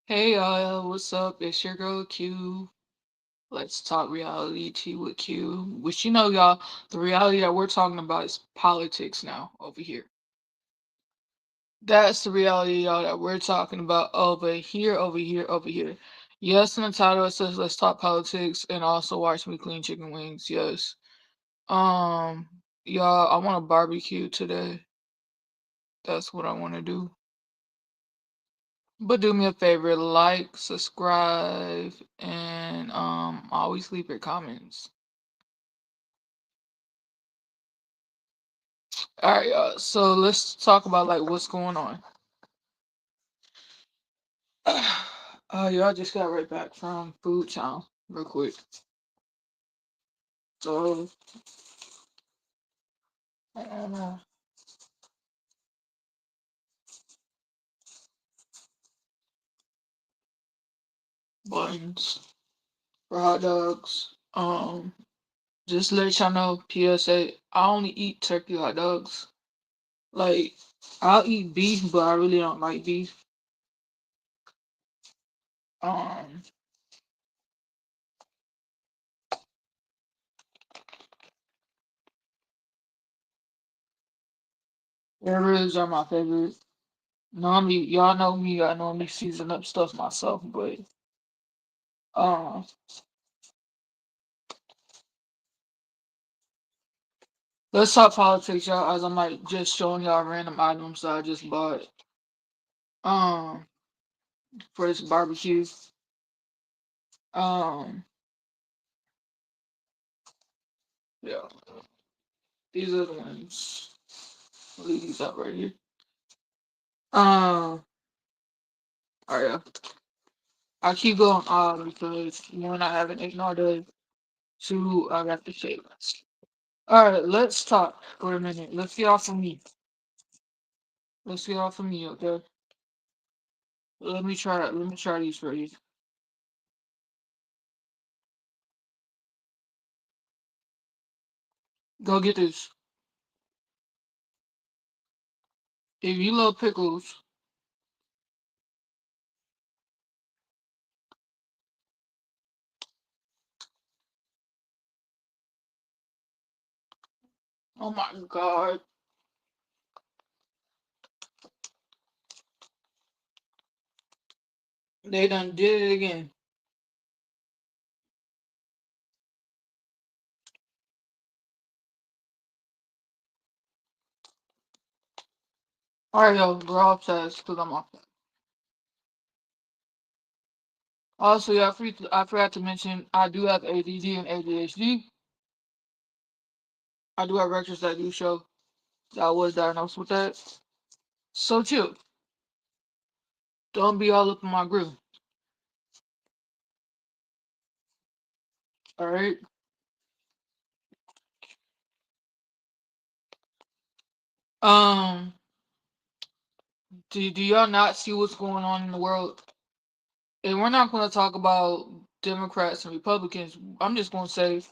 Hey y'all, what's up? It's your girl Q. Let's talk reality T with Q. Which y'all, the reality that we're talking about is politics now over here. That's the reality, y'all, that we're talking about over here, over here, over here. Yes, in the title it says let's talk politics and also watch me clean chicken wings. Yes. Um, y'all, I want a barbecue today. That's what I want to do. But do me a favor, like, subscribe, and always leave your comments. All right, so let's talk about like what's going on. Y'all just got right back from Food Town, real quick. So, uh, buttons for hot dogs. Just let y'all know, PSA, I only eat turkey hot dogs. Like, I'll eat beef, but I really don't like beef. Um, Air ribs are my favorite. Normally, y'all know me, I normally season up stuff myself, but um, let's talk politics, y'all, as I'm like just showing y'all random items that I just bought um for this barbecue. Um, yeah, these are the ones. I'll leave these out right here. All right, yeah. I keep going on because one, I haven't eaten all day. Two, I got the shake. All right, let's talk for a minute. Let's get off of me. Let's get off of me, okay? Let me try. Let me try these for you. Go get this. If you love pickles, oh my god, they done did it again. All right, yo, we're off task because I'm off. Also, yeah, I forgot to mention I do have ADD and ADHD. I do have records that do show that I was diagnosed with that. So chill. Don't be all up in my groove. All right. Um. Do y'all not see what's going on in the world? And we're not going to talk about Democrats and Republicans. I'm just going to say,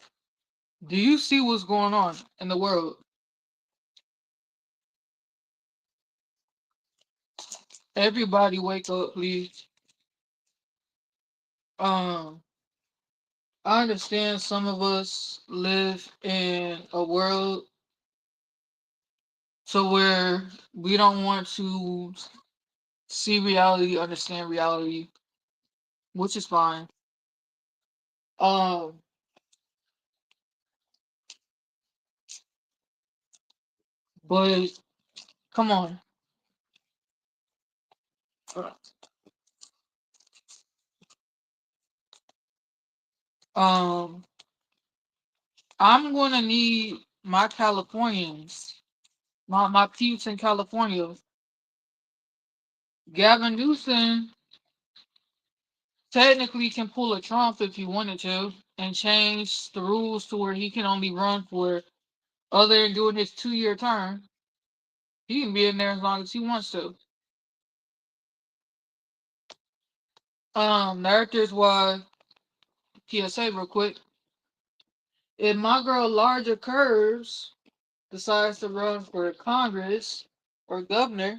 do you see what's going on in the world? Everybody, wake up, please. Um. I understand some of us live in a world to where we don't want to see reality, understand reality, which is fine. Um, but come on. Um, I'm gonna need my Californians, my peeps in California. Gavin Newsom technically can pull a Trump if he wanted to and change the rules to where he can only run for other than doing his 2 year term. He can be in there as long as he wants to. Narratives why PSA real quick. If my girl Larger Curves decides to run for Congress or governor,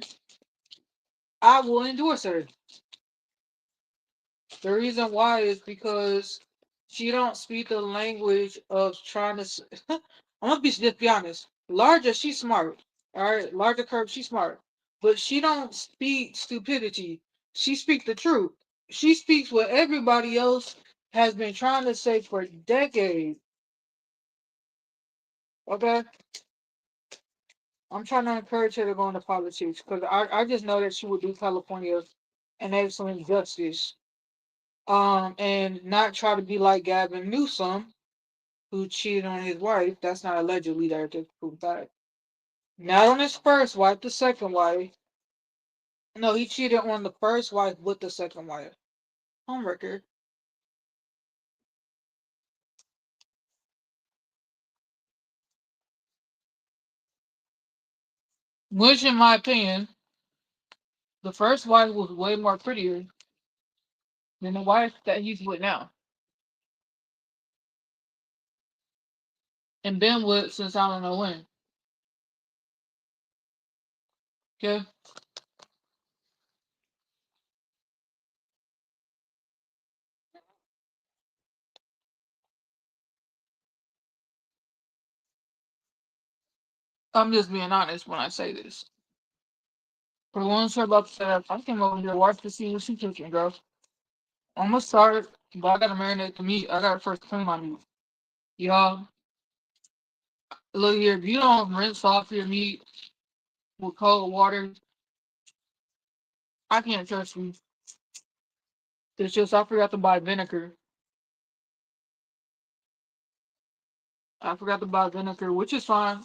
I will endorse her. The reason why is because she don't speak the language of trying to. I'm gonna just be honest. Larger, she's smart. All right, larger curve, she's smart, but she don't speak stupidity. She speaks the truth. She speaks what everybody else has been trying to say for decades. Okay, I'm trying to encourage her to go into politics because I just know that she would do California an excellent justice. And not try to be like Gavin Newsom, who cheated on his wife. That's not allegedly there to prove that. Not on his first wife, the second wife. No, he cheated on the first wife with the second wife. Home record. Which, in my opinion, the first wife was way more prettier than the wife that he's with now. And been with since I don't know when. Okay? I'm just being honest when I say this. For the ones who are about to say that, I came over here to watch to see what she cooking, girl. I'm gonna start, but I gotta marinate the meat. I gotta first clean my meat. Y'all, look here, if you don't rinse off your meat with cold water, I can't trust you. It's just I forgot to buy vinegar. I forgot to buy vinegar, which is fine.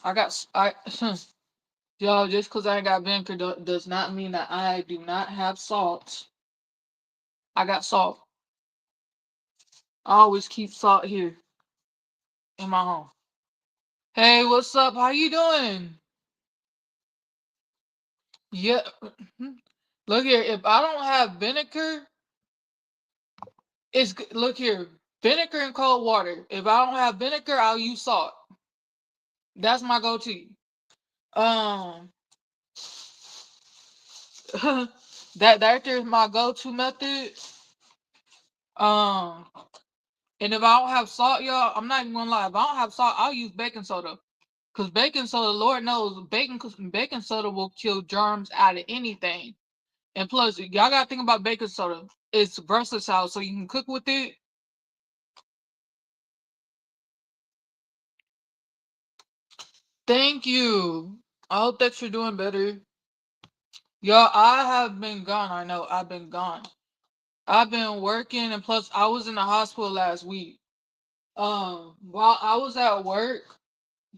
Y'all, just because I ain't got vinegar does not mean that I do not have salt. I got salt. I always keep salt here in my home. Hey, what's up? How you doing? Yeah. Look here, if I don't have vinegar, look here, vinegar and cold water. If I don't have vinegar, I'll use salt. That's my go-to. Um, that there's my go-to method. Um, and if I don't have salt, y'all, I'm not even gonna lie. If I don't have salt, I'll use baking soda. Cause baking soda, Lord knows, baking soda will kill germs out of anything. And plus, y'all gotta think about baking soda. It's versatile, so you can cook with it. Thank you. I hope that you're doing better. Y'all, I have been gone. I know I've been gone. I've been working, and plus, I was in the hospital last week. While I was at work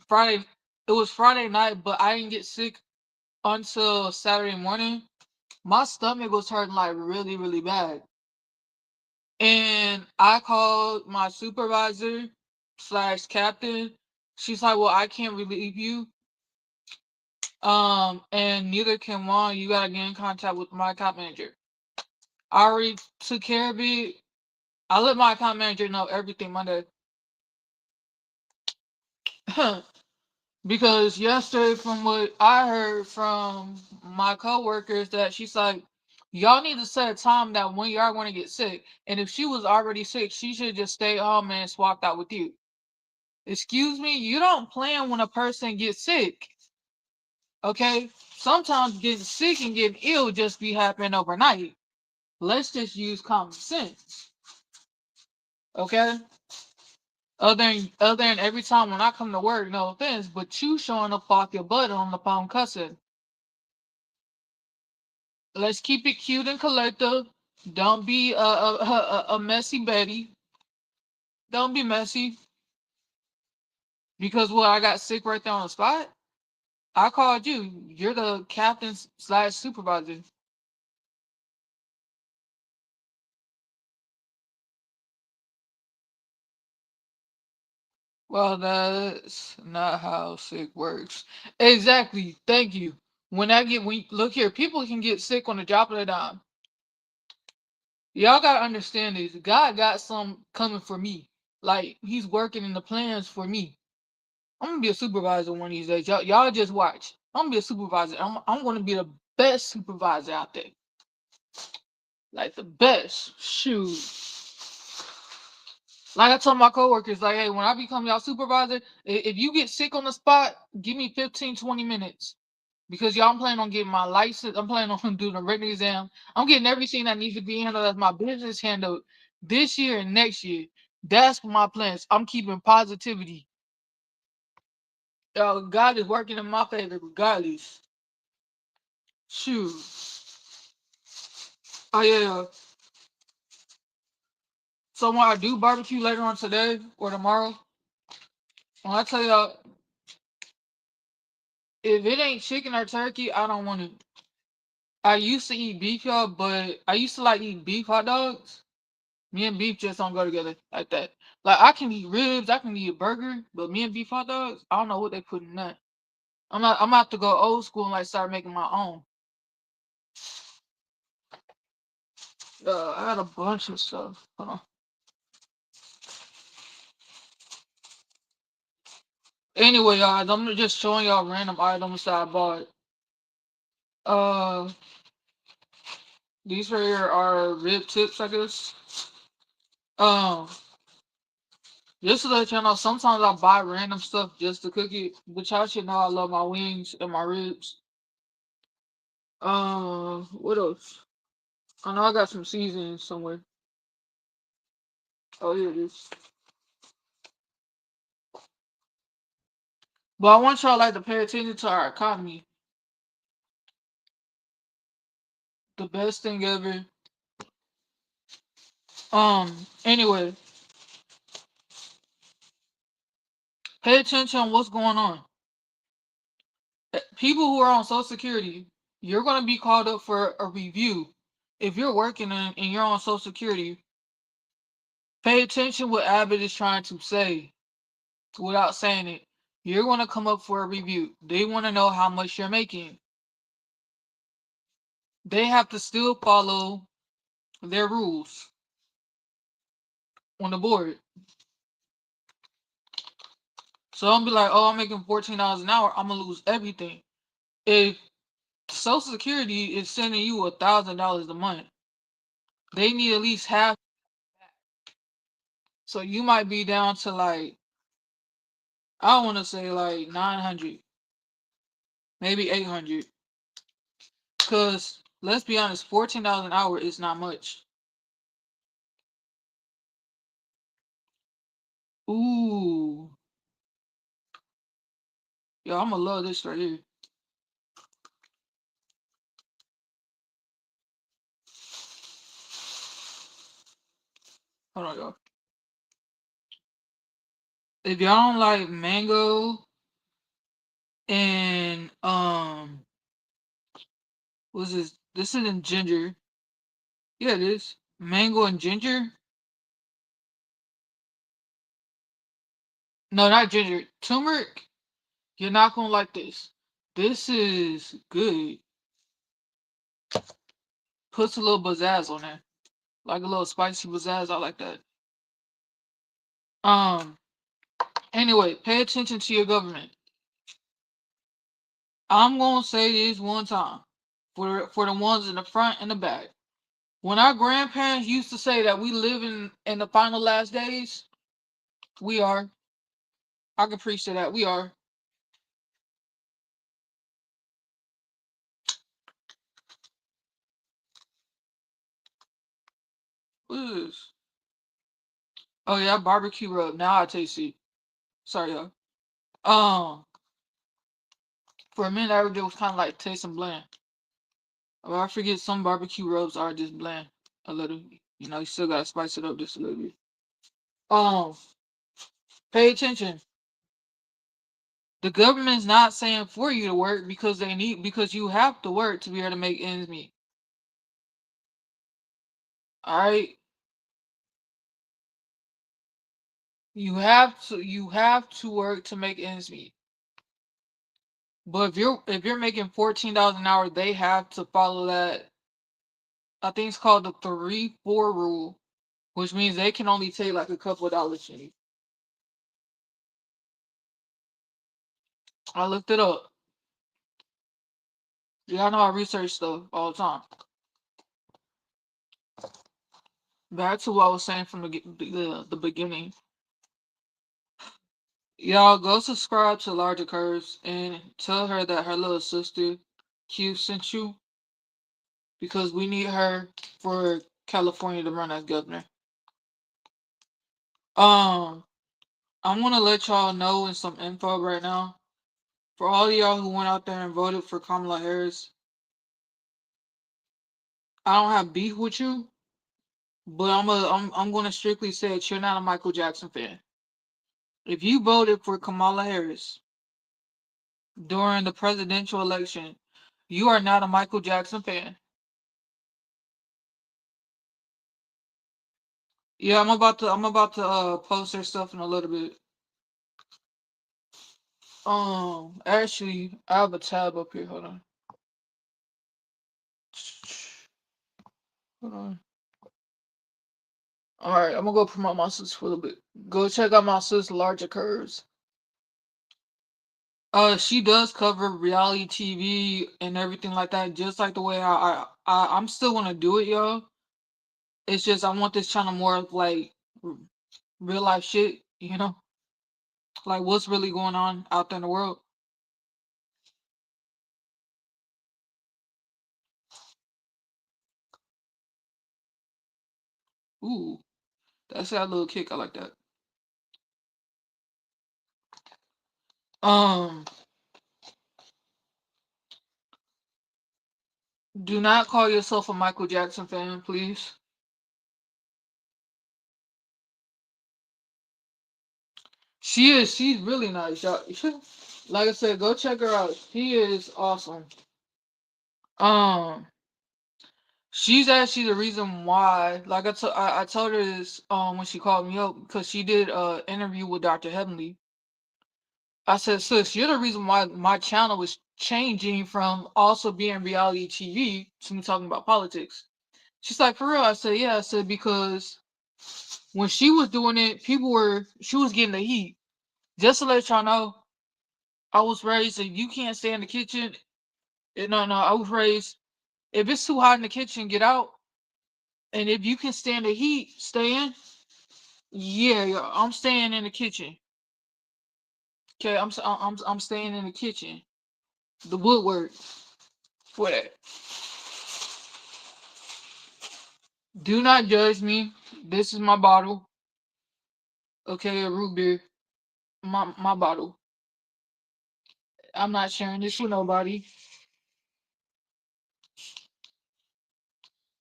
Friday, it was Friday night, but I didn't get sick until Saturday morning. My stomach was hurting like really, really bad, and I called my supervisor slash captain. She's like, "Well, I can't relieve you. And neither can Juan. You gotta get in contact with my account manager." I already took care of it. I let my account manager know everything Monday. Because yesterday, from what I heard from my coworkers, that she's like, y'all need to set a time that when y'all going to get sick. And if she was already sick, she should just stay home and swapped out with you. Excuse me, you don't plan when a person gets sick. Okay? Sometimes getting sick and getting ill just be happening overnight. Let's just use common sense. Okay? Other than every time when I come to work, no offense, but you showing up off your butt on the phone cussing. Let's keep it cute and collective. Don't be a messy Betty. Don't be messy. Because I got sick right there on the spot. I called you. You're the captain slash supervisor. Well, that's not how sick works. Exactly. Thank you. When look here, people can get sick on the drop of a dime. Y'all gotta understand this. God got some coming for me. Like he's working in the plans for me. I'm gonna be a supervisor one of these days. Y'all just watch. I'm gonna be a supervisor. I'm gonna be the best supervisor out there. Like the best. Shoot. Like I told my coworkers, like, hey, when I become y'all supervisor, if you get sick on the spot, give me 15, 20 minutes. Because y'all, I'm planning on getting my license. I'm planning on doing a written exam. I'm getting everything that needs to be handled as my business handled this year and next year. That's my plans. I'm keeping positivity. God is working in my favor regardless. Shoot. Oh yeah. So when I do barbecue later on today or tomorrow, when I tell y'all, if it ain't chicken or turkey, I don't want it. I used to eat beef, y'all, but I used to like eat beef hot dogs. Me and beef just don't go together like that. Like I can eat ribs, I can eat a burger, but me and beef hot dogs, I don't know what they put in that. I'm gonna have to go old school and like start making my own. I had a bunch of stuff. Hold on. Anyway, y'all, I'm just showing y'all random items that I bought. Uh, these right here are rib tips, I guess. Um, just to let y'all know, sometimes I buy random stuff just to cook it, but y'all should know I love my wings and my ribs. What else? I know I got some seasoning somewhere. Oh, here it is. But I want y'all like to pay attention to our economy. The best thing ever. Anyway, pay attention on what's going on. People who are on Social Security, you're gonna be called up for a review. If you're working and you're on Social Security, pay attention what Abbott is trying to say without saying it. You're gonna come up for a review. They want to know how much you're making. They have to still follow their rules on the board. So don't be like, oh, I'm making $14 an hour. I'm gonna lose everything. If Social Security is sending you $1,000 a month, they need at least half. So you might be down to like, I want to say like 900, maybe 800. Cause let's be honest, $14 an hour is not much. Ooh, yo, I'm gonna love this right here. Hold on, y'all. If y'all don't like mango and what's this? This isn't ginger. Yeah, it is. Mango and ginger. No, not ginger. Turmeric. You're not gonna like this. This is good. Puts a little pizzazz on there, like a little spicy pizzazz. I like that. Um. Anyway, pay attention to your government. I'm gonna say this one time for the ones in the front and the back. When our grandparents used to say that we live in the final last days, we are. I can preach to that. We are. What is this? Oh yeah, barbecue rub. Now I taste it. Sorry, y'all. Um, for a minute, I heard it was kind of like tasting bland. Or I forget some barbecue rubs are just bland a little. You still gotta spice it up just a little bit. Um, pay attention. The government's not saying for you to work because you have to work to be able to make ends meet. All right, you have to work to make ends meet. But if you're making $14 an hour, they have to follow that. I think it's called the 3-4 rule, which means they can only take like a couple of dollars from you. I looked it up. Y'all know I research stuff all the time. back to what I was saying from the beginning. Y'all go subscribe to Larger Curves and tell her that her little sister Q sent you because we need her for California to run as governor. Um, I'm gonna let y'all know in some info right now. For all of y'all who went out there and voted for Kamala Harris, I don't have beef with you, but I'm gonna strictly say that you're not a Michael Jackson fan. If you voted for Kamala Harris during the presidential election, you are not a Michael Jackson fan. Yeah, I'm about to post her stuff in a little bit. Actually, I have a tab up here. Hold on. Hold on. All right, I'm gonna go promote my sis for a little bit. Go check out my sis Larger Curves. She does cover reality TV and everything like that, just like the way I'm still gonna do it, y'all. It's just I want this channel more of like real life shit, like what's really going on out there in the world. Ooh, that's that little kick. I like that. Um, do not call yourself a Michael Jackson fan, please. She is. She's really nice, y'all. Like I said, go check her out. She is awesome. Um, she's actually the reason why. Like I told her this when she called me up because she did a interview with Dr. Heavenly. I said, sis, you're the reason why my channel is changing from also being reality TV to me talking about politics. She's like, for real? I said, yeah. I said because when she was doing it, she was getting the heat. Just to let y'all know, I was raised if you can't stay in the kitchen. No, no, I was raised if it's too hot in the kitchen, get out. And if you can stand the heat, stay in. Yeah, yeah, I'm staying in the kitchen. Okay, I'm staying in the kitchen. The woodwork for that. Do not judge me. This is my bottle. Okay, a root beer. My bottle. I'm not sharing this with nobody.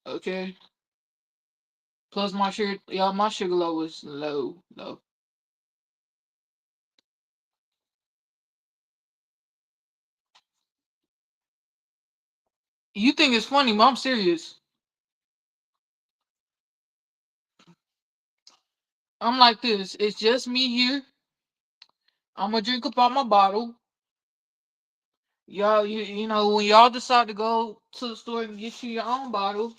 Okay. Plus my sugar, y'all, my sugar level is low, low. You think it's funny, but I'm serious. I'm like this. It's just me here. I'm gonna drink up out my bottle. Y'all, when y'all decide to go to the store and get you your own bottle,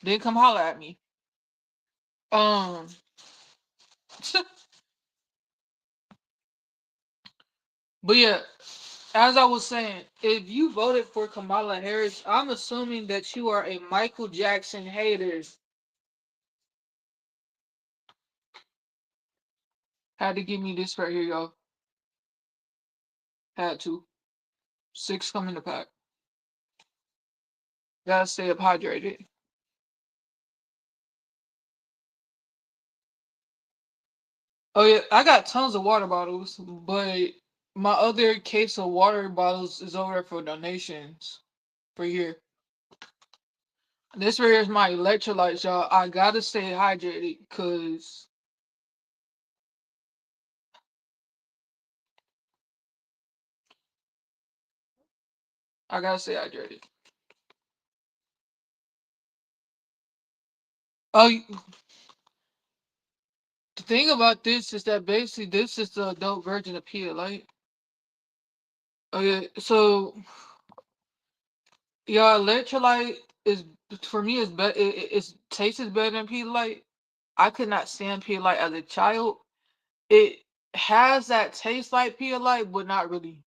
then come holler at me. Um, but yeah, as I was saying, if you voted for Kamala Harris, I'm assuming that you are a Michael Jackson hater. Had to give me this right here, y'all. Had to. Six come in the pack. Gotta stay up hydrated. Oh yeah, I got tons of water bottles, but my other case of water bottles is over there for donations for here. This right here is my electrolytes, y'all. I gotta stay hydrated because I gotta stay hydrated. Oh, the thing about this is that basically this is the adult version of Pedialyte. Oh yeah, so yeah, electrolyte is for me is better. It tastes better than Pedialyte. I could not stand Pedialyte as a child. It has that taste like Pedialyte, but not really.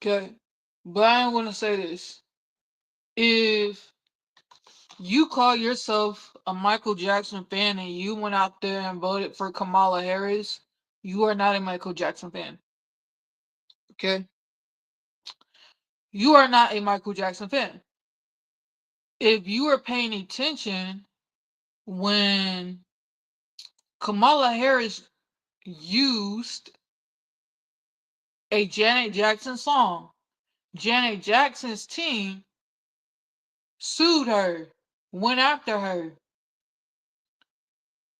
Okay, but I'm gonna say this: if You call yourself a Michael Jackson fan and you went out there and voted for Kamala Harris. You are not a Michael Jackson fan. Okay? You are not a Michael Jackson fan. If you were paying attention when Kamala Harris used a Janet Jackson song, Janet Jackson's team sued her, went after her.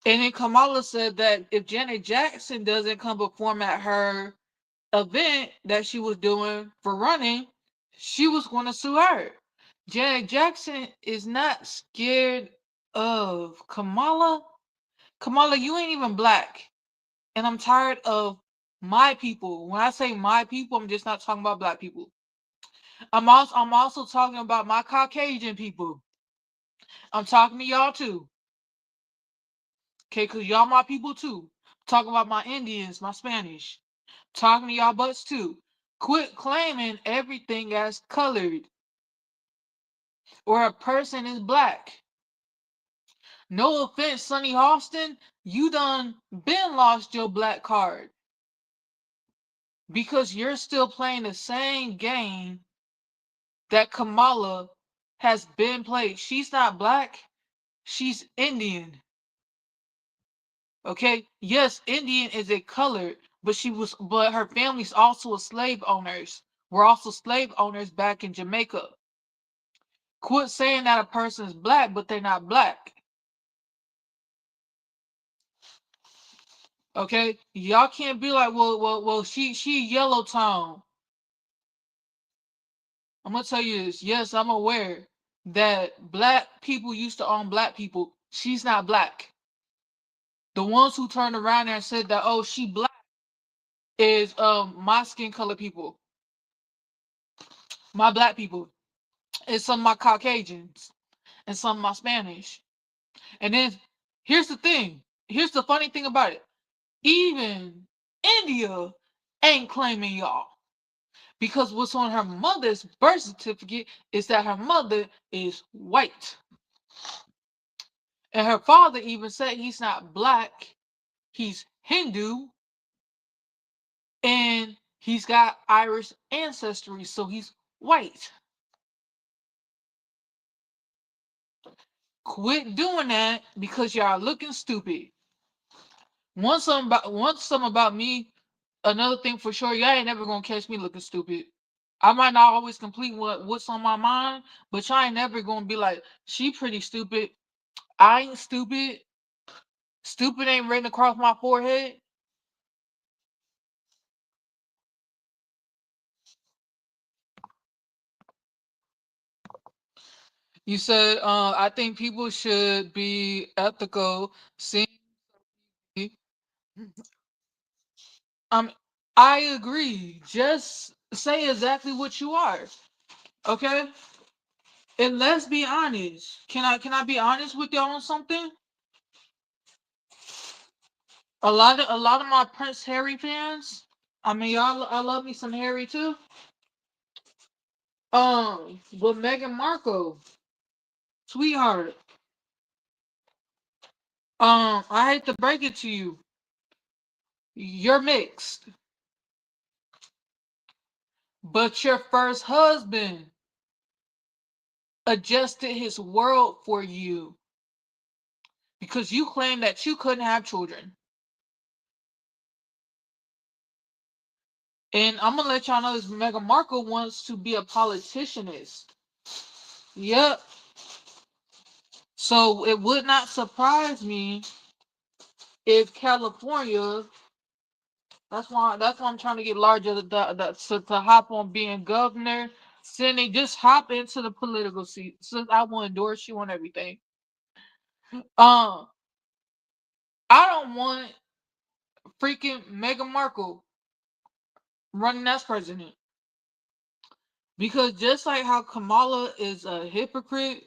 And then Kamala said that if Janet Jackson doesn't come perform at her event that she was doing for running, she was going to sue her. Janet Jackson is not scared of Kamala. Kamala, you ain't even black. And I'm tired of my people. When I say my people, I'm just not talking about black people. I'm also talking about my Caucasian people. I'm talking to y'all too. Okay, because y'all my people too. I'm talking about my Indians, my Spanish. I'm talking to y'all butts too. Quit claiming everything as colored or a person is black. No offense, Sonny Austin, you done been lost your black card because you're still playing the same game that Kamala has been played. She's not black, she's Indian. Okay? Yes, Indian is a color, but her family's also a slave owners. We're also slave owners back in Jamaica. Quit saying that a person is black, but they're not black. Okay? Y'all can't be like, well, she yellow tone. I'm gonna tell you this. Yes, I'm aware that black people used to own black people. She's not black. The ones who turned around and said that, oh, she black is my skin color people, my black people, and some of my Caucasians, and some of my Spanish. And then here's the thing. Here's the funny thing about it. Even India ain't claiming y'all. Because what's on her mother's birth certificate is that her mother is white. And her father even said he's not black, he's Hindu, and he's got Irish ancestry, so he's white. Quit doing that because y'all looking stupid. One something about me, another thing for sure, y'all ain't never gonna catch me looking stupid. I might not always complete what's on my mind, but y'all ain't never gonna be like, she pretty stupid. I ain't stupid. Stupid ain't written across my forehead. You said, I think people should be ethical. See, um, I agree. Just say exactly what you are, okay? And let's be honest. Can I be honest with y'all on something? A lot of my Prince Harry fans. I mean, y'all, I love me some Harry too. But Meghan Markle, sweetheart. I hate to break it to you. You're mixed, but your first husband adjusted his world for you because you claimed that you couldn't have children. And I'm gonna let y'all know this: Meghan Markle wants to be a politicianist. Yep. So it would not surprise me if California. That's why I'm trying to get larger to hop on being governor. Sending just hop into the political seat since I will endorse you on everything. Um, I don't want freaking Meghan Markle running as president because just like how Kamala is a hypocrite,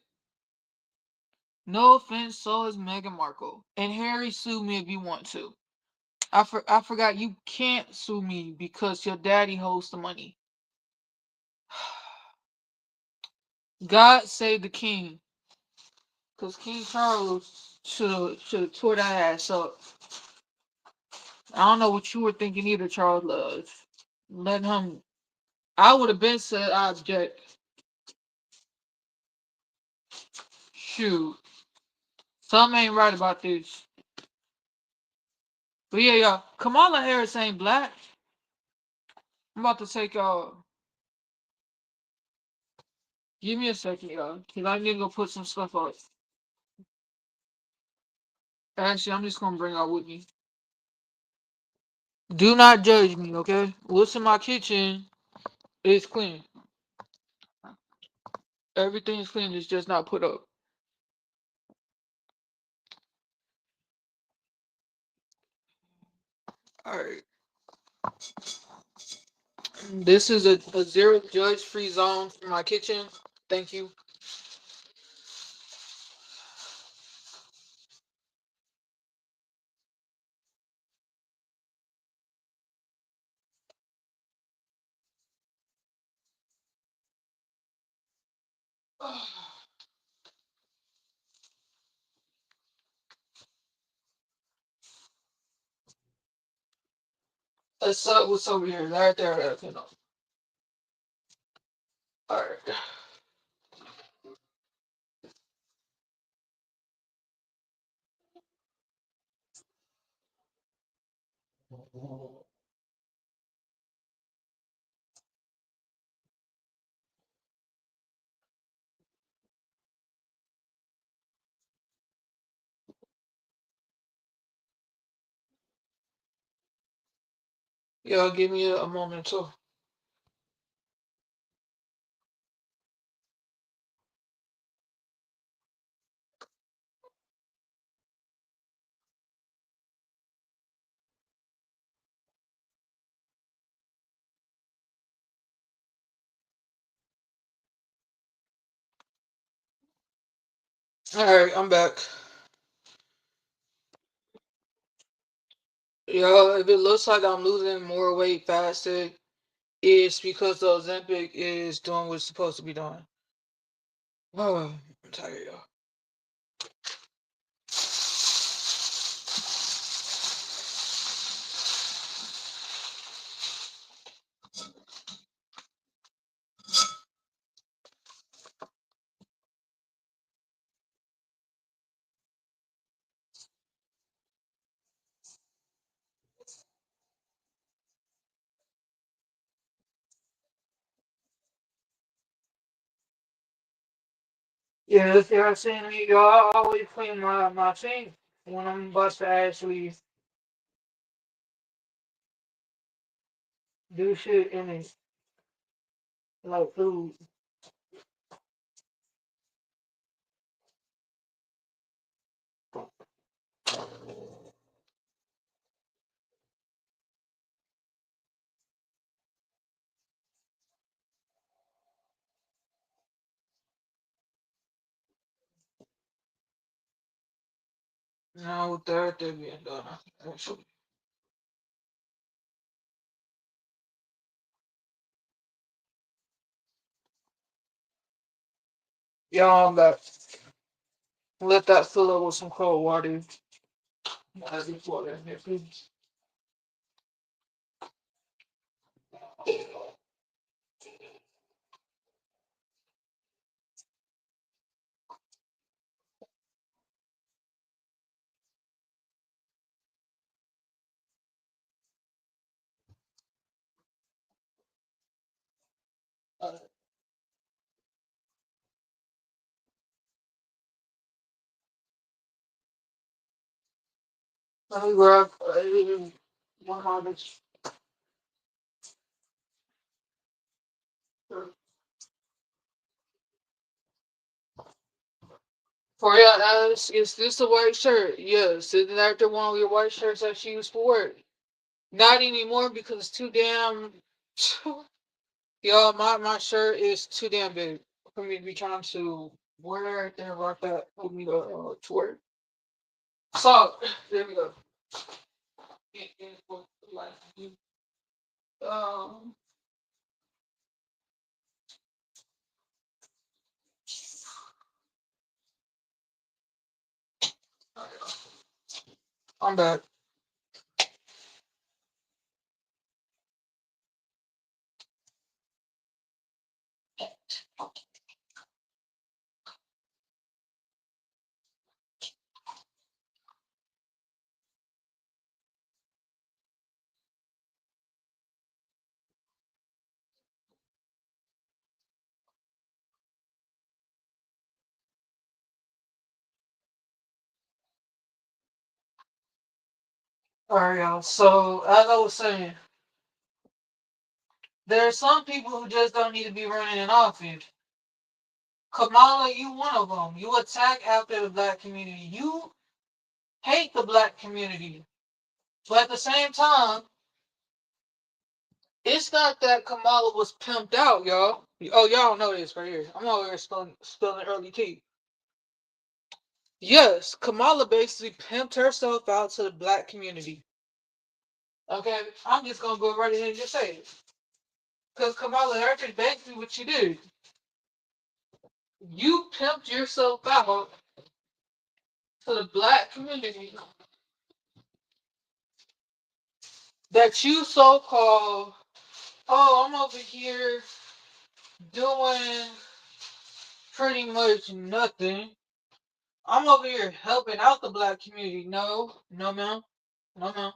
no offense, so is Meghan Markle. And Harry, sue me if you want to. I forgot you can't sue me because your daddy holds the money. God save the king. Cause King Charles should have tore that ass up. I don't know what you were thinking either, Charles. Let him. I would have been said I object. Shoot, something ain't right about this. But yeah, y'all, Kamala Harris ain't black. I'm about to take y'all. Give me a second, y'all, cause I need to go put some stuff up. Actually, I'm just gonna bring out with me. Do not judge me, okay? What's in my kitchen is clean. Everything's clean. It's just not put up. All right. This is a zero judge free zone for my kitchen. Thank you. Let's what's over here. Right there. You know. All right. Y'all give me a moment too. All right, I'm back. Y'all, if it looks like I'm losing more weight faster, it's because the Ozempic is doing what it's supposed to be doing. Oh, I'm tired, y'all. Yeah, if y'all seeing me, y'all always clean my sink when I'm about to actually do shit in it, like food. Now with that, they're being done. Actually, y'all, I'm back. Let that fill up with some cold water. As this water in there, please. Uh, Let me grab one of my bitch. For your ass, is this a white shirt? Yes. Isn't that the one of your white shirts that she used for work? Not anymore because it's too damn. Yo, my shirt is too damn big for me to be trying to wear it and rock that for me to work. So, there we go. Um, I'm back. Alright, y'all. So, as I was saying, there are some people who just don't need to be running in office. Kamala, you one of them. You attack after the black community. You hate the black community. But at the same time, it's not that Kamala was pimped out, y'all. Oh, y'all know this right here. I'm over here spilling early tea. Yes, Kamala basically pimped herself out to the black community. Okay, I'm just gonna go right ahead and just say it. Because Kamala Harris, basically what you did, you pimped yourself out to the black community that you so-called, oh, I'm over here doing pretty much nothing. I'm over here helping out the black community. No, no, ma'am. No, ma'am.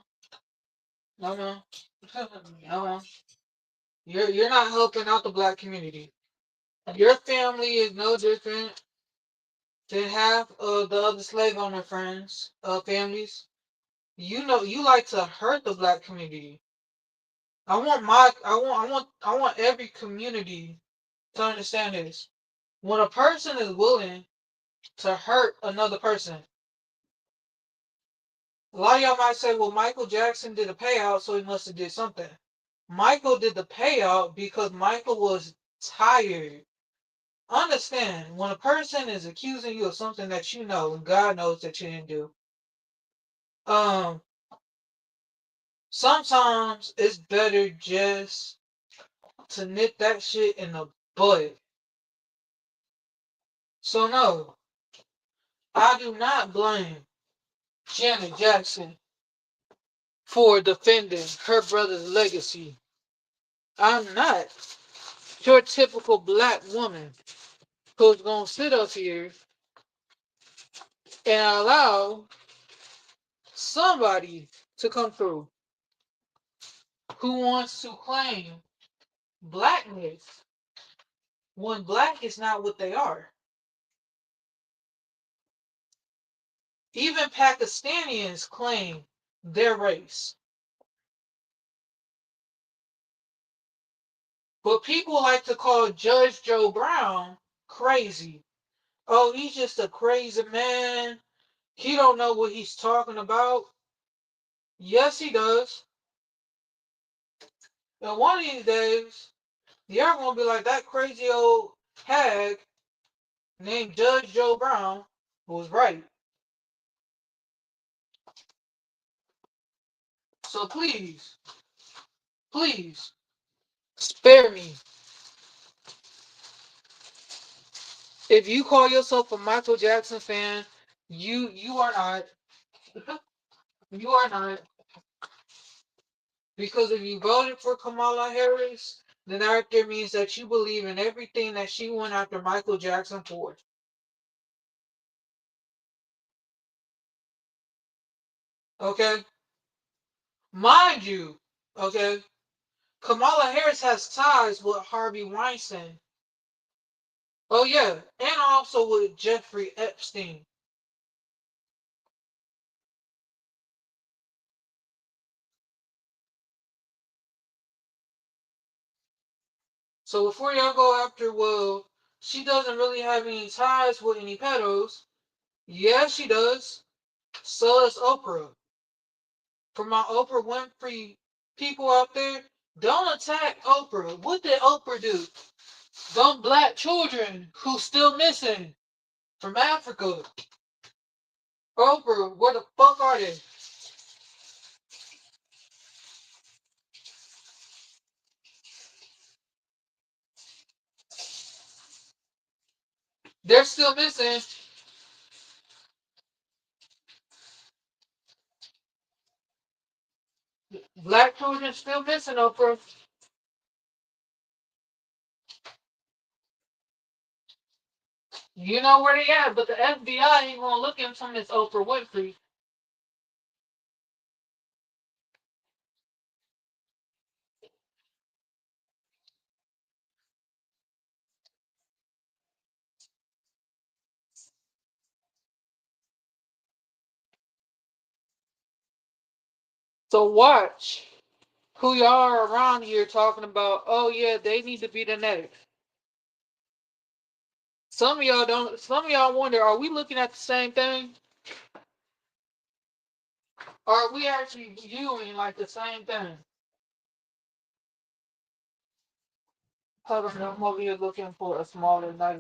No, ma'am. No, ma'am. You're not helping out the black community. Your family is no different than half of the other slave owner friends, families. You know, you like to hurt the black community. I want every community to understand this. When a person is willing to hurt another person, a lot of y'all might say, well, Michael Jackson did a payout, so he must have did something. Michael did the payout because Michael was tired. Understand, when a person is accusing you of something that you know, and God knows that you didn't do, um, sometimes it's better just to nip that shit in the bud. So no, I do not blame Janet Jackson for defending her brother's legacy. I'm not your typical black woman who's gonna sit up here and allow somebody to come through who wants to claim blackness when black is not what they are. Even Pakistanians claim their race. But people like to call Judge Joe Brown crazy. Oh, he's just a crazy man. He don't know what he's talking about. Yes, he does. And one of these days, you're gonna be like that crazy old hag named Judge Joe Brown who was right. So please, please, spare me. If you call yourself a Michael Jackson fan, you are not. You are not. Because if you voted for Kamala Harris, then that there means that you believe in everything that she went after Michael Jackson for. Okay? Mind you, okay, Kamala Harris has ties with Harvey Weinstein. Oh yeah, and also with Jeffrey Epstein. So before y'all go after, well, she doesn't really have any ties with any pedos. Yeah, she does. So does Oprah. For my Oprah Winfrey people out there, don't attack Oprah. What did Oprah do? Them black children who still missing from Africa. Oprah, where the fuck are they? They're still missing. Black children still missing, Oprah. You know where they at, but the FBI ain't gonna look into Miss Oprah Winfrey. So watch who y'all are around here talking about. Oh yeah, they need to be the next. Some of y'all don't. Some of y'all wonder: Are we looking at the same thing? Are we actually viewing like the same thing? Hold on, I'm over here looking for a smaller knife.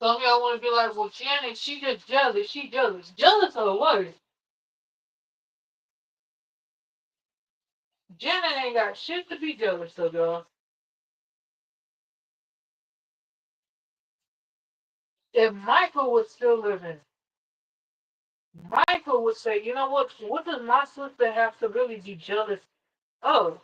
Some of y'all want to be like, well, Janet, she just jealous. She jealous. Jealous of what? Janet ain't got shit to be jealous of, y'all. If Michael was still living, Michael would say, you know what? What does my sister have to really be jealous of?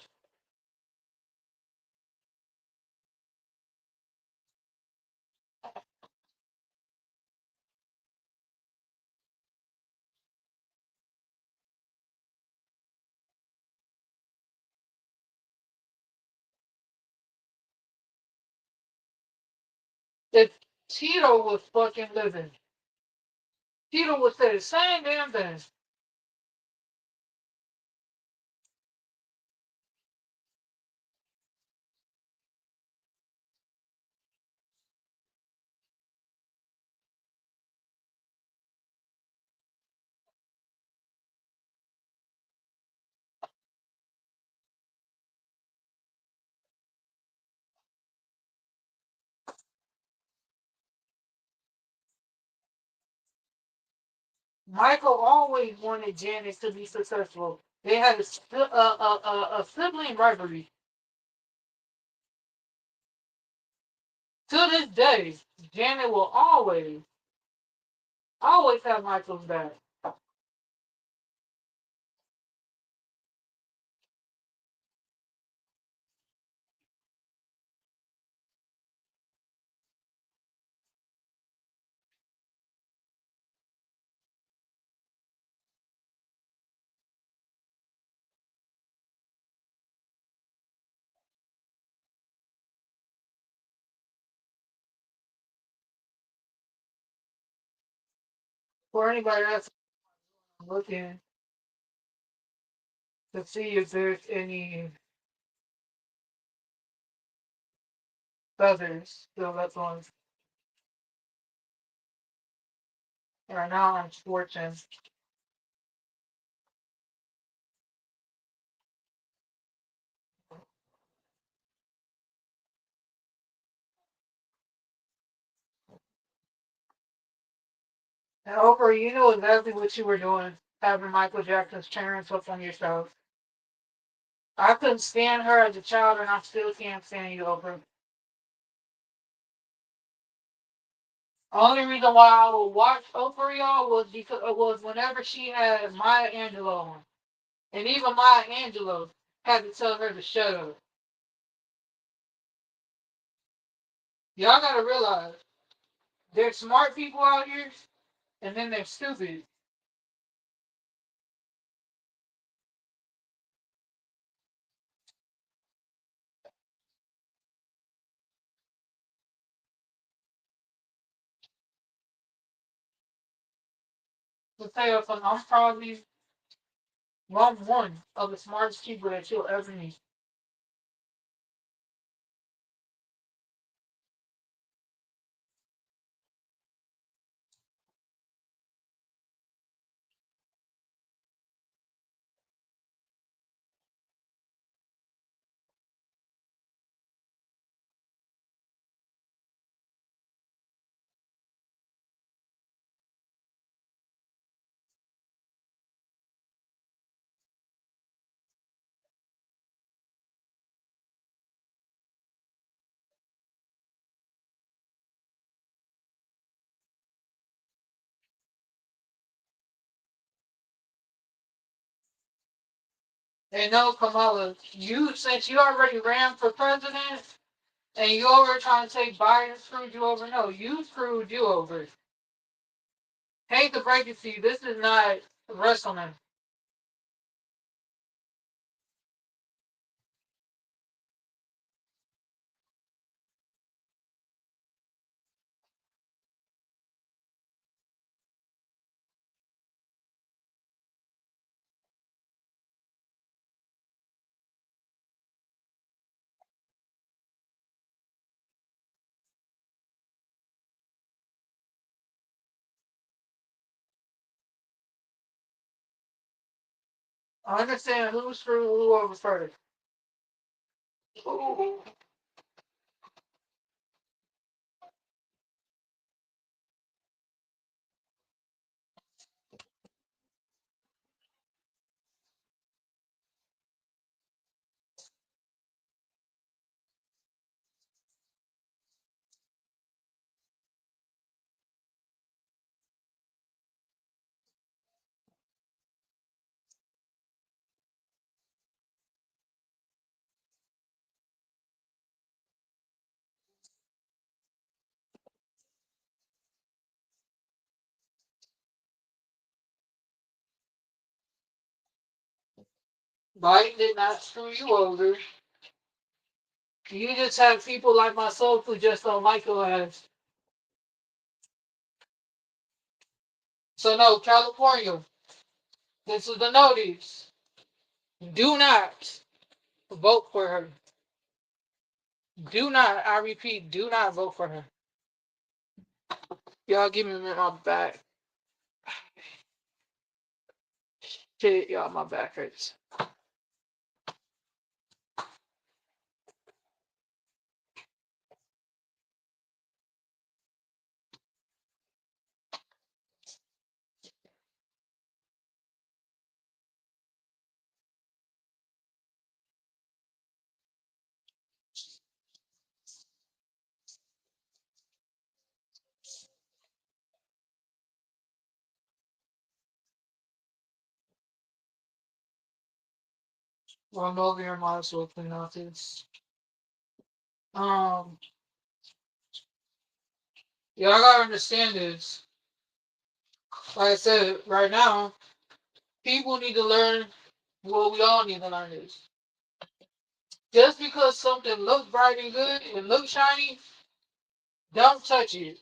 If Tito was fucking living, Tito would say the same damn thing. Michael always wanted Janet to be successful. They had a sibling rivalry. To this day, Janet will always have Michael's back. For anybody that's looking to see if there's any feathers still left on, right now I'm scorching. And Oprah, you know exactly what you were doing, having Michael Jackson's parents up on yourself. I couldn't stand her as a child, and I still can't stand you, Oprah. Only reason why I would watch Oprah, y'all, was because it was whenever she had Maya Angelou on, and even Maya Angelou had to tell her to shut up. Y'all gotta realize there's smart people out here, and then there's stupid. To tell you something, I'm probably one of the smartest people that you'll ever meet. And no, Kamala, you since you already ran for president and you over trying to take Biden screwed you over. No, you screwed you over. Hate to break it to you, this is not wrestling. I understand who screwed who over first. Ooh. Biden did not screw you over. You just have people like myself who just don't like your ass. So no, California, this is the notice. Do not vote for her. Do not, I repeat, do not vote for her. Y'all give me a minute, my back. Shit, y'all, my back hurts. Well, I'm over here, might as well clean out this. Um, y'all gotta understand this. Like I said, right now, people need to learn what we all need to learn is. Just because something looks bright and good and looks shiny, don't touch it.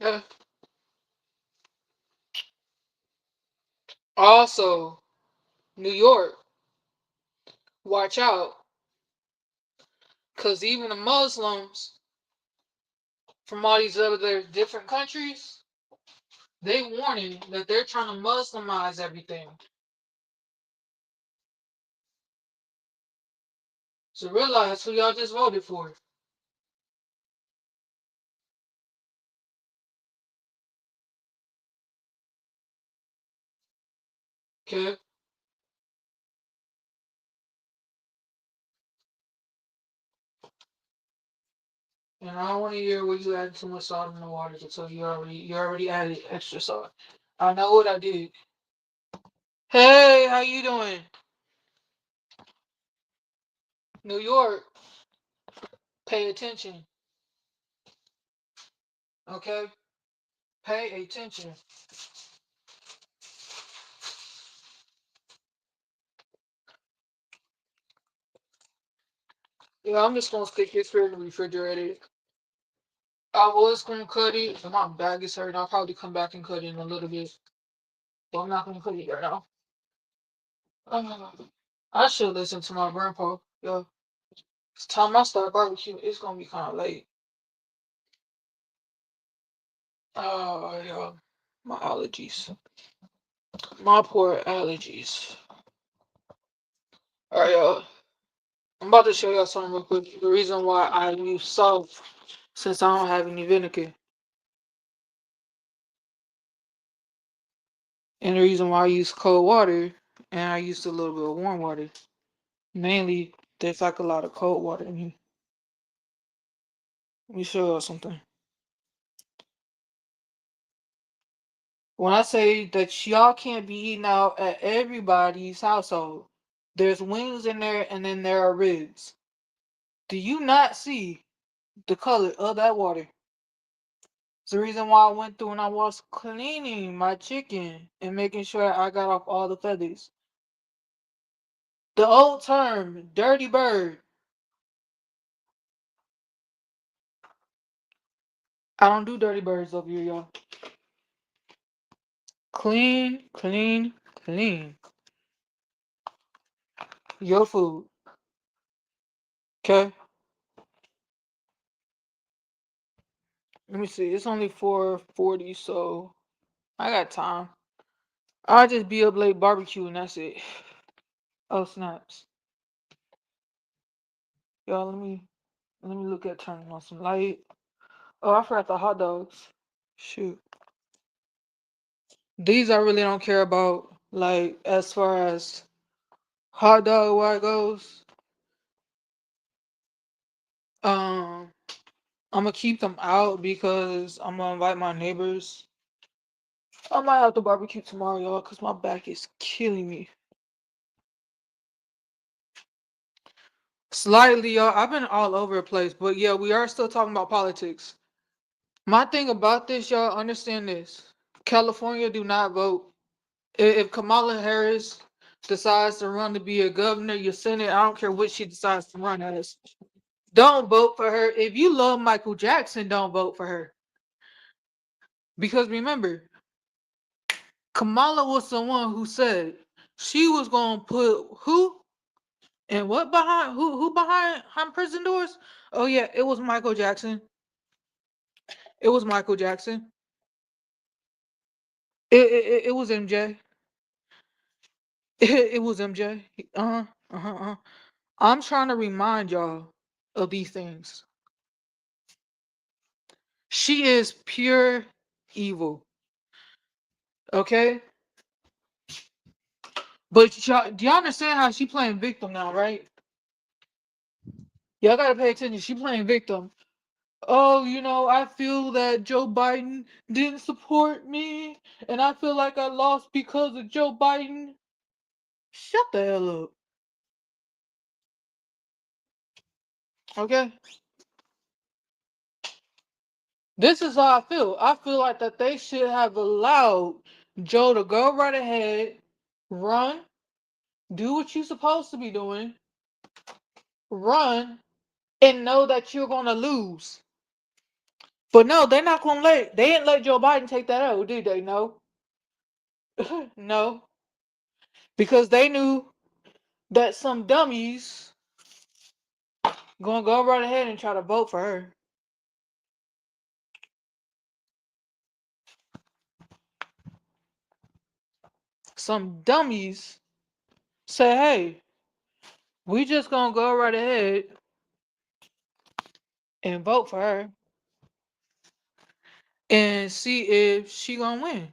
Yeah. Also, New York, watch out, because even the Muslims from all these other different countries, they warning that they're trying to Muslimize everything. So realize who y'all just voted for. Okay? And I don't want to hear where you added too much salt in the water until you already added extra salt. I know what I did. Hey, how you doing? New York, pay attention, okay? Pay attention. Yeah, I'm just gonna stick this here in the refrigerator. I was gonna cut it, but my bag is hurting. I'll probably come back and cut it in a little bit. But I'm not gonna cut it right now. Uh, I should listen to my grandpa. Yo, it's time I start barbecue. It's gonna be kind of late. Oh, yeah. My allergies. My poor allergies. Alright, y'all. I'm about to show y'all something real quick. The reason why I use salt, since I don't have any vinegar. And the reason why I use cold water, and I used a little bit of warm water. Mainly, there's like a lot of cold water in here. Let me show y'all something. When I say that y'all can't be eating out at everybody's household, there's wings in there and then there are ribs. Do you not see the color of that water? It's the reason why I went through and I was cleaning my chicken and making sure I got off all the feathers. The old term, dirty bird. I don't do dirty birds over here, y'all. Clean, clean, clean. Your food. Okay? Let me see. It's only 4:40, so I got time. I'll just be up late barbecue and that's it. Oh snaps. Y'all let me look at turning on some light. Oh, I forgot the hot dogs. Shoot. These I really don't care about, like as far as hot dog where goes. Um I'm gonna keep them out because I'm gonna invite my neighbors. I might have to barbecue tomorrow, y'all, because my back is killing me. Slightly, y'all. I've been all over the place, but yeah, we are still talking about politics. My thing about this, y'all, understand this. California do not vote. If Kamala Harris decides to run to be a governor, your senate, I don't care what she decides to run as. Don't vote for her. If you love Michael Jackson, don't vote for her. Because remember, Kamala was the one who said she was gonna put who and what behind who behind prison doors? Oh yeah, it was Michael Jackson. It was Michael Jackson. It was MJ. It was MJ. Uh-huh. Uh-huh. Uh-huh. I'm trying to remind y'all of these things. She is pure evil. Okay? But y'all, do y'all understand how she playing victim now, right? Y'all gotta pay attention. She playing victim. Oh, I feel that Joe Biden didn't support me, and I feel like I lost because of Joe Biden. Shut the hell up. Okay? This is how I feel. I feel like that they should have allowed Joe to go right ahead, run, do what you're supposed to be doing, run, and know that you're gonna lose. But no, they're not gonna they didn't let Joe Biden take that out, did they? No. No. Because they knew that some dummies gonna go right ahead and try to vote for her. Some dummies say, hey, we just gonna go right ahead and vote for her and see if she gonna win.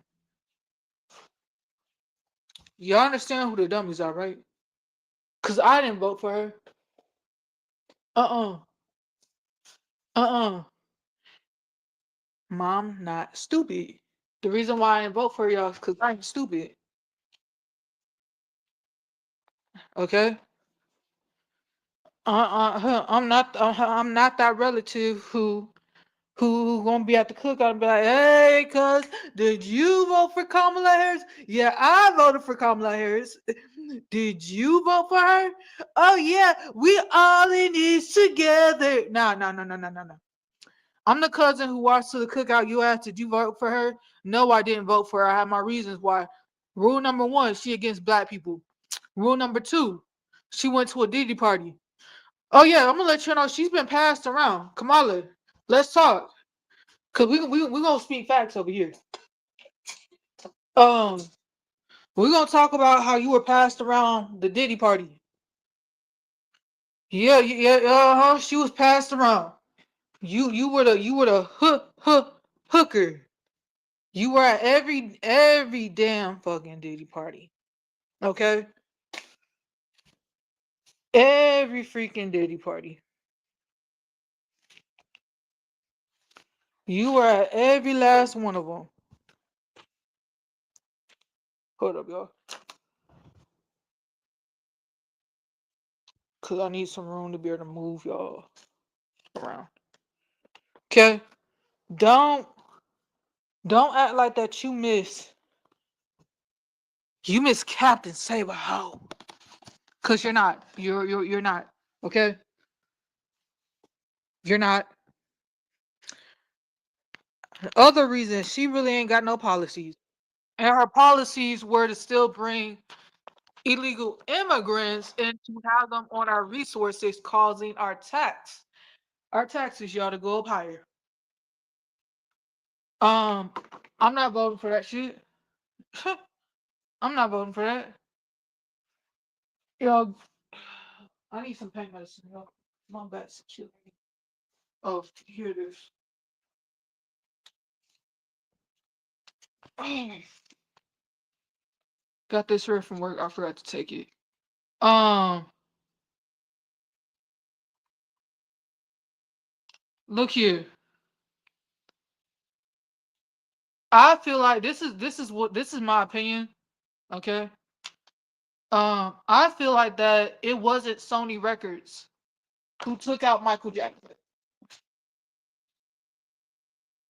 Y'all understand who the dummies are, right? Cause I didn't vote for her. Uh-uh. Uh-uh. Mom, not stupid. The reason why I didn't vote for y'all is because I ain't stupid. Okay? I'm not that relative who gonna be at the cookout and be like, hey, cuz, did you vote for Kamala Harris? Yeah, I voted for Kamala Harris. Did you vote for her? Oh yeah, we all in this together. No. I'm the cousin who walks to the cookout. You asked, did you vote for her? No, I didn't vote for her. I have my reasons why. Rule number one, she against black people. Rule number two, she went to a Diddy party. Oh yeah, I'm gonna let you know she's been passed around. Kamala, let's talk. Cause we gonna speak facts over here. Um, we're gonna talk about how you were passed around the Diddy party. Yeah, uh-huh. She was passed around. You were the hooker. You were at every damn fucking Diddy party. Okay? Every freaking Diddy party. You were at every last one of them. Hold up, y'all. Cause I need some room to be able to move y'all around. Okay? Don't don't act like that you miss Captain Saber Ho. Cause you're not. You're not. Okay? You're not. Other reason, she really ain't got no policies. And her policies were to still bring illegal immigrants and to have them on our resources, causing our taxes, y'all, to go up higher. Um, I'm not voting for that shit. I'm not voting for that. Yo, I need some pain medicine, yo. My back's killing me. Oh, here it is. Got this here from work. I forgot to take it. Um, look here. I feel like this is my opinion. Okay. I feel like that it wasn't Sony Records who took out Michael Jackson.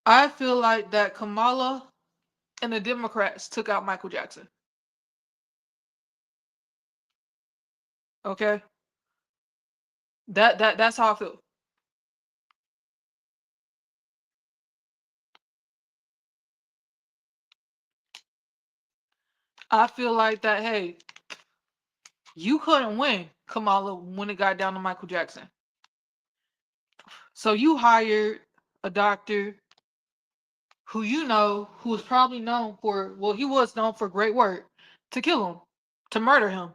I feel like that Kamala and the Democrats took out Michael Jackson. Okay, that's how I feel. I feel like that. Hey, you couldn't win, Kamala, when it got down to Michael Jackson. So you hired a doctor who who was probably known for, well, he was known for great work, to kill him, to murder him.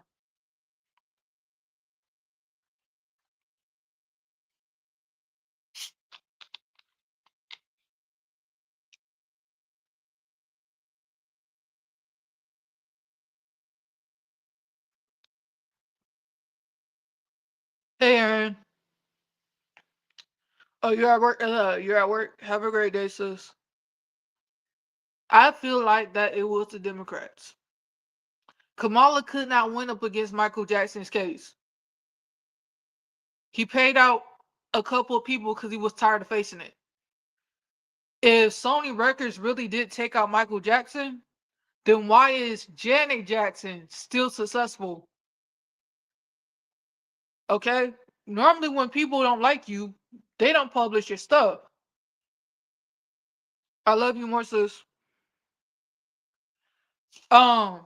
Hey, Aaron. Oh, you're at work. You're at work. Have a great day, sis. I feel like that it was the Democrats. Kamala could not win up against Michael Jackson's case. He paid out a couple of people because he was tired of facing it. If Sony Records really did take out Michael Jackson, then why is Janet Jackson still successful? Okay? Normally, when people don't like you, they don't publish your stuff. I love you more, sis. Um,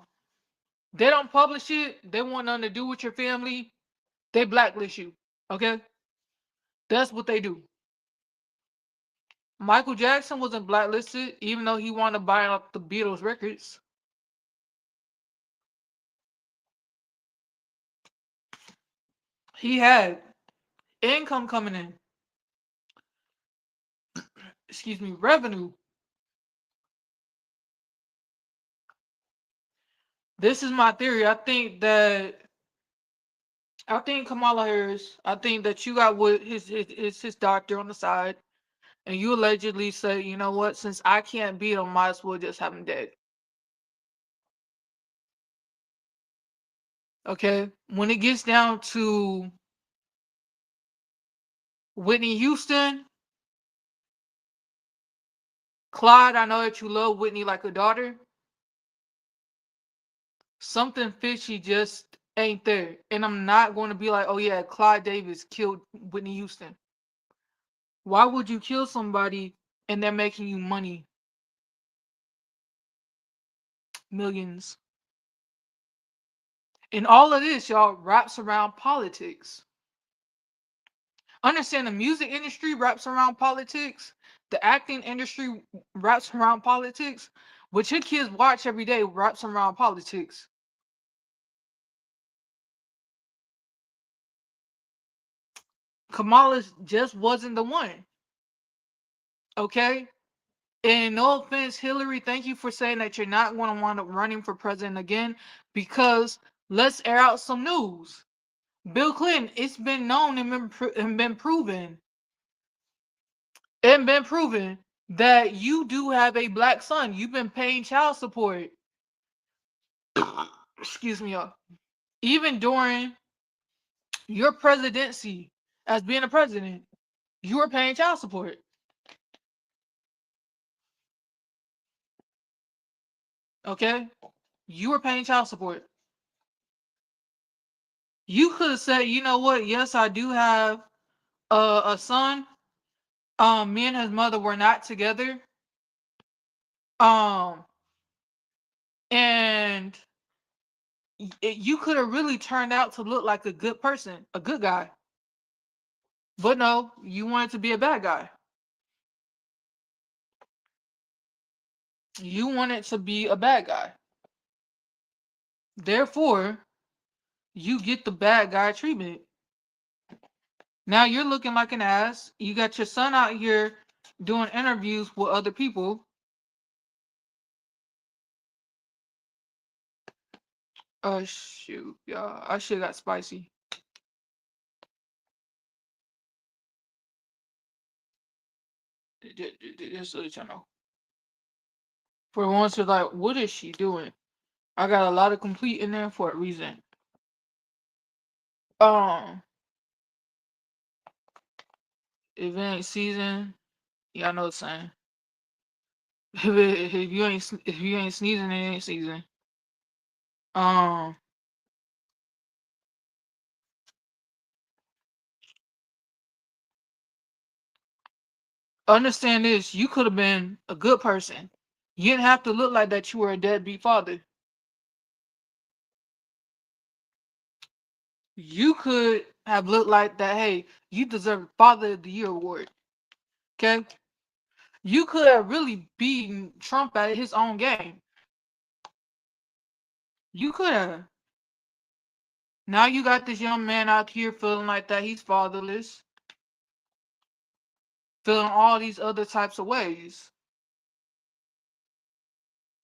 they don't publish it. They want nothing to do with your family. They blacklist you. Okay? That's what they do. Michael Jackson wasn't blacklisted, even though he wanted to buy up the Beatles records. He had income coming in. Excuse me, revenue. This is my theory. I think that I think Kamala Harris. I think that you got what his doctor on the side, and you allegedly say, you know what? Since I can't beat him, might as well just have him dead. Okay. When it gets down to Whitney Houston, Clyde, I know that you love Whitney like a daughter. Something fishy just ain't there. And I'm not going to be like, oh yeah, Clyde Davis killed Whitney Houston. Why would you kill somebody and they're making you money? Millions. And all of this, y'all, wraps around politics. Understand the music industry wraps around politics, the acting industry wraps around politics, what your kids watch every day wraps around politics. Kamala just wasn't the one. Okay? And no offense, Hillary, thank you for saying that you're not going to wind up running for president again because let's air out some news. Bill Clinton, it's been known and been proven that you do have a black son. You've been paying child support. Excuse me, y'all. Even during your presidency as being a president, you were paying child support. Okay? You were paying child support. You could have said, you know what? Yes, I do have a son. Me and his mother were not together. Um, and you could have really turned out to look like a good person, a good guy. But no, you wanted to be a bad guy. You wanted to be a bad guy. Therefore, you get the bad guy treatment. Now you're looking like an ass. You got your son out here doing interviews with other people. Oh shoot, y'all. I should got spicy. Just so you know. For once, you're like, what is she doing? I got a lot of complete in there for a reason. Um, if it ain't season, y'all know the saying. If you ain't sneezing, it ain't season. Um, understand this: you could have been a good person. You didn't have to look like that. You were a deadbeat father. You could have looked like that. Hey, you deserve a Father of the Year award. Okay, you could have really beaten Trump at his own game. You could have. Now you got this young man out here feeling like that he's fatherless, feeling all these other types of ways.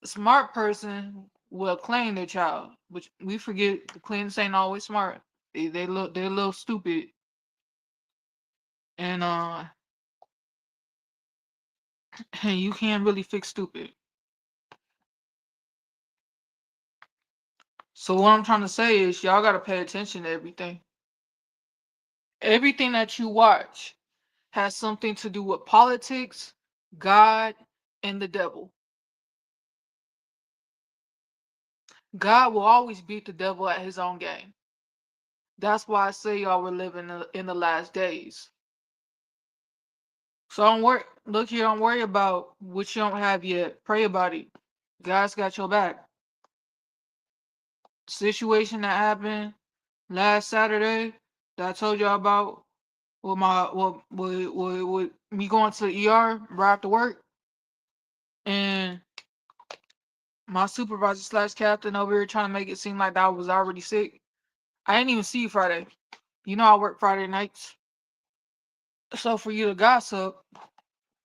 A smart person will claim their child, which we forget the Clintons ain't always smart. They're a little stupid, and you can't really fix stupid. So what I'm trying to say is y'all gotta pay attention to everything. Everything that you watch has something to do with politics, God, and the devil. God will always beat the devil at his own game. That's why I say y'all were living in the last days. So don't worry. Look here, don't worry about what you don't have yet. Pray about it. God's got your back. Situation that happened last Saturday that I told y'all about with with me going to the ER right after work and my supervisor slash captain over here trying to make it seem like I was already sick. I didn't even see you Friday. You know I work Friday nights. So for you to gossip,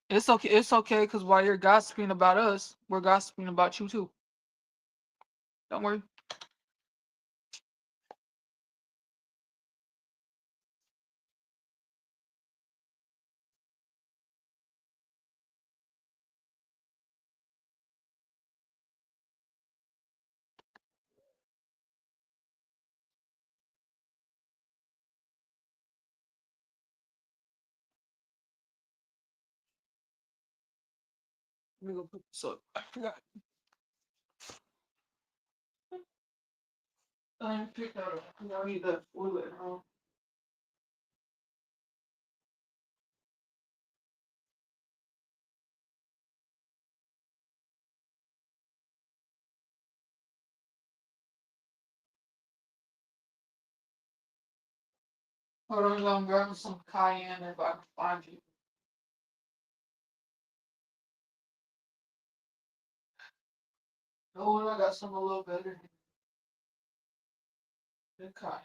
it's okay. It's okay because while you're gossiping about us, we're gossiping about you too. Don't worry. Let me go put this up. I forgot. I didn't pick that up. I need that fluid. Hold on, I'm grabbing some cayenne if I can find you. Oh, I got some a little better than cayenne.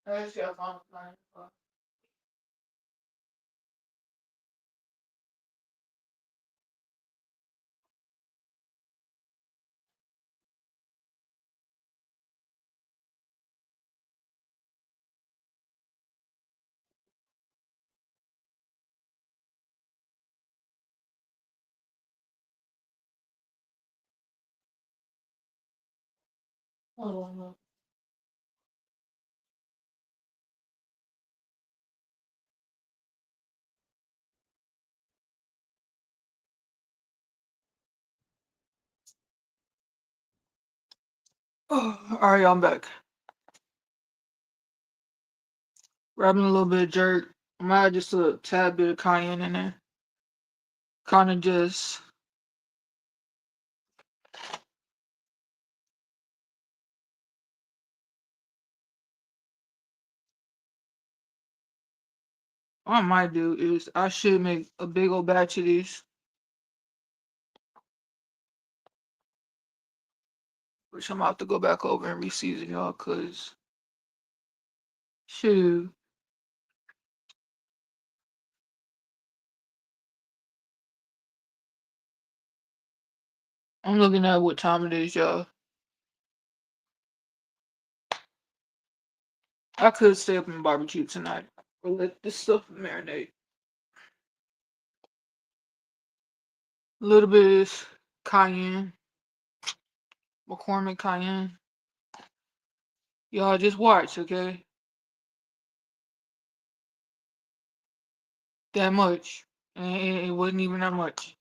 Actually, I found mine. Hold on. Oh, all right, I'm back. Grabbing a little bit of jerk. I'm gonna add just a tad bit of cayenne in there. Kind of just. What I might do is I should make a big old batch of these, which I'm about to go back over and reseason y'all, cause shoot, I'm looking at what time it is, y'all. I could stay up and barbecue tonight, or let this stuff marinate. A little bit of cayenne, McCormick cayenne. Y'all just watch, okay? That much, and it wasn't even that much.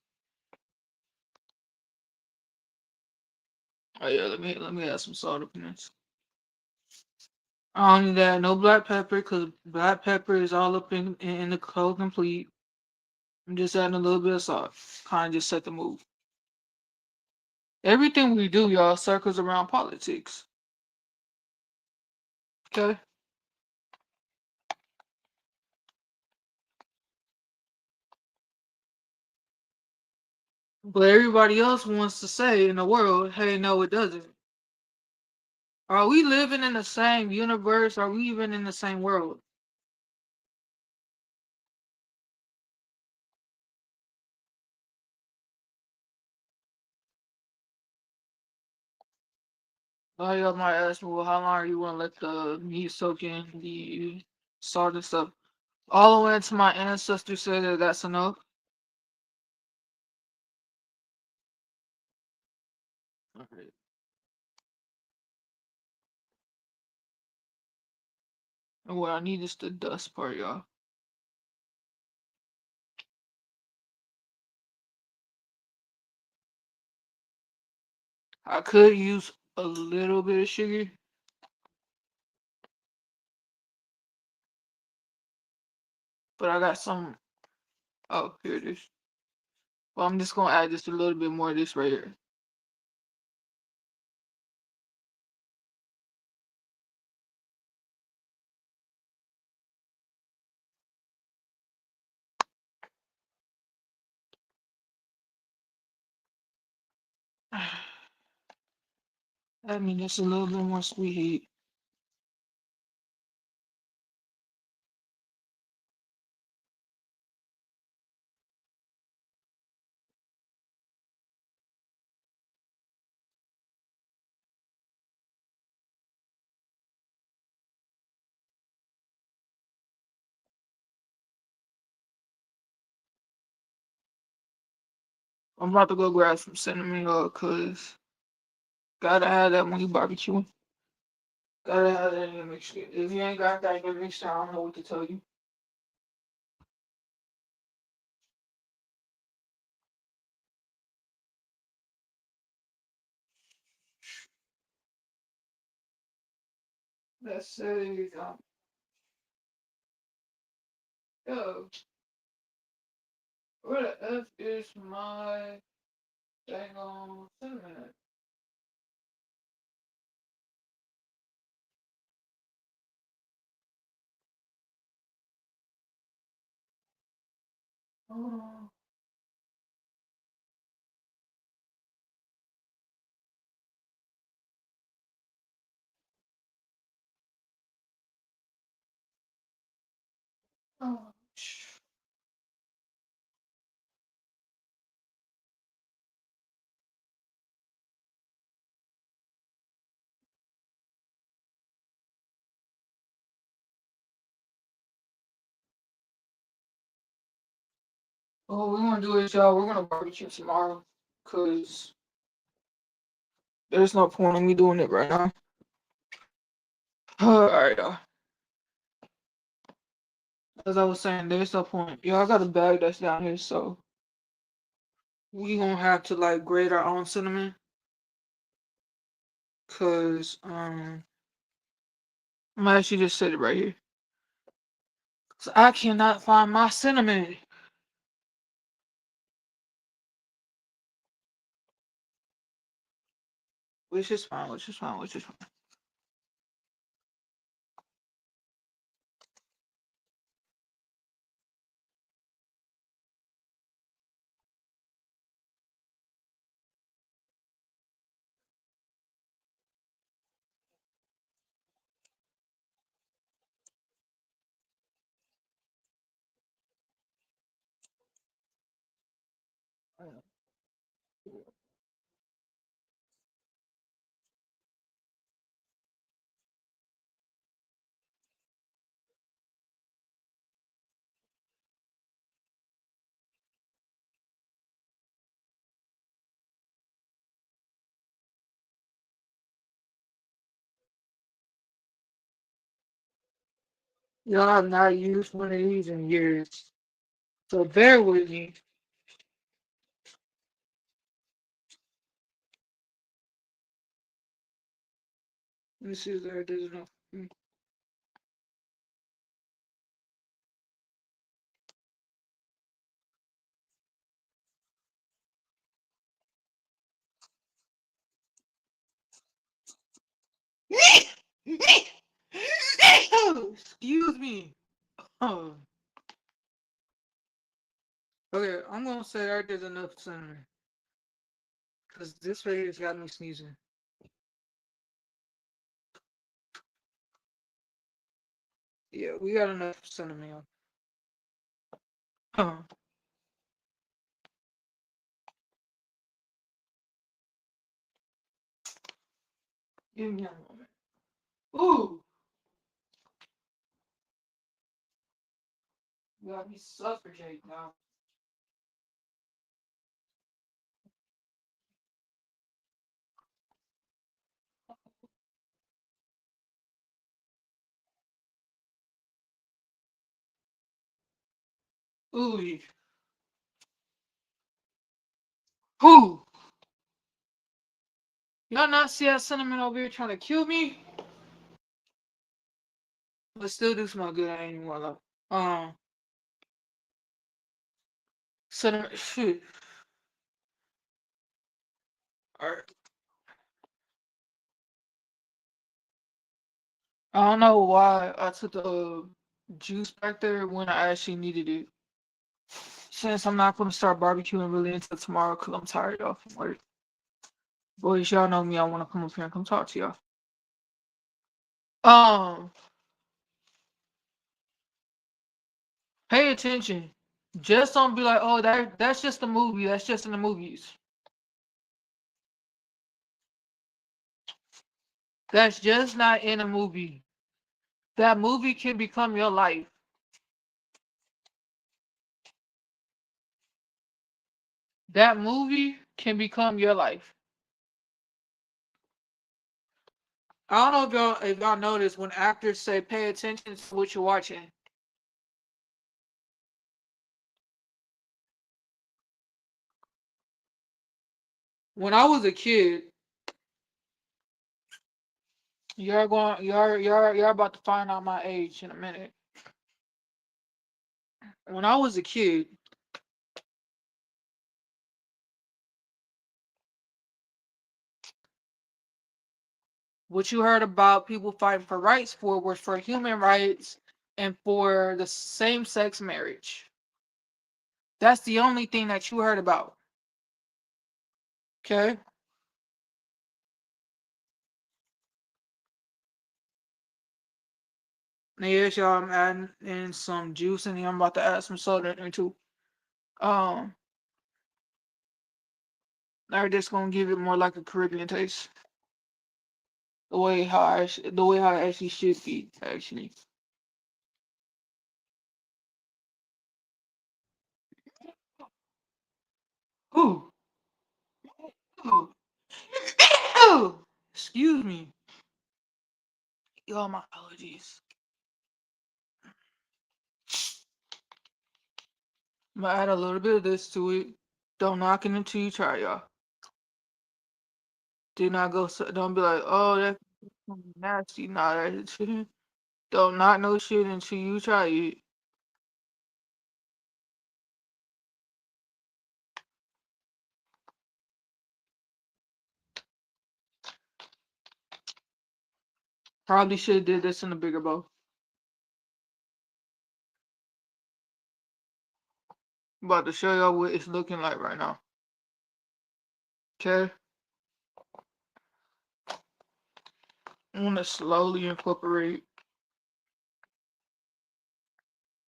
Oh yeah, let me add some salt up in this. I don't need that. No black pepper, cause black pepper is all up in the cold complete. I'm just adding a little bit of salt. Kind of just set the mood. Everything we do, y'all, circles around politics. Okay? But everybody else wants to say in the world, hey, no, it doesn't. Are we living in the same universe? Are we even in the same world? A lot of y'all might ask me, well, how long are you going to let the meat soak in the salt and stuff? All the way until my ancestors said that that's enough. Okay. And what I need is the dust part, y'all. I could use a little bit of sugar, but I got some. Oh, here it is. Well, I'm just gonna add just a little bit more of this right here. I mean, just a little bit more sweet heat. I'm about to go grab some cinnamon, cause gotta have that when you barbecuing. Gotta have that in the mixture. If you ain't got that in the mixture, I don't know what to tell you. Let's say, yo, where the F is my dang on cinnamon? Oh, oh, oh, we're gonna do it, y'all. We're gonna barbecue tomorrow, cause there's no point in me doing it right now. All right, y'all. As I was saying, there's no point. Yo, I got a bag that's down here, so we gonna have to like grate our own cinnamon, cause I'm gonna actually just set it right here. So I cannot find my cinnamon, which is fine, which is fine, which is fine. Y'all have not used one of these in years, so bear with me. Let me see if there it is enough. Excuse me. Oh, okay, I'm gonna say that there's enough cinnamon, cause this right here's got me sneezing. Yeah, we got enough cinnamon. Huh. Give me a moment. Ooh, you got me suffocating now. Ooh, who? Y'all not see that cinnamon over here trying to kill me? But still do smell good. I ain't even gonna lie. Cinnamon. Shit. Alright. I don't know why I took the juice back there when I actually needed it. Since I'm not gonna start barbecuing really until tomorrow, cause I'm tired y'all from work. Boys, y'all know me. I want to come up here and come talk to y'all. Um, pay attention. Just don't be like, oh, that's just a movie. That's just in the movies. That's just not in a movie. That movie can become your life. That movie can become your life. I don't know if y'all notice when actors say pay attention to what you're watching. When I was a kid, you're about to find out my age in a minute. When I was a kid, what you heard about people fighting for rights for was for human rights and for the same sex marriage. That's the only thing that you heard about. Okay? Now, yes, y'all, I'm adding in some juice in here. I'm about to add some soda in there too. Um, they're just gonna give it more like a Caribbean taste. The way how it actually should be, actually. Ooh, ooh, ooh. Excuse me. Y'all, my allergies. I'm gonna add a little bit of this to it. Don't knock it until you try, y'all. Do not go. Don't be like, oh, that's nasty. Nah, that shit. Don't knock no shit until you try it. Probably should have did this in a bigger bowl. I'm about to show y'all what it's looking like right now. Okay, I'm gonna slowly incorporate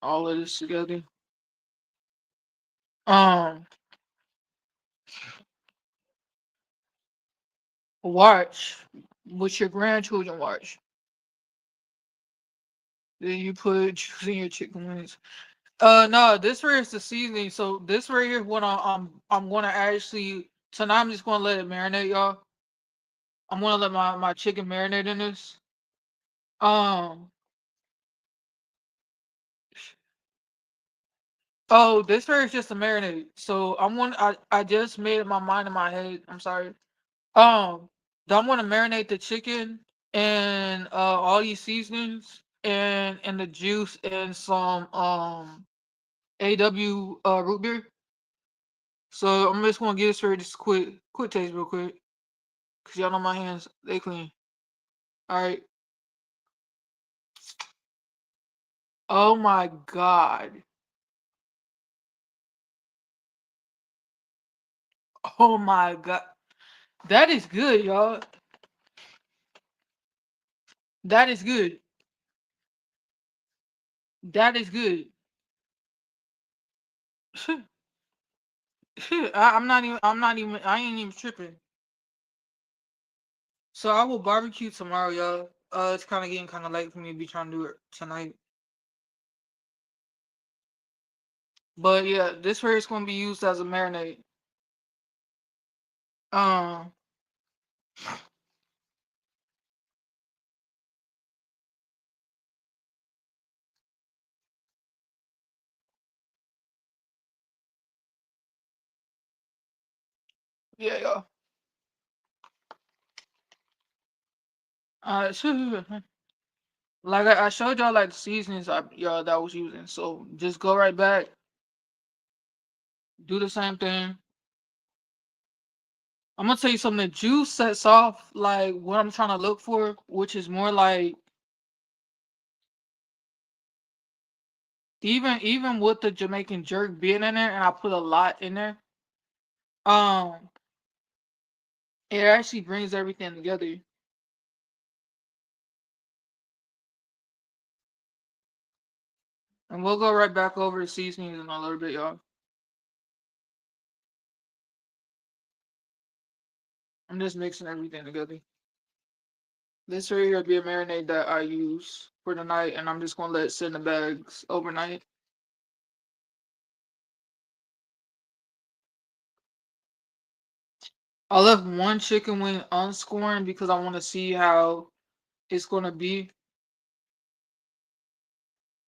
all of this together. Um, watch what your grandchildren watch. Then you put juice in your chicken wings. No, this right here is the seasoning. So this right here is what I'm gonna actually tonight. I'm just gonna let it marinate, y'all. I'm gonna let my chicken marinate in this. Um. Oh, this right here is just a marinade. So I just made up my mind in my head. I'm sorry. Um. I'm gonna marinate the chicken and all these seasonings and the juice and some AW root beer. So I'm just gonna get this for just quick taste real quick. Cause y'all know my hands, they clean. Alright. Oh my god. Oh my god. That is good, y'all. That is good. That is good. I ain't even tripping. So I will barbecue tomorrow, y'all. It's kinda getting kinda late for me to be trying to do it tonight. But yeah, this right is gonna be used as a marinade. Um, yeah, y'all. Uh, like I showed y'all like the seasonings y'all that I was using. So just go right back, do the same thing. I'm gonna tell you something. The juice sets off like what I'm trying to look for, which is more like even with the Jamaican jerk being in there, and I put a lot in there. Um, it actually brings everything together. And we'll go right back over the seasonings in a little bit, y'all. I'm just mixing everything together. This right here be a marinade that I use for the night, and I'm just gonna let it sit in the bags overnight. I left one chicken wing unscorned because I want to see how. it's gonna be.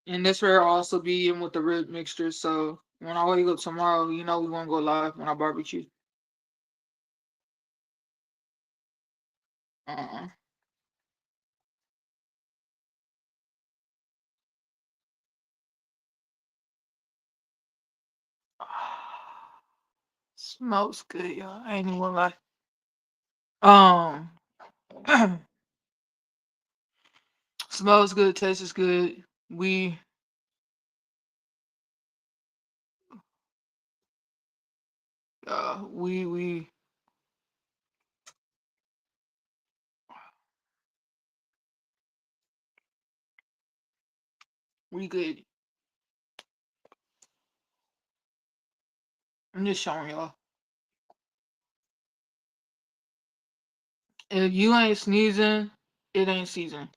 And this will also be in with the rib mixture. So when I wake up tomorrow, you know we won't go live when I barbecue. Uh-uh. Smells good, y'all. I ain't even gonna lie. Smells good, tastes good. We we good. I'm just showing y'all. If you ain't sneezing, it ain't season.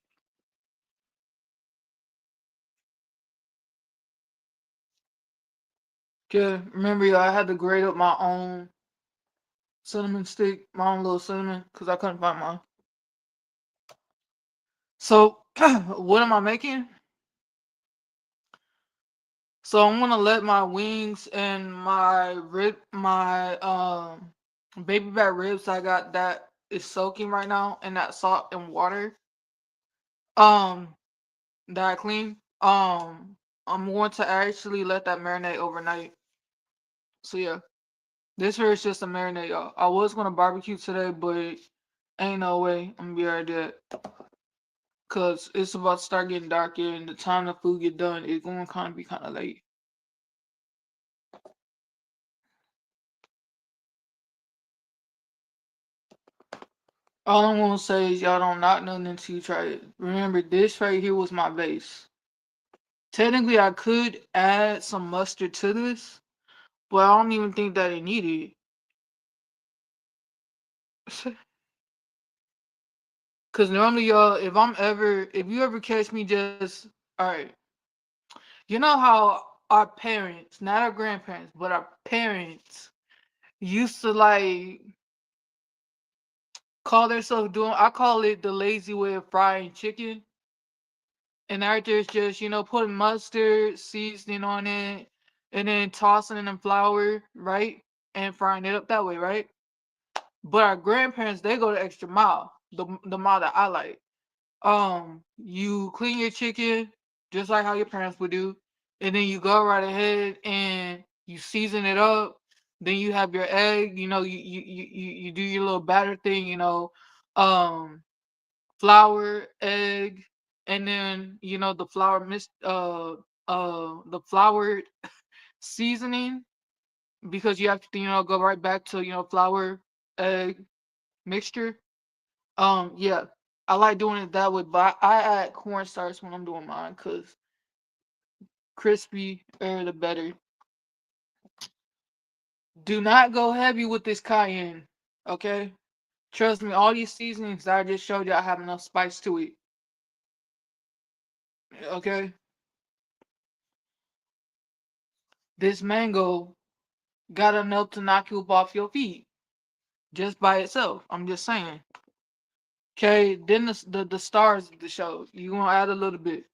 Okay, remember y'all, I had to grate up my own cinnamon stick, my own little cinnamon, because I couldn't find mine. So, what am I making? So I'm gonna let my wings and my baby back ribs I got that is soaking right now in that salt and water. Um, that I clean. I'm going to actually let that marinate overnight. So yeah, this here is just a marinade, y'all. I was gonna barbecue today, but ain't no way I'm gonna be right there. Cause it's about to start getting darker, and the time the food get done, it's gonna kind of be kind of late. All I'm gonna say is y'all don't knock nothing until you try it. Remember, this right here was my base. Technically, I could add some mustard to this, but I don't even think that it needed. Cause normally, y'all, if you ever catch me just, all right, you know how our parents, not our grandparents, but our parents used to like call themselves doing, I call it the lazy way of frying chicken. And after it's just, putting mustard, seasoning on it, and then tossing it in flour, right? And frying it up that way, right? But our grandparents, they go the extra mile, the mile that I like. You clean your chicken just like how your parents would do, and then you go right ahead and you season it up. Then you have your egg, you do your little batter thing, um, flour, egg, and then the flour the floured seasoning, because you have to go right back to flour, egg mixture. Yeah, I like doing it that way, but I add cornstarch when I'm doing mine because crispy or the better. Do not go heavy with this cayenne, okay? Trust me, all these seasonings that I just showed you, I have enough spice to it, okay? This mango got enough to knock you up off your feet just by itself. I'm just saying. Okay, then the stars of the show. You gonna add a little bit.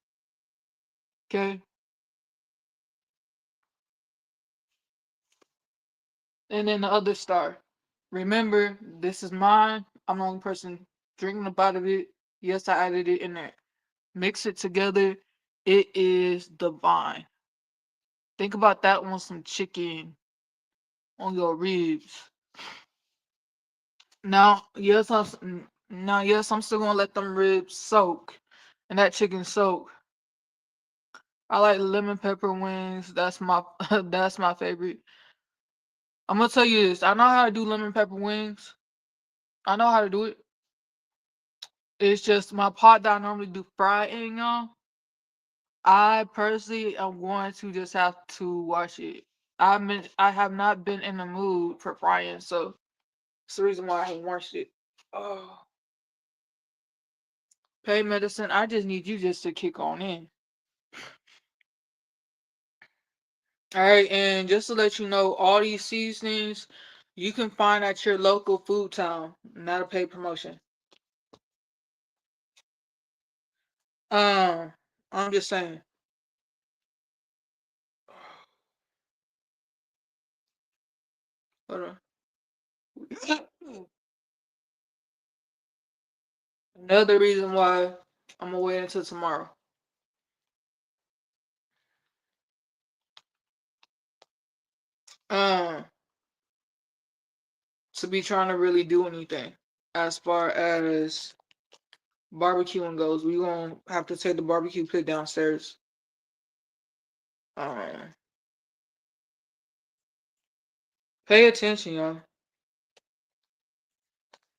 Okay, and then the other star. Remember, this is mine. I'm the only person drinking a bite of it. Yes, I added it in there. Mix it together. It is divine. Think about that on some chicken on your ribs. Now, yes, I'm still gonna let them ribs soak and that chicken soak. I like lemon pepper wings. That's my that's my favorite. I'm gonna tell you this. I know how to do lemon pepper wings. I know how to do it. It's just my pot that I normally do frying on. I personally am going to just have to wash it. I have not been in the mood for frying, so it's the reason why I haven't washed it. Oh, pain medicine. I just need you just to kick on in. All right, and just to let you know, all these seasonings you can find at your local food town. Not a paid promotion. Um, I'm just saying. Hold on. Another reason why I'm gonna wait until tomorrow. Um, to be trying to really do anything as far as barbecuing goes, we gonna have to take the barbecue pit downstairs. Um, pay attention, y'all.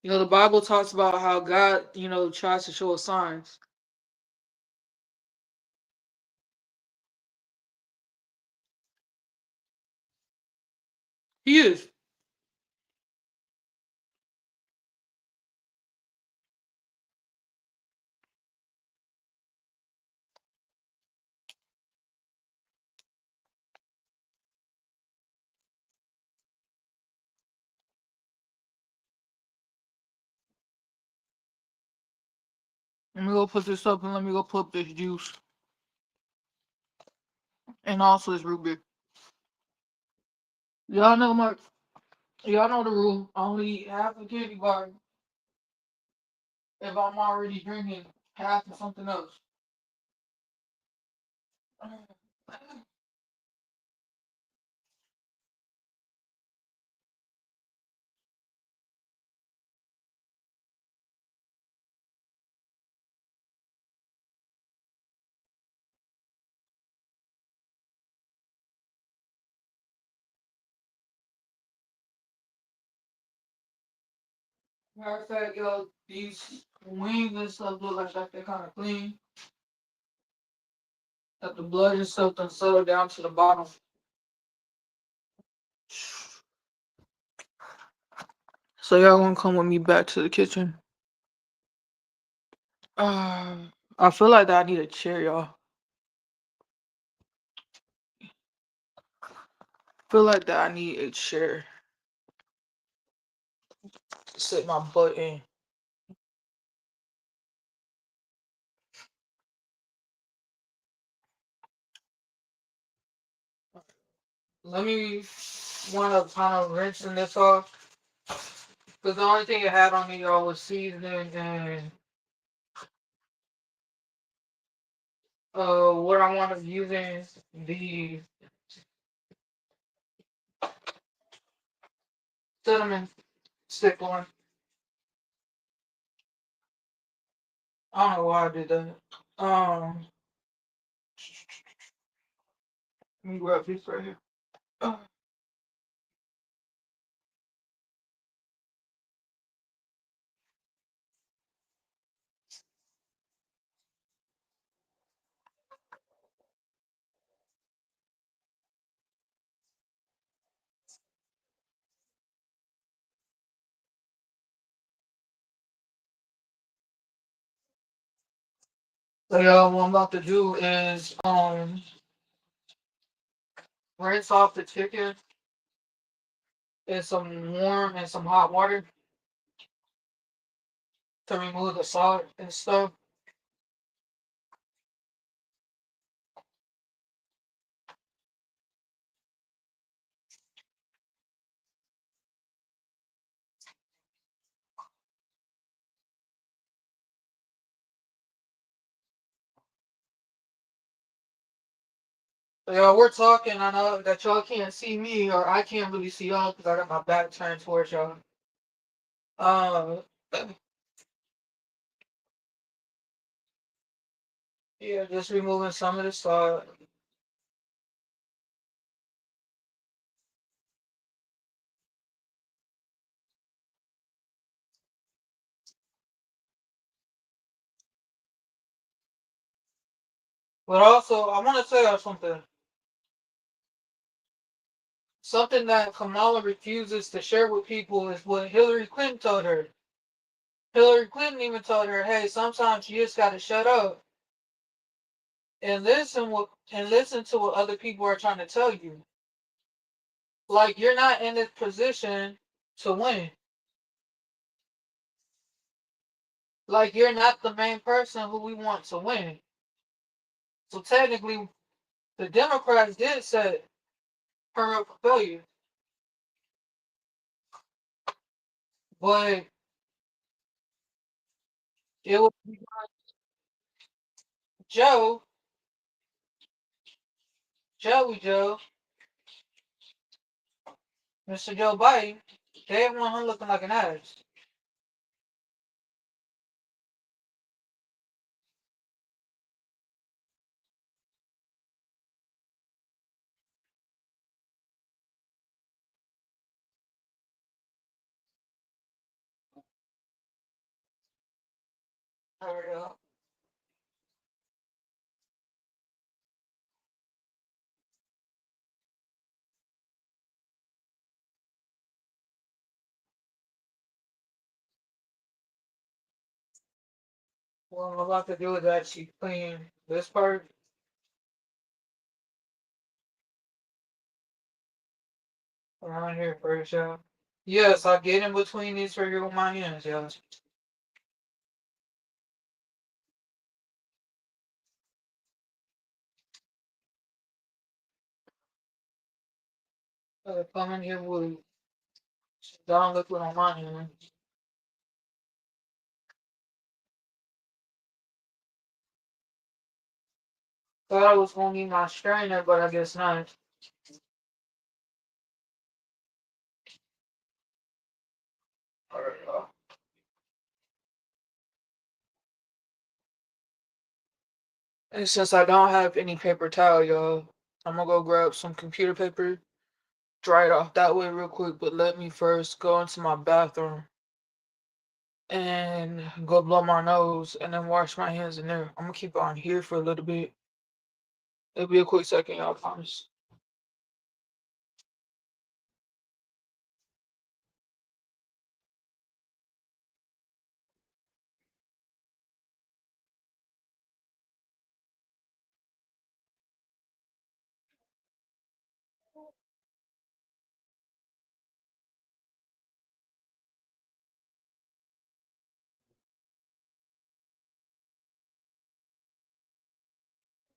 The Bible talks about how God, tries to show us signs. He is. Let me go put this up and let me go put up this juice and also this root beer. Y'all know my, y'all know the rule. I only eat half a candy bar if I'm already drinking half of something else. Matter of fact, these wings and stuff look like they're kind of clean. That the blood and stuff done settle down to the bottom. So y'all gonna come with me back to the kitchen? I feel like that I need a chair, y'all. Feel like that I need a chair to sit my butt in. Let me want to kind of rinsing this off. Because the only thing it had on me, y'all, was seasoning and what I want to using the cinnamon stick one. I don't know why I did that. Let me grab this right here. So y'all, what I'm about to do is rinse off the chicken in some warm and some hot water to remove the salt and stuff. So y'all, we're talking. I know that y'all can't see me, or I can't really see y'all because I got my back turned towards y'all. Um, yeah, just removing some of the salt. But also, I want to tell y'all something. Something that Kamala refuses to share with people is what Hillary Clinton told her. Hillary Clinton even told her, "Hey, sometimes you just got to shut up and listen to what other people are trying to tell you. Like you're not in this position to win. Like you're not the main person who we want to win. So technically, the Democrats did set her up for failure. But it was Joe, Joey Joe, Mr. Joe Biden. They didn't want him looking like an ass. Well, what I'm about to do is actually clean this part around here first, y'all. Yes, I get in between these right here with my hands, y'all. Come in here with Don't liquid on my hands. Thought I was gonna need my strainer, but I guess not. Alright, y'all. And since I don't have any paper towel, y'all, I'm gonna go grab some computer paper, dry it off that way real quick, but let me first go into my bathroom and go blow my nose and then wash my hands in there. I'm gonna keep on here for a little bit. It'll be a quick second, y'all, I promise.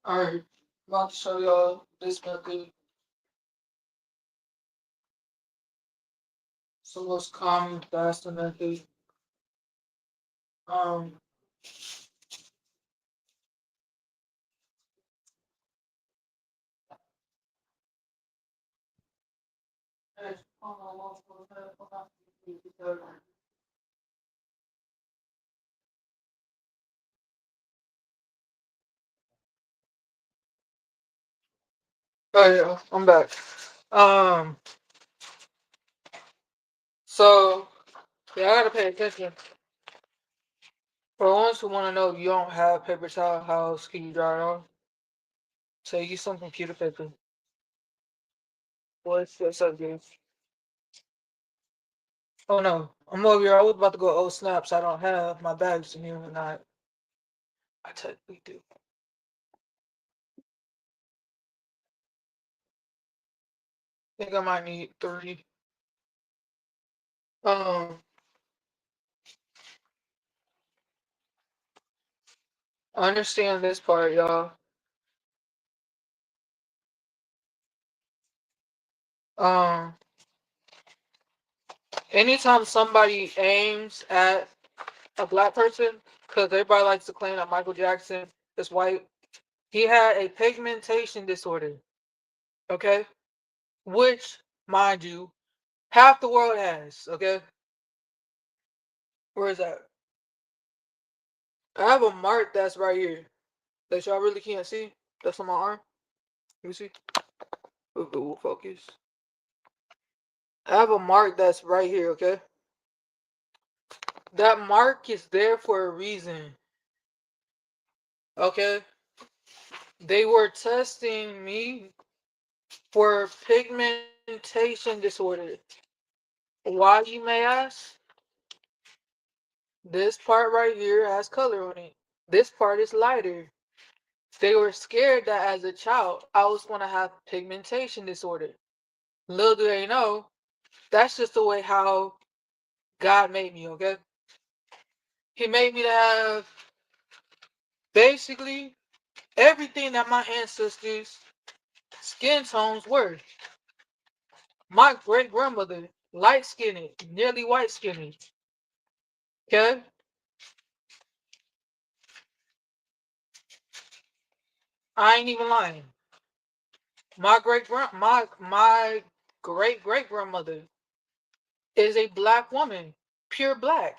Alright, about to show y'all this method. It's the most common, faster method. Um, oh yeah, I'm back. Um, so yeah, I gotta pay attention. For the ones who want to know if you don't have paper towel, how else can you dry it off? So use some computer paper. What's up, dude? Oh no, I'm over here. I was about to go oh snaps. I don't have my bags in here or not. I technically do. Think I might need three. Um, understand this part, y'all. Um, anytime somebody aims at a black person, because everybody likes to claim that Michael Jackson is white, he had a pigmentation disorder. Okay, which, mind you, half the world has. Okay, where is that? I have a mark that's right here that y'all really can't see. That's on my arm. Let me see. If it will focus. I have a mark that's right here. Okay, that mark is there for a reason. Okay, they were testing me for pigmentation disorder. Why, you may ask? This part right here has color on it. This part is lighter. They were scared that as a child, I was going to have pigmentation disorder. Little do they know, that's just the way how God made me, okay? He made me to have basically everything that my ancestors' skin tones were. My great grandmother, light skinned, nearly white skinned. Okay? I ain't even lying. My great great grandmother is a black woman, pure black.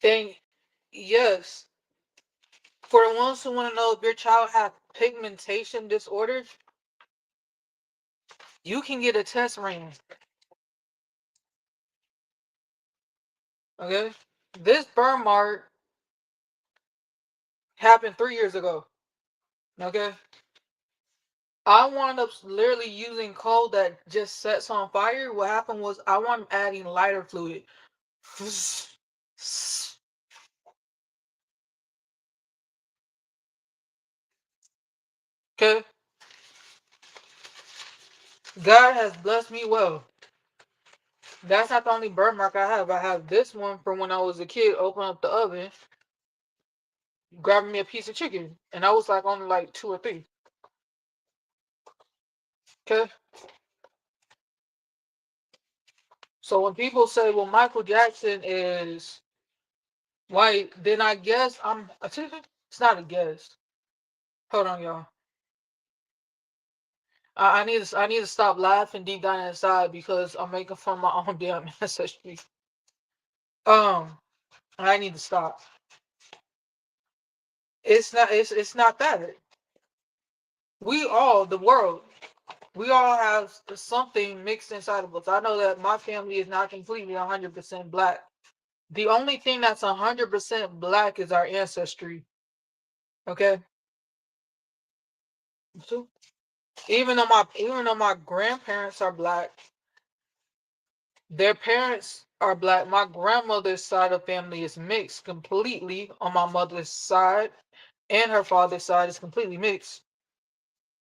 And yes, for the ones who want to know if your child has pigmentation disorders, you can get a test ran. Okay? This burn mark happened 3 years ago. Okay? I wound up literally using coal that just sets on fire. What happened was I wound up adding lighter fluid. Okay? God has blessed me well. That's not the only burn mark I have. I have this one from when I was a kid, open up the oven, grabbing me a piece of chicken. And I was like only like two or three. Okay? So when people say, well, Michael Jackson is white, then I guess I'm. It's not a guess. Hold on, y'all. I need to stop laughing deep down inside because I'm making fun of my own damn ancestry. Um, I need to stop. It's not that. We all, the world, we all have something mixed inside of us. I know that my family is not completely 100% black. The only thing that's 100% black is our ancestry. Okay? So, even though my grandparents are black, their parents are black. My grandmother's side of family is mixed completely on my mother's side, and her father's side is completely mixed.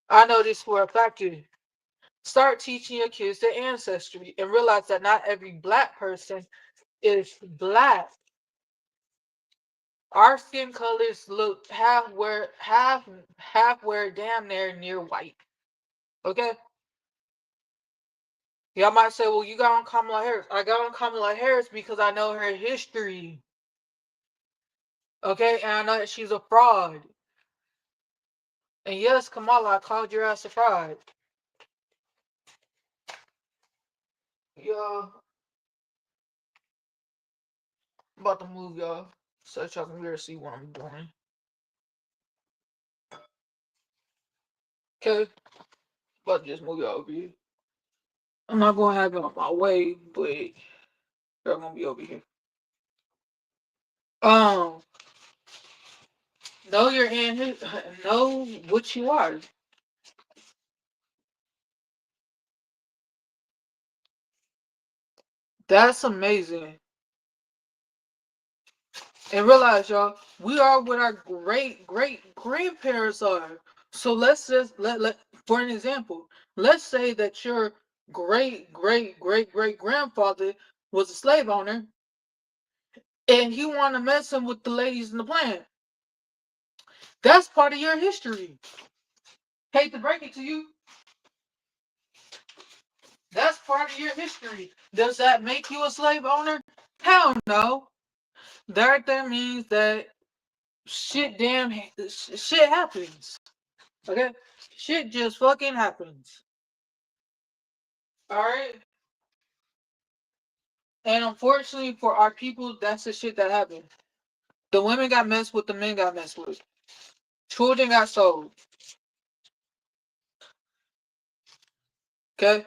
I know this for a fact. Too. Start teaching your kids their ancestry and realize that not every black person is black. Our skin colors look half where damn near white. Okay? Y'all might say, well, you got on Kamala Harris. I got on Kamala Harris because I know her history. Okay? And I know that she's a fraud. And yes, Kamala, I called your ass a fraud. Yo, I'm about to move y'all so that y'all can really see what I'm doing. Okay? About to just move y'all over here. I'm not gonna have it on my way, but they're gonna be over here. Um, know your in know what you are. That's amazing. And realize, y'all, we are what our great great grandparents are. So let's just let for an example, let's say that your great great great great grandfather was a slave owner and you want to mess him with the ladies in the plant. That's part of your history. Hate to break it to you, that's part of your history. Does that make you a slave owner? Hell no. That means that shit happens. Okay? Shit just fucking happens. Alright? And unfortunately for our people, that's the shit that happened. The women got messed with, the men got messed with. Children got sold. Okay?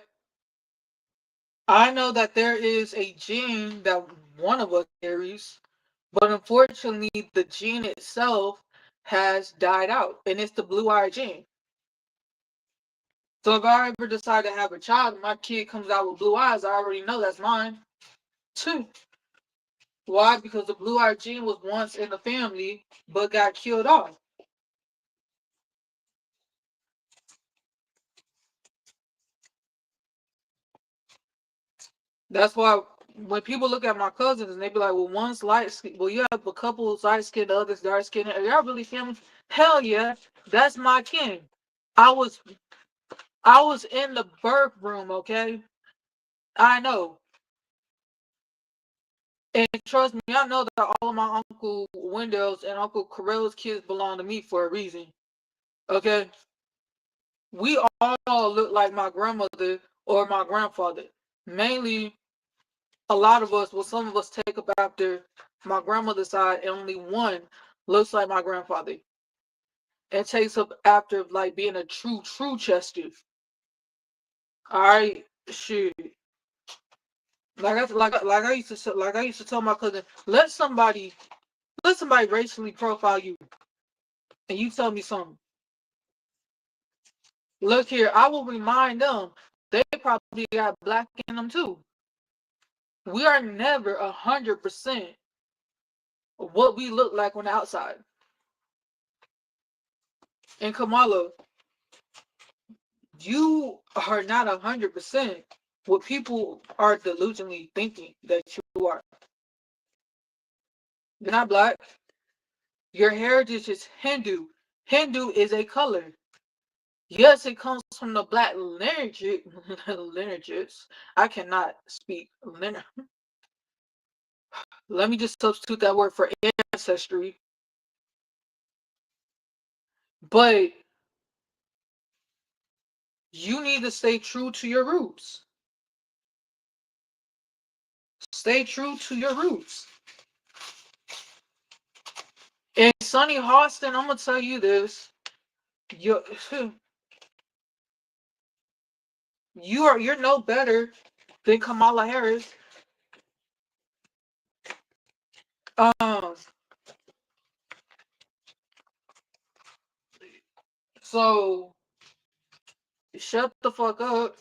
I know that there is a gene that one of us carries, but unfortunately the gene itself has died out. And it's the blue-eyed gene. So if I ever decide to have a child and my kid comes out with blue eyes, I already know that's mine. Too. Why? Because the blue-eyed gene was once in the family, but got killed off. That's why when people look at my cousins and they be like, "Well, one's light skin, well, you have a couple of light skin, the other's dark skin. Are y'all really family?" Hell yeah, that's my kin. I was I was in the birth room, okay? I know. And trust me, I know that all of my Uncle Wendell's and Uncle Carell's kids belong to me for a reason. Okay? We all look like my grandmother or my grandfather. Mainly, a lot of us, well, some of us take up after my grandmother's side, and only one looks like my grandfather. And takes up after like being a true Chester. Alright, shit. Like I used to tell my cousin, let somebody racially profile you and you tell me something. Look here, I will remind them they probably got black in them too. We are never 100% what we look like on the outside. And Kamala, you are not 100% what people are delusionally thinking that you are. You're not black. Your heritage is Hindu. Hindu is a color. Yes, it comes from the black lineage. Lineages. I cannot speak. Let me just substitute that word for ancestry. But you need to stay true to your roots. Stay true to your roots. And Sonny Austin, I'm gonna tell you this. You you're no better than Kamala Harris. Um so shut the fuck up.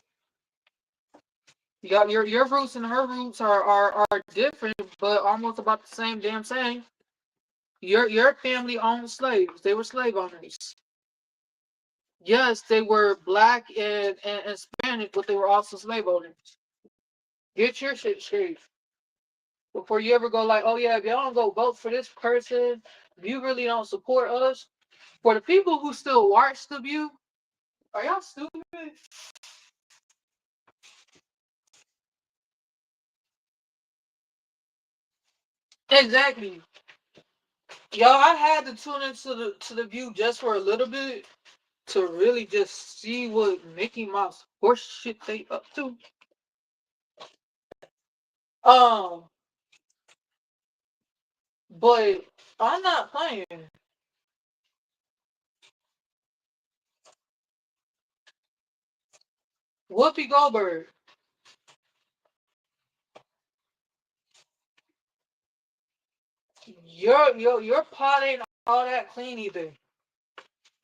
You got your roots and her roots are different, but almost about the same damn thing. Your family owned slaves. They were slave owners. Yes, they were black and Hispanic, but they were also slave owners. Get your shit straight before you ever go like, oh yeah, if y'all don't go vote for this person, if you really don't support us. For the people who still watch the View, are y'all stupid? Exactly. Yo, I had to tune into the View just for a little bit to really just see what Mickey Mouse horse shit they up to. Um, but I'm not playing. Whoopi Goldberg, your pot ain't all that clean either.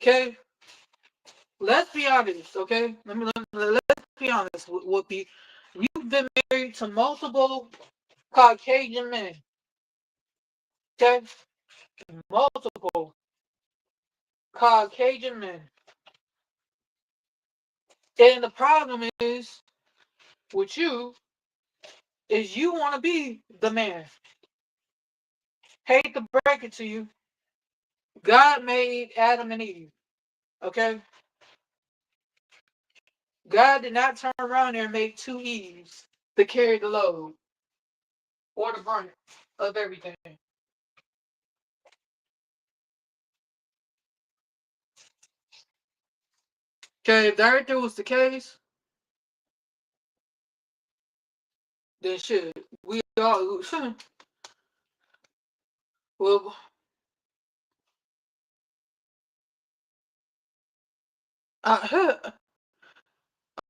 Okay, let's be honest. Okay, let's be honest. Whoopi, you've been married to multiple Caucasian men. Okay, multiple Caucasian men, and the problem is with you is you want to be the man. Hate to break it to you, God made Adam and Eve. Okay, God did not turn around there and make two Eves to carry the load or the brunt of everything. Okay, if that was the case, then shit, we all well. I,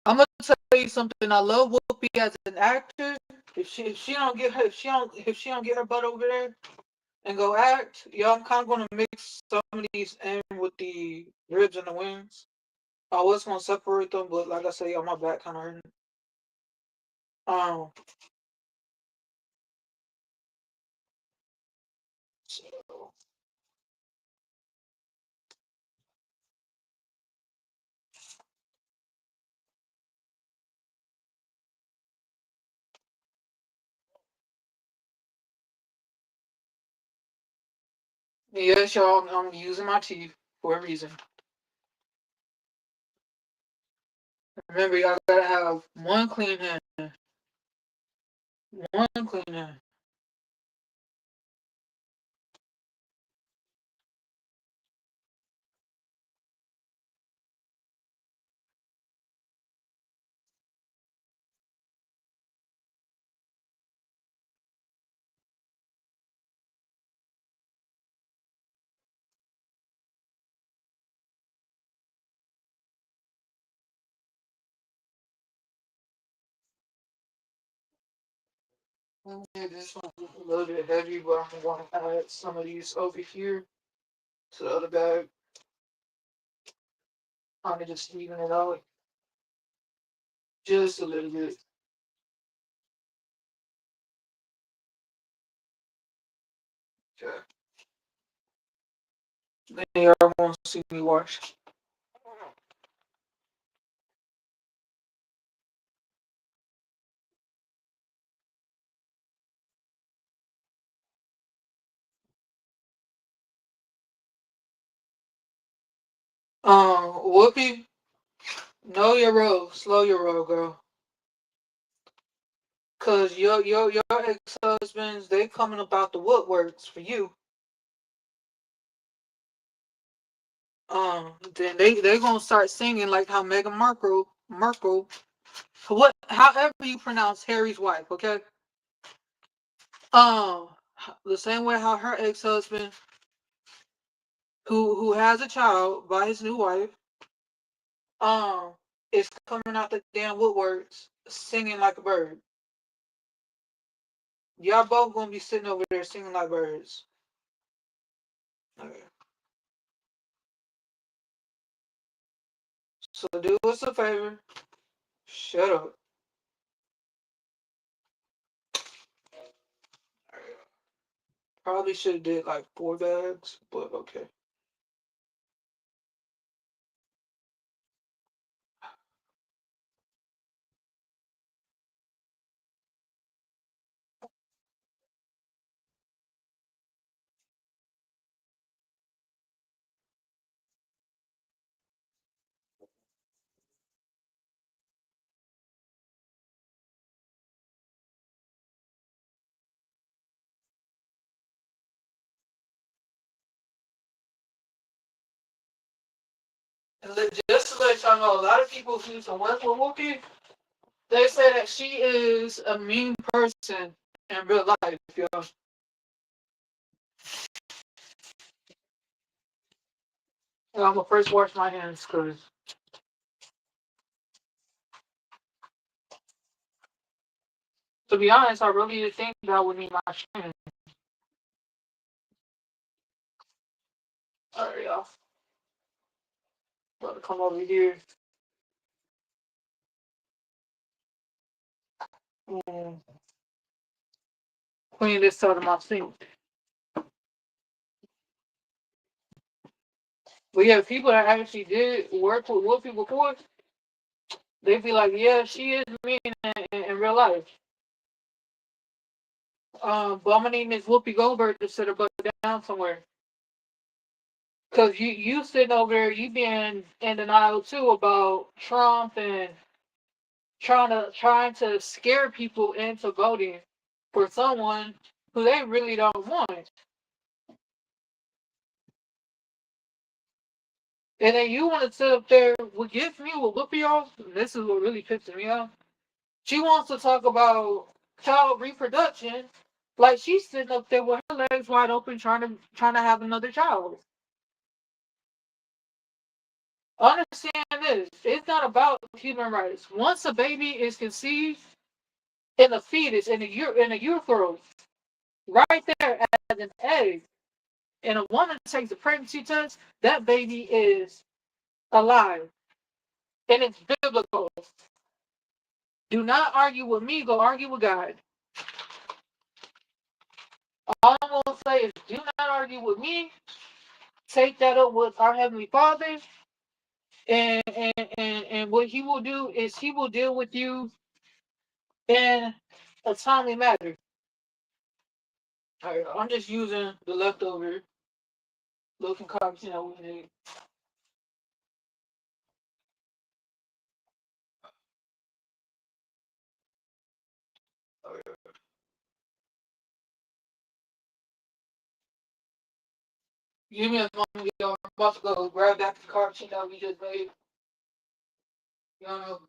I'm gonna tell you something. I love Whoopi as an actor. If she don't get her butt over there and go act, yeah, I'm kind of gonna mix some of these in with the ribs and the wings. I was gonna separate them, but like I say, yeah, my back kind of hurting. Um, so, Yes, y'all, I'm using my teeth for a reason. Remember, y'all gotta have one clean hand. One clean hand. Yeah, this one's a little bit heavy, but I'm going to add some of these over here to the other bag. Kind of just even it out just a little bit. Okay. Then y'all won't see me wash. Whoopi, know your roll. Slow your roll, girl. Cause your ex-husbands, they coming about the woodworks for you. Then they gonna start singing like how Meghan Markle, what however you pronounce Harry's wife, okay? Um, the same way how her ex-husband, who has a child by his new wife, um, is coming out the damn woodworks singing like a bird. Y'all both gonna be sitting over there singing like birds. Okay. So do us a favor. Shut up. Probably should have did like 4 bags, but okay. And just to let y'all know, a lot of people who used to work with Whoopi, they say that she is a mean person in real life, yo. And I'm gonna first wash my hands, cause to be honest, I really didn't think that would need my training. Alright, y'all. About to come over here and clean this out of my sink. But yeah, people that actually did work with Whoopi before, they be like, yeah, she is mean in real life. But I'm gonna need Miss Whoopi Goldberg to sit her butt down somewhere. Cause you sitting over there, you being in denial too about Trump and trying to scare people into voting for someone who they really don't want. And then you want to sit up there, what gets me with Whoopi off, this is what really pisses me off. She wants to talk about child reproduction like she's sitting up there with her legs wide open trying to have another child. Understand this. It's not about human rights. Once a baby is conceived in a fetus, in a urethral, right there as an egg, and a woman takes a pregnancy test, that baby is alive. And it's biblical. Do not argue with me, go argue with God. All I'm going to say is do not argue with me. Take that up with our Heavenly Father. And what He will do is He will deal with you in a timely matter. All right, I'm just using the leftover. little concoction that we made. Oh, yeah. Give me a moment, yo. I'm about to go grab that concoction that we just made. You know,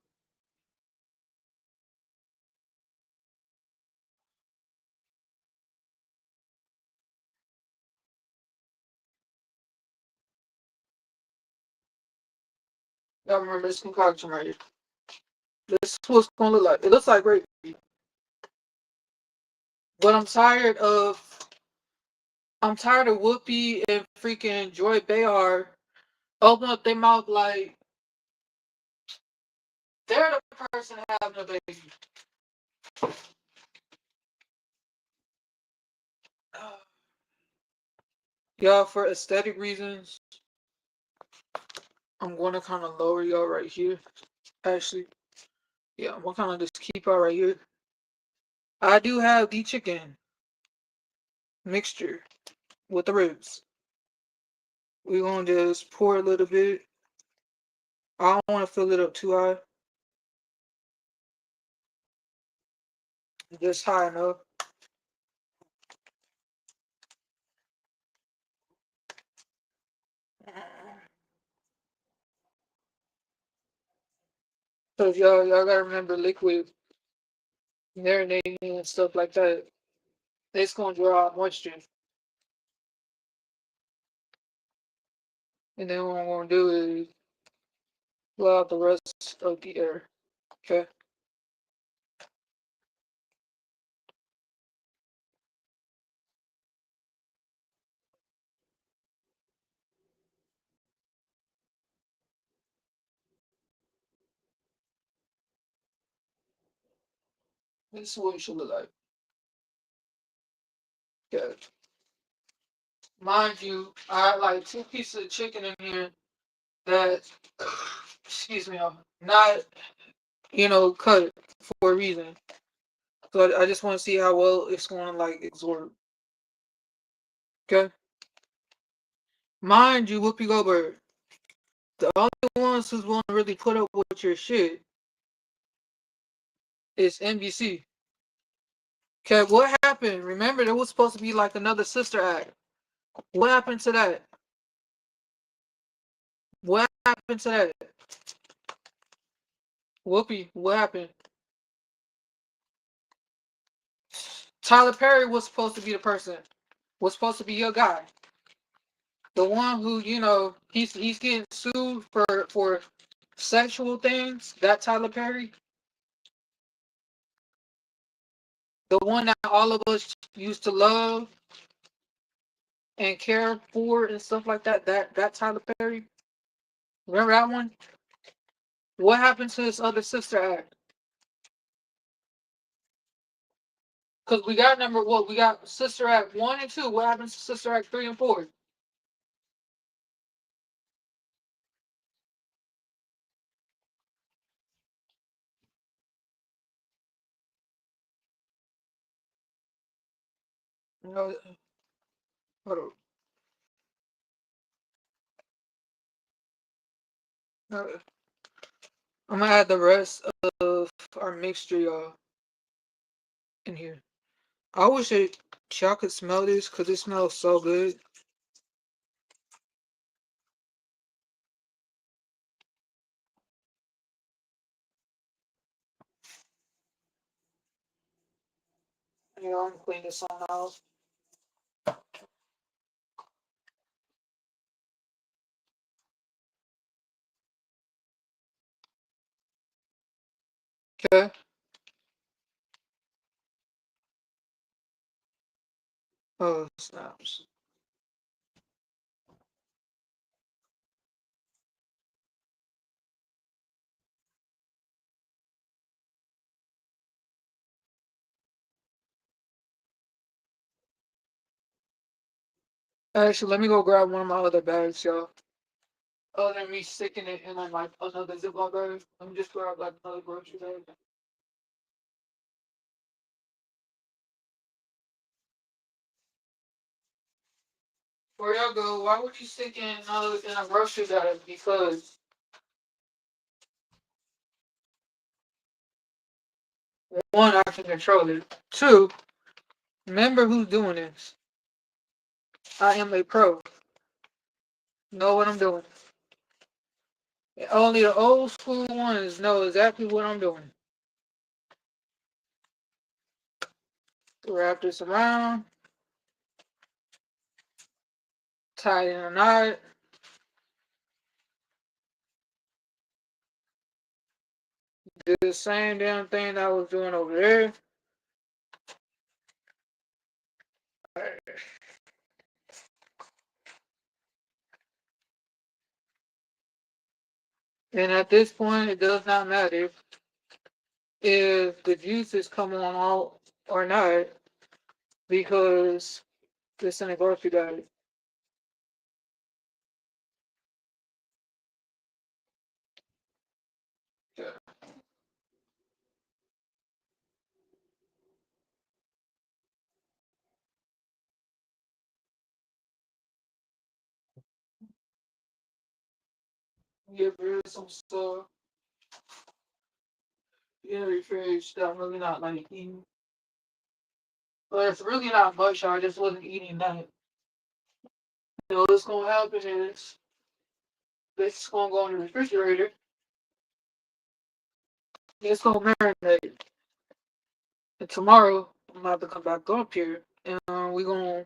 y'all remember this concoction right here. This is what's gonna look like. It looks like gravy. But I'm tired of Whoopi and freaking Joy Behar open up their mouth like they're the person having a baby. Y'all, for aesthetic reasons, I'm going to kind of lower y'all right here. Actually, yeah, I'm going to kind of just keep y'all right here. I do have the chicken mixture with the ribs. We're going to just pour a little bit. I don't want to fill it up too high. Just high enough. So y'all gotta remember liquid marinating and stuff like that. It's gonna draw out moisture. And then what I'm gonna do is blow out the rest of the air. Okay. This is what it should look like. Okay. Mind you, I have like two pieces of chicken in here that excuse me, not cut for a reason. So I just want to see how well it's going to like absorb. Okay. Mind you, Whoopi Goldberg, the only ones who's going to really put up with your shit is NBC. Okay, what happened? Remember, there was supposed to be like another sister act. What happened to that? What happened to that? Whoopi, what happened? Tyler Perry was supposed to be the person. Was supposed to be your guy. The one who, he's getting sued for sexual things. That Tyler Perry. The one that all of us used to love and care for and stuff like that. That Tyler Perry. Remember that one? What happened to this other sister act? Because we got number what? We got Sister Act 1 and 2. What happens to Sister Act 3 and 4? You know, hold on. I'm gonna add the rest of our mixture, y'all, in here. I wish y'all could smell this because it smells so good. You know, I'm gonna clean this on out. Okay. Oh, snaps. Actually, let me go grab one of my other bags, y'all. Other than me sticking it in like another Ziploc bag, let me just grab like another grocery bag. Before y'all go, why would you stick in a grocery bag? Because one, I can control it. Two, remember who's doing this. I am a pro. Know what I'm doing. Only the old school ones know exactly what I'm doing. Wrap this around, tie it in a knot. Do the same damn thing that I was doing over there. And at this point, it does not matter if the juice is coming on out or not because it's in a grocery bag. Get rid of some stuff. Yeah, refresh that I'm really not like eating. But it's really not much. I just wasn't eating that. You know, what's gonna happen is this is gonna go in the refrigerator. It's gonna marinate. And tomorrow I'm about to come back up here and we're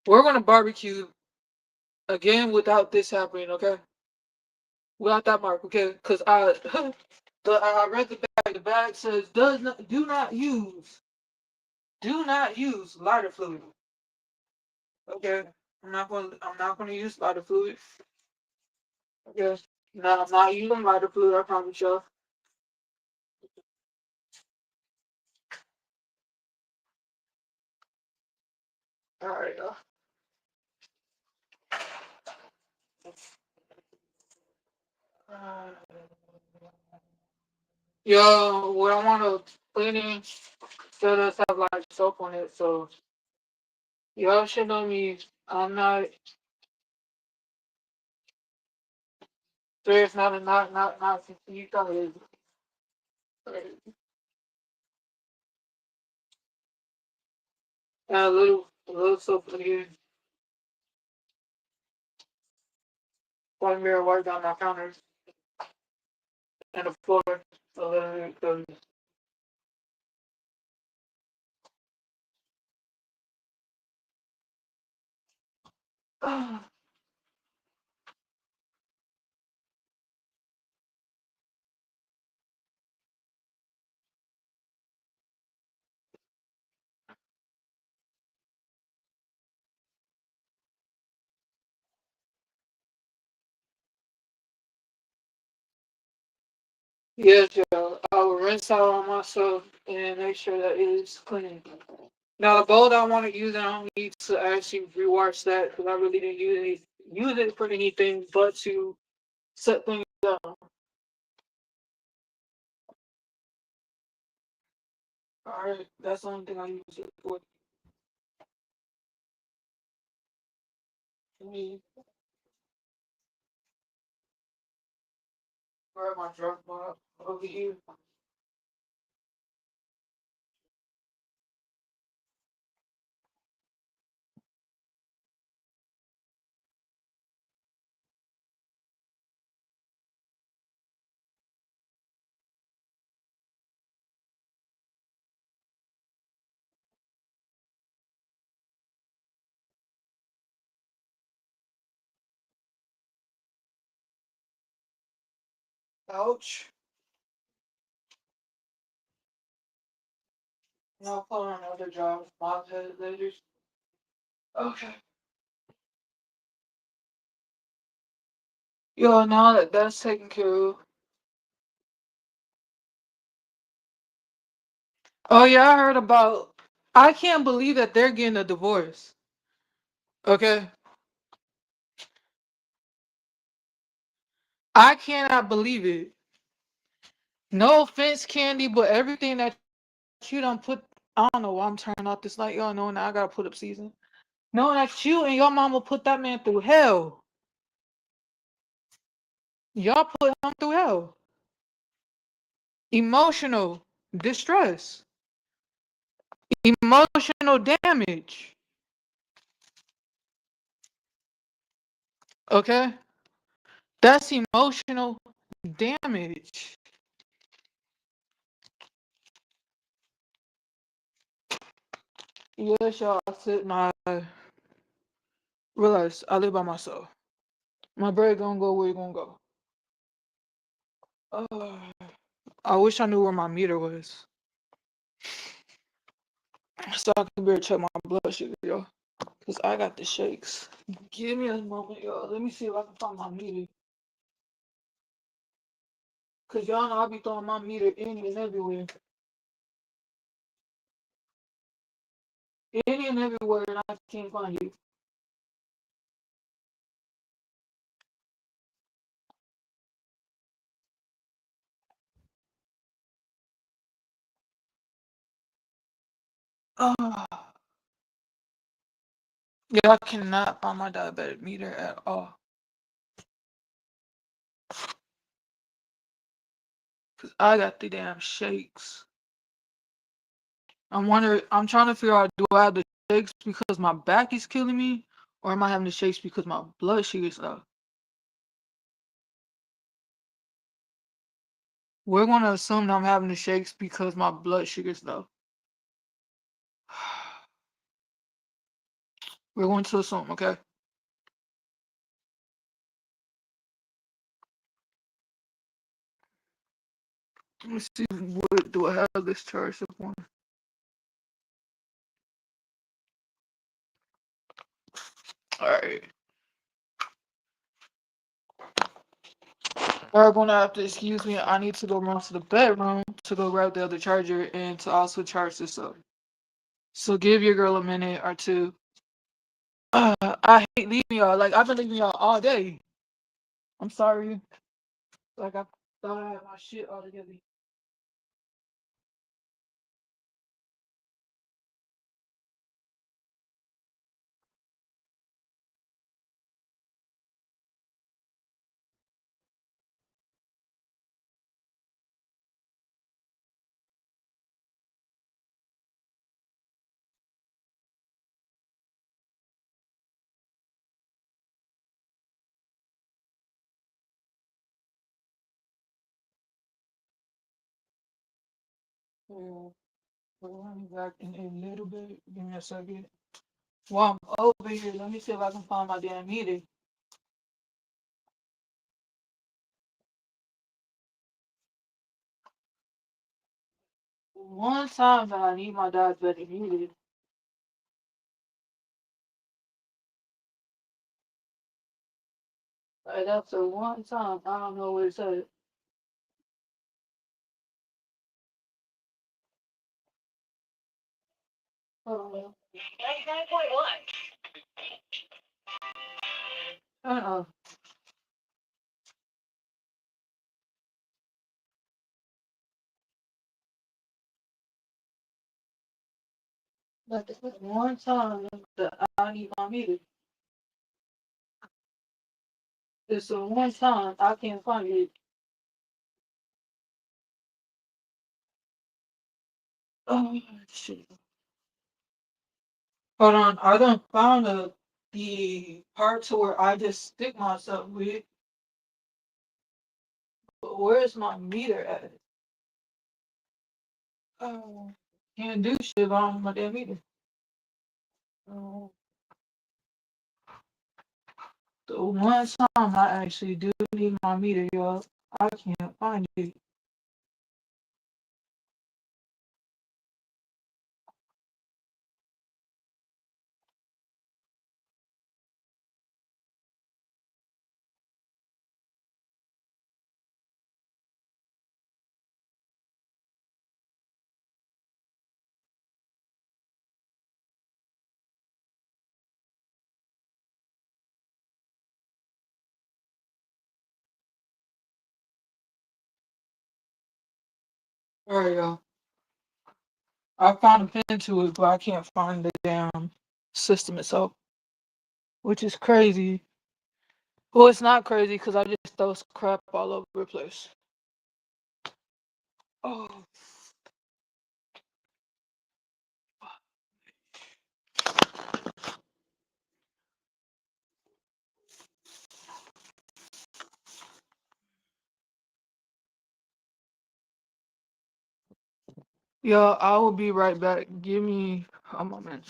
gonna barbecue again without this happening, okay? Without that mark, okay? Cause I I read the bag. The bag says do not use lighter fluid. Okay. I'm not gonna use lighter fluid. Okay. No, I'm not using lighter fluid, I promise you. Alright, uh, yo, what I wanna clean in still does have like soap on it, so y'all should know me. I'm not serious, not you thought it is. A little soap in here. One mirror wipe down my counters and the floor. A little bit. Yes, yo. I will rinse out on myself and make sure that it is clean. Now the bowl that I want to use, I don't need to actually rewash that because I really didn't use it for anything but to set things down. All right, that's the only thing I use it for. Let me grab my drug mop over here. Ouch. Now I'll put on another job. Mop head later. Okay. Yo, now that that's taken care of. Oh yeah, I heard about. I can't believe that they're getting a divorce. Okay, I cannot believe it. No offense, Candy, but everything that you don't put. I don't know why I'm turning off this light. Y'all know now I gotta put up season. Knowing that you and your mama put that man through hell. Y'all put him through hell. Emotional distress. Emotional damage. Okay? That's emotional damage. Yes, y'all sit and I realize I live by myself. My bread gonna go where it gonna go. I wish I knew where my meter was. So I could better check my blood sugar, yo. Cause I got the shakes. Give me a moment, yo. Let me see if I can find my meter. Cause y'all know I be throwing my meter in and everywhere. In and everywhere and I can't find it. Oh, yeah, I cannot find my diabetic meter at all. Cause I got the damn shakes. I'm trying to figure out, do I have the shakes because my back is killing me? Or am I having the shakes because my blood sugar is low? We're gonna assume that I'm having the shakes because my blood sugar is low. We're going to assume, okay? Let me see, what do I have this charge up on? Alright. You're gonna have to excuse me. I need to go run to the bedroom to go grab the other charger and to also charge this up. So give your girl a minute or two. I hate leaving y'all. Like I've been leaving y'all all day. I'm sorry. Like I thought I had my shit all together. Yeah, we'll be back in a little bit. Give me a second. While I'm over here, let me see if I can find my damn meter. One time that I need my diabetic meter. Like that's the one time I don't know where it's at. Hold on. 99.1. Uh-uh. Like this is one time that I need my meter. It's the one time I can't find it. Oh shit. Hold on. I done found the part to where I just stick myself with. But where's my meter at? Oh, can't do shit on my damn meter. Oh, the one time I actually do need my meter, y'all, I can't find it. Alright, y'all. I found a pin to it, but I can't find the damn system itself. which is crazy. Well, it's not crazy because I just throw crap all over the place. Oh, yeah, I will be right back. Give me a moment.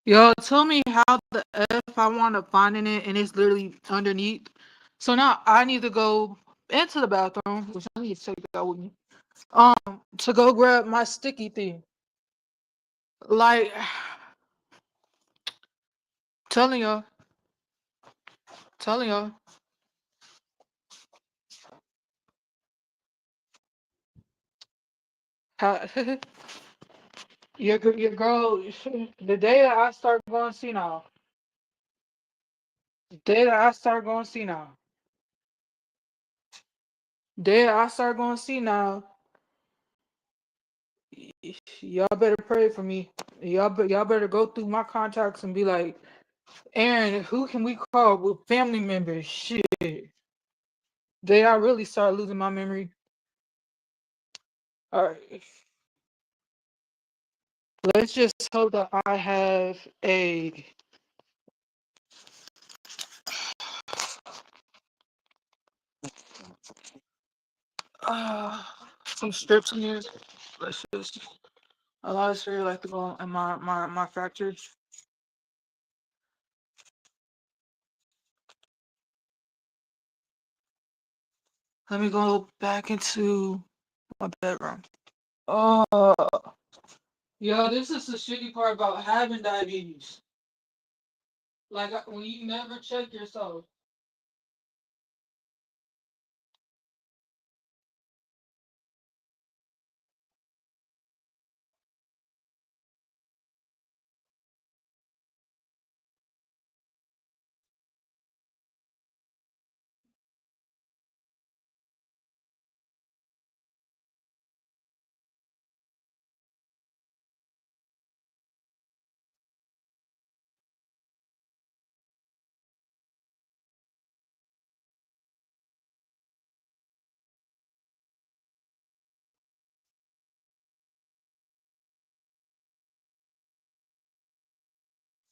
Yo, tell me how the F I want to find in it, and it's literally underneath. So now I need to go into the bathroom, which I need to take that with me. To go grab my sticky thing. Like, telling y'all, telling y'all. How, your girl, the day that I start going senile, the day that I start going senile, the day that I start going senile, y'all better pray for me. Y'all better go through my contacts and be like, Aaron, who can we call with family members? Shit. Day I really start losing my memory. All right. Let's just hope that I have a uh, some strips in here. Let's just allow us to like to go in my factory. Let me go back into my bedroom. Oh, yo, this is the shitty part about having diabetes. Like when you never check yourself.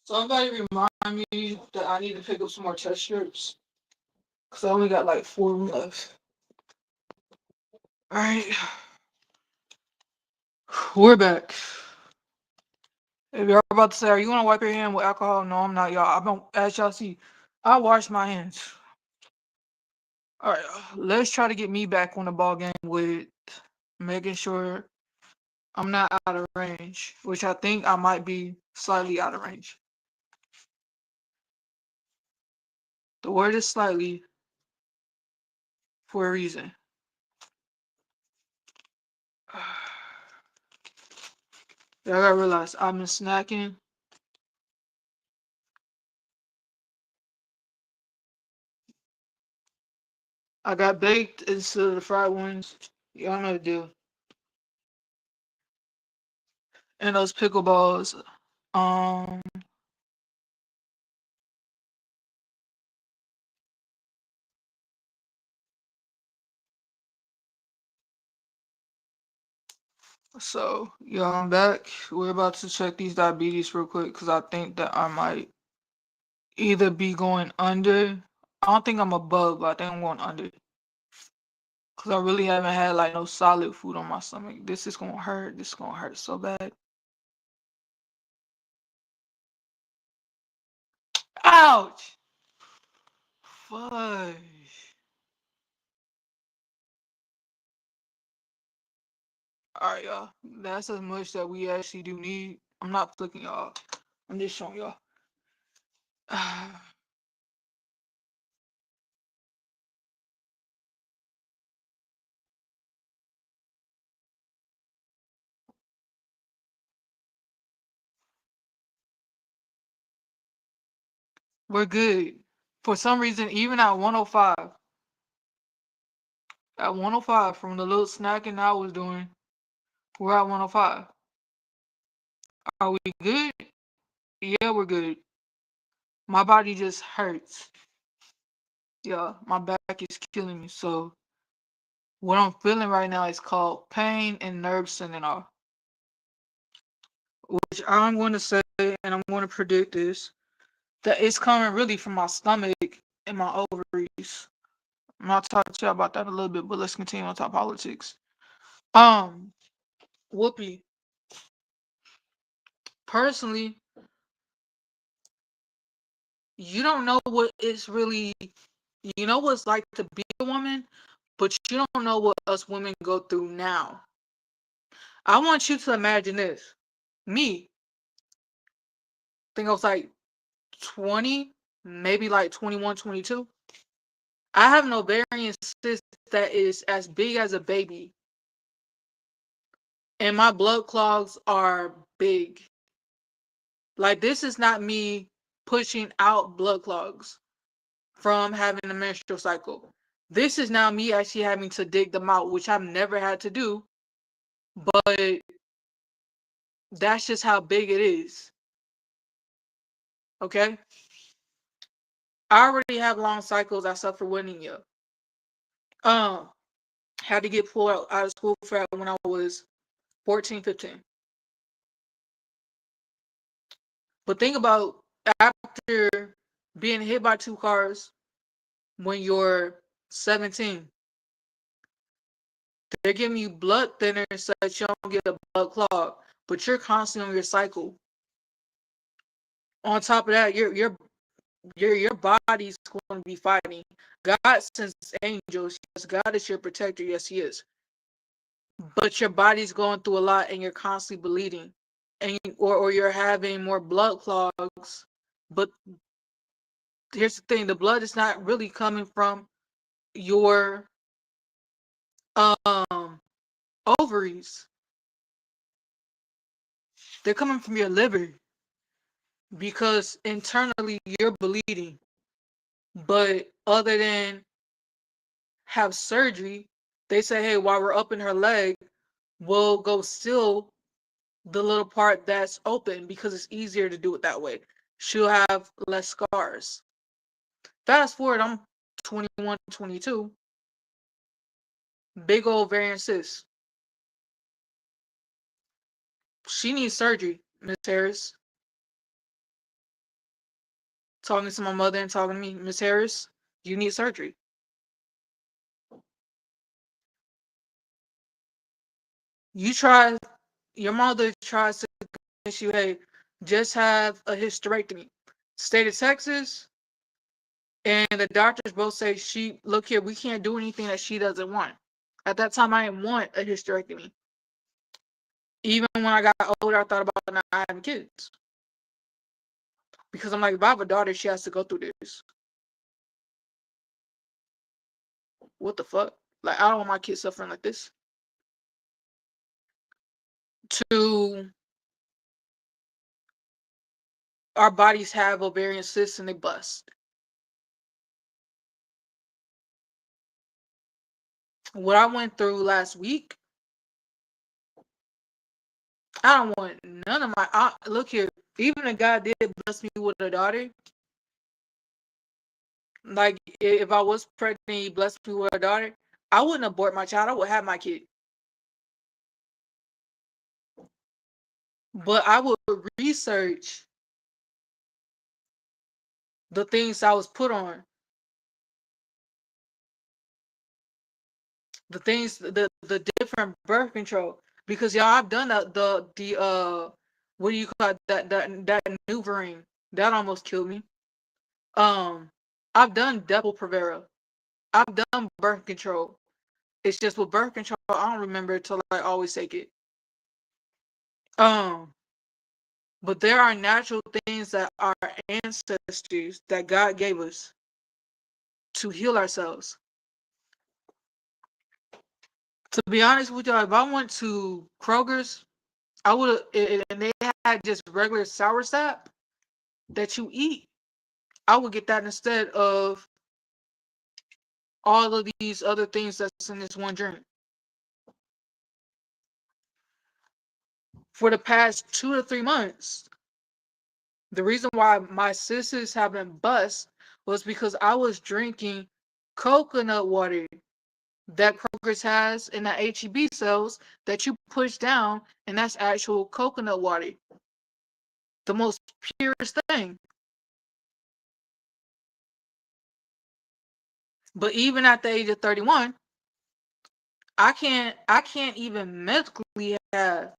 Somebody remind me that I need to pick up some more test strips. Cause I only got like 4 left. Alright. We're back. If y'all about to say, are you gonna wipe your hand with alcohol? No, I'm not, y'all. I don't, as y'all see, I wash my hands. Alright, let's try to get me back on the ball game with making sure I'm not out of range, which I think I might be slightly out of range. The word is slightly for a reason. Y'all gotta realize I've been snacking. I got baked instead of the fried ones. Y'all know the deal. And those pickleballs. Um, so y'all, I'm back. We're about to check these diabetes real quick because I think that I might either be going under. I don't think I'm above, but I think I'm going under. Cause I really haven't had like no solid food on my stomach. This is gonna hurt. This is gonna hurt so bad. Ouch! Fudge. Alright, y'all. That's as much that we actually do need. I'm not flicking y'all. I'm just showing y'all. We're good. For some reason, even at 105, at 105 from the little snacking I was doing, we're at 105. Are we good? Yeah, we're good. My body just hurts. Yeah, my back is killing me. So what I'm feeling right now is called pain and nerve sending, which I'm going to say, and I'm going to predict this, that it's coming really from my stomach and my ovaries. I'm not talking to you about that a little bit, but let's continue on top politics. Um, Whoopi, personally, you don't know what it's really, you know what it's like to be a woman, but you don't know what us women go through now. I want you to imagine this. Me, I think I was like 20, maybe like 21, 22. I have an ovarian cyst that is as big as a baby, and my blood clogs are big. Like, this is not me pushing out blood clogs from having a menstrual cycle. This is now me actually having to dig them out, which I've never had to do, but that's just how big it is. Okay? I already have long cycles. I suffer with anemia. Um, had to get pulled out of school for that when I was 14, 15. But think about after being hit by two cars when you're 17, they're giving you blood thinners so that you don't get a blood clog, but you're constantly on your cycle. On top of that, your body's going to be fighting. God sends angels. Yes, God is your protector. Yes, He is. But your body's going through a lot, and you're constantly bleeding, and or you're having more blood clogs. But here's the thing: the blood is not really coming from your um ovaries. They're coming from your liver because internally you're bleeding. But other than have surgery, they say, hey, while we're up in her leg, we'll go seal the little part that's open because it's easier to do it that way. She'll have less scars. Fast forward, I'm 21, 22, big old ovarian cyst. She needs surgery, Miss Harris. Talking to my mother and talking to me, Miss Harris, you need surgery. You try, your mother tries to convince you, hey, just have a hysterectomy. State of Texas and the doctors both say, she, look here, we can't do anything that she doesn't want. At that time, I didn't want a hysterectomy. Even when I got older, I thought about not having kids. Because I'm like, if I have a daughter, she has to go through this. What the fuck? Like, I don't want my kids suffering like this. To our bodies have ovarian cysts and they bust. What I went through last week, I don't want none of my. Look here, even if God did bless me with a daughter, like if I was pregnant, He blessed me with a daughter, I wouldn't abort my child. I would have my kid, but I would research the things I was put on. The things, the different birth control. Because y'all, I've done the what do you call it? That maneuvering that almost killed me. Um, I've done double Provera. I've done birth control. It's just with birth control, I don't remember it till I always take it. Um, but there are natural things that our ancestors that God gave us to heal ourselves. To be honest with y'all, if I went to Kroger's, I would have, and they had just regular sour sap that you eat, I would get that instead of all of these other things that's in this one drink. For the past 2 to 3 months, the reason why my sisters have been bust was because I was drinking coconut water that Kroger's has in the HEB cells that you push down, and that's actual coconut water, the most purest thing. But even at the age of 31, I can't even medically have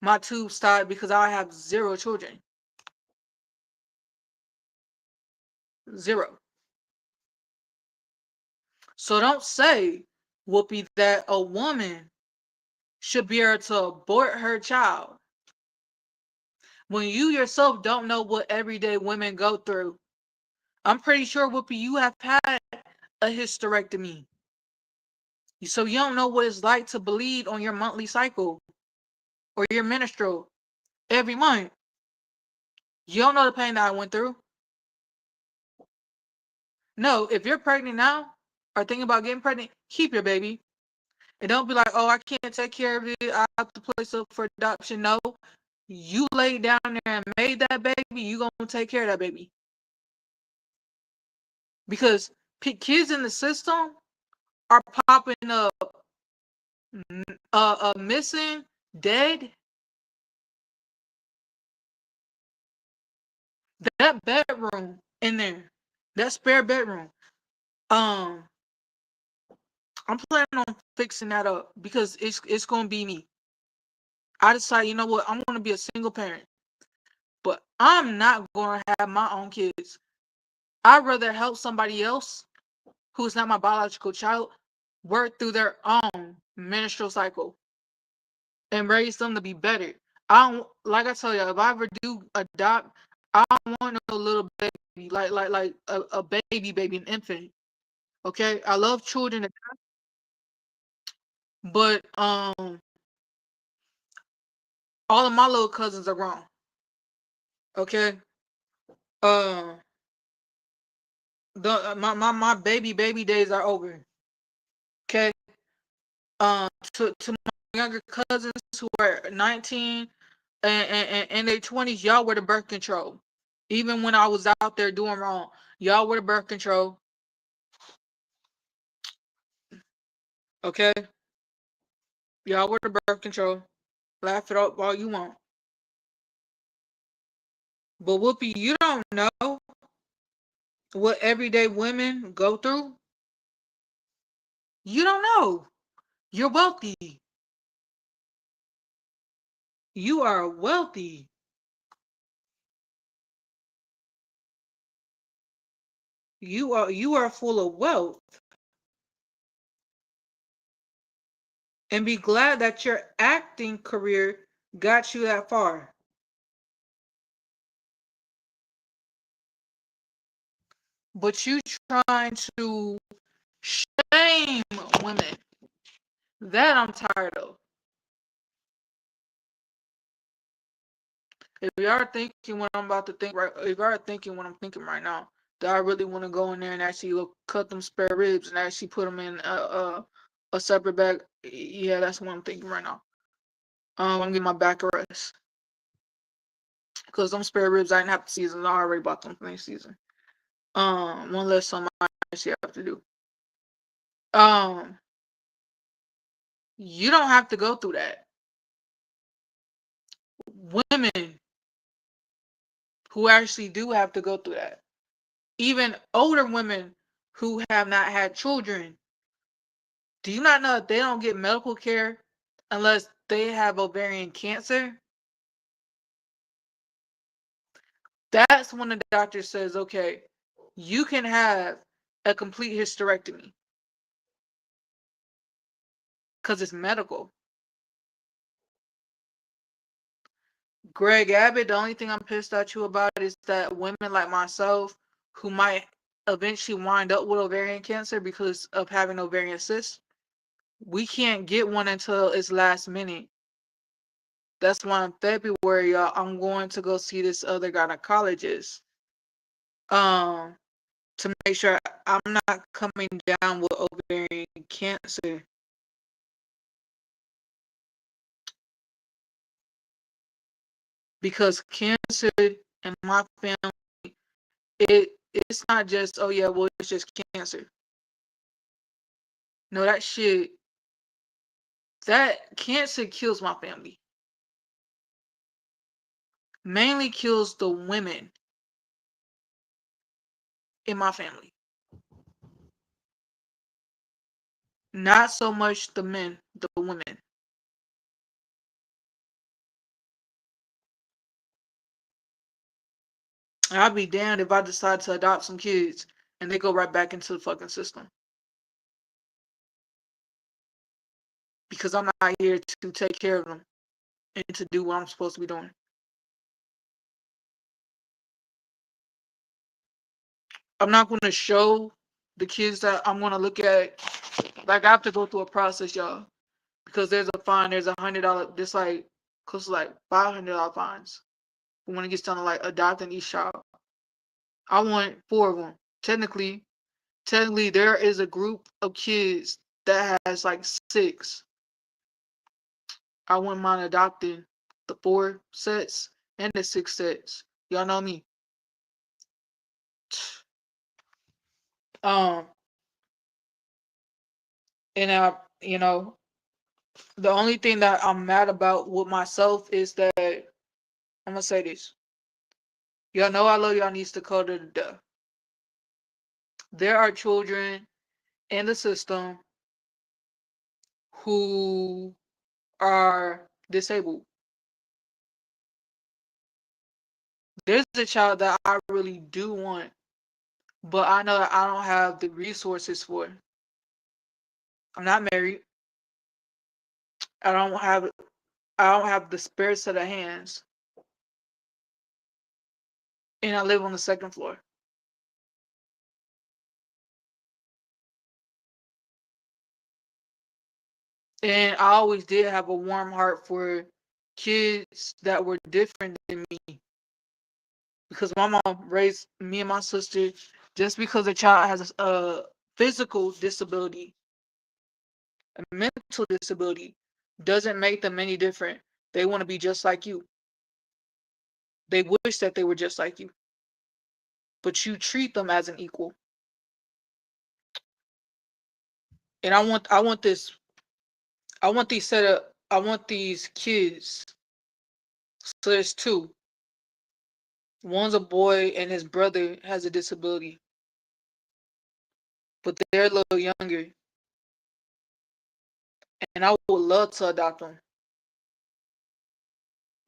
my tubes tied because I have zero children. Zero. So don't say, Whoopi, that a woman should be able to abort her child when you yourself don't know what everyday women go through. I'm pretty sure, Whoopi, you have had a hysterectomy. So you don't know what it's like to bleed on your monthly cycle or your menstrual every month. You don't know the pain that I went through. No, if you're pregnant now or thinking about getting pregnant, keep your baby. And don't be like, oh, I can't take care of it. I have to place up for adoption. No, you laid down there and made that baby. You gonna take care of that baby because kids in the system are popping up, missing, dead. That bedroom in there, that spare bedroom. Um, I'm planning on fixing that up because it's gonna be me. I decide, you know what, I'm gonna be a single parent, but I'm not gonna have my own kids. I'd rather help somebody else who's not my biological child work through their own menstrual cycle and raise them to be better. I don't, like I tell you, if I ever do adopt, I don't want no little baby, like a baby, an infant. Okay, I love children, but all of my little cousins are grown. Okay, uh, my baby days are over. Okay, to my younger cousins who are 19 and their 20s, y'all were the birth control. Even when I was out there doing wrong, y'all were the birth control. Okay, y'all were the birth control. Laugh it up all you want. But Whoopi, you don't know what everyday women go through. You don't know. You're wealthy. You are wealthy. You are full of wealth. And be glad that your acting career got you that far. But you trying to shame women. That I'm tired of. If you are thinking what I'm about to think right, if you are thinking what I'm thinking right now, that I really want to go in there and actually look, cut them spare ribs and actually put them in a separate bag. Yeah, that's what I'm thinking right now. I'm getting my back a rest because them spare ribs I didn't have to season. I already bought them for next season. One less something I actually have to do. Um, you don't have to go through that. Women who actually do have to go through that. Even older women who have not had children Do you not know that they don't get medical care unless they have ovarian cancer? That's when the doctor says, okay, you can have a complete hysterectomy because it's medical. Greg Abbott, the only thing I'm pissed at you about is that women like myself who might eventually wind up with ovarian cancer because of having ovarian cysts, we can't get one until it's last minute. That's why in February, y'all, I'm going to go see this other gynecologist. Um, to make sure I'm not coming down with ovarian cancer. Because cancer in my family, it's not just, oh yeah, well, it's just cancer. No, that cancer kills my family. Mainly kills the women in my family. Not so much the men, the women. I'll be damned if I decide to adopt some kids and they go right back into the fucking system. Because I'm not here to take care of them and to do what I'm supposed to be doing. I'm not going to show the kids that I'm going to look at. Like, I have to go through a process, y'all. Because there's a fine, there's $100, this like, close to like $500 fines. When it gets down to like adopting each child. I want 4 of them. Technically, there is a group of kids that has like 6. I wouldn't mind adopting the 4 sets and the 6 sets. Y'all know me. Um, and the only thing that I'm mad about with myself is that I'm gonna say this. Y'all know I love y'all niece Dakota to death. There are children in the system who are disabled. There's a child that I really do want, but I know that I don't have the resources for. I'm not married. I don't have I don't have the spare set of hands, and I live on the second floor. And I always did have a warm heart for kids that were different than me because my mom raised me and my sister. Just because a child has a physical disability, a mental disability, doesn't make them any different. They want to be just like you. They wish that they were just like you, but you treat them as an equal. And I want these kids. So there's 2. One's a boy and his brother has a disability, but they're a little younger. And I would love to adopt them.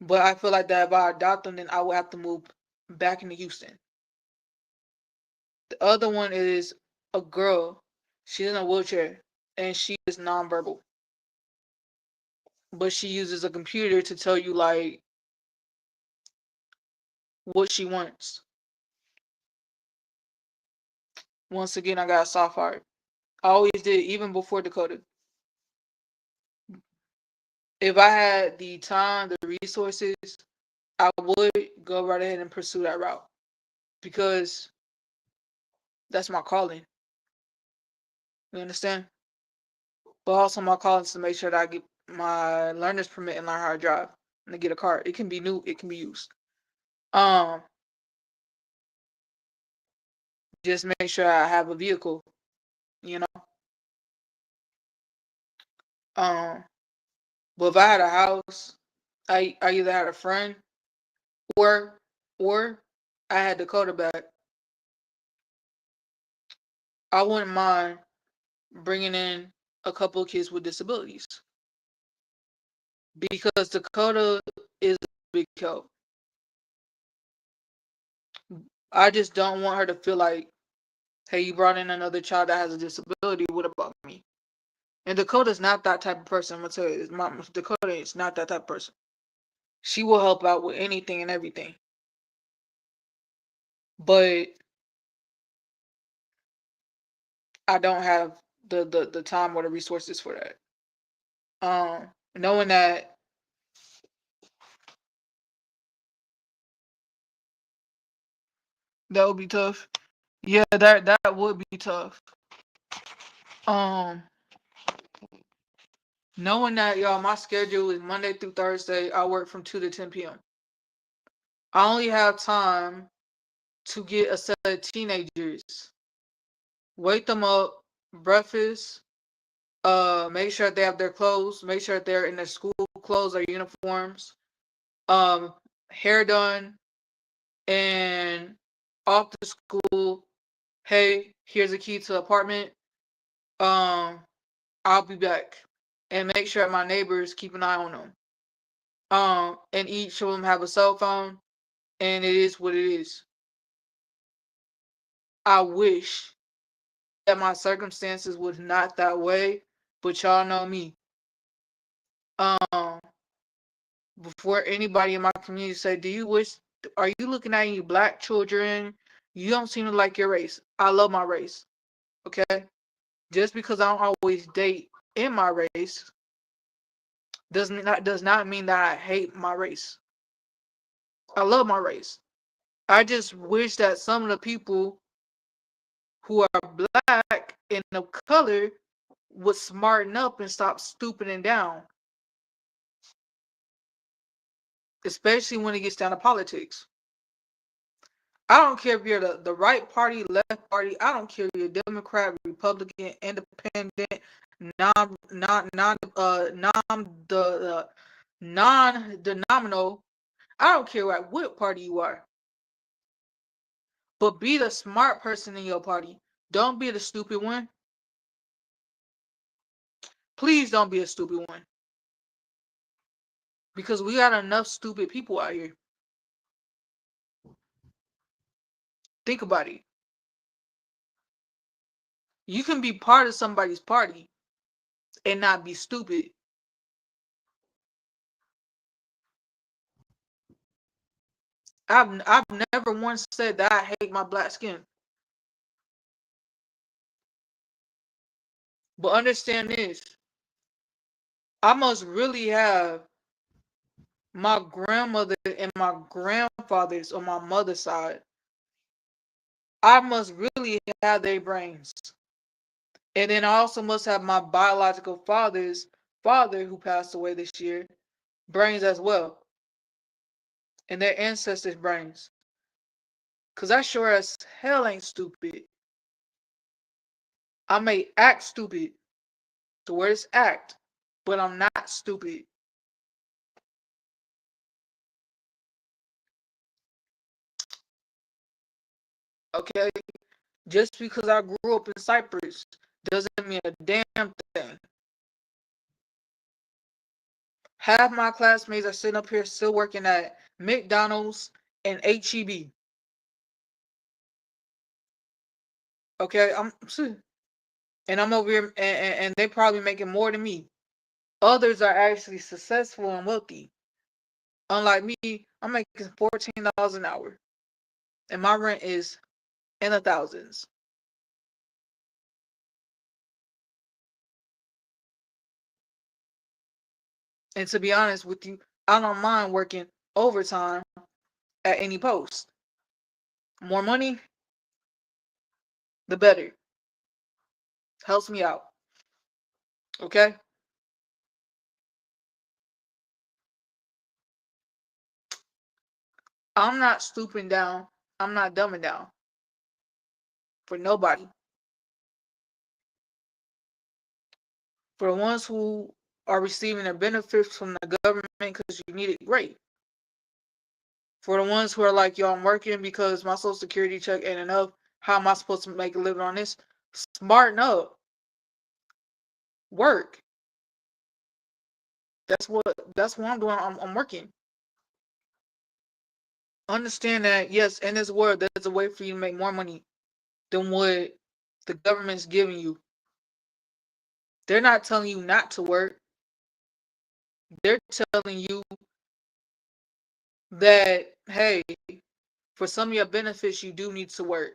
But I feel like that if I adopt them, then I would have to move back into Houston. The other one is a girl. She's in a wheelchair and she is nonverbal. But she uses a computer to tell you like what she wants. Once again, I got a soft heart. I always did, even before Dakota. If I had the time, the resources, I would go right ahead and pursue that route because that's my calling. You understand? But also my calling is to make sure that I get my learner's permit and learn how to drive and to get a car. It can be new, it can be used. Um, just make sure I have a vehicle, you know. Um, but if I had a house, I either had a friend or or I had Dakota back. I wouldn't mind bringing in a couple of kids with disabilities because Dakota is a big help. I just don't want her to feel like, hey, you brought in another child that has a disability. What about me? And Dakota's not that type of person. I'm gonna tell you, Dakota is not that type of person. She will help out with anything and everything. But I don't have the time or the resources for that. Knowing that would be tough. Yeah, that would be tough. Um, Knowing that y'all, my schedule is Monday through Thursday. I work from 2 to 10 p.m. I only have time to get a set of teenagers, wake them up, breakfast, make sure they have their clothes, make sure they're in their school clothes or uniforms, um, hair done, and off to school. Hey, here's a key to the apartment. Um, I'll be back, and make sure my neighbors keep an eye on them. And each of them have a cell phone, and it is what it is. I wish that my circumstances was not that way, but y'all know me. Um, Before anybody in my community say, "Do you wish? Are you looking at any black children? You don't seem to like your race." I love my race. Okay, just because I don't always date in my race does not mean that I hate my race. I love my race. I just wish that some of the people who are black and of color would smarten up and stop stooping down, especially when it gets down to politics. I don't care if you're the right party, left party. I don't care if you're Democrat, Republican, Independent, non-denominational. I don't care what party you are, but be the smart person in your party. Don't be the stupid one. Please don't be a stupid one, because we got enough stupid people out here. Think about it. You can be part of somebody's party and not be stupid. I've never once said that I hate my black skin. But understand this. I must really have my grandmother and my grandfathers on my mother's side. I must really have their brains. And then I also must have my biological father's father, who passed away this year, brains as well. And their ancestors' brains. Because I sure as hell ain't stupid. I may act stupid. The word is act. But I'm not stupid. Okay? Just because I grew up in Cyprus doesn't mean a damn thing. Half my classmates are sitting up here still working at McDonald's and HEB. Okay, and I'm over here, and they probably making more than me. Others are actually successful and wealthy. Unlike me, I'm making $14 an hour, and my rent is in the thousands. And to be honest with you, I don't mind working overtime at any post. More money, the better. Helps me out. Okay? I'm not stooping down. I'm not dumbing down for nobody. For the ones who are receiving their benefits from the government because you need it, great. For the ones who are like, yo, I'm working because my social security check ain't enough. How am I supposed to make a living on this? Smarten up. Work. That's what I'm doing. I'm working. Understand that yes, in this world there's a way for you to make more money than what the government's giving you. They're not telling you not to work. They're telling you that hey, for some of your benefits you do need to work.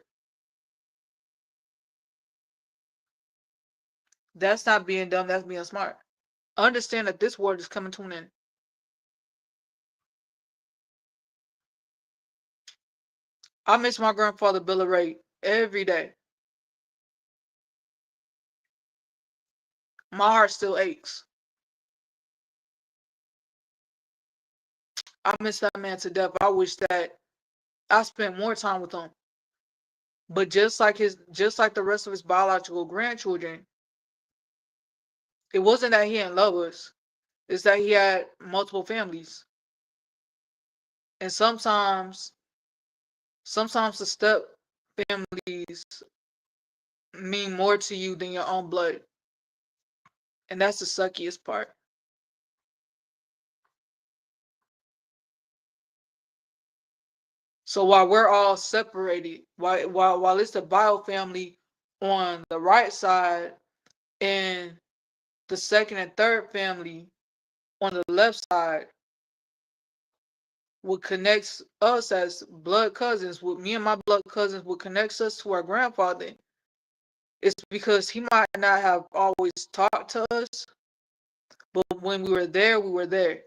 That's not being dumb, that's being smart. Understand that this world is coming to an end. I miss my grandfather Bill of Ray every day. My heart still aches. I miss that man to death. I wish that I spent more time with him. But just like the rest of his biological grandchildren, it wasn't that he didn't love us. It's that he had multiple families. And sometimes the step families mean more to you than your own blood. And that's the suckiest part. So while we're all separated, while it's the bio family on the right side and the second and third family on the left side, what connects us as blood cousins, what me and my blood cousins, what connects us to our grandfather, is because he might not have always talked to us, but when we were there, we were there.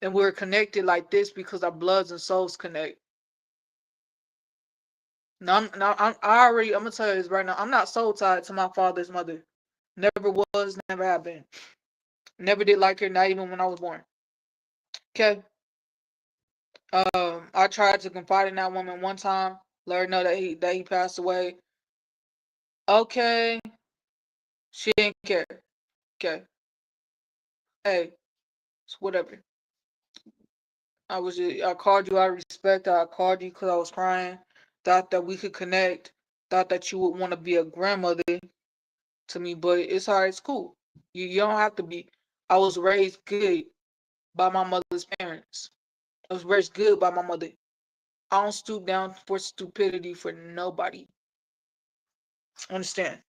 And we were connected like this because our bloods and souls connect. I'm gonna tell you this right now. I'm not soul tied to my father's mother. Never was, never have been. Never did like her, not even when I was born. Okay. I tried to confide in that woman one time, let her know that he passed away. Okay, she didn't care. Okay, hey, it's whatever. I called you out of respect. I called you because I was crying. Thought that we could connect. Thought that you would want to be a grandmother to me, but it's alright. It's cool. You don't have to be. I was raised good by my mother's parents. I was raised good by my mother. I don't stoop down for stupidity for nobody. Understand?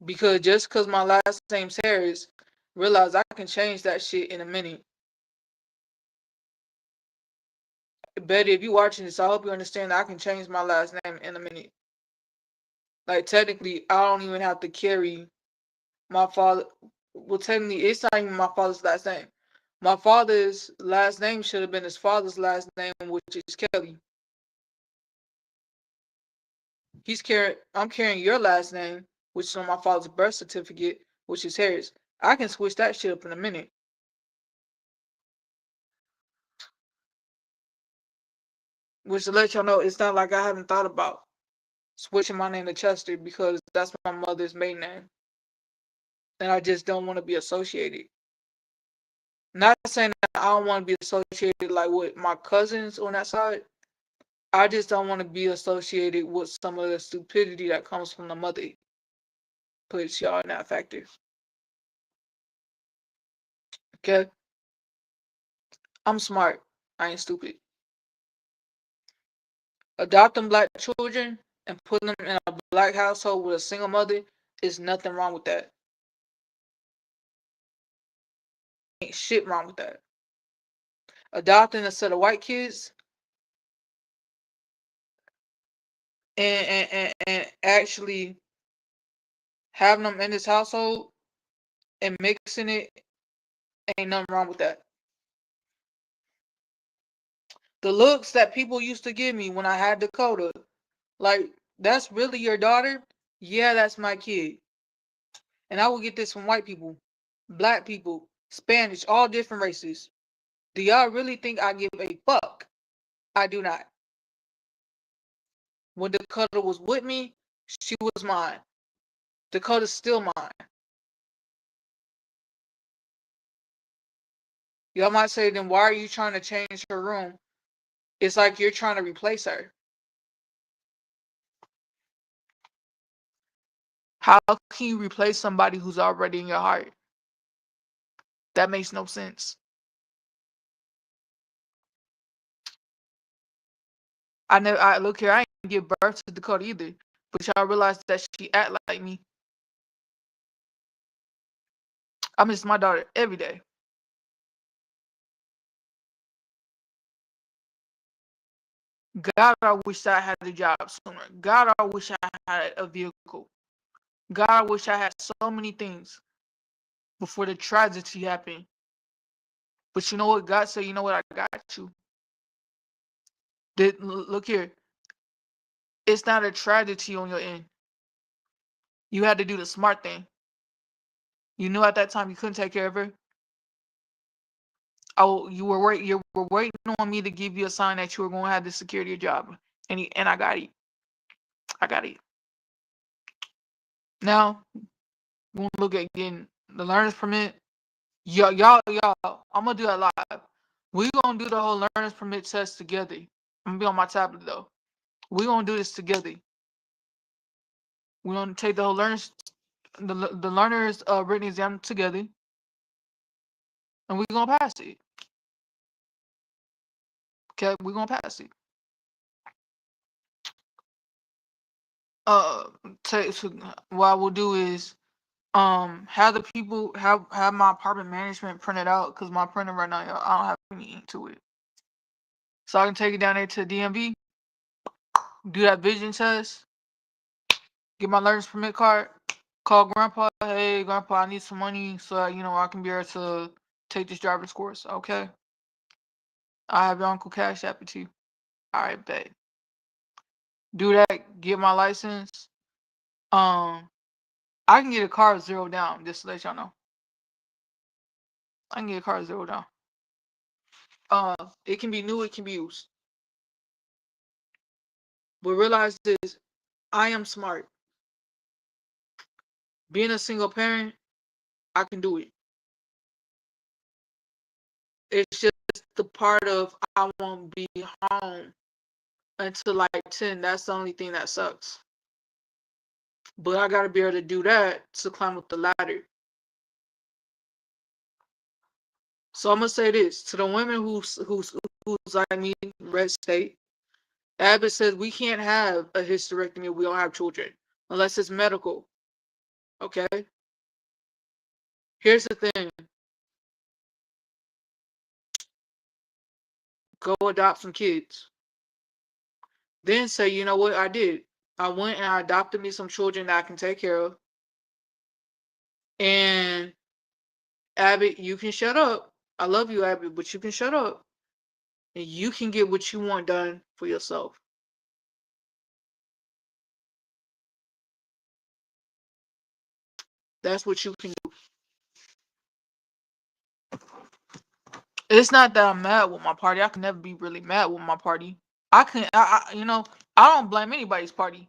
Because just because my last name's Harris, realize I can change that shit in a minute. Betty, if you watching this, I hope you understand that I can change my last name in a minute. Like technically, I don't even have to carry my father. Well, technically, it's not even my father's last name. My father's last name should have been his father's last name, which is Kelly. I'm carrying your last name, which is on my father's birth certificate, which is Harris. I can switch that shit up in a minute. Which to let y'all know, it's not like I haven't thought about switching my name to Chester because that's my mother's maiden name. And I just don't want to be associated. Not saying that I don't want to be associated like with my cousins on that side. I just don't want to be associated with some of the stupidity that comes from the mother. Puts y'all in that factor. Okay? I'm smart. I ain't stupid. Adopting black children and putting them in a black household with a single mother is nothing wrong with that. Ain't shit wrong with that. Adopting a set of white kids and actually having them in this household and mixing it, ain't nothing wrong with that. The looks that people used to give me when I had Dakota, like, that's really your daughter? Yeah, that's my kid. And I will get this from white people, black people, Spanish, all different races. Do y'all really think I give a fuck? I do not. When Dakota was with me, she was mine. Dakota's still mine. Y'all might say, then why are you trying to change her room? It's like you're trying to replace her. How can you replace somebody who's already in your heart? That makes no sense. I look here, I didn't give birth to Dakota either. But y'all realize that she act like me. I miss my daughter every day. God, I wish I had a job sooner. God, I wish I had a vehicle. God, I wish I had so many things before the tragedy happened. But you know what? God said, you know what? I got you. Look here. It's not a tragedy on your end. You had to do the smart thing. You knew at that time you couldn't take care of her. Oh, you were waiting on me to give you a sign that you were going to have the security job, and I got it. I got it. Now we're gonna look at getting the learner's permit. Y'all. I'm gonna do that live. We gonna do the whole learner's permit test together. I'm gonna be on my tablet though. We gonna do this together. We gonna take the whole the learner's written exam together, and we gonna pass it. Okay, we gonna pass it. Uh, so what I will do is have the people have my apartment management printed out because my printer right now, y'all, I don't have any ink to it. So I can take it down there to the DMV, do that vision test, get my learner's permit card, call grandpa, hey grandpa, I need some money so that, I can be able to take this driver's course. Okay. I have your uncle cash app it to you. Alright, bet. Do that, get my license. Um I can get a car 0 down, just to let y'all know. I can get a car 0 down. It can be new, it can be used. But realize this, I am smart. Being a single parent, I can do it. It's just the part of I won't be home until like 10. That's the only thing that sucks. But I gotta be able to do that to climb up the ladder. So I'm gonna say this to the women who's like me, red state. Abbott says we can't have a hysterectomy if we don't have children unless it's medical. Okay. Here's the thing. Go adopt some kids. Then say, you know what I did? I went and I adopted me some children that I can take care of. And Abbott, you can shut up. I love you, Abbott, but you can shut up. And you can get what you want done for yourself. That's what you can do. It's not that I'm mad with my party. I can never be really mad with my party. I don't blame anybody's party.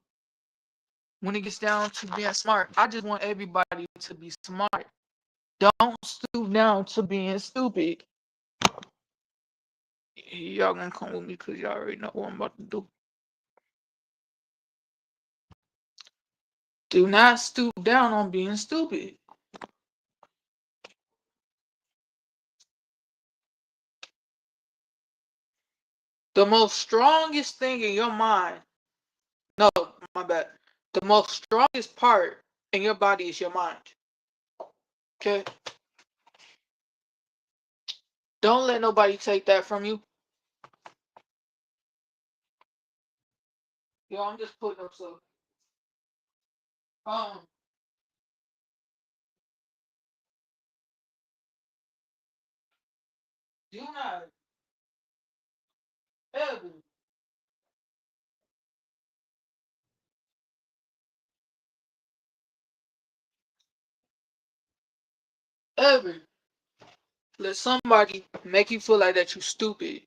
When it gets down to being smart, I just want everybody to be smart. Don't stoop down to being stupid. Y'all gonna come with me because y'all already know what I'm about to do. Do not stoop down on being stupid. The most strongest thing in your mind, no, my bad. The most strongest part in your body is your mind. Okay? Don't let nobody take that from you. Yo, I'm just putting up stuff. Um, do not ever, ever let somebody make you feel like that you stupid.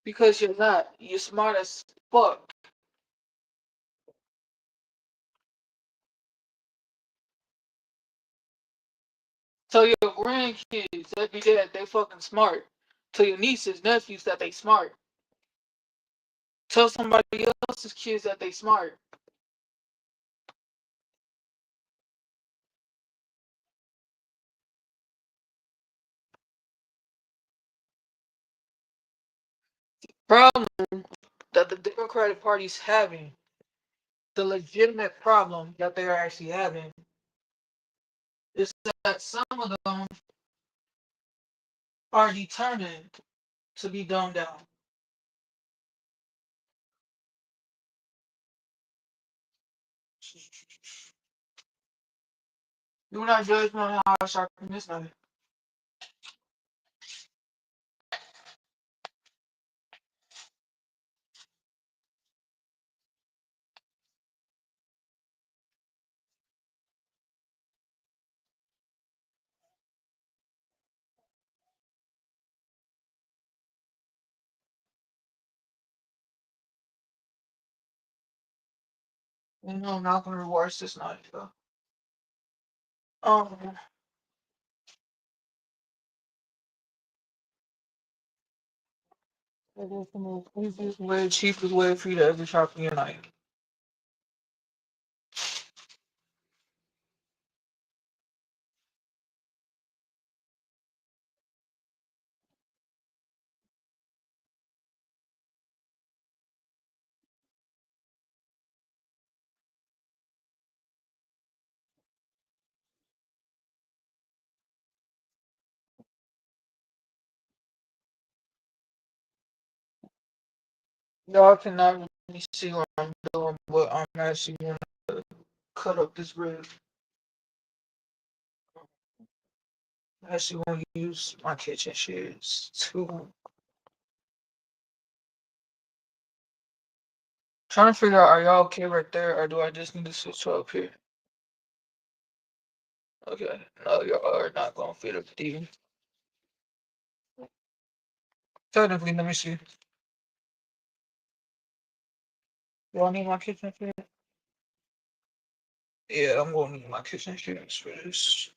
Because you're not. You're smart as fuck. Tell your grandkids every day that they fucking smart. Tell your nieces, nephews that they smart. Tell somebody else's kids that they smart. Problem that the Democratic Party's having, the legitimate problem that they are actually having, is that some of them are determined to be dumbed down. Do not judge me on how I sharpen this knife. You know, I'm not gonna reverse this knife though. Um, it is the most easiest way, cheapest way for you to ever sharpen your knife. Y'all cannot really see what I'm doing, but I'm actually gonna cut up this rib. I actually want to use my kitchen shears to trying to figure out are y'all okay right there or do I just need to switch to up here? Okay. No, y'all are not gonna fit up Steven. Technically, let me see. Do I need my kitchen shears? Yeah, I'm gonna need my kitchen shears for this.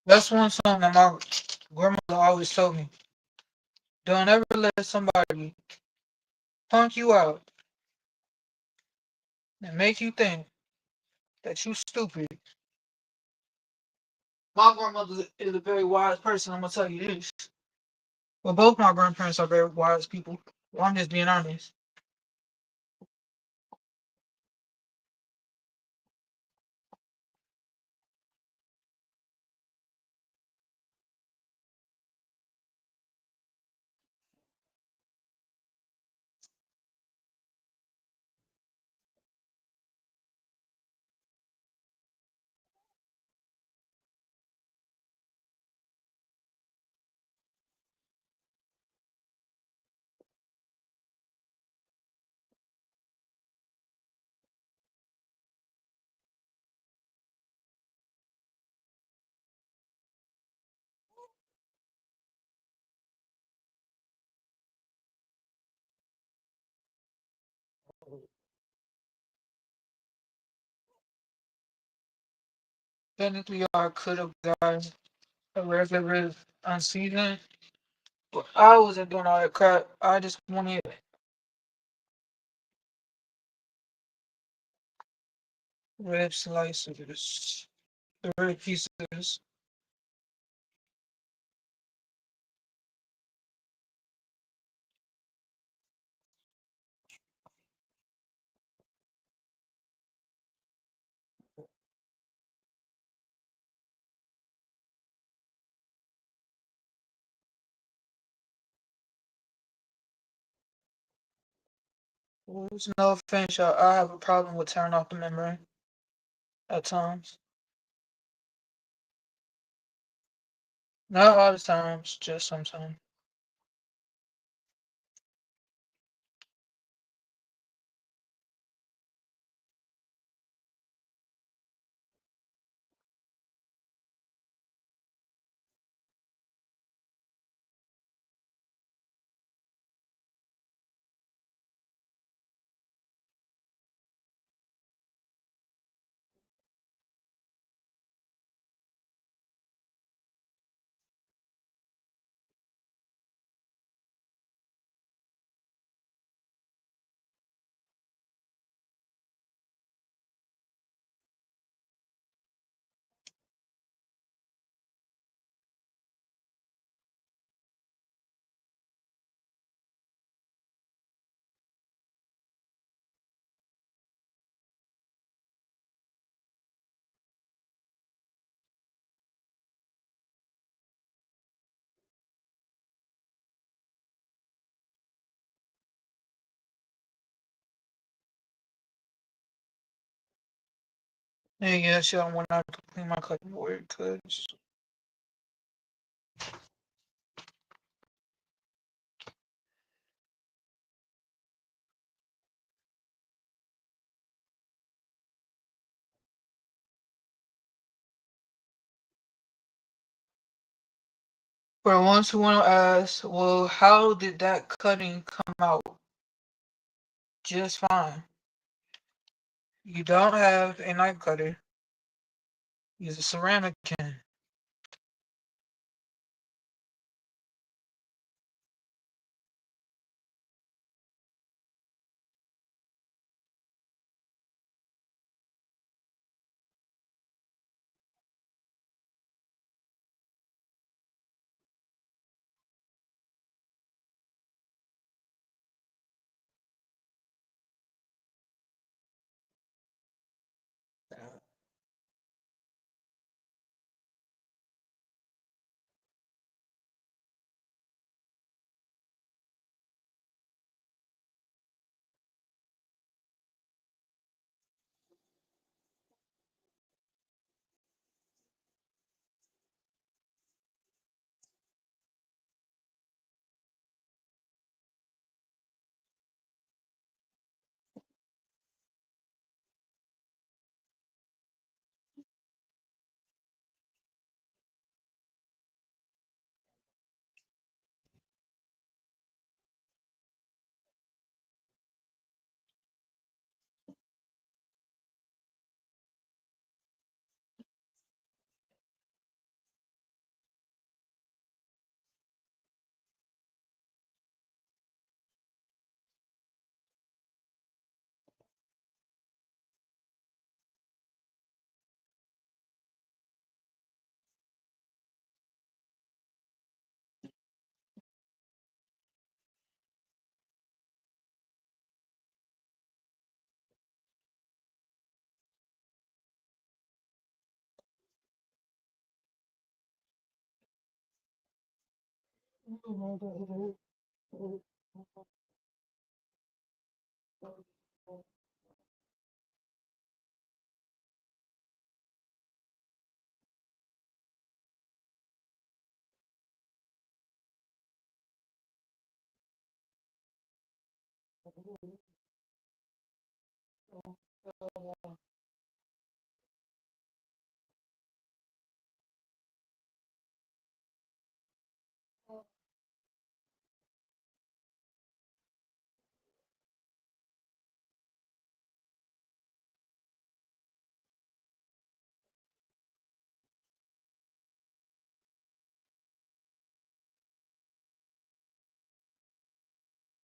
That's one song that my grandmother always told me. Don't ever let somebody punk you out and make you think that you stupid. My grandmother is a very wise person, I'm gonna tell you this. Well, both my grandparents are very wise people. Well, I'm just being honest. Technically, I could have got a regular rib unseasoned, but I wasn't doing all that crap. I just wanted rib slices, the rib pieces. There's no offense, y'all. I have a problem with turning off the membrane at times. Not all the times, just sometimes. And yeah, shit, I went out to clean my cutting board because for the ones who want to ask, well, how did that cutting come out just fine? You don't have a knife cutter. Use a ceramic can.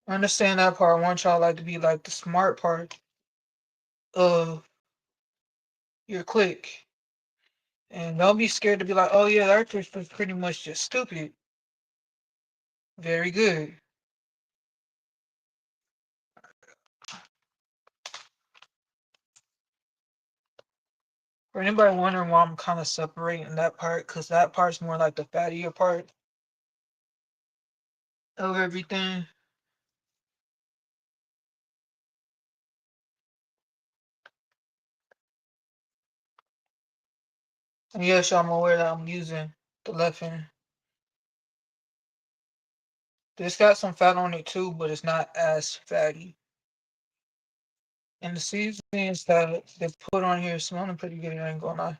I understand that part. I want y'all like to be like the smart part of your clique. And don't be scared to be like, oh yeah, that was pretty much just stupid. Very good. For anybody wondering why I'm kind of separating that part, because that part's more like the fattier part of everything. And yes, I'm aware that I'm using the left hand. This got some fat on it too, but it's not as fatty. And the seasonings that they put on here smelling pretty good, I ain't gonna lie.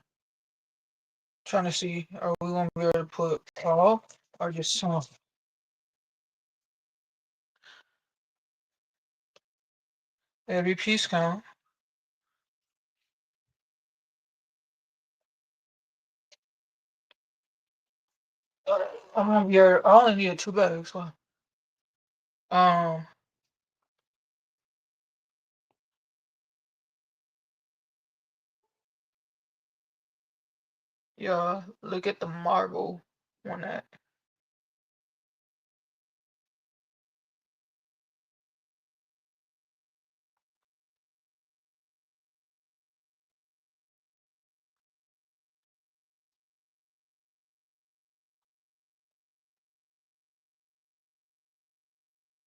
Trying to see, are we gonna be able to put all or just some? Every piece count. I'm gonna be able, I only need 2 bags. So. Um, yeah, look at the marble on that.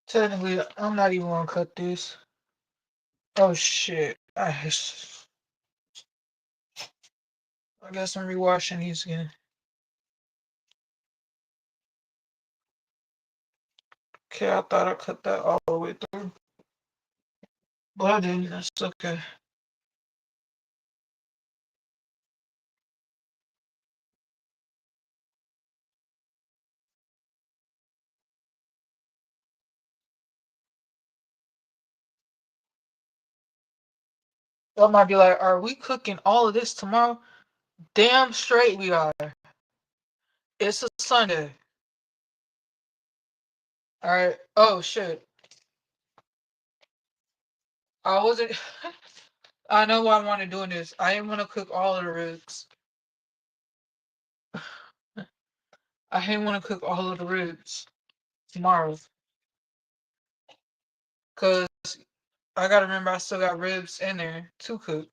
Technically, I'm not even gonna cut this. Oh shit. I guess I'm rewashing these again. Okay, I thought I cut that all the way through, but I didn't. That's okay. Y'all might be like, "Are we cooking all of this tomorrow?" Damn straight we are. It's a Sunday. All right. Oh shit. I wasn't. I know why I wanted doing this. I didn't want to cook all of the ribs. I didn't want to cook all of the ribs tomorrow, cause I gotta remember I still got ribs in there to cook.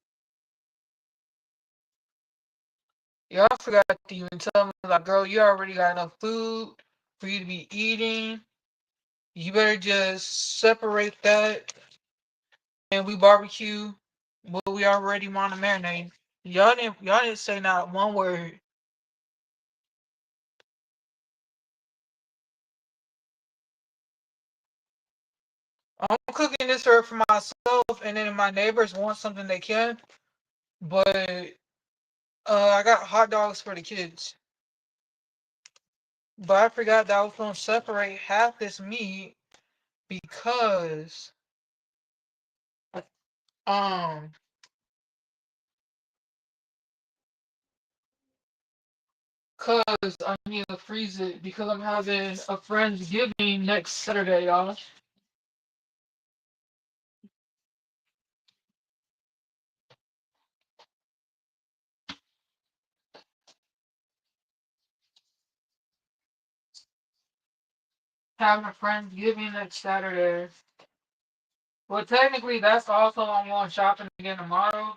Y'all forgot to even tell me like, girl, you already got enough food for you to be eating. You better just separate that and we barbecue what we already want to marinate. Y'all didn't say not one word. I'm cooking this for myself, and then if my neighbors want something they can. But I got hot dogs for the kids. But I forgot that I was gonna separate half this meat because um cause I need to freeze it because I'm having a Friendsgiving next Saturday, y'all. Having a Friendsgiving next Saturday. Well, technically, that's also I'm going shopping again tomorrow.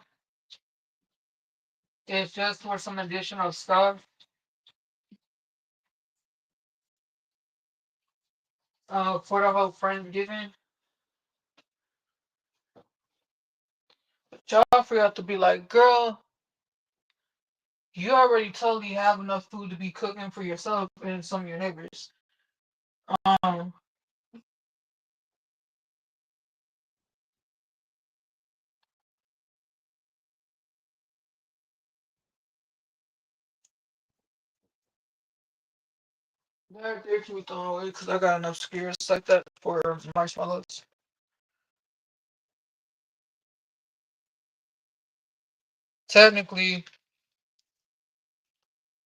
It's just for some additional stuff. For the whole Friendsgiving. Y'all forgot to be like, girl, you already totally have enough food to be cooking for yourself and some of your neighbors. Um, there can be thrown away because I got enough skewers like that for marshmallows. Technically,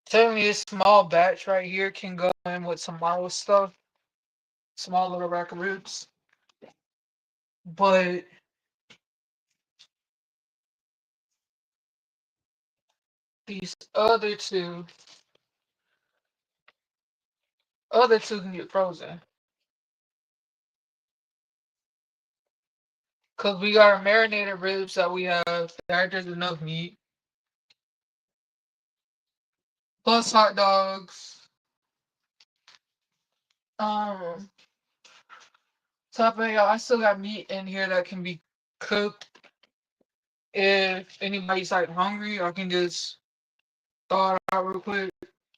technically, this small batch right here can go in with some marble stuff, small little rack of ribs. But these other two can get frozen because we got our marinated ribs that we have. There's enough meat plus hot dogs. Um, top of it, I still got meat in here that can be cooked. If anybody's like hungry, I can just thaw it out real quick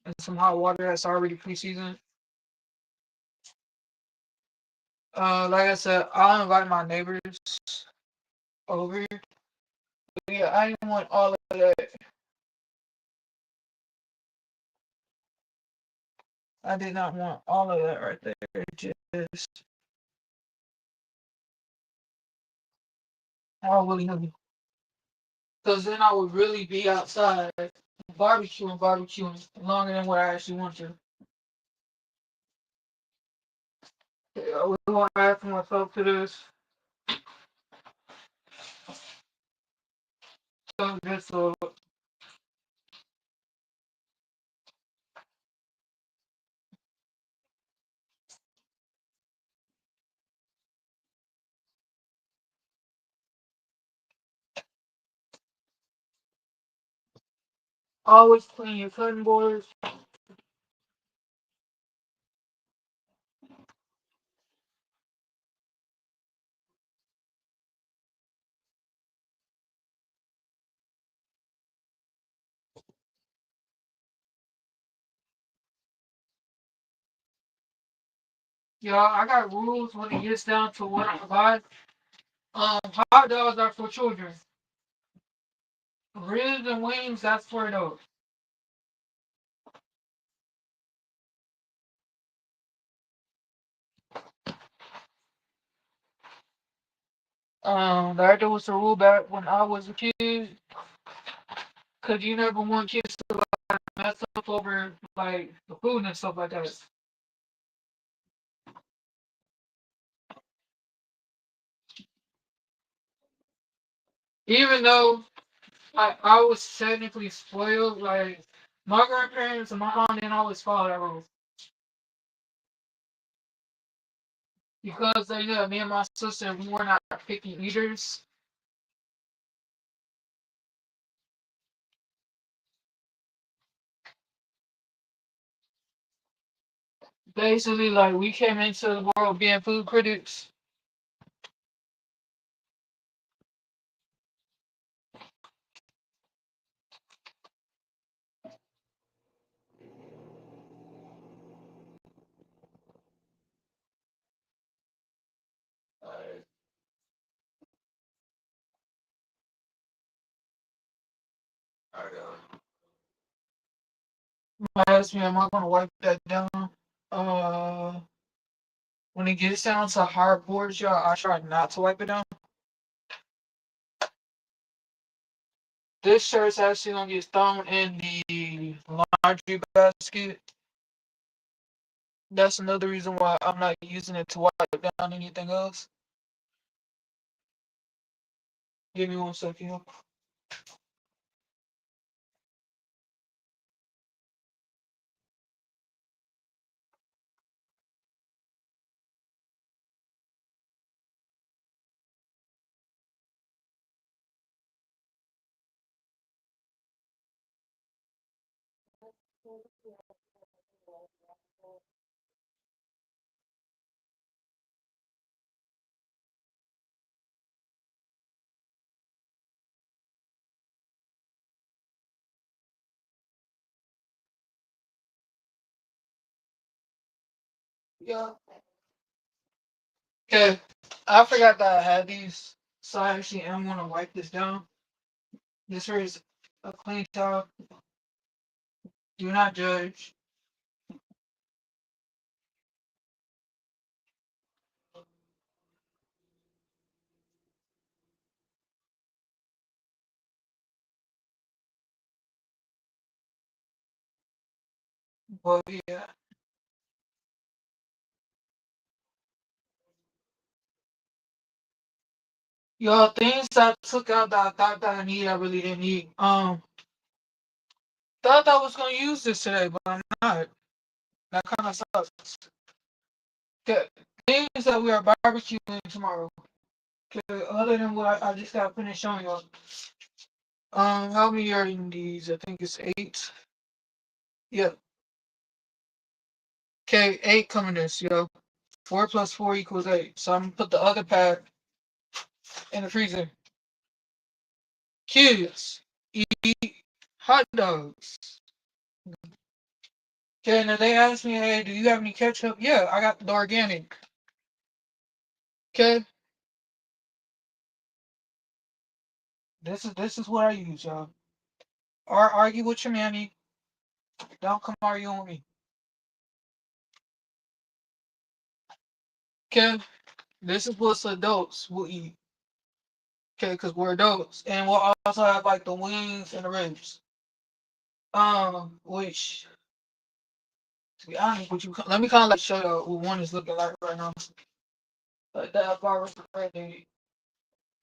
in some hot water that's already pre-seasoned. Like I said, I'll invite my neighbors over. But yeah, I didn't want all of that. I did not want all of that right there. Just all willy nilly. Because then I would really be outside barbecuing longer than what I actually want to. Yeah, we want to add myself to this. So just always clean your cutting boards. Y'all, I got rules when it gets down to what I buy. Hot dogs are for children. Ribs and wings, that's for adults. That was the rule back when I was a kid, cause you never want kids to mess up over like the food and stuff like that. Even though I was technically spoiled, like my grandparents and my mom didn't always follow that rule because me and my sister we were not picky eaters. Basically, like we came into the world being food critics. Alright, alright. Ask me, am I gonna wipe that down? Uh, when it gets down to hard boards, y'all, I try not to wipe it down. This shirt's actually gonna get thrown in the laundry basket. That's another reason why I'm not using it to wipe down anything else. Give me 1 second. Yeah. Okay. I forgot that I had these, so I actually am gonna wipe this down. This here is a clean towel. Do not judge. But yeah. Yo, things I took out that I thought that I needed, I really didn't need. Thought I was gonna use this today, but I'm not. That kind of sucks. Okay, things that we are barbecuing tomorrow. Okay, other than what I just got finished showing y'all. How many are in these? I think it's 8. Yeah. Okay, 8 coming this, yo. 4 plus 4 equals 8. So I'm gonna put the other pack in the freezer. Kids eat hot dogs. Okay, now they asked me, hey, do you have any ketchup? Yeah, I got the organic. Okay, this is what I use, y'all. Argue with your mammy. Don't come arguing with me. Okay, this is what adults will eat. Okay, because we're adults, and we'll also have like the wings and the ribs. Which to be honest with you, let me kind of like show you what one is looking like right now. Like that bar was ready.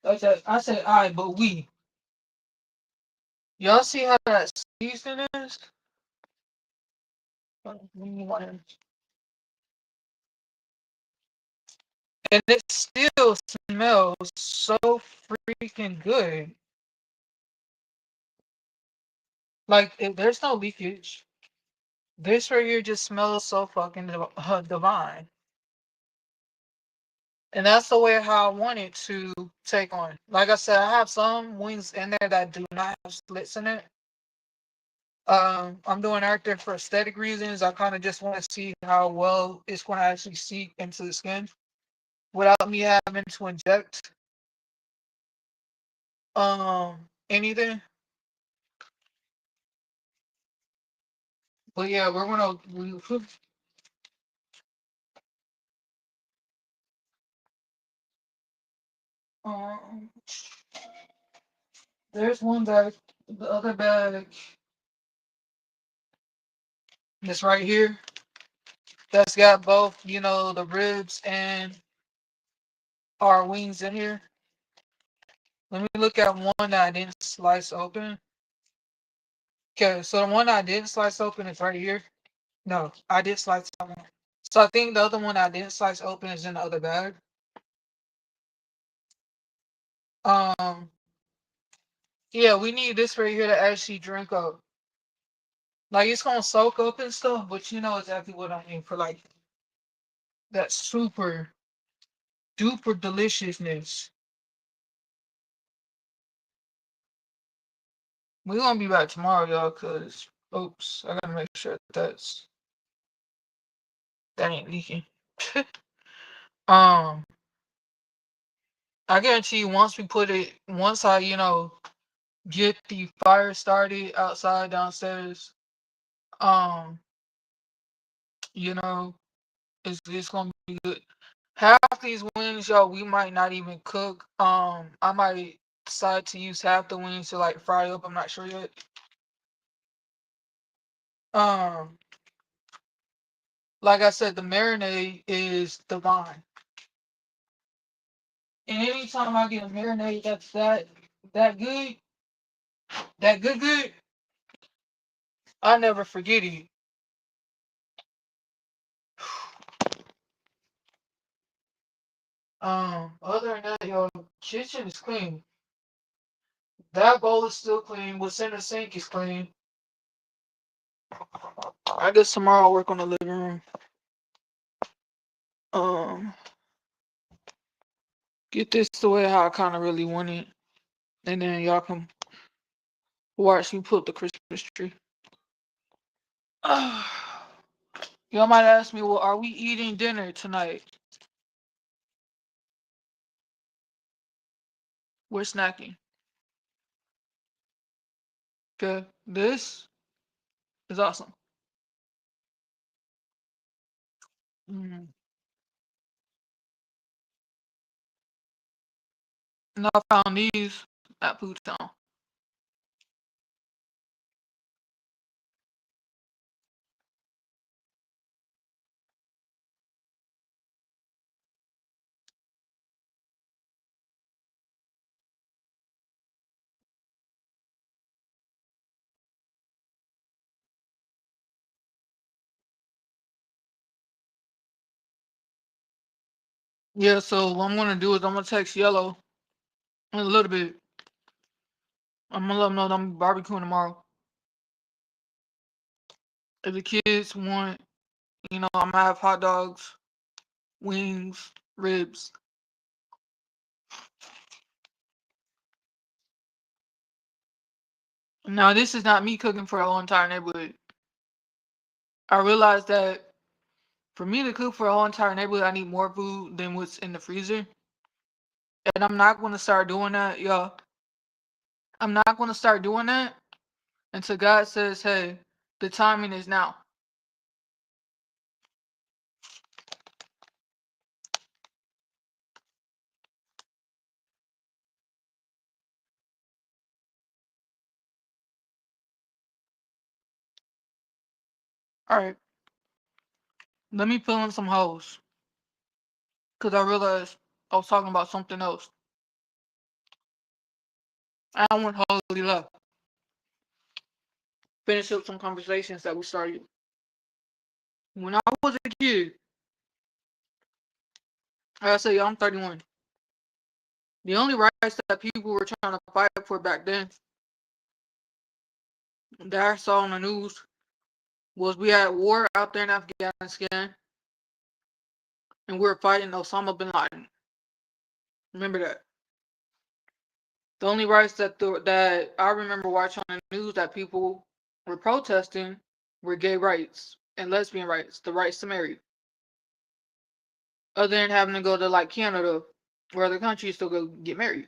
I said I, but we. Y'all see how that season is? And it still smells so freaking good. Like if there's no leakage. This right here just smells so fucking divine. And that's the way how I want it to take on. Like I said, I have some wings in there that do not have slits in it. I'm doing everything for aesthetic reasons. I kind of just want to see how well it's going to actually seep into the skin without me having to inject anything. But yeah, um there's one bag, the other bag that's right here. That's got both, the ribs and our wings in here. Let me look at one that I didn't slice open. Okay, so the one I didn't slice open is right here. No, I did slice that one. So I think the other one I didn't slice open is in the other bag. Um, yeah, we need this right here to actually drink up. Like it's gonna soak up and stuff, but you know exactly what I mean for like that super duper deliciousness. We're gonna be back tomorrow, y'all, cause oops, I gotta make sure that ain't leaking. um, I guarantee you once I, get the fire started outside downstairs, um, you know, it's gonna be good. Half these wings, y'all, we might not even cook. I might decide to use half the wings to like fry up. I'm not sure yet. Um, like I said, the marinade is divine. And anytime I get a marinade that's that good, that good, I never forget it. Other than that, yo, kitchen is clean. That bowl is still clean. What's in the sink is clean. I guess tomorrow I'll work on the living room. Um, get this the way how I kind of really want it, and then y'all can watch me put the Christmas tree. Y'all might ask me, well, are we eating dinner tonight? We're snacking. Okay, this is awesome. Mm. And I found these at Food Town. Yeah, so what I'm gonna do is I'm gonna text Yellow in a little bit. I'm gonna let him know that I'm barbecuing tomorrow. If the kids want, I'm gonna have hot dogs, wings, ribs. Now, this is not me cooking for a whole entire neighborhood. I realized that for me to cook for a whole entire neighborhood, I need more food than what's in the freezer. And I'm not gonna start doing that, y'all. I'm not gonna start doing that until God says, hey, the timing is now. Alright, let me fill in some holes. Cause I realized I was talking about something else. I want wholly left. Finish up some conversations that we started. When I was a kid, like I say, I'm 31. The only rights that people were trying to fight for back then that I saw on the news was we had war out there in Afghanistan and we were fighting Osama bin Laden. Remember that. The only rights that I remember watching on the news that people were protesting were gay rights and lesbian rights, the rights to marry. Other than having to go to like Canada or other countries to go get married.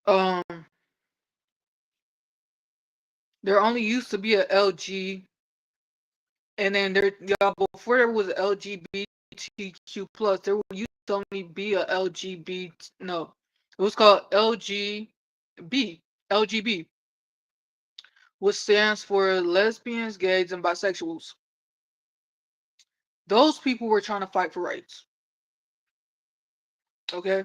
Um, there only used to be a LG, and then there, y'all, before there was LGBTQ plus, there used to only be a LGBT. No, it was called LGB. LGB, which stands for lesbians, gays, and bisexuals. Those people were trying to fight for rights. Okay.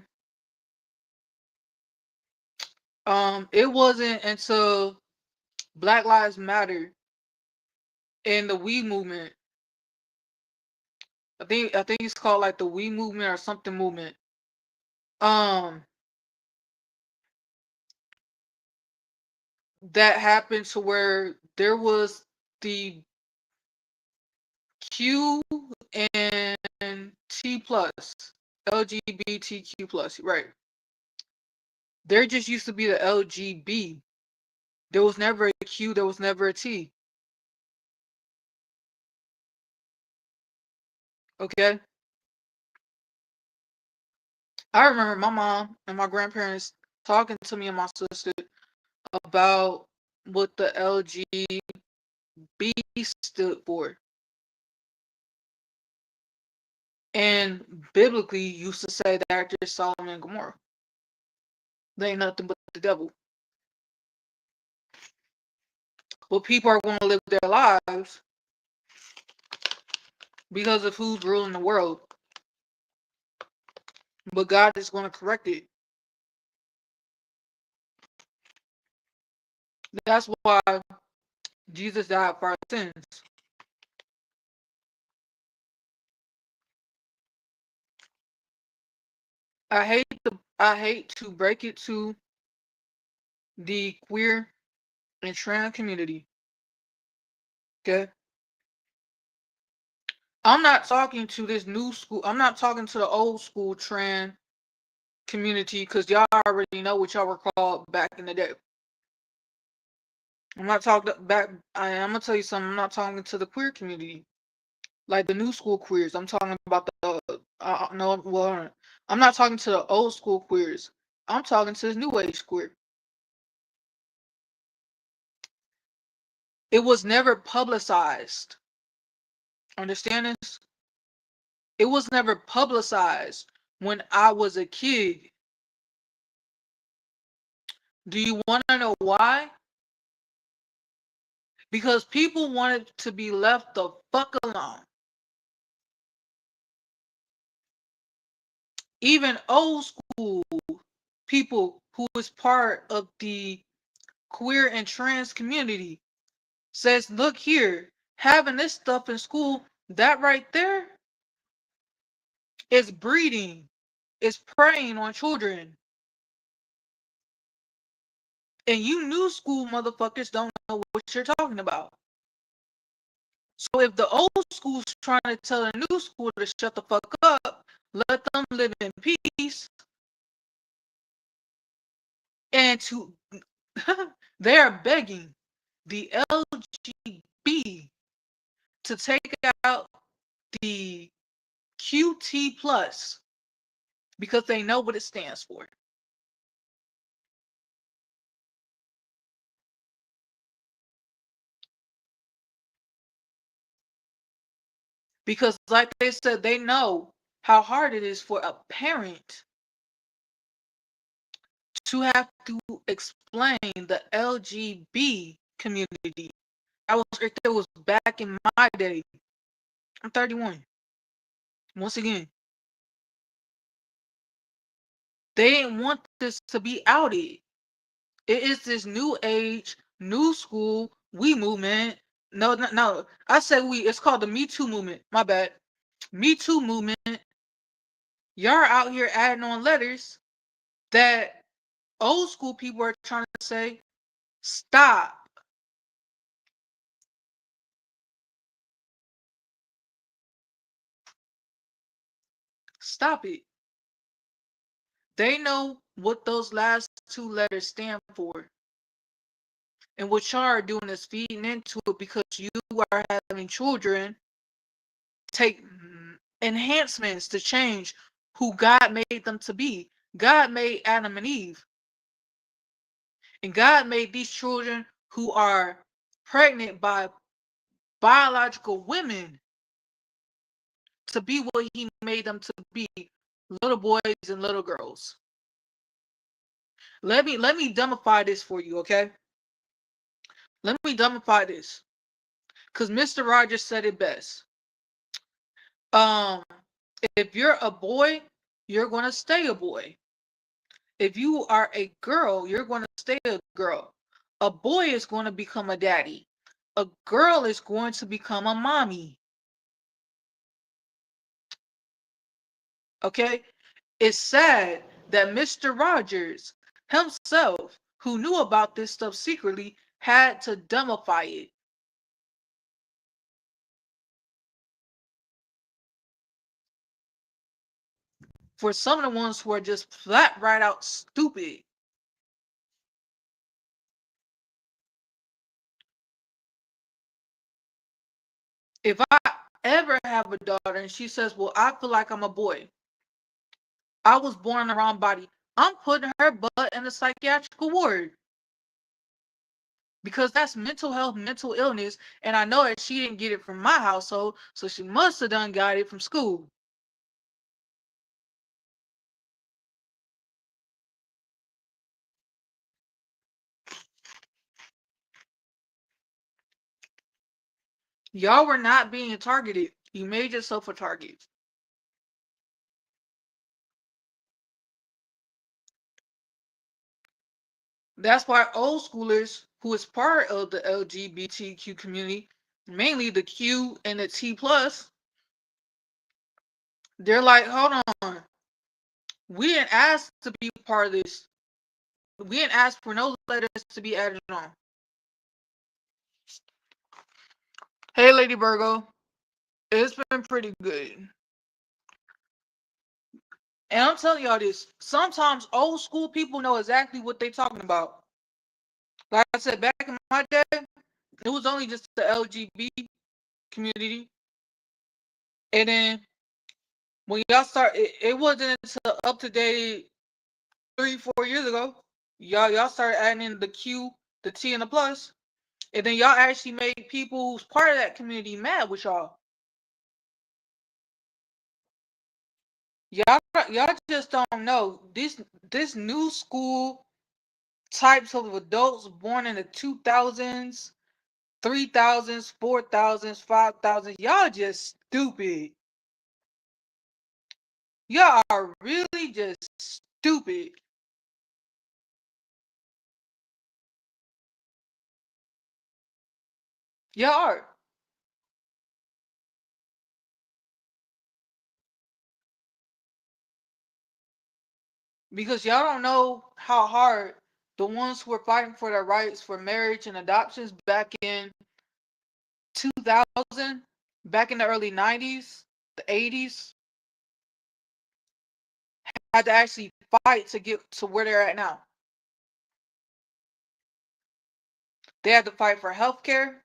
It wasn't until Black Lives Matter and the We movement. I think it's called like the We movement or something movement. Um, that happened to where there was the Q and T plus, LGBTQ plus, right? There just used to be the LGB. There was never a Q, there was never a T. Okay? I remember my mom and my grandparents talking to me and my sister about what the LGB stood for. And biblically used to say that there's Solomon and Gomorrah. They ain't nothing but the devil. But people are going to live their lives because of who's ruling the world. But God is going to correct it. That's why Jesus died for our sins. I hate to break it to the queer and trans community. Okay? I'm not talking to this new school. I'm not talking to the old school trans community because y'all already know what y'all were called back in the day. I'm not talking back. I'm gonna tell you something. I'm not talking to the queer community, like the new school queers. I'm talking about the. No, well, I'm not talking to the old school queers. I'm talking to the new age queer. It was never publicized. Understand this? It was never publicized when I was a kid. Do you want to know why? Because people wanted to be left the fuck alone. Even old school people who is part of the queer and trans community says, look here, having this stuff in school, that right there is breeding, is preying on children. And you new school motherfuckers don't know what you're talking about. So if the old school's trying to tell the new school to shut the fuck up, let them live in peace, and to they are begging the LGB to take out the QT plus because they know what it stands for. Because like they said, they know how hard it is for a parent to have to explain the LGB community. That was back in my day. I'm 31. Once again, they didn't want this to be outed. It is this new age, new school, we movement. No, no, no. I say we. It's called the Me Too movement. My bad. Me Too movement. Y'all are out here adding on letters that old school people are trying to say, stop. Stop it. They know what those last two letters stand for. And what y'all are doing is feeding into it because you are having children take enhancements to change who God made them to be. God made Adam and Eve. And God made these children who are pregnant by biological women to be what he made them to be, little boys and little girls. Let me dumbify this for you, okay? Let me dumbify this. Because Mr. Rogers said it best. Um, if you're a boy, you're gonna stay a boy. If you are a girl, you're gonna stay a girl. A boy is going to become a daddy. A girl is going to become a mommy. Okay? It's sad that Mr. Rogers himself, who knew about this stuff secretly, had to dumbify it. For some of the ones who are just flat right out stupid. If I ever have a daughter and she says, well, I feel like I'm a boy, I was born in the wrong body, I'm putting her butt in a psychiatric ward. Because that's mental health, mental illness, and I know that she didn't get it from my household, so she must have done got it from school. Y'all were not being targeted. You made yourself a target. That's why old schoolers who is part of the LGBTQ community, mainly the Q and the T plus, they're like, hold on, we didn't ask to be part of this. We didn't ask for no letters to be added on. Hey, Lady Virgo, it's been pretty good. And I'm telling y'all this, sometimes old school people know exactly what they're talking about. Like I said, back in my day, it was only just the LGBT community. And then when y'all start, it wasn't until up to date 3, 4 years ago, y'all started adding in the Q, the T, and the plus. And then y'all actually made people who's part of that community mad with y'all. Y'all just don't know. This new school types of adults born in the 2000s, 3000s, 4000s, 5000s. Y'all just stupid. Y'all are really just stupid. Y'all are. Because y'all don't know how hard the ones who were fighting for their rights for marriage and adoptions back in 2000, back in the early 90s, the 80s, had to actually fight to get to where they're at now. They had to fight for health care.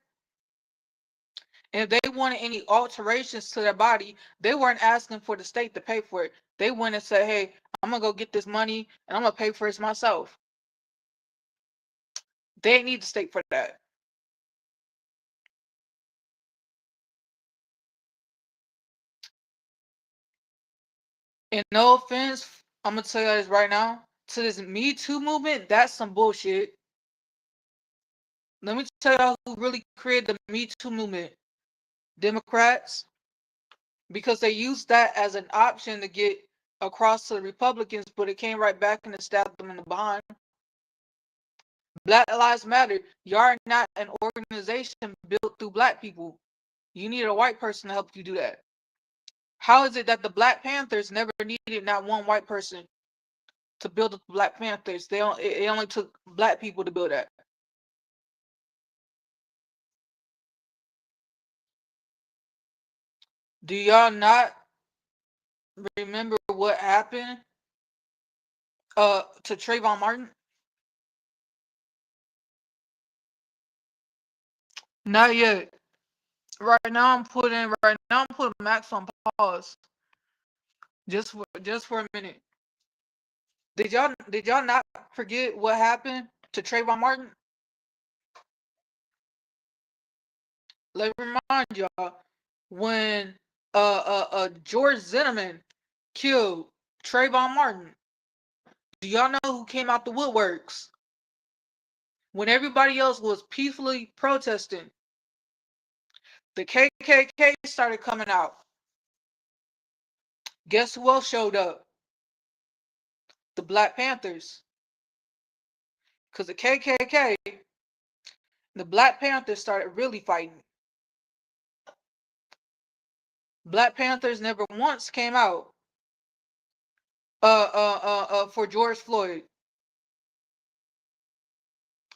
And if they wanted any alterations to their body, they weren't asking for the state to pay for it. They went and said, hey, I'm going to go get this money and I'm going to pay for it myself. They didn't need the state for that. And no offense, I'm going to tell you this right now. To this Me Too movement, that's some bullshit. Let me tell y'all who really created the Me Too movement. Democrats. Because they used that as an option to get across to the Republicans, but it came right back and stabbed them in the behind. Black Lives Matter. You are not an organization built through black people. You need a white person to help you do that. How is it that the Black Panthers never needed not one white person to build the Black Panthers? It only took black people to build that. Do y'all not remember what happened to Trayvon Martin? Not yet. Right now I'm putting Max on pause. Just for a minute. Did y'all not forget what happened to Trayvon Martin? Let me remind y'all when George Zimmerman killed Trayvon Martin. Do y'all know who came out the woodworks when everybody else was peacefully protesting? The KKK started coming out. Guess who else showed up? The Black Panthers. Because the KKK, the Black Panthers started really fighting. Black Panthers never once came out for George Floyd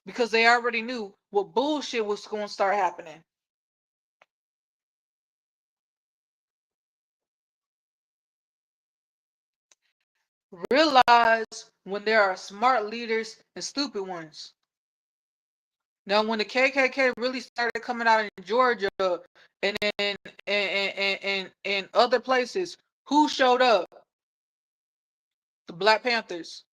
because they already knew what bullshit was going to start happening. Realize when there are smart leaders and stupid ones. Now, when the KKK really started coming out in Georgia and in other places, who showed up? The Black Panthers.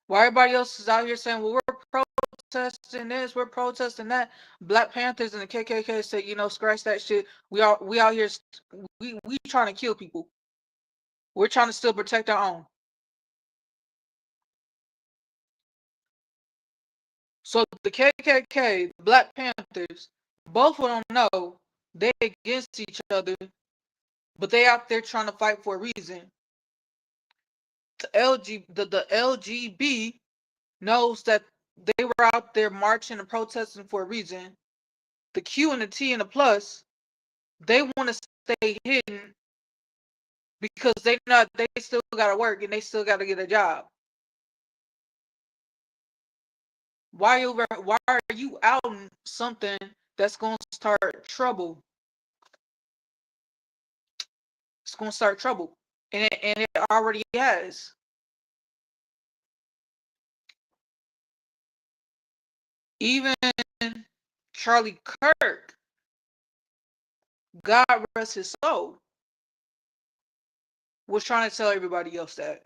While everybody else is out here saying, well, we're protesting this, we're protesting that, Black Panthers and the KKK say, scratch that shit. We out here, we trying to kill people. We're trying to still protect our own. So the KKK, the Black Panthers, both of them know they against each other, but they out there trying to fight for a reason. The LGB knows that they were out there marching and protesting for a reason. The Q and the T and the plus, they want to stay hidden because they still gotta work and they still gotta get a job. Why are you outing something that's gonna start trouble? It's gonna start trouble. And it already has. Even Charlie Kirk, God rest his soul, was trying to tell everybody else that.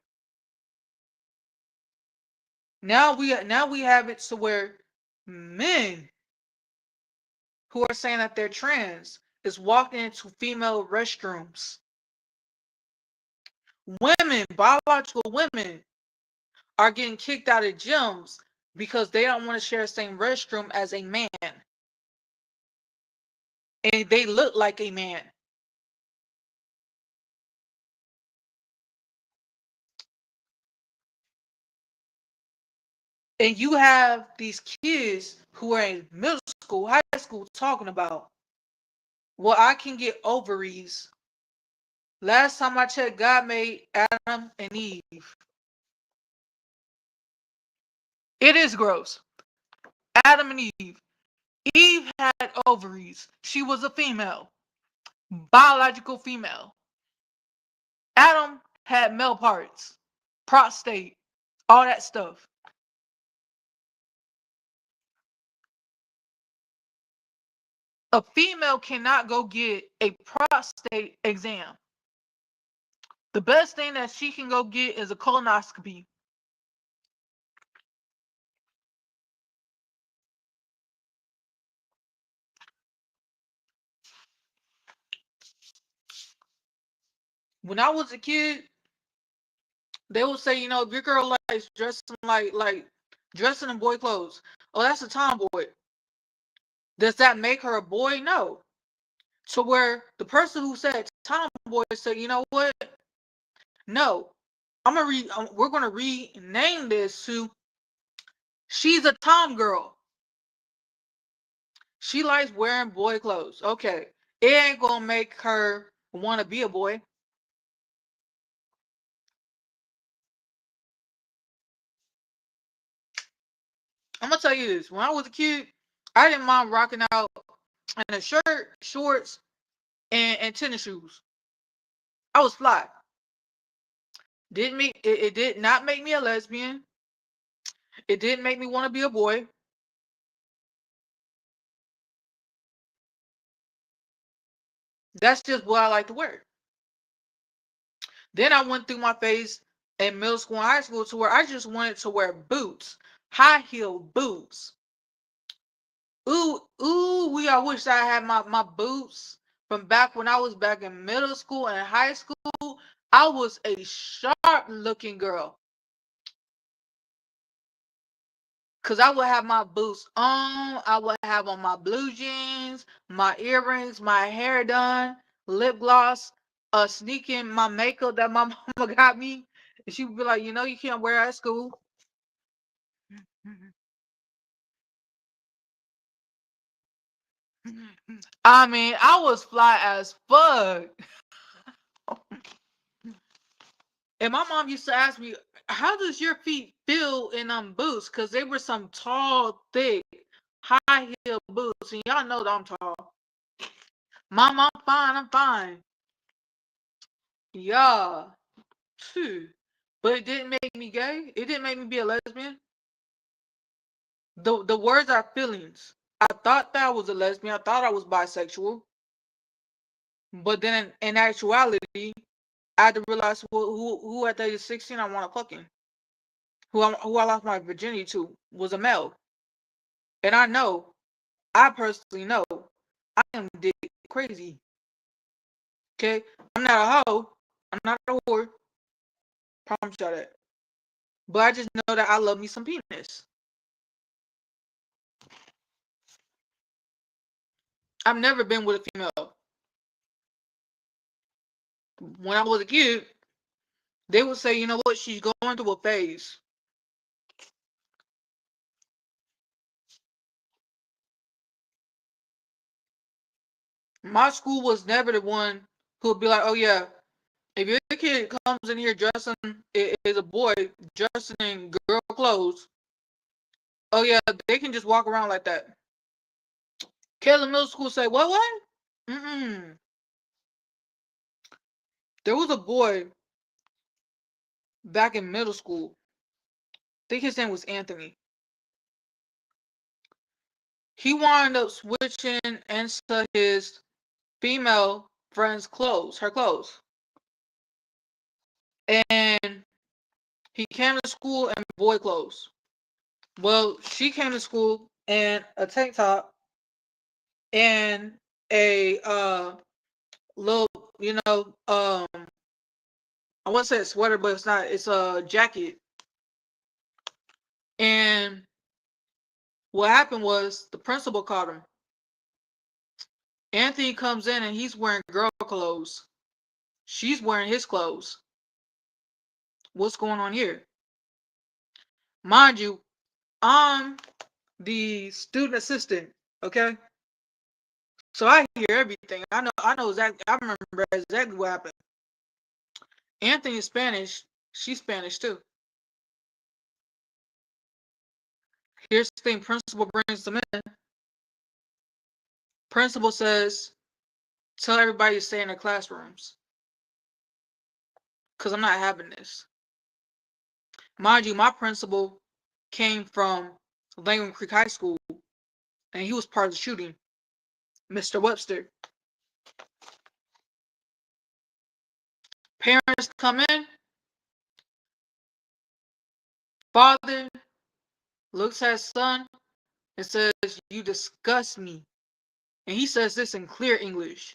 Now we have it to where men who are saying that they're trans is walking into female restrooms. Women, biological women, are getting kicked out of gyms because they don't want to share the same restroom as a man. And they look like a man. And you have these kids who are in middle school, high school talking about, well, I can get ovaries. Last time I checked, God made Adam and Eve. It is gross. Adam and Eve. Eve had ovaries. She was a female, biological female. Adam had male parts, prostate, all that stuff. A female cannot go get a prostate exam. The best thing that she can go get is a colonoscopy. When I was a kid, they would say, if your girl likes dressing like dressing in boy clothes, oh, that's a tomboy. Does that make her a boy? No. So where the person who said tomboy said, you know what? No, we're gonna rename this to she's a tom girl. She likes wearing boy clothes. Okay, it ain't gonna make her want to be a boy. I'm gonna tell you this: when I was a kid, I didn't mind rocking out in a shirt, shorts, and tennis shoes. I was fly. It did not make me a lesbian. It didn't make me want to be a boy. That's just what I like to wear. Then I went through my phase in middle school and high school to where I just wanted to wear boots, high heel boots. Ooh, ooh, I wish I had my boots from back when I was back in middle school and high school. I was a sharp looking girl. Cause I would have my boots on, I would have on my blue jeans, my earrings, my hair done, lip gloss, sneaking my makeup that my mama got me. And she would be like, you know, you can't wear it at school. I mean, I was fly as fuck. And my mom used to ask me, how does your feet feel in boots? Cause they were some tall, thick, high heel boots. And y'all know that I'm tall. Mom, I'm fine, I'm fine. Yeah. Phew. But it didn't make me gay. It didn't make me be a lesbian. The words are feelings. I thought that I was a lesbian. I thought I was bisexual. But then in actuality, I had to realize who at the age of 16 I want to fucking. Who I lost my virginity to was a male. And I know, I personally know, I am dick crazy. Okay? I'm not a hoe. I'm not a whore. Promise y'all that. But I just know that I love me some penis. I've never been with a female. When I was a kid, they would say, you know what, she's going through a phase. My school was never the one who would be like, oh yeah, if your kid comes in here dressing is a boy dressing in girl clothes, oh yeah, they can just walk around like that. Caleb Middle School say, what? Mm-mm. There was a boy back in middle school. I think his name was Anthony. He wound up switching into his female friend's clothes, her clothes. And he came to school in boy clothes. Well, she came to school in a tank top and a little, I wouldn't say a sweater, but it's not. It's a jacket. And what happened was the principal caught him. Anthony comes in and he's wearing girl clothes. She's wearing his clothes. What's going on here? Mind you, I'm the student assistant. Okay, so I hear everything. I know exactly. I remember exactly what happened. Anthony's Spanish. She's Spanish too. Here's the thing. Principal brings them in. Principal says, tell everybody to stay in their classrooms. Because I'm not having this. Mind you, my principal came from Langham Creek High School. And he was part of the shooting. Mr. Webster. Parents come in. Father looks at his son and says, you disgust me. And he says this in clear English.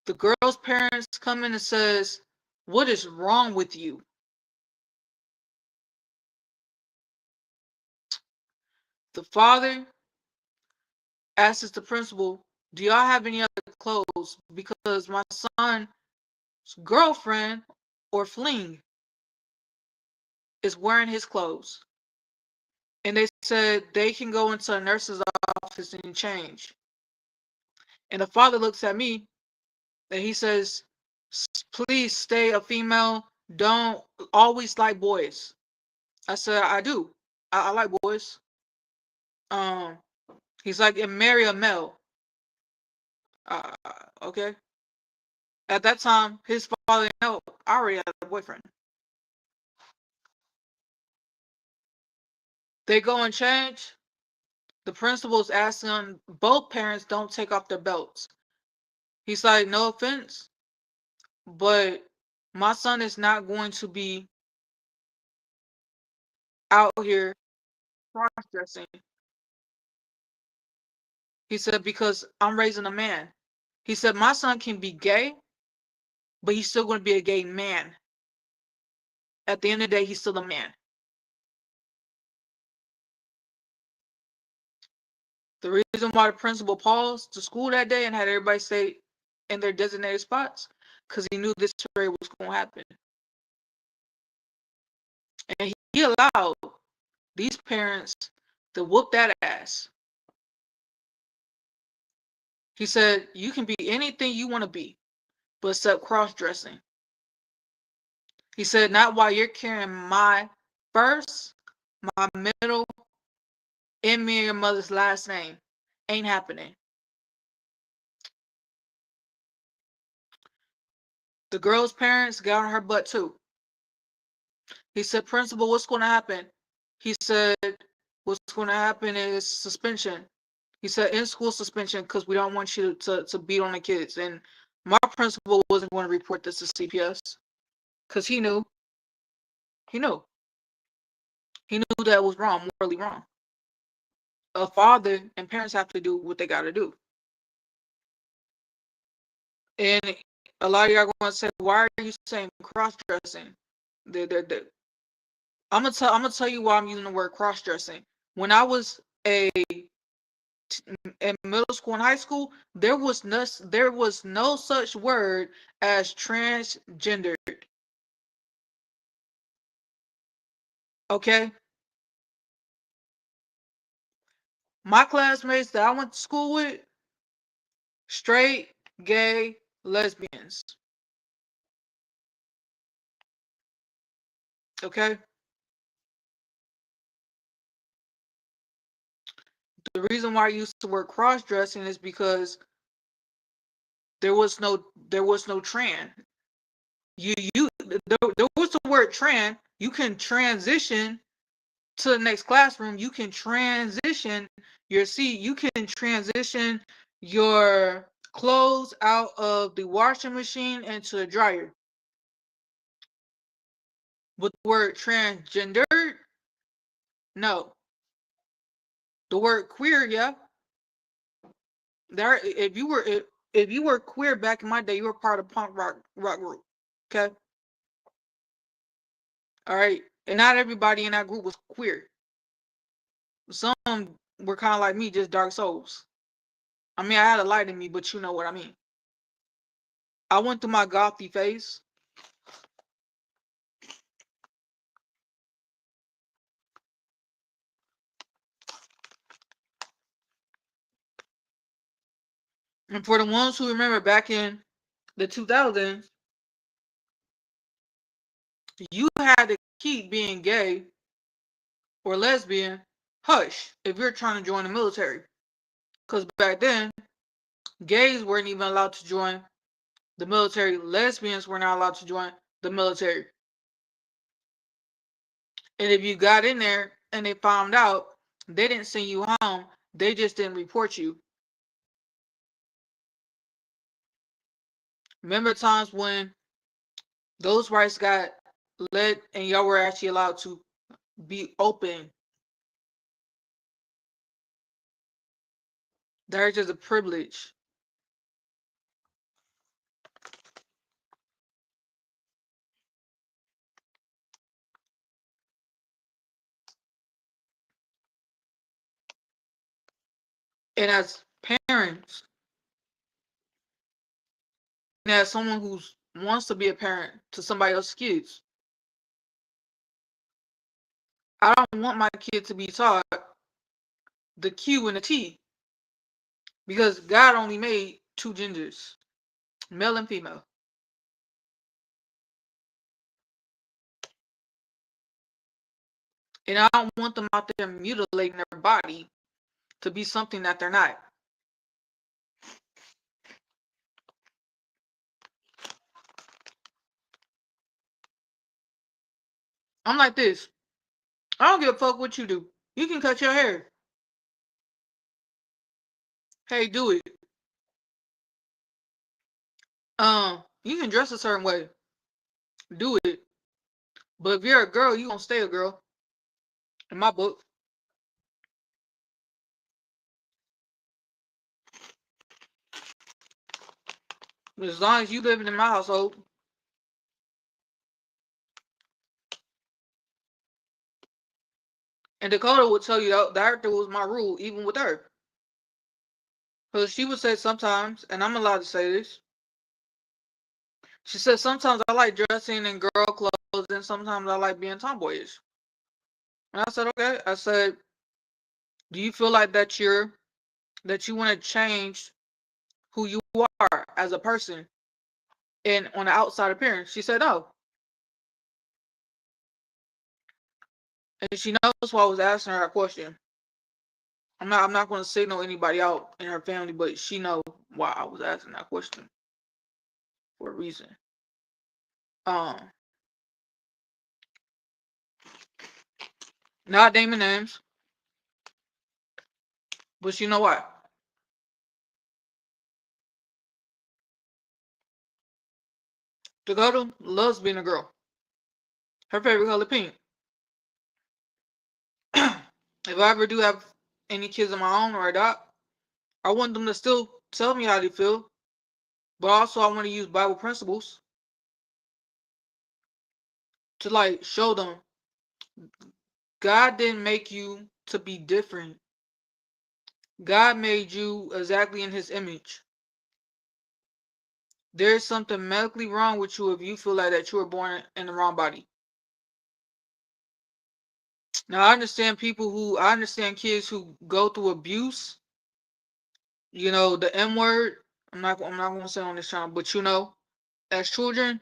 The girl's parents come in and says, what is wrong with you? The father asks the principal, do y'all have any other clothes? Because my son's girlfriend or fling is wearing his clothes. And they said they can go into a nurse's office and change. And the father looks at me and he says, please stay a female. Don't always like boys. I said, I do. I like boys. Um, he's like, and marry a male. Okay. At that time, his father didn't know I already had a boyfriend. They go and change. The principal's asking them, both parents don't take off their belts. He's like, no offense, but my son is not going to be out here cross dressing. He said, because I'm raising a man. He said, my son can be gay, but he's still going to be a gay man. At the end of the day, he's still a man. The reason why the principal paused the school that day and had everybody stay in their designated spots, because he knew this trade was going to happen. And he allowed these parents to whoop that ass. He said, you can be anything you want to be, but except cross-dressing. He said, not while you're carrying my first, my middle, and me and your mother's last name. Ain't happening. The girl's parents got on her butt too. He said, principal, what's going to happen? He said, what's going to happen is suspension. He said, in school suspension, because we don't want you to beat on the kids. And my principal wasn't going to report this to CPS because he knew. He knew. He knew that was wrong, morally wrong. A father and parents have to do what they got to do. And a lot of y'all are going to say, why are you saying cross-dressing? I'm gonna tell you why I'm using the word cross-dressing. When I was in middle school and high school, there was no such word as transgendered. Okay, my classmates that I went to school with, straight, gay, lesbians. Okay, the reason why I used the word cross-dressing is because there was no trans. There was the word trans. You can transition to the next classroom. You can transition your seat. You can transition your clothes out of the washing machine into the dryer. But the word transgendered, no. The word queer, yeah. There, if you were queer back in my day, you were part of punk rock group. Okay, all right. And not everybody in that group was queer. Some were kind of like me, just dark souls. I mean, I had a light in me, but you know what I mean. I went through my gothy phase. And for the ones who remember back in the 2000s, you had to keep being gay or lesbian hush if you're trying to join the military. Because back then, gays weren't even allowed to join the military. Lesbians were not allowed to join the military. And if you got in there and they found out, they didn't send you home. They just didn't report you. Remember times when those rights got led and y'all were actually allowed to be open. That's just a privilege. And as parents, and as someone who wants to be a parent to somebody else's kids, I don't want my kid to be taught the Q and the T because God only made two genders, male and female. And I don't want them out there mutilating their body to be something that they're not. I'm like this. I don't give a fuck what you do. You can cut your hair. Hey, do it. You can dress a certain way. Do it. But if you're a girl, you gonna stay a girl. In my book. As long as you living in my household. And Dakota would tell you that was my rule, even with her. Because she would say sometimes, and I'm allowed to say this. She said sometimes I like dressing in girl clothes, and sometimes I like being tomboyish. And I said, okay. I said, do you feel like that you want to change who you are as a person and on the outside appearance? She said no. And she knows why I was asking her that question. I'm not going to signal anybody out in her family, but she knows why I was asking that question for a reason. Um, Not naming names, but you know what? Dakota loves being a girl. Her favorite color pink. If I ever do have any kids of my own or adopt, I want them to still tell me how they feel, but also I want to use Bible principles to like show them God didn't make you to be different. God made you exactly in his image. There's something medically wrong with you if you feel like that you were born in the wrong body. Now I understand kids who go through abuse, the M word. I'm not gonna say on this channel, but as children,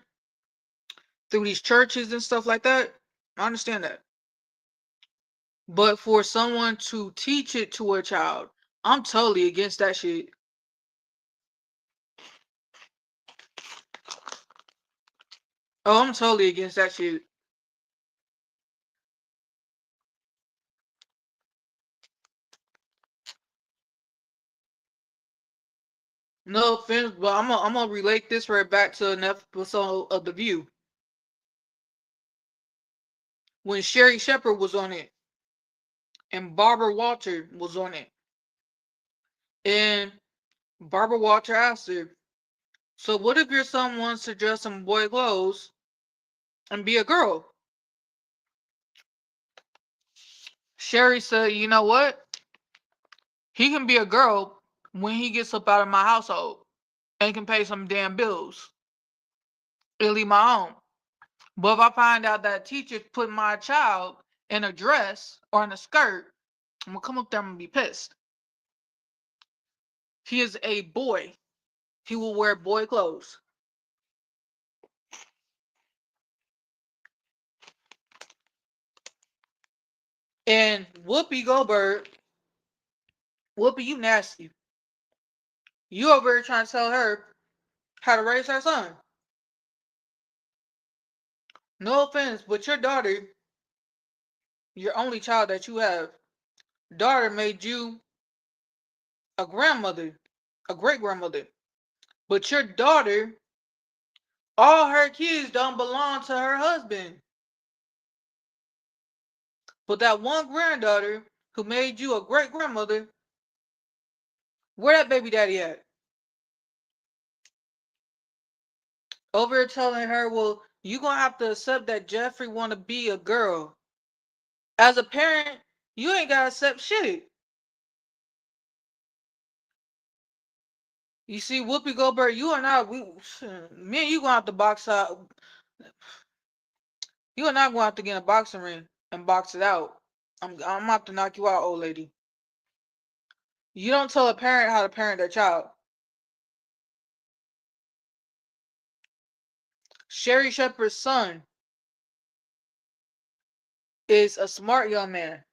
through these churches and stuff like that, I understand that. But for someone to teach it to a child, I'm totally against that shit. Oh, I'm totally against that shit. No offense, but I'm gonna relate this right back to an episode of The View when Sherry Shepherd was on it and Barbara Walter was on it, and Barbara Walter asked her, "So what if your son wants to dress in boy clothes and be a girl?" Sherry said, "You know what? He can be a girl when he gets up out of my household and can pay some damn bills and leave my own. But if I find out that teacher put my child in a dress or in a skirt, I'm gonna come up there and be pissed. He is a boy. He will wear boy clothes." And Whoopi Goldberg, Whoopi, you nasty. You over here trying to tell her how to raise her son. No offense, but your daughter, your only child that you have, daughter made you a grandmother, a great grandmother. But your daughter, all her kids don't belong to her husband. But that one granddaughter who made you a great grandmother, where that baby daddy at? Over here telling her, well, you gonna have to accept that Jeffrey wanna be a girl. As a parent, you ain't gotta accept shit. You see, Whoopi Goldberg, you and I, me and you gonna have to box out. You and I gonna have to get in a boxing ring and box it out. I'm gonna have to knock you out, old lady. You don't tell a parent how to parent their child. Sherry Shepherd's son is a smart young man.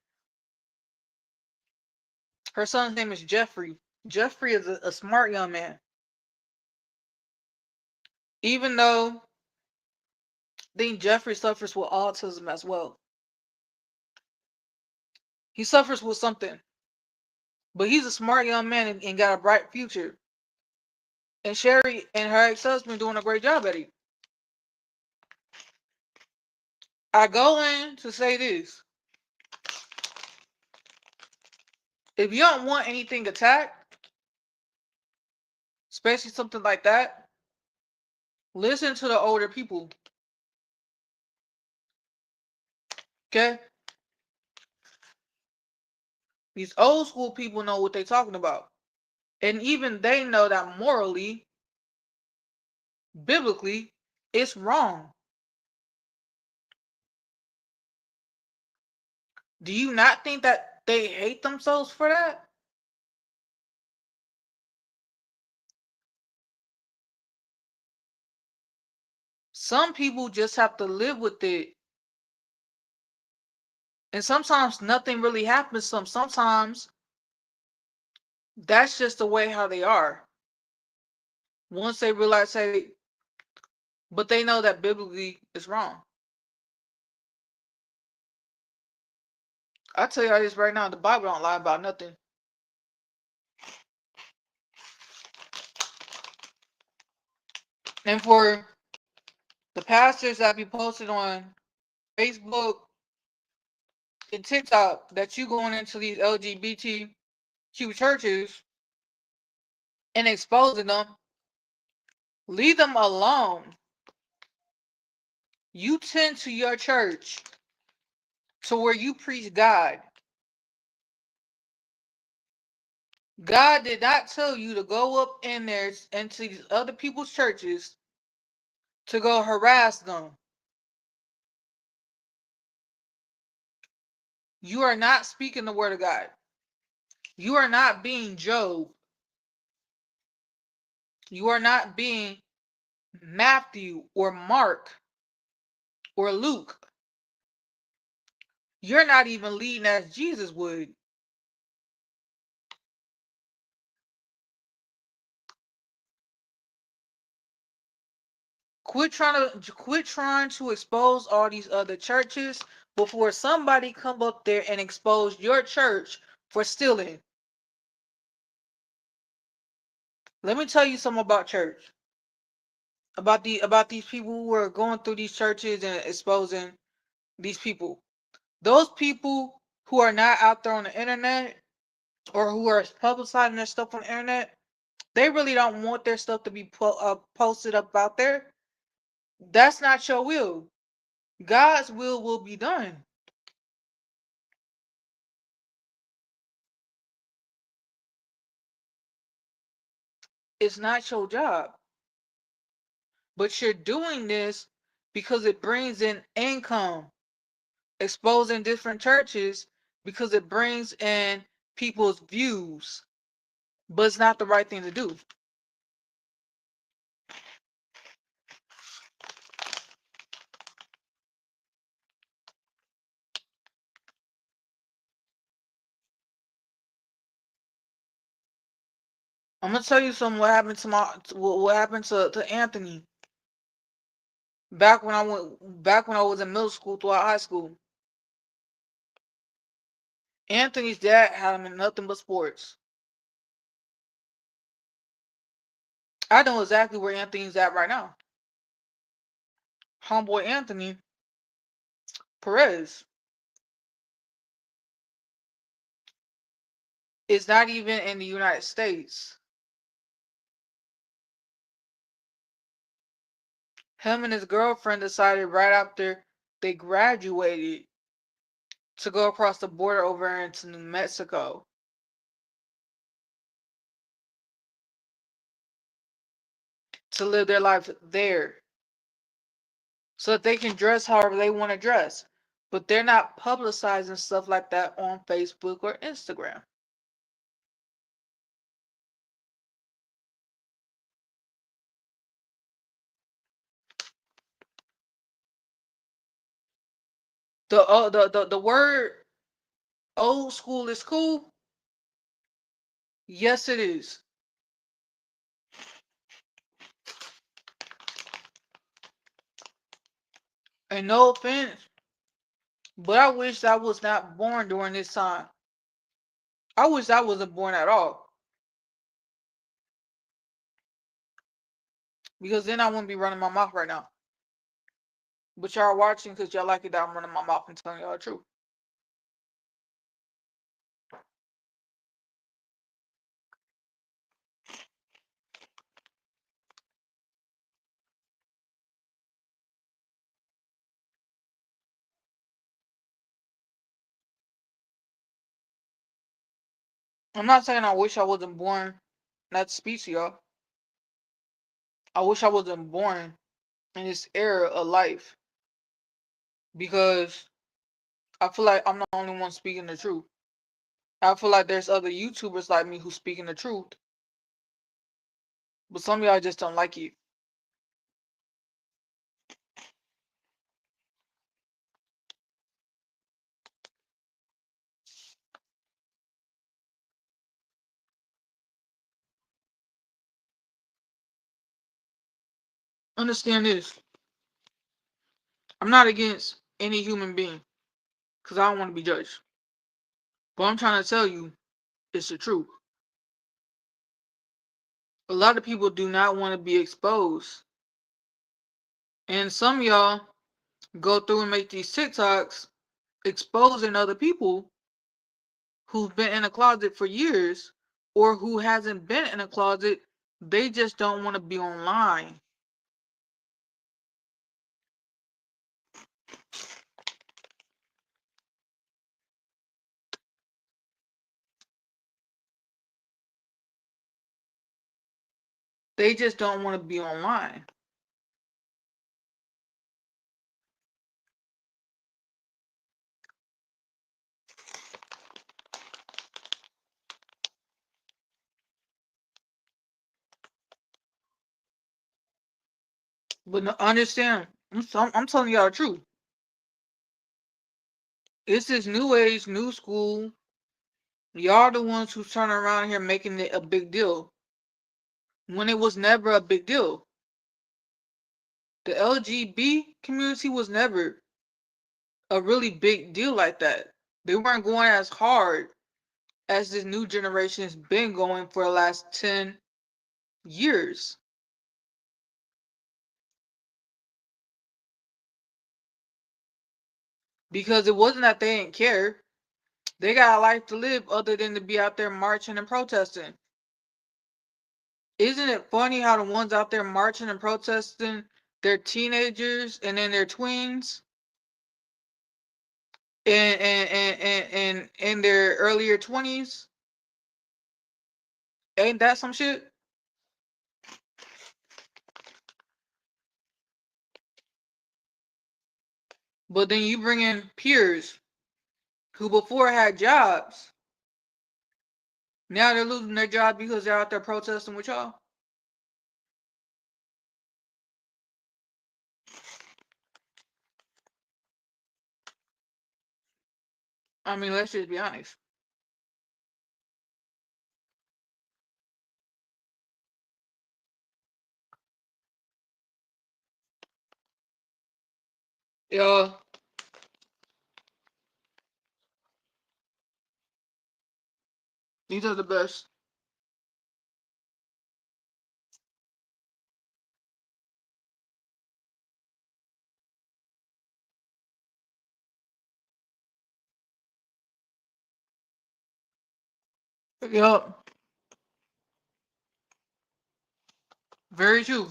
Her son's name is Jeffrey. Jeffrey is a smart young man. Even though think Jeffrey suffers with autism as well. He suffers with something, but he's a smart young man and got a bright future. And Sherry and her ex-husband doing a great job at it. I go in to say this. If you don't want anything attacked, especially something like that, listen to the older people. Okay? These old school people know what they're talking about. And even they know that morally, biblically, it's wrong. Do you not think that they hate themselves for that? Some people just have to live with it. And sometimes nothing really happens. Sometimes that's just the way how they are. Once they realize, hey, but they know that biblically is wrong. I tell you this right now, the Bible don't lie about nothing. And for the pastors that be posted on Facebook and TikTok that you going into these LGBTQ churches and exposing them, leave them alone. You tend to your church to where you preach God. God did not tell you to go up in there into these other people's churches to go harass them. You are not speaking the word of God. You are not being Job. You are not being Matthew or Mark or Luke. You're not even leading as Jesus would. Quit trying to expose all these other churches before somebody come up there and expose your church for stealing. Let me tell you something about church. About these people who are going through these churches and exposing these people. Those people who are not out there on the internet or who are publicizing their stuff on the internet, they really don't want their stuff to be posted up out there. That's not your will. God's will be done. It's not your job. But you're doing this because it brings in income, exposing different churches because it brings in people's views. But it's not the right thing to do. I'm gonna tell you something. What happened to what happened to Anthony back when I was in middle school throughout high school. Anthony's dad had him in nothing but sports. I know exactly where Anthony's at right now. Homeboy Anthony Perez is not even in the United States. Him and his girlfriend decided right after they graduated to go across the border over into New Mexico to live their life there so that they can dress however they want to dress. But they're not publicizing stuff like that on Facebook or Instagram. The word old school is cool. Yes, it is. And no offense, but I wish I was not born during this time. I wish I wasn't born at all. Because then I wouldn't be running my mouth right now. But y'all are watching because y'all like it that I'm running my mouth and telling y'all the truth. I'm not saying I wish I wasn't born not to speak to y'all. I wish I wasn't born in this era of life because I feel like I'm the only one speaking the truth. I feel like there's other YouTubers like me who's speaking the truth, but some of y'all just don't like it. Understand this. I'm not against any human being because I don't want to be judged. But I'm trying to tell you, it's the truth. A lot of people do not want to be exposed. And some of y'all go through and make these TikToks exposing other people who've been in a closet for years or who hasn't been in a closet. They just don't want to be online. They just don't want to be online. But no, understand, I'm telling y'all the truth. It's this new age, new school. Y'all the ones who's turning around here making it a big deal when it was never a big deal. The LGBT community was never a really big deal like that. They weren't going as hard as this new generation has been going for the last 10 years. Because it wasn't that they didn't care. They got a life to live other than to be out there marching and protesting. Isn't it funny how the ones out there marching and protesting, they're teenagers and then they're tweens and in their earlier 20s? Ain't that some shit? But then you bring in peers who before had jobs. Now they're losing their job because they're out there protesting with y'all. I mean, let's just be honest. Yeah, these are the best. Yeah, very true.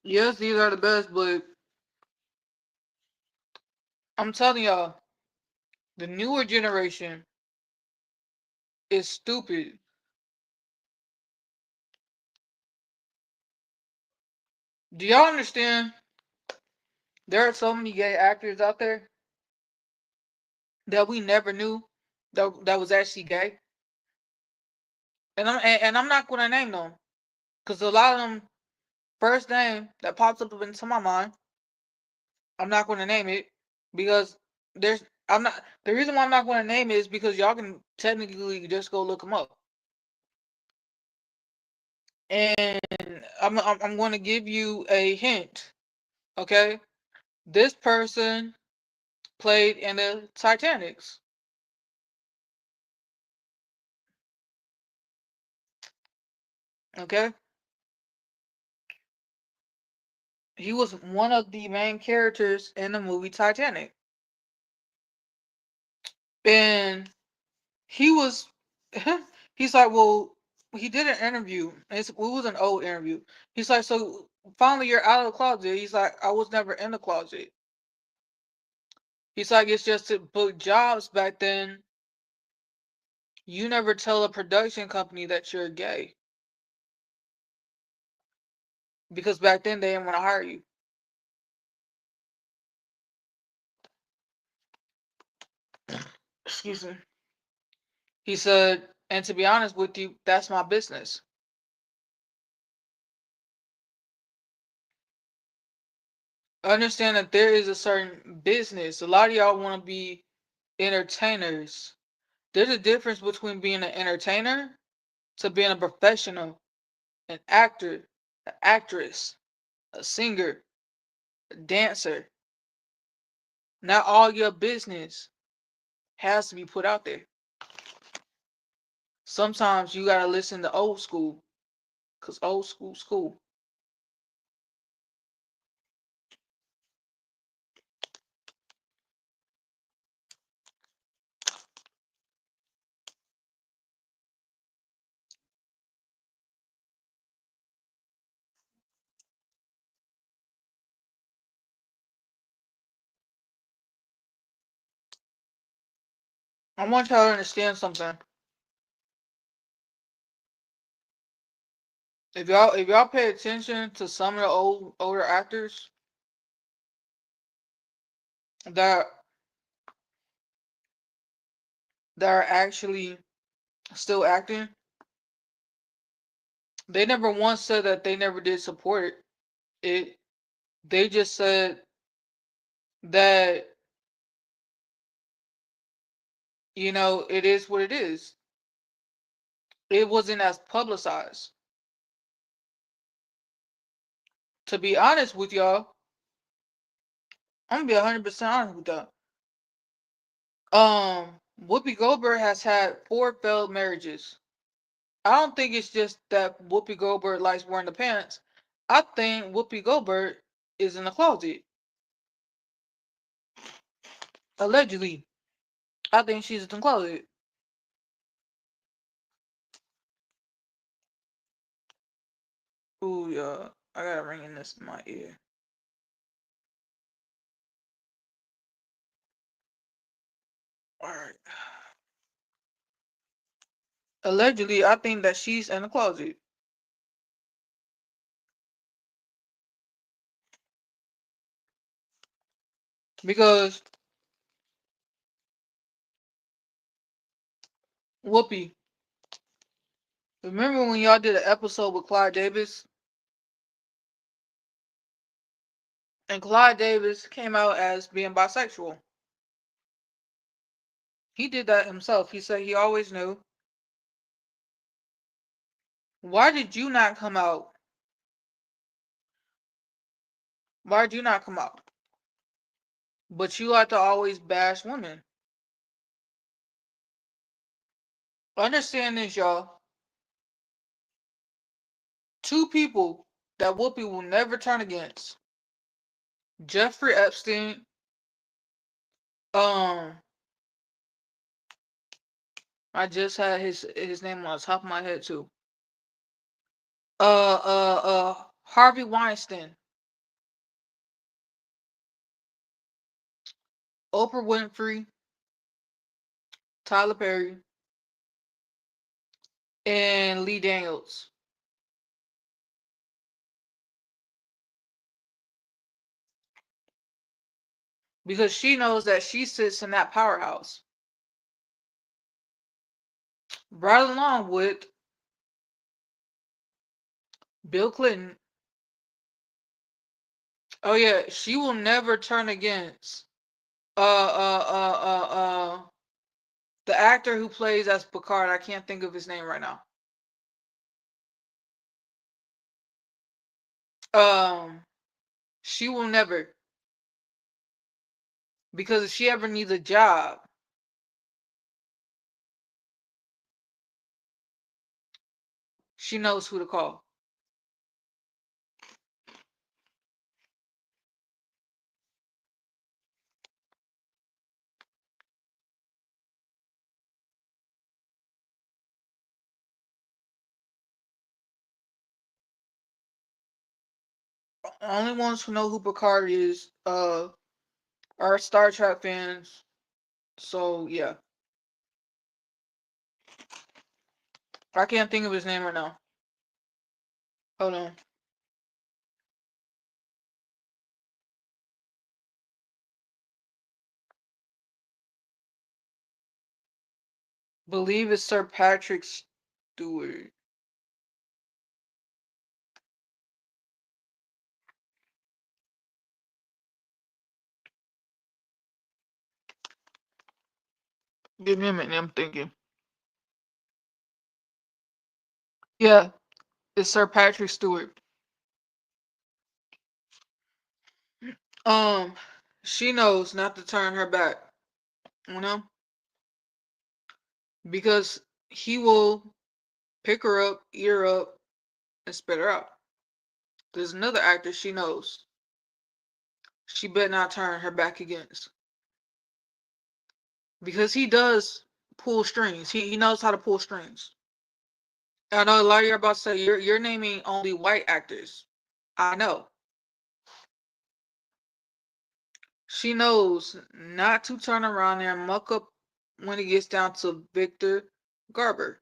Yes, these are the best, but I'm telling y'all, the newer generation is stupid. Do y'all understand? There are so many gay actors out there that we never knew that was actually gay, and I'm not gonna name them because a lot of them first name that pops up into my mind, I'm not gonna name it because there's I'm not the reason why I'm not gonna name it is because y'all can technically just go look them up, and I'm going to give you a hint, okay? This person played in the Titanics. Okay? He was one of the main characters in the movie Titanic. And he was he's like, well, he did an interview. It was an old interview. He's like, so finally you're out of the closet. He's like, I was never in the closet. He's like, it's just to book jobs back then. You never tell a production company that you're gay because back then they didn't want to hire you. Excuse me. He said, and to be honest with you, that's my business. Understand that there is a certain business. A lot of y'all want to be entertainers. There's a difference between being an entertainer to being a professional, an actor, an actress, a singer, a dancer. Not all your business has to be put out there. Sometimes you gotta listen to old school, cause old school's cool. I want y'all to understand something. If y'all pay attention to some of the older actors that that are actually still acting, they never once said that they never did support it. They just said that, it is what it is. It wasn't as publicized. To be honest with y'all, I'm gonna be 100% honest with y'all. Whoopi Goldberg has had 4 failed marriages. I don't think it's just that Whoopi Goldberg likes wearing the pants. I think Whoopi Goldberg is in the closet. Allegedly. I think she's in the closet. Ooh, yeah. I gotta ring in this in my ear. Alright. Allegedly, I think that she's in the closet. Because Whoopi, remember when y'all did an episode with Clyde Davis? And Clyde Davis came out as being bisexual. He did that himself. He said he always knew. Why did you not come out? Why did you not come out? But you like to always bash women. Understand this, y'all. 2 people that Whoopi will never turn against. Jeffrey Epstein. Um, I just had his name on the top of my head too. Harvey Weinstein, Oprah Winfrey, Tyler Perry, and Lee Daniels. Because she knows that she sits in that powerhouse. Right along with Bill Clinton. Oh yeah, she will never turn against uh uh uh uh uh the actor who plays as Picard. I can't think of his name right now. Um, she will never. Because if she ever needs a job, she knows who to call. Only ones who know who Picard is are Star Trek fans. So yeah. I can't think of his name right now. Hold on. Believe it's Sir Patrick Stewart. Give me a minute, I'm thinking. Yeah, it's Sir Patrick Stewart. Um, she knows not to turn her back, you know, because he will pick her up, eat her up, and spit her out. There's another actor she knows. She better not turn her back against. Because he does pull strings. He knows how to pull strings. I know a lot of you are about to say you're naming only white actors. I know. She knows not to turn around there and muck up when it gets down to Victor Garber.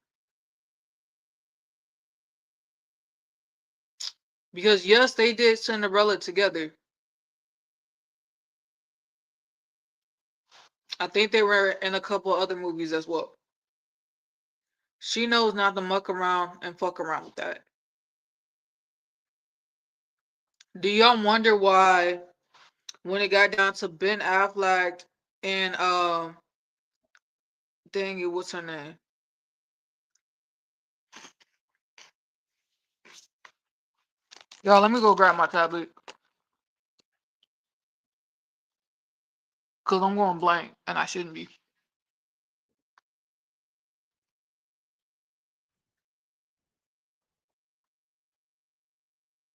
Because yes, they did Cinderella together. I think they were in a couple other movies as well. She knows not to muck around and fuck around with that. Do y'all wonder why when it got down to Ben Affleck and dang it, what's her name? Y'all, let me go grab my tablet. Cause I'm going blank and I shouldn't be.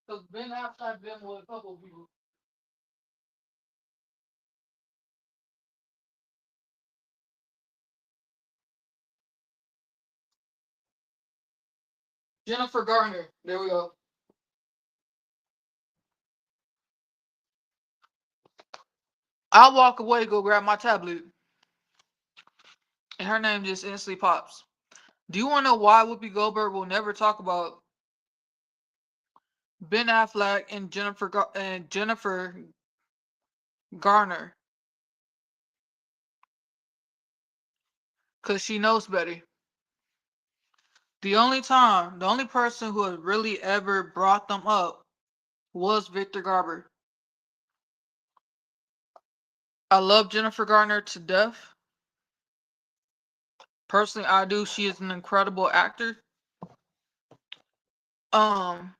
Cause Ben Affleck been with a couple of people. Jennifer Garner. There we go. I'll walk away, go grab my tablet, and her name just instantly pops. Do you want to know why Whoopi Goldberg will never talk about Ben Affleck and Jennifer Garner? Cause she knows better. The only person who had really ever brought them up was Victor Garber. I love Jennifer Garner to death. Personally, I do. She is an incredible actor. Um,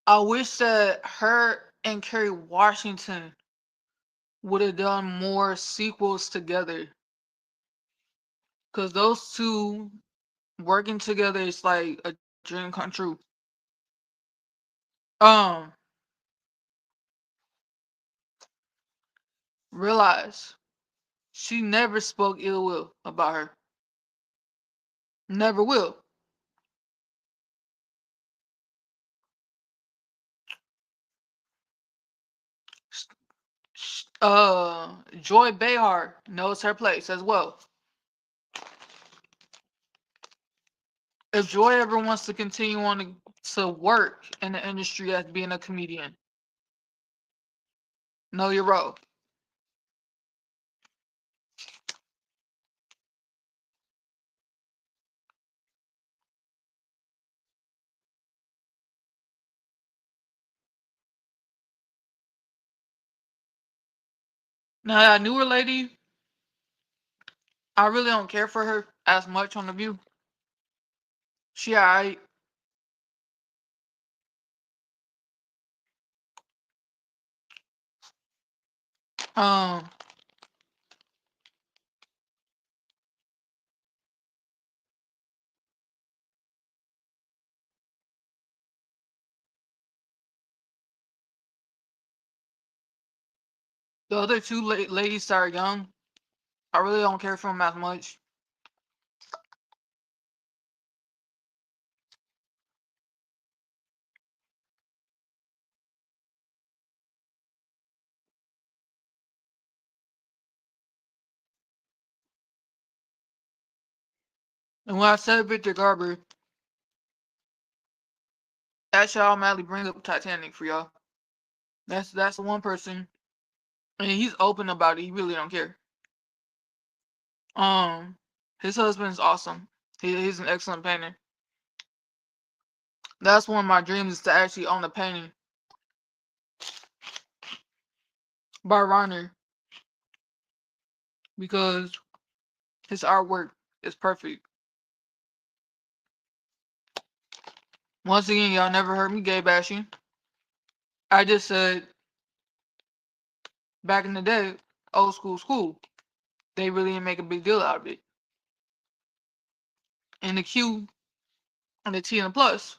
I wish that her and Kerry Washington would have done more sequels together. Cause those two working together is like a dream come true. Um, realize she never spoke ill will about her. Never will. Joy Behar knows her place as well. If Joy ever wants to continue on to work in the industry as being a comedian, know your role. Now that newer lady, I really don't care for her as much on the View. She alright. Um, The other two ladies that are young, I really don't care for them as much. And when I said Victor Garber, that should automatically bring up Titanic for y'all. That's the one person, and he's open about it. He really don't care. Um, his husband is awesome. He's an excellent painter. That's one of my dreams is to actually own a painting by Reiner because his artwork is perfect. Once again, y'all never heard me gay bashing. I just said back in the day, old school, they really didn't make a big deal out of it. And the Q and the T and the plus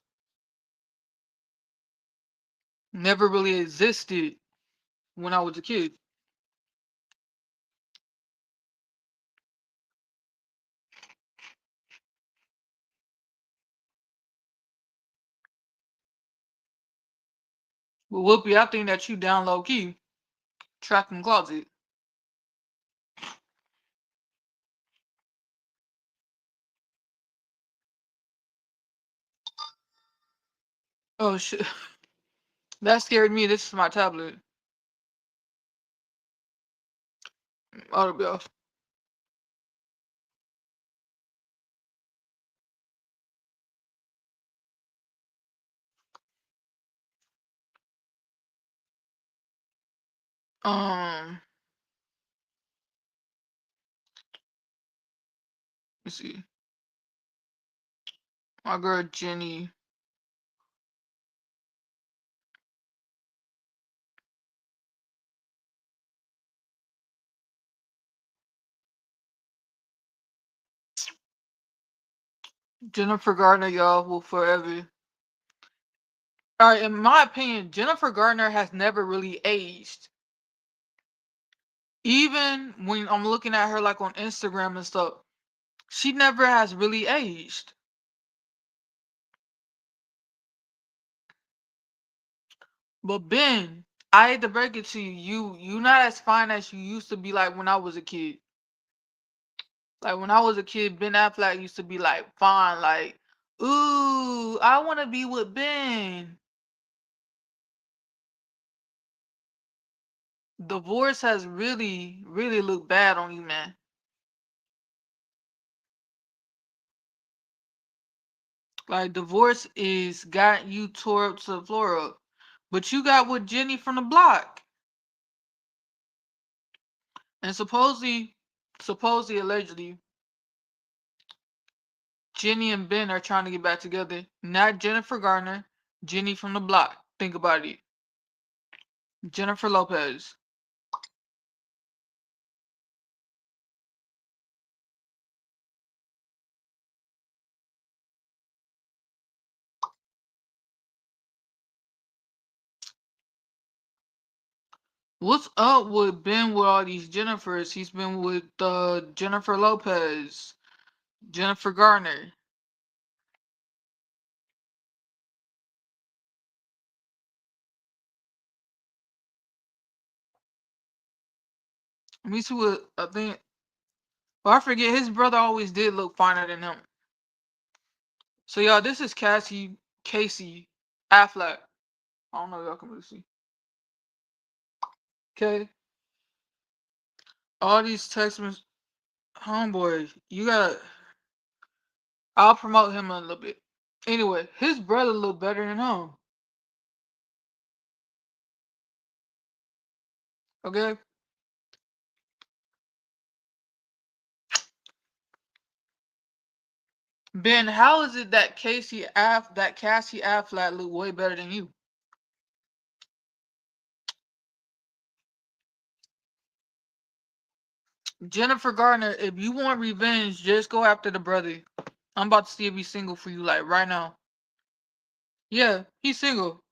never really existed when I was a kid. But Whoopi, I think that you down low key, trapped in the closet. Oh shit. That scared me. This is my tablet. Ought to be off. Let's see. My girl Jenny. Jennifer Gardner, y'all, will forever. Alright, in my opinion, Jennifer Gardner has never really aged. Even when I'm looking at her like on Instagram and stuff, she never has really aged. But Ben, I hate to break it to you, you not as fine as you used to be like when I was a kid. Like when I was a kid, Ben Affleck used to be like fine, like, ooh, I wanna be with Ben. Divorce has really, really looked bad on you, man. Like divorce is got you tore up to the floor up. But you got with Jenny from the block. And supposedly, allegedly, Jenny and Ben are trying to get back together. Not Jennifer Garner, Jenny from the block. Think about it. Jennifer Lopez. What's up with Ben with all these Jennifers? He's been with Jennifer Lopez, Jennifer Garner. Me too. I think. Well, I forget. His brother always did look finer than him. So y'all, this is Casey Affleck. I don't know if y'all can really see. Okay. All these text messages. Homeboy, you gotta. I'll promote him a little bit. Anyway, his brother look better than him. Okay. Ben, how is it that Cassie Affleck look way better than you? Jennifer Gardner, if you want revenge, just go after the brother. I'm about to see if he's single for you, like right now. Yeah, he's single.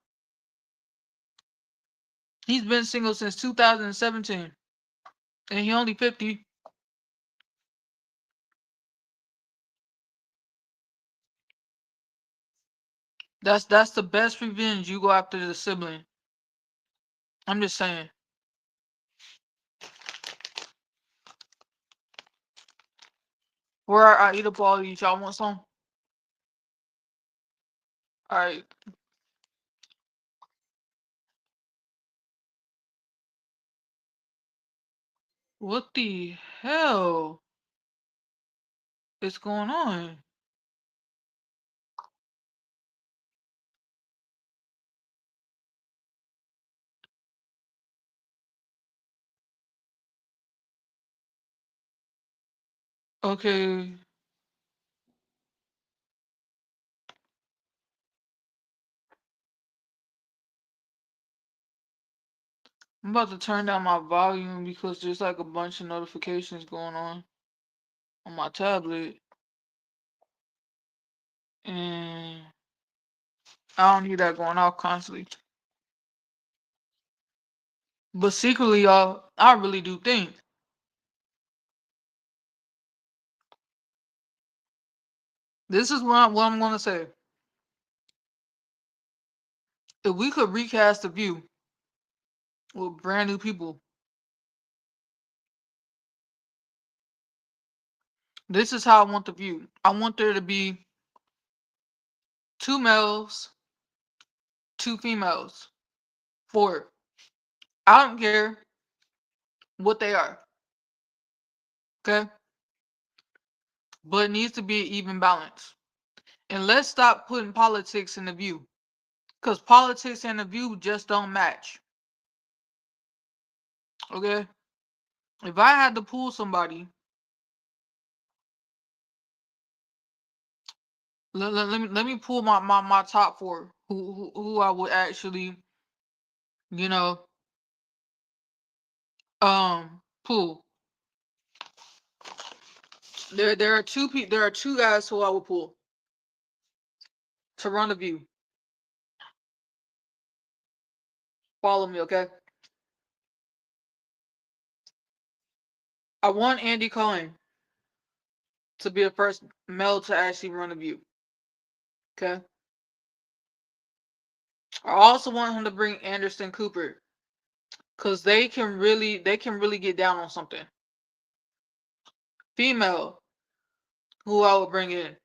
He's been single since 2017, and he only 50. That's the best revenge. You go after the sibling. I'm just saying. Where I eat up all these, y'all want some? All right. What the hell is going on? Okay, I'm about to turn down my volume because there's like a bunch of notifications going on my tablet, and I don't need that going off constantly. But secretly, y'all, I really do think this is what I'm gonna say. If we could recast the view with brand new people, this is how I want the view. I want there to be two males, two females. Four. I don't care what they are. Okay? But it needs to be even balance. And let's stop putting politics in the view. Because politics and the view just don't match. Okay? If I had to pull somebody, let me pull my top four who I would actually, you know, pull. There are two guys who I would pull to run the view. Follow me, okay? I want Andy Cohen to be the first male to actually run the view. Okay. I also want him to bring Anderson Cooper. Cause they can really get down on something. Female, who I would bring in.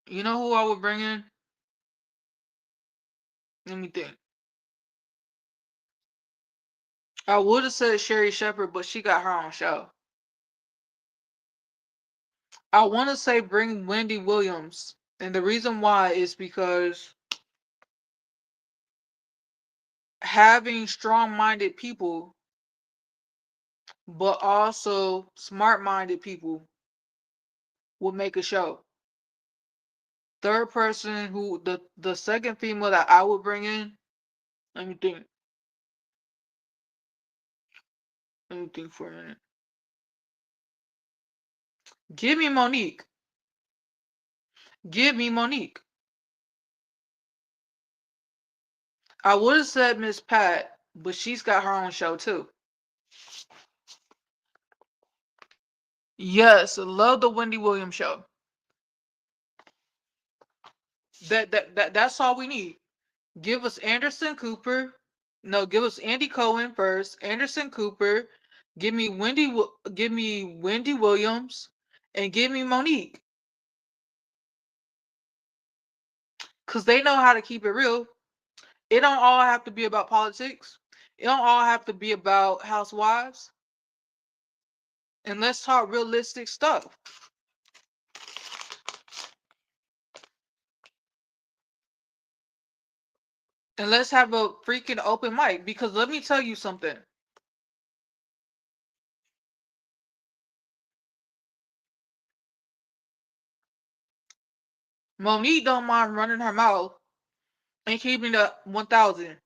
You know who I would bring in? Let me think. I would have said Sherry Shepherd, but she got her own show. I want to say bring Wendy Williams, and the reason why is because having strong-minded people, but also smart-minded people, would make a show. Third person, who the second female that I would bring in. Let me think. Let me think for a minute. Give me Monique. Give me Monique. I would have said Miss Pat, but she's got her own show too. Yes, love the Wendy Williams show. That's all we need. Give us Anderson Cooper. No, give us Andy Cohen first. Anderson Cooper. Give me Wendy Williams, and give me Monique. Cause they know how to keep it real. It don't all have to be about politics. It don't all have to be about housewives. And let's talk realistic stuff. And let's have a freaking open mic. Because let me tell you something. Monique don't mind running her mouth and keeping it 1,000.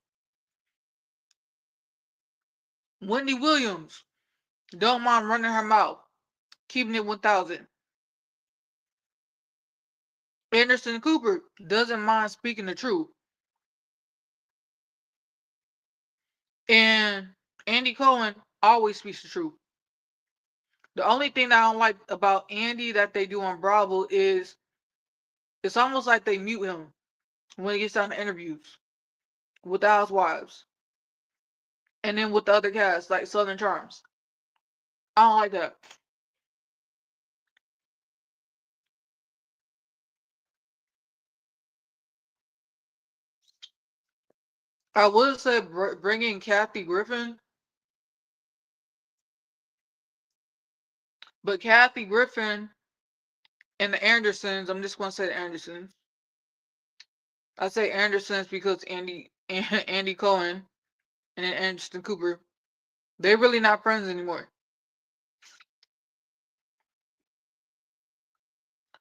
Wendy Williams don't mind running her mouth, keeping it 1,000. Anderson Cooper doesn't mind speaking the truth. And Andy Cohen always speaks the truth. The only thing that I don't like about Andy that they do on Bravo is it's almost like they mute him when he gets down to interviews with the housewives. And then with the other cast, like Southern Charms. I don't like that. I would say bringing Kathy Griffin, but Kathy Griffin and the Andersons, I'm just going to say the Andersons. I say Andersons because Andy Cohen and then Anderson Cooper, they're really not friends anymore.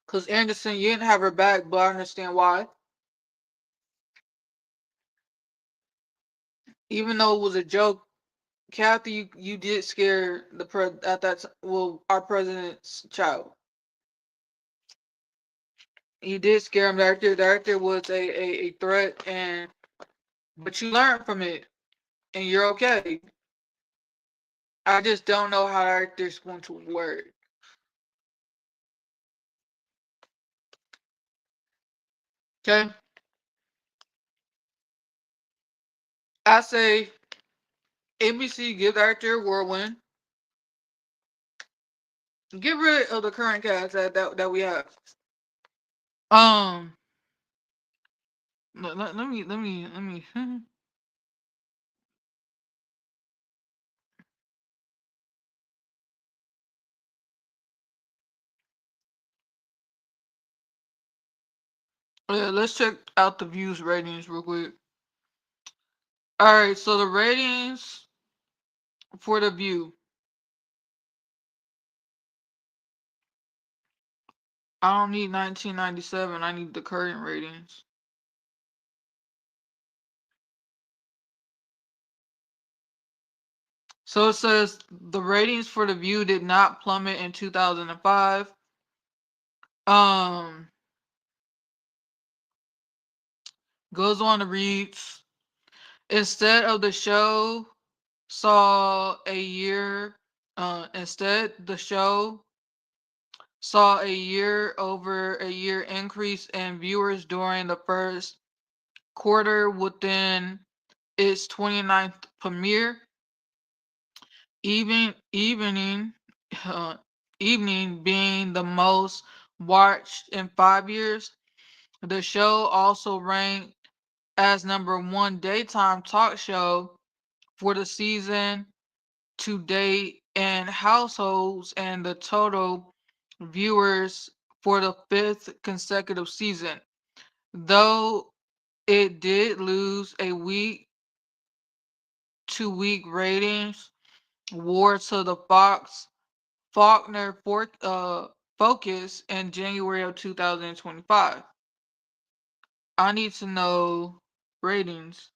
Because Anderson, you didn't have her back, but I understand why. Even though it was a joke, Kathy, you did scare at that well our president's child. You did scare him. The actor was a threat, and but you learned from it, and you're okay. I just don't know how the actor's going to work. Okay, I say NBC give the actor a whirlwind. Get rid of the current cast that we have. Um, let me. Let's check out the views ratings real quick. All right, so the ratings for the View. I don't need 1997. I need the current ratings. So it says the ratings for the View did not plummet in 2005. Um, goes on to reads instead of the show saw a year. Instead the show saw a year over a year increase in viewers during the first quarter within its 29th premiere. Evening uh, evening being the most watched in 5 years. The show also ranked as #1 daytime talk show for the season to date in households and the total viewers for the fifth consecutive season. Though it did lose a week to week ratings war to the Faulkner focus in January of 2025. I need to know ratings.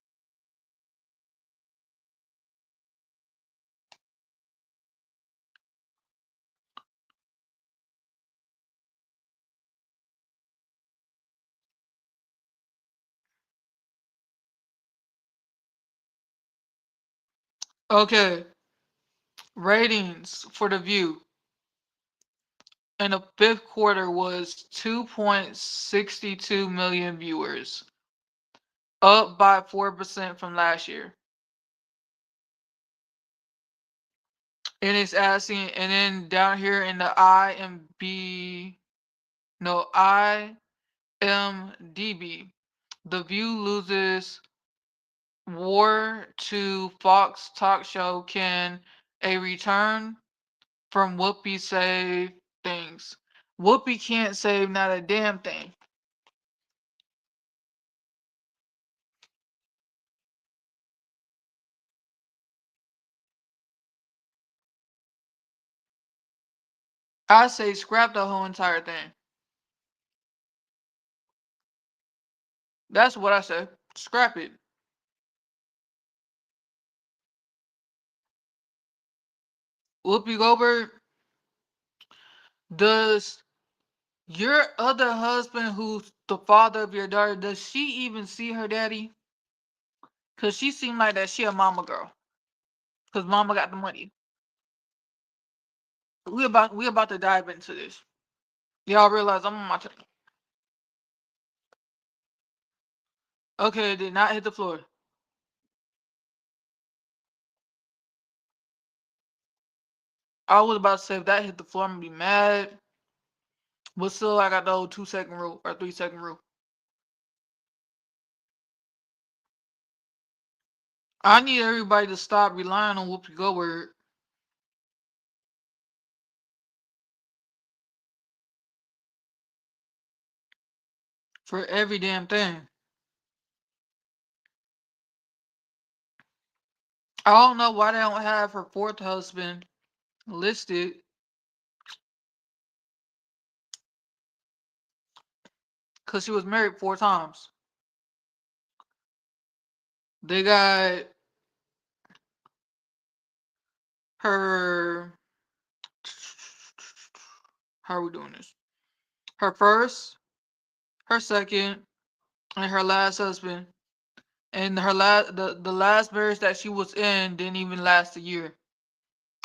Okay, ratings for The View in the fifth quarter was 2.62 million viewers, up by 4% from last year. And it's asking, and then down here in the IMDb, The View loses war to Fox talk show. Can a return from Whoopi save things? Whoopi can't save not a damn thing. I say scrap the whole entire thing. That's what I say. Scrap it. Whoopi Goldberg does Your other husband, who's the father of your daughter, does she even see her daddy? Cause she seemed like that she a mama girl. Cause mama got the money. We about to dive into this. Y'all realize I'm on my turn. Okay, it did not hit the floor. I was about to say if that hit the floor, I'm gonna be mad. But still, I got the old 2 second rule or 3 second rule. I need everybody to stop relying on Whoopi Goldberg for every damn thing. I don't know why they don't have her fourth husband listed because she was married 4 times. They got her. How are we doing this? Her first, her second, and her last husband. And the last marriage that she was in didn't even last a year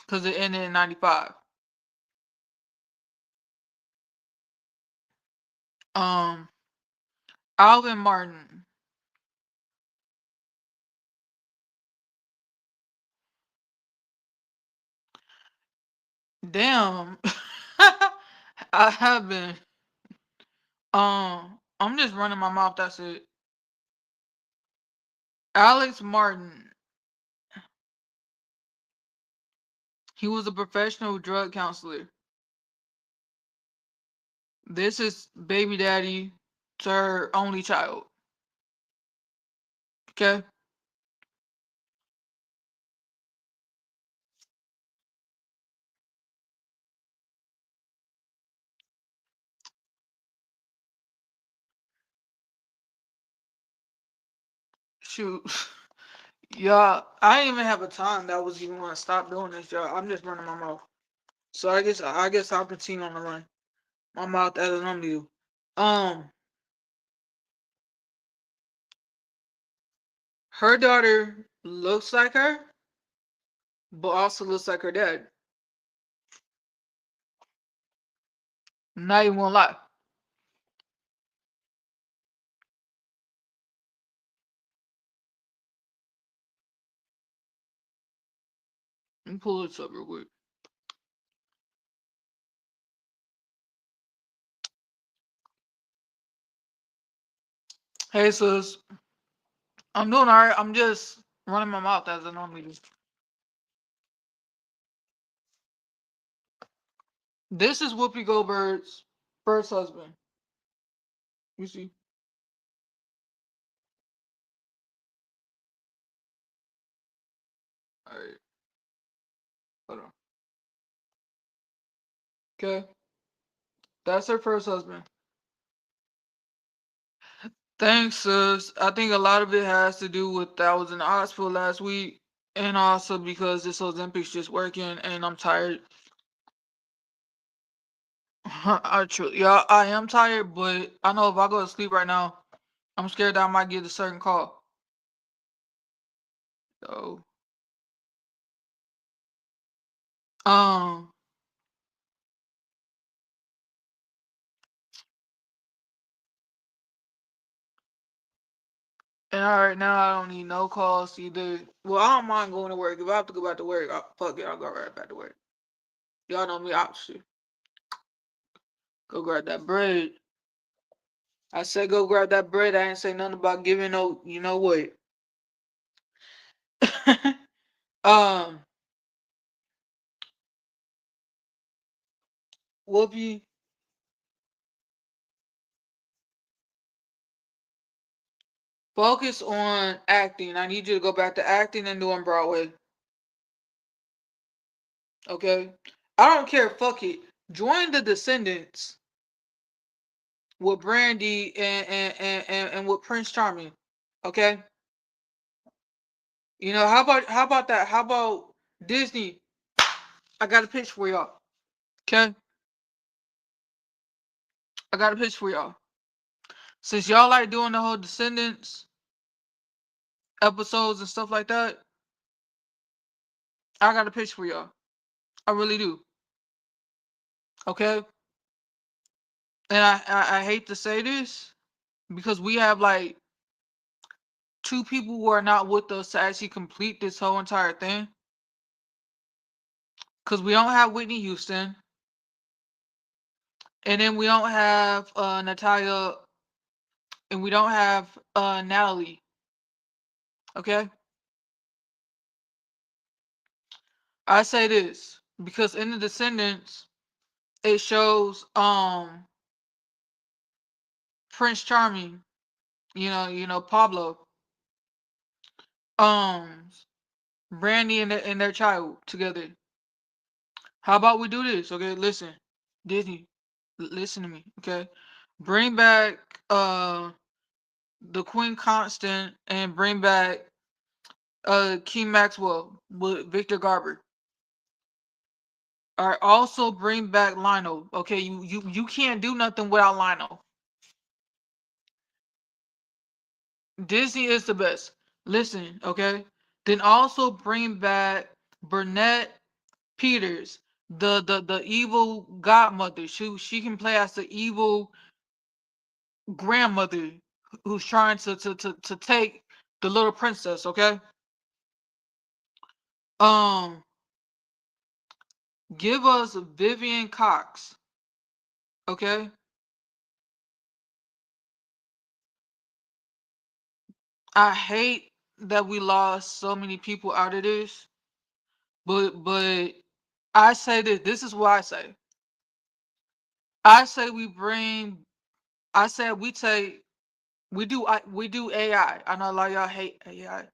because it ended in '95. Um, Alvin Martin. Damn. I have been. I'm just running my mouth. That's it. Alex Martin. He was a professional drug counselor. This is baby daddy to her only child. Okay. Shoot. Yeah, I didn't even have a time that was even want to stop doing this, y'all. I'm just running my mouth. So I guess I'll continue on the run. My mouth as I normally do. Um, her daughter looks like her, but also looks like her dad. Not even gonna lie. Let me pull this up real quick. Hey sis, I'm doing alright. I'm just running my mouth as I normally do. This is Whoopi Goldberg's first husband. You see? Alright, hold on. Okay, that's her first husband. Thanks, sis. I think a lot of it has to do with that I was in the hospital last week, and also because this Ozempic's just working, and I'm tired. Yeah, I am tired, but I know if I go to sleep right now, I'm scared that I might get a certain call. So, um, and all right now I don't need no calls either. Well, I don't mind going to work. If I have to go back to work, fuck it, I'll go right back to work. Y'all know me, opposite. Go grab that bread. I said go grab that bread. I ain't say nothing about giving no, you know what? um, Whoopi, focus on acting. I need you to go back to acting and doing Broadway. Okay? I don't care. Fuck it. Join the Descendants with Brandy and with Prince Charming. Okay? You know, how about that? How about Disney? I got a pitch for y'all. Okay? I got a pitch for y'all. Since y'all like doing the whole Descendants episodes and stuff like that, I got a pitch for y'all. I really do. Okay? And I hate to say this because we have like two people who are not with us to actually complete this whole entire thing. Because we don't have Whitney Houston. And then we don't have Natalia. And we don't have Natalie. Okay? I say this because in the Descendants, it shows Prince Charming, Pablo, um Brandy and their child together. How about we do this? Okay, listen, Disney, listen to me. Okay, bring back the Queen Constant and bring back King Maxwell with Victor Garber. All right, also bring back Lionel. Okay, you can't do nothing without Lionel. Disney is the best. Listen, okay. Then also bring back Burnett Peters, the evil godmother. She can play as the evil grandmother who's trying to take the little princess. Okay. Um, give us Vivian Cox. Okay. I hate that we lost so many people out of this, but I say that this is what I say. I say we bring. I said we take. We do AI. I know a lot of y'all hate AI.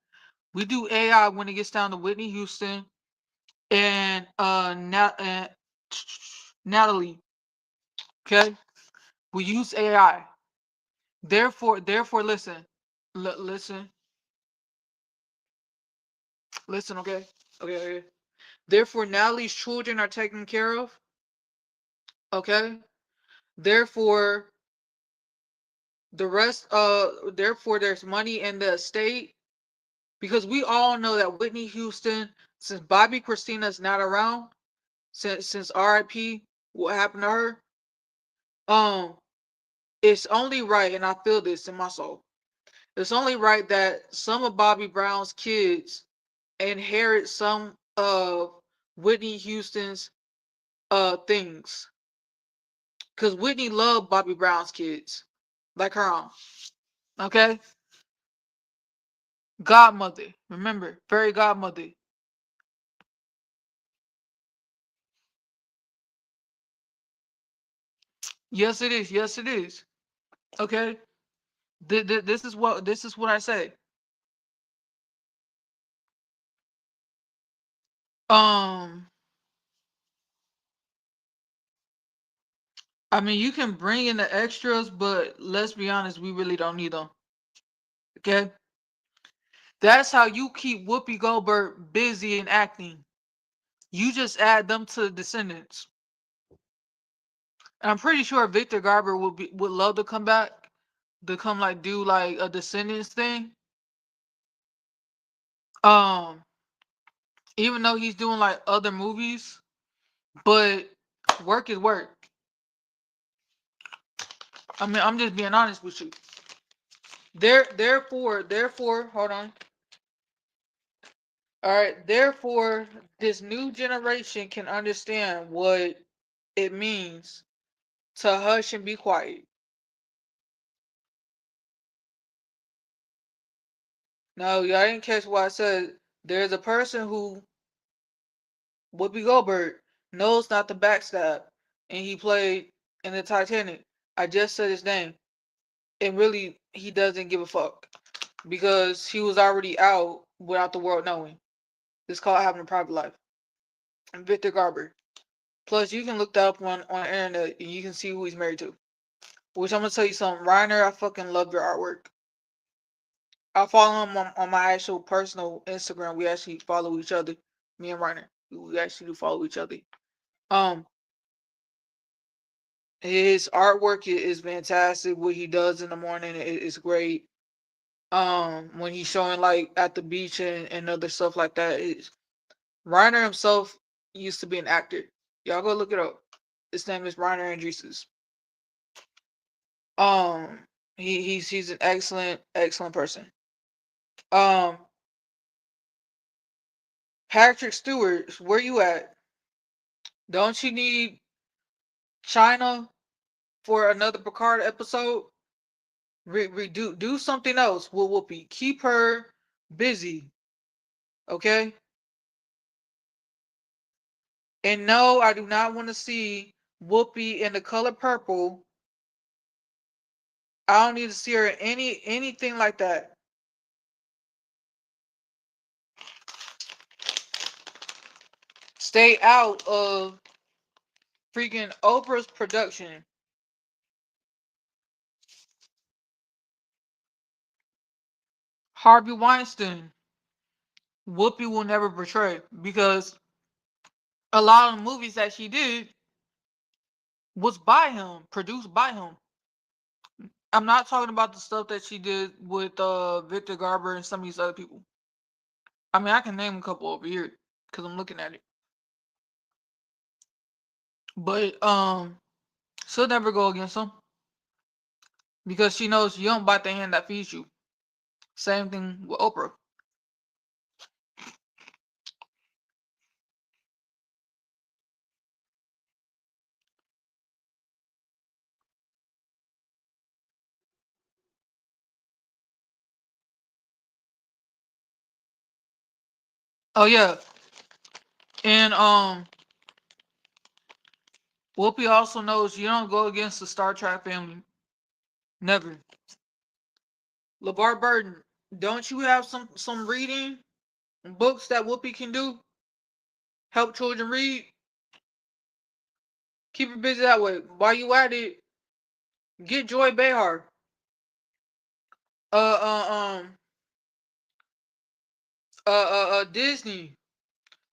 We do AI when it gets down to Whitney Houston and Natalie. Okay, we use AI. Therefore, listen, listen, listen. Okay. Therefore, Natalie's children are taken care of. Okay. Therefore, the rest. Therefore, there's money in the estate because we all know that Whitney Houston, since Bobby Christina's not around, since RIP, what happened to her, um, it's only right, and I feel this in my soul. It's only right that some of Bobby Brown's kids inherit some of Whitney Houston's things. Cause Whitney loved Bobby Brown's kids. Like her own. Okay? Godmother. Remember, fairy godmother. Yes it is. Yes it is. Okay? This is what I say. Um I mean, you can bring in the extras, but let's be honest, we really don't need them. Okay? That's how you keep Whoopi Goldberg busy and acting. You just add them to the Descendants. And I'm pretty sure Victor Garber would love to come back to come like do like a Descendants thing. Um, even though he's doing like other movies, but work is work. I mean, I'm just being honest with you. Therefore, hold on. All right, therefore, this new generation can understand what it means to hush and be quiet. No, y'all didn't catch what I said. There's a person who, Whoopi Goldberg, knows not to backstab, and he played in the Titanic. I just said his name, and really, he doesn't give a fuck because he was already out without the world knowing. It's called having a private life. And Victor Garber. Plus, you can look that up on the internet, and you can see who he's married to. Which I'm gonna tell you something, Reiner. I fucking love your artwork. I follow him on my actual personal Instagram. We actually follow each other. Me and Reiner. We actually do follow each other. Um, His artwork is fantastic. What he does in the morning is great. When he's showing like at the beach and other stuff like that, Reiner himself used to be an actor. Y'all go look it up. His name is Reiner Andreessen. Um, he's an excellent person. Um, Patrick Stewart, where you at? Don't you need China for another Picard episode? Do something else with Whoopi. Keep her busy, okay? And no, I do not want to see Whoopi in the color purple. I don't need to see her in anything like that. Stay out of freaking Oprah's production. Harvey Weinstein, Whoopi will never portray because a lot of the movies that she did was by him, produced by him. I'm not talking about the stuff that she did with Victor Garber and some of these other people. I mean, I can name a couple over here because I'm looking at it. But she'll never go against them because she knows you don't bite the hand that feeds you. Same thing with Oprah. Oh yeah, and Whoopi also knows you don't go against the Star Trek family. Never. LeVar Burton, don't you have some reading books that Whoopi can do? Help children read. Keep her busy that way. While you at it, get Joy Behar. Uh, uh, um, Disney.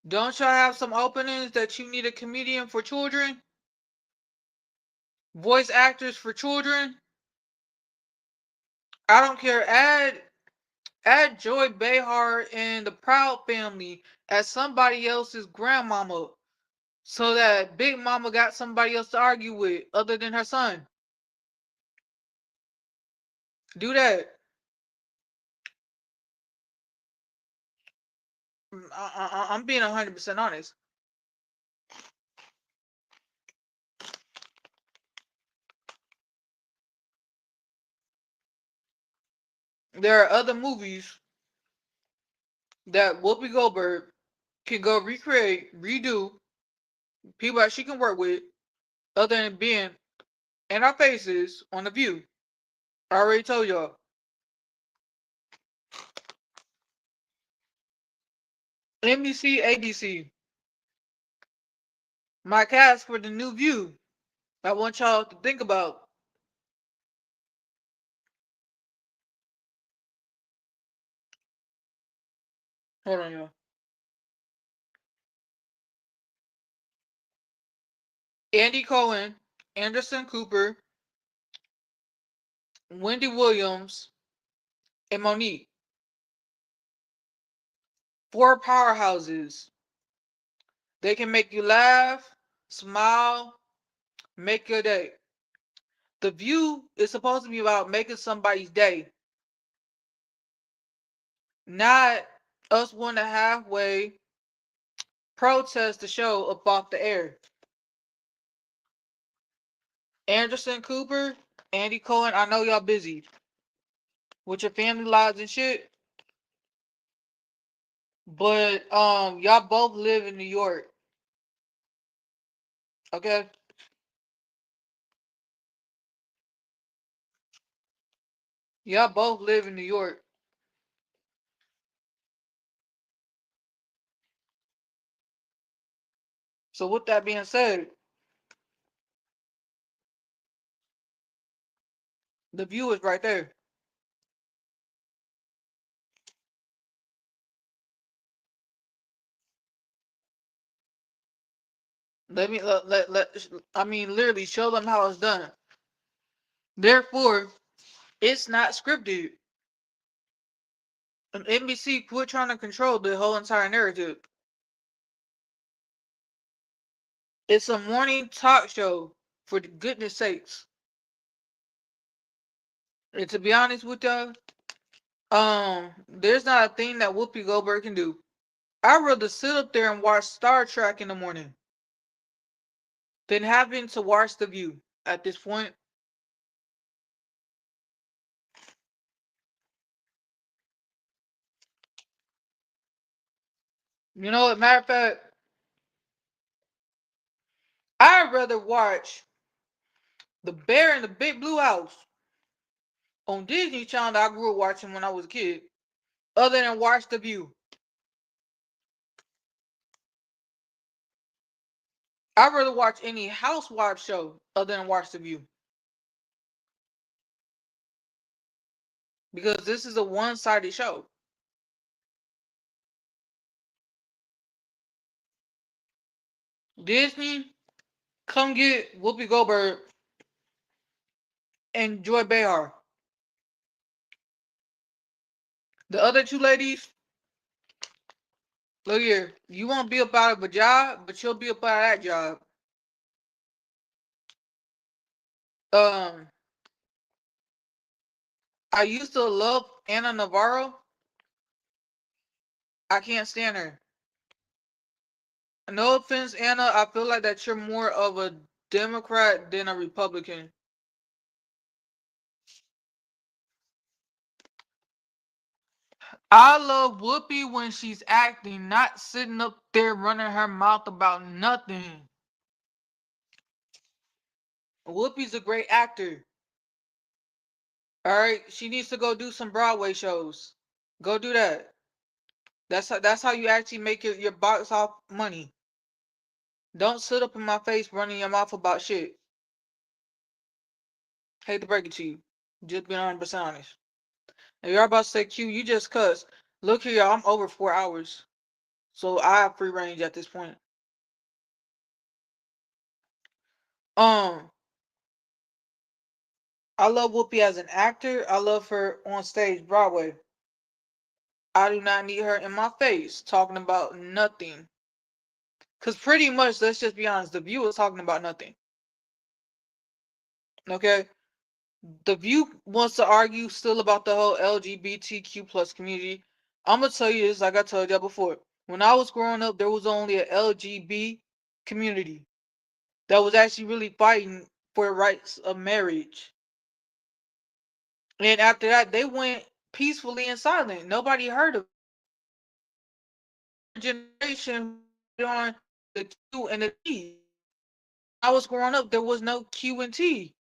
Don't y'all have some openings that you need a comedian for children? Voice actors for children? I don't care. Add Joy Behar and the Proud Family as somebody else's grandmama, so that Big Mama got somebody else to argue with other than her son. Do that. I'm being 100% honest. There are other movies that Whoopi Goldberg can go recreate, redo, people that she can work with, other than being in our faces on The View. I already told y'all. NBC, ABC. My cast for the new View. I want y'all to think about. Hold on, y'all. Andy Cohen, Anderson Cooper, Wendy Williams, and Monique. Four powerhouses. They can make you laugh, smile, make your day. The View is supposed to be about making somebody's day, not us wanting to halfway protest the show up off the air. Anderson Cooper, Andy Cohen, I know y'all busy with your family lives and shit, but y'all both live in New York, okay? Y'all both live in New York. So with that being said, the View is right there. I mean, literally show them how it's done. Therefore, it's not scripted. And NBC quit trying to control the whole entire narrative. It's a morning talk show, for the goodness sakes. And to be honest with y'all, there's not a thing that Whoopi Goldberg can do. I'd rather sit up there and watch Star Trek in the morning than having to watch The View at this point. You know what, matter of fact, I'd rather watch The Bear in the Big Blue House on Disney Channel that I grew up watching when I was a kid, other than watch The View. I'd rather watch any housewife show other than watch The View. Because this is a one-sided show. Disney, come get Whoopi Goldberg and Joy Behar. The other two ladies, look here, you won't be up out of a job, but you'll be up out of that job. Um, I used to love Anna Navarro. I can't stand her. No offense, Anna. I feel like that you're more of a Democrat than a Republican. I love Whoopi when she's acting, not sitting up there running her mouth about nothing. Whoopi's a great actor. All right, she needs to go do some Broadway shows. Go do that. That's how you actually make your box off money. Don't sit up in my face running your mouth about shit. Hate to break it to you. Just being 100% honest. If you're about to say Q, you just cuss. Look here, y'all. I'm over 4 hours. So I have free range at this point. Um, I love Whoopi as an actor. I love her on stage, Broadway. I do not need her in my face talking about nothing. Cause pretty much, let's just be honest, the View is talking about nothing. Okay? The View wants to argue still about the whole LGBTQ plus community. I'm gonna tell you this, like I told you before. When I was growing up, there was only a LGB community that was actually really fighting for the rights of marriage. And after that, they went peacefully and silent. Nobody heard of it. Generation on the Q and the T. When I was growing up, there was no Q and T.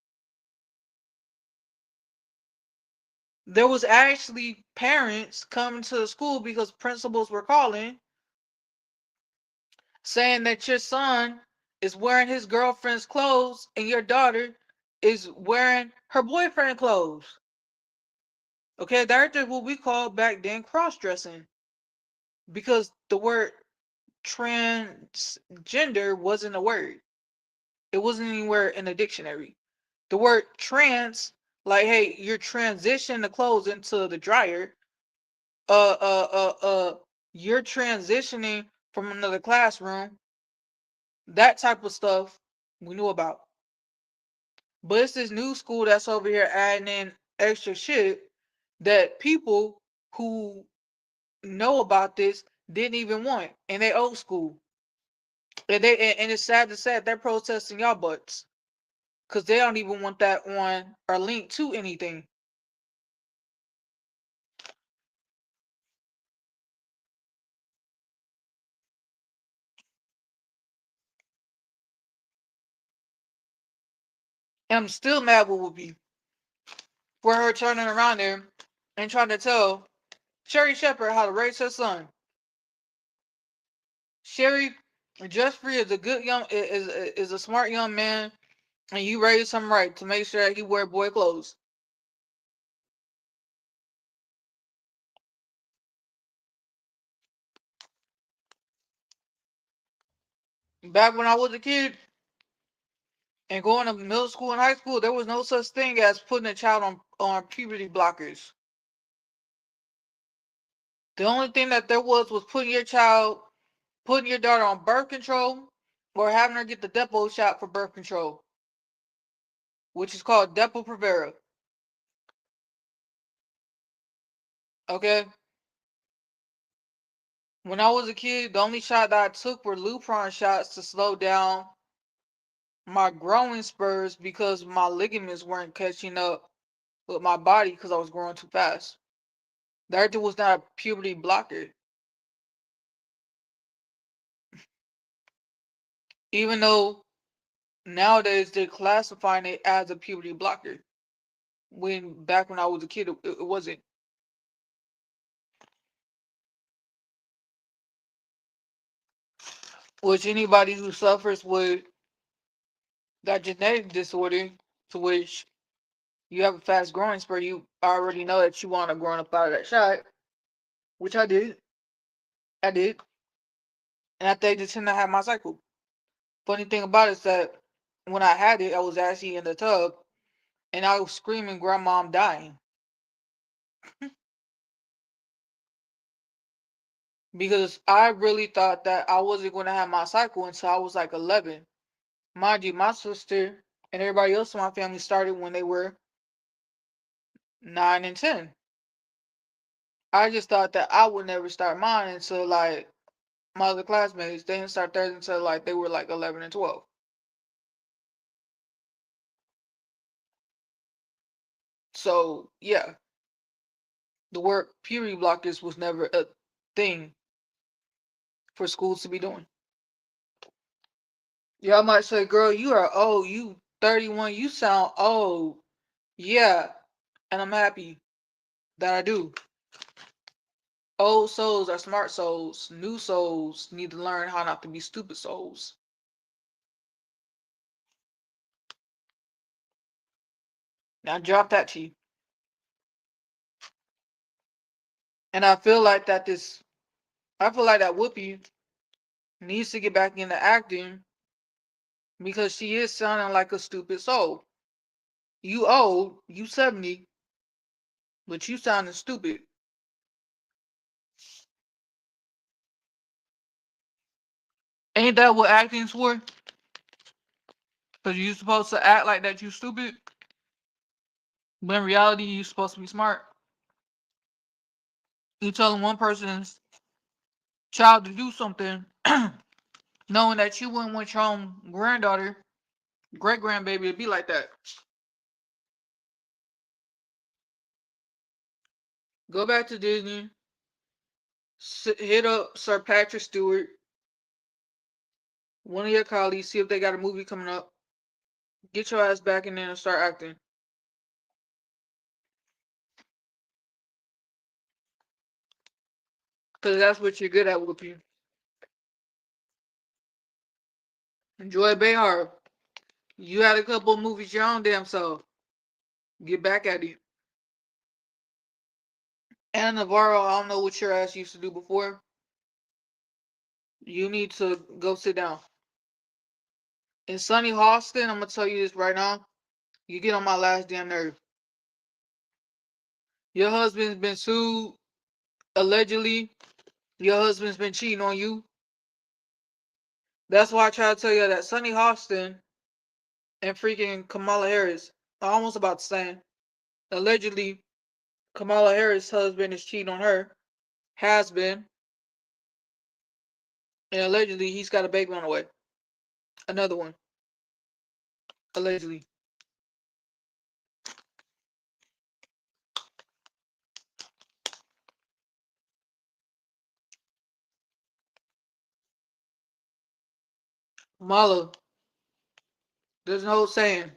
There was actually parents coming to the school because principals were calling saying that your son is wearing his girlfriend's clothes and your daughter is wearing her boyfriend's clothes. Okay, that's what we call back then cross-dressing. Because the word transgender wasn't a word. It wasn't anywhere in the dictionary. The word trans, like, hey, you're transitioning the clothes into the dryer. Uh, uh, you're transitioning from another classroom. That type of stuff we knew about. But it's this new school that's over here adding in extra shit that people who know about this didn't even want, and they old school. And it's sad to say they're protesting y'all butts because they don't even want that on or linked to anything. And I'm still mad with Whoopi for her turning around there and trying to tell Sherry Shepherd how to raise her son. Sherry, Jeffrey is a good young is a smart young man, and you raised him right to make sure that he wear boy clothes. Back when I was a kid and going to middle school and high school, there was no such thing as putting a child on puberty blockers. The only thing that there was putting your daughter on birth control or having her get the depot shot for birth control, which is called Depo-Provera. Okay? When I was a kid, the only shot that I took were Lupron shots to slow down my growing spurs because my ligaments weren't catching up with my body because I was growing too fast. That was not a puberty blocker. Even though nowadays they're classifying it as a puberty blocker. When back when I was a kid, it wasn't. Which anybody who suffers with that genetic disorder, to which you have a fast growing spurt, you already know that you want to grow up out of that shot, which I did. I did. And I think just to have my cycle. Funny thing about it is that when I had it, I was actually in the tub and I was screaming, Grandma, I'm dying. Because I really thought that I wasn't going to have my cycle until I was like 11. Mind you, my sister and everybody else in my family started when they were 9 and 10. I just thought that I would never start mine until like my other classmates. They didn't start theirs until like they were like 11 and 12. So yeah, the word puberty blockers was never a thing for schools to be doing. Y'all might say, girl, you are old. You 31. You sound old. Yeah, and I'm happy that I do. Old souls are smart souls. New souls need to learn how not to be stupid souls. Now drop that to you. And I feel like that Whoopi needs to get back into acting because she is sounding like a stupid soul. You old, you 70, but you sounding stupid. Ain't that what acting's for? Because you supposed to act like that you stupid, but in reality you supposed to be smart. You telling one person's child to do something, knowing that you wouldn't want your own granddaughter, great grandbaby to be like that. Go back to Disney, hit up Sir Patrick Stewart, one of your colleagues, see if they got a movie coming up. Get your ass back in there and start acting. Because that's what you're good at, Whoopi. Enjoy Bayhard. You had a couple of movies your own damn self. Get back at it. Anna Navarro, I don't know what your ass used to do before. You need to go sit down. And Sonny Hostin, I'm gonna tell you this right now. You get on my last damn nerve. Your husband's been sued allegedly. Your husband's been cheating on you. That's why I try to tell you that Sonny Hostin and freaking Kamala Harris are almost about the same. Allegedly, Kamala Harris' husband is cheating on her. Has been. And allegedly, he's got a baby on the way. Another one. Allegedly. Kamala, there's an old saying.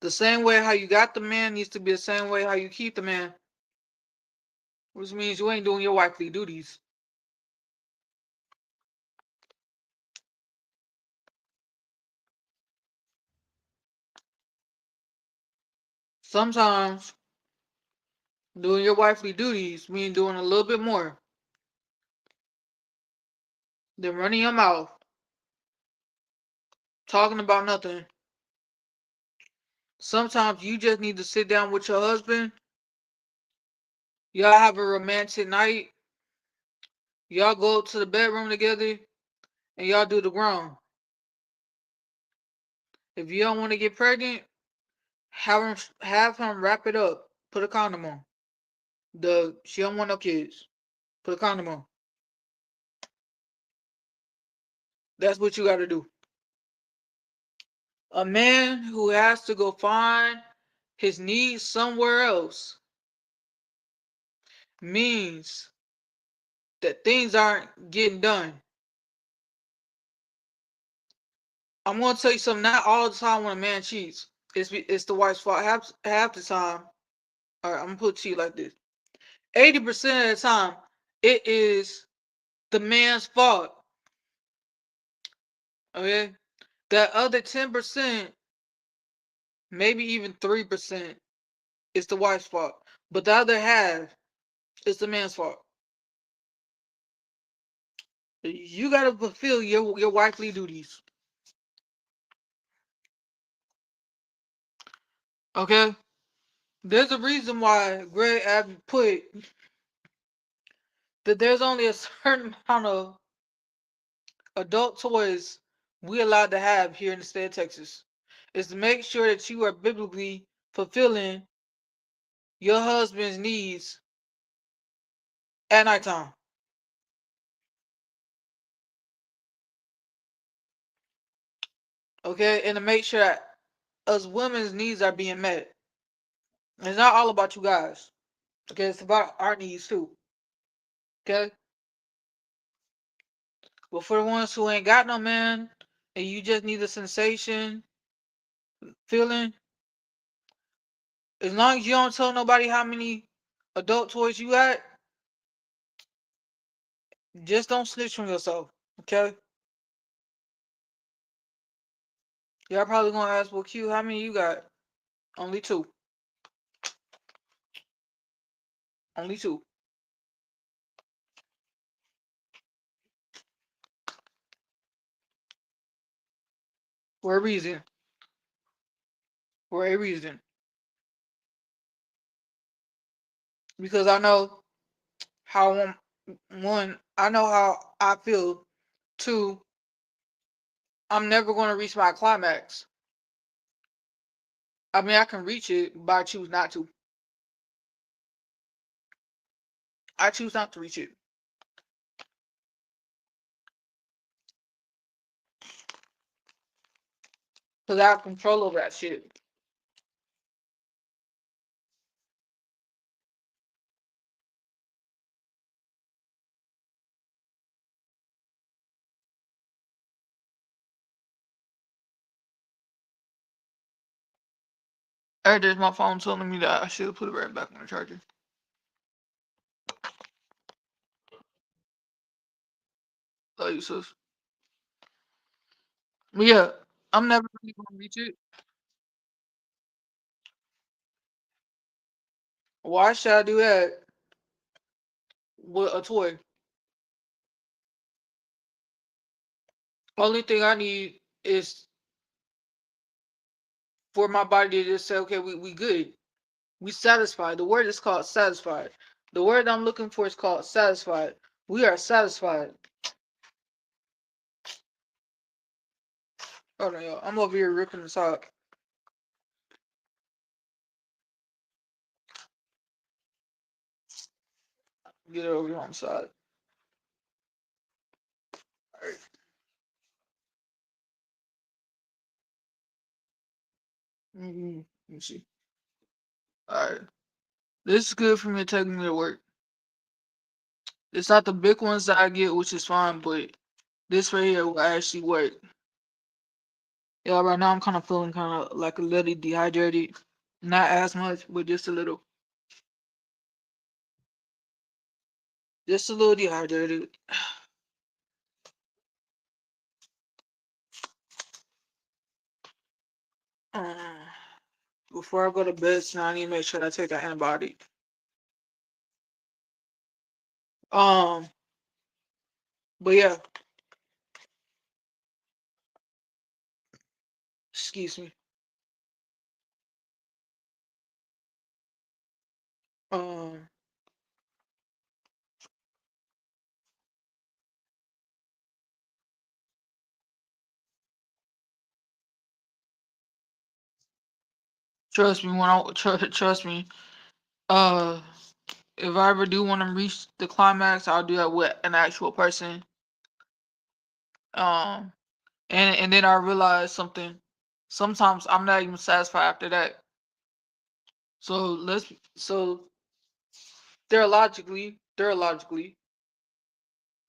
The same way how you got the man needs to be the same way how you keep the man. Which means you ain't doing your wifely duties. Sometimes doing your wifely duties means doing a little bit more. than running your mouth, talking about nothing. Sometimes you just need to sit down with your husband. Y'all have a romantic night. Y'all go to the bedroom together and y'all do the grown. If you don't want to get pregnant, have him wrap it up. Put a condom on. She don't want no kids. Put a condom on. That's what you got to do. A man who has to go find his needs somewhere else means that things aren't getting done. I'm gonna tell you something. Not all the time when a man cheats, it's the wife's fault. Half the time, all right, I'm gonna put it to you like this: 80% of the time, it is the man's fault. Okay, that other 10%, maybe even 3%, is the wife's fault. But the other half is the man's fault. You gotta fulfill your wifely duties. Okay? There's a reason why Greg Abbott put that there's only a certain amount of adult toys we allowed to have here in the state of Texas. Is to make sure that you are biblically fulfilling your husband's needs at nighttime. Okay? And to make sure that us women's needs are being met. It's not all about you guys. Okay, it's about our needs too. Okay? But for the ones who ain't got no man and you just need a sensation, feeling, as long as you don't tell nobody how many adult toys you got, just don't snitch on yourself. Okay? Y'all probably gonna ask, well, Q, how many you got? Only two. Only two. For a reason. For a reason. Because I know how one, I know how I feel. Two, I'm never gonna reach my climax. I mean, I can reach it, but I choose not to. I choose not to reach it. Because I have control over that shit. There's my phone telling me that I should put it right back on the charger. Love you, sis. But yeah, I'm never really gonna reach it. Why should I do that with a toy? Only thing I need is for my body to just say, okay, we good. We satisfied. The word is called satisfied. The word I'm looking for is called satisfied. We are satisfied. Hold on, y'all. I'm over here ripping this out. Get it over here on the side. Alright. Let me see. Alright. This is good for me taking me to work. It's not the big ones that I get, which is fine, but this right here will actually work. Yeah, right now I'm kind of feeling kind of like a little dehydrated. Not as much, but just a little. Just a little dehydrated. Uh, Before I go to bed tonight, I need to make sure I take an antibiotic. Um, but yeah, Excuse me. Um, trust me when trust me. Uh, if I ever do want to reach the climax, I'll do that with an actual person. Um, and then I realized something. Sometimes I'm not even satisfied after that. So theologically,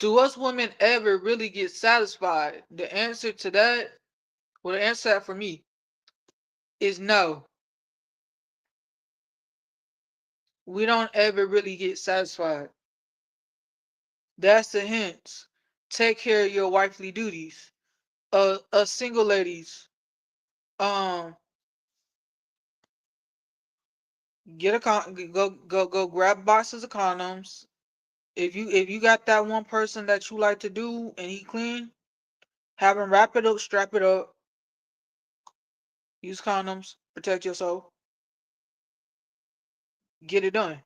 do us women ever really get satisfied? The answer to that, well, the answer to that for me is no. We don't ever really get satisfied. That's the hint. Take care of your wifely duties. Single ladies, um, get a go grab boxes of condoms. If you got that one person that you like to do and he clean, have him wrap it up, strap it up, use condoms, protect yourself, get it done.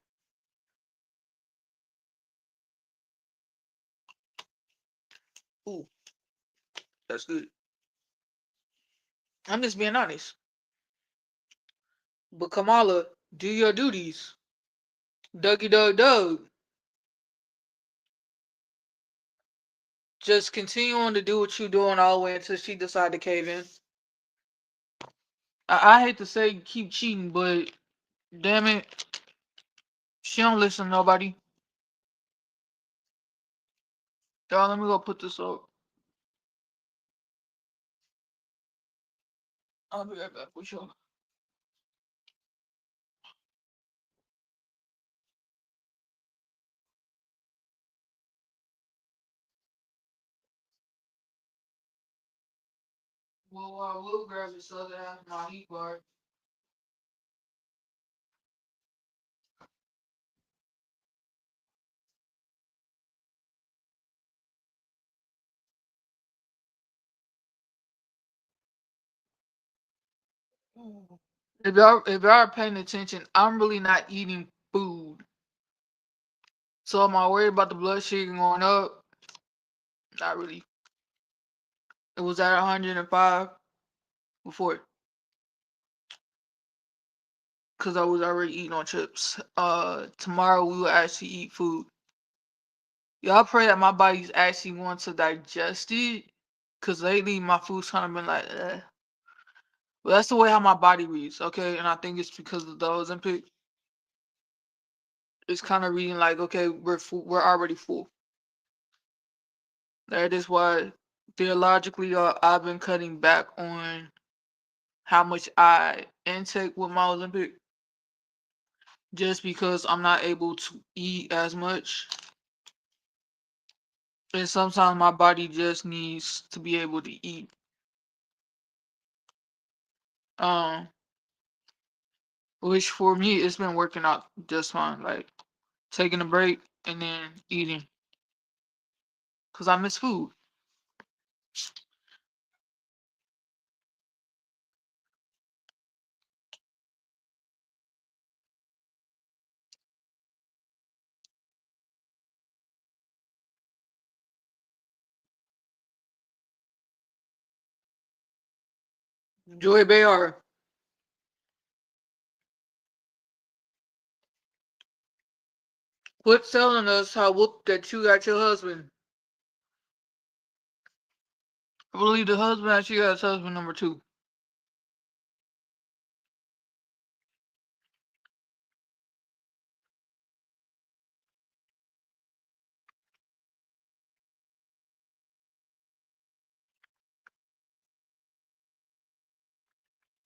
Ooh, that's good. I'm just being honest. But Kamala, do your duties. Dougie Doug Doug. Just continue on to do what you're doing all the way until she decide to cave in. I hate to say keep cheating, but damn it, she don't listen to nobody. Y'all, let me go put this up. I'll be right back with you. Well, I will grab this other half of my heat bar. If y'all are paying attention, I'm really not eating food. So am I worried about the blood sugar going up? Not really. It was at 105 before, because I was already eating on chips. Tomorrow we will actually eat food. Y'all pray that my body's actually going to digest it, cause lately my food's kind of been like, eh. But that's the way how my body reads, okay? And I think it's because of the Ozempic. It's kind of reading like, okay, we're full, we're already full. That is why theologically, I've been cutting back on how much I intake with my Olympic, just because I'm not able to eat as much. And sometimes my body just needs to be able to eat. Um, which for me, it's been working out just fine. Like taking a break and then eating, cause I miss food. Joy Bayar, quit telling us how whoop that you got your husband. I believe the husband that you got is husband number two.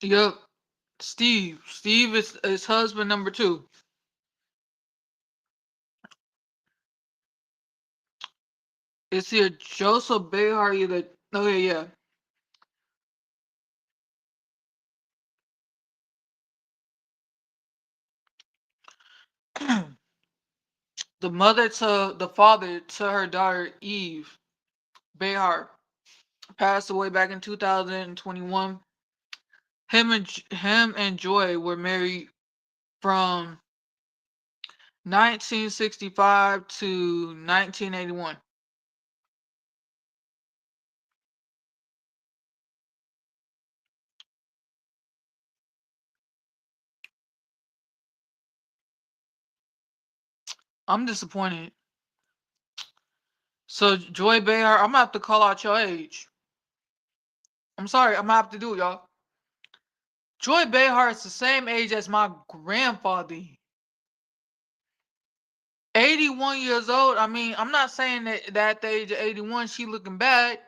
Yep, Steve. Steve is husband number two. It's here Joseph Behar either. Okay, yeah. The mother to the father to her daughter Eve Behar passed away back in 2021. him and Joy were married from 1965 to 1981. I'm disappointed. So Joy Behar, I'm gonna have to call out your age. I'm sorry, I'm gonna have to do it, y'all. Joy Behar is the same age as my grandfather. 81 years old. I mean, I'm not saying that at the age of 81 she looking bad,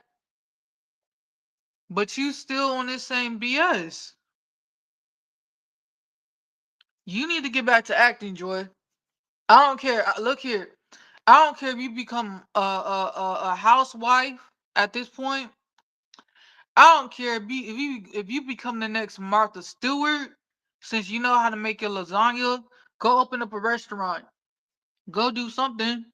but you still on this same BS. You need to get back to acting, Joy. I don't care. Look here. I don't care if you become a housewife at this point. I don't care if you become the next Martha Stewart, since you know how to make your lasagna. Go open up a restaurant. Go do something.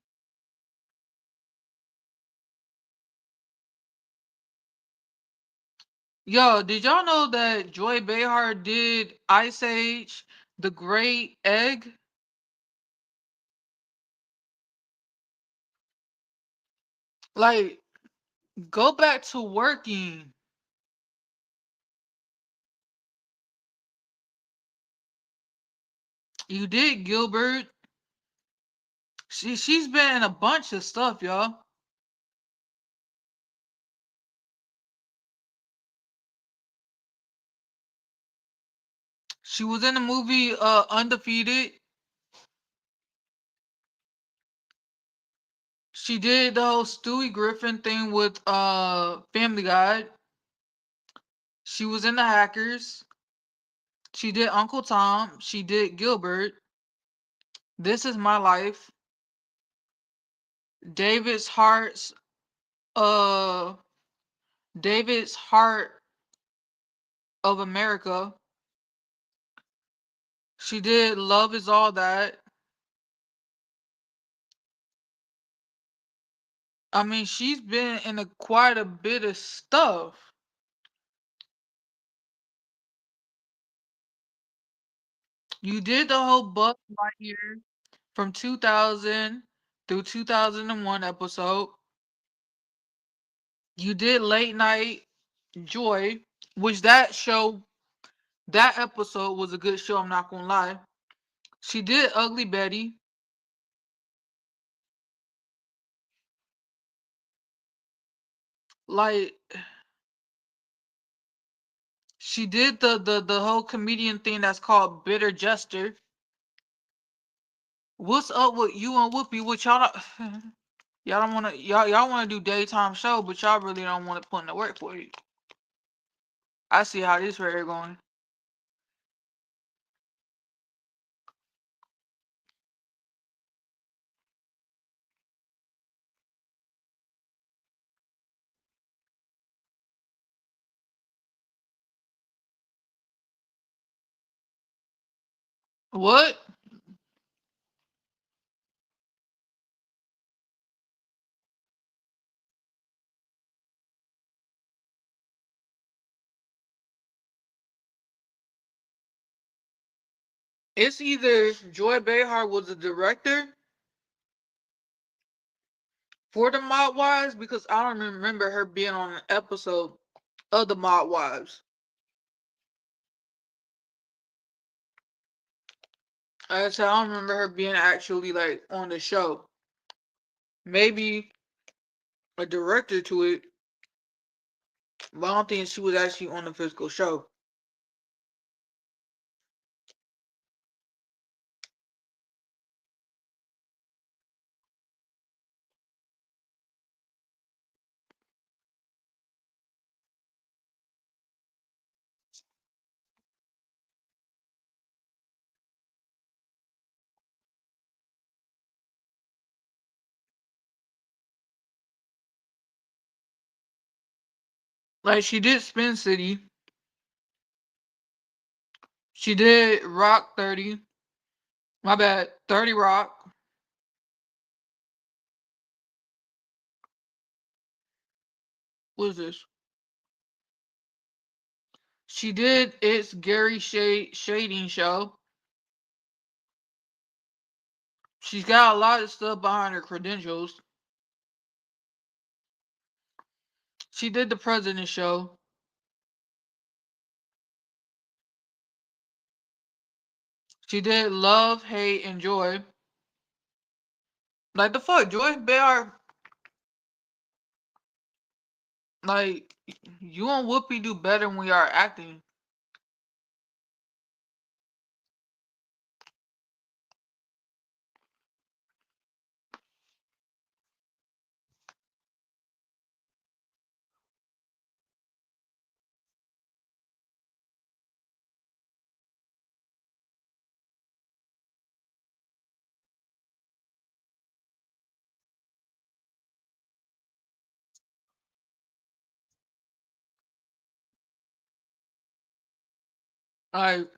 Yo, did y'all know that Joy Behar did Ice Age, The Great Egg? Like, go back to working. You did, Gilbert. She's been in a bunch of stuff, y'all. She was in the movie Undefeated. She did the whole Stewie Griffin thing with Family Guy. She was in the Hackers. She did Uncle Tom. She did Gilbert. This Is My Life. David's Hearts. Uh, David's Heart of America. She did Love Is All That. I mean, she's been in quite a bit of stuff. You did the whole Buzz Lightyear from 2000 through 2001 episode. You did Late Night Joy, which that episode was a good show, I'm not gonna lie. She did Ugly Betty. Like, she did the whole comedian thing that's called Bitter Jester. What's up with you and Whoopi? What y'all don't, y'all don't wanna y'all wanna do daytime show, but y'all really don't want to put in the work for it. I see how this right here going. What? It's either Joy Behar was the director for the Mod Wives, because I don't remember her being on an episode of the Mod Wives. Like I said, I don't remember her being actually like on the show. Maybe a director to it, but I don't think she was actually on the physical show. Like, she did Spin City. She did Rock 30. My bad, 30 Rock. What is this? She did It's Gary Shading Show. She's got a lot of stuff behind her credentials. She did The President Show. She did Love, Hate, and Joy. Like the fuck, Joy Behar. Like you and Whoopi do better when we are acting. Like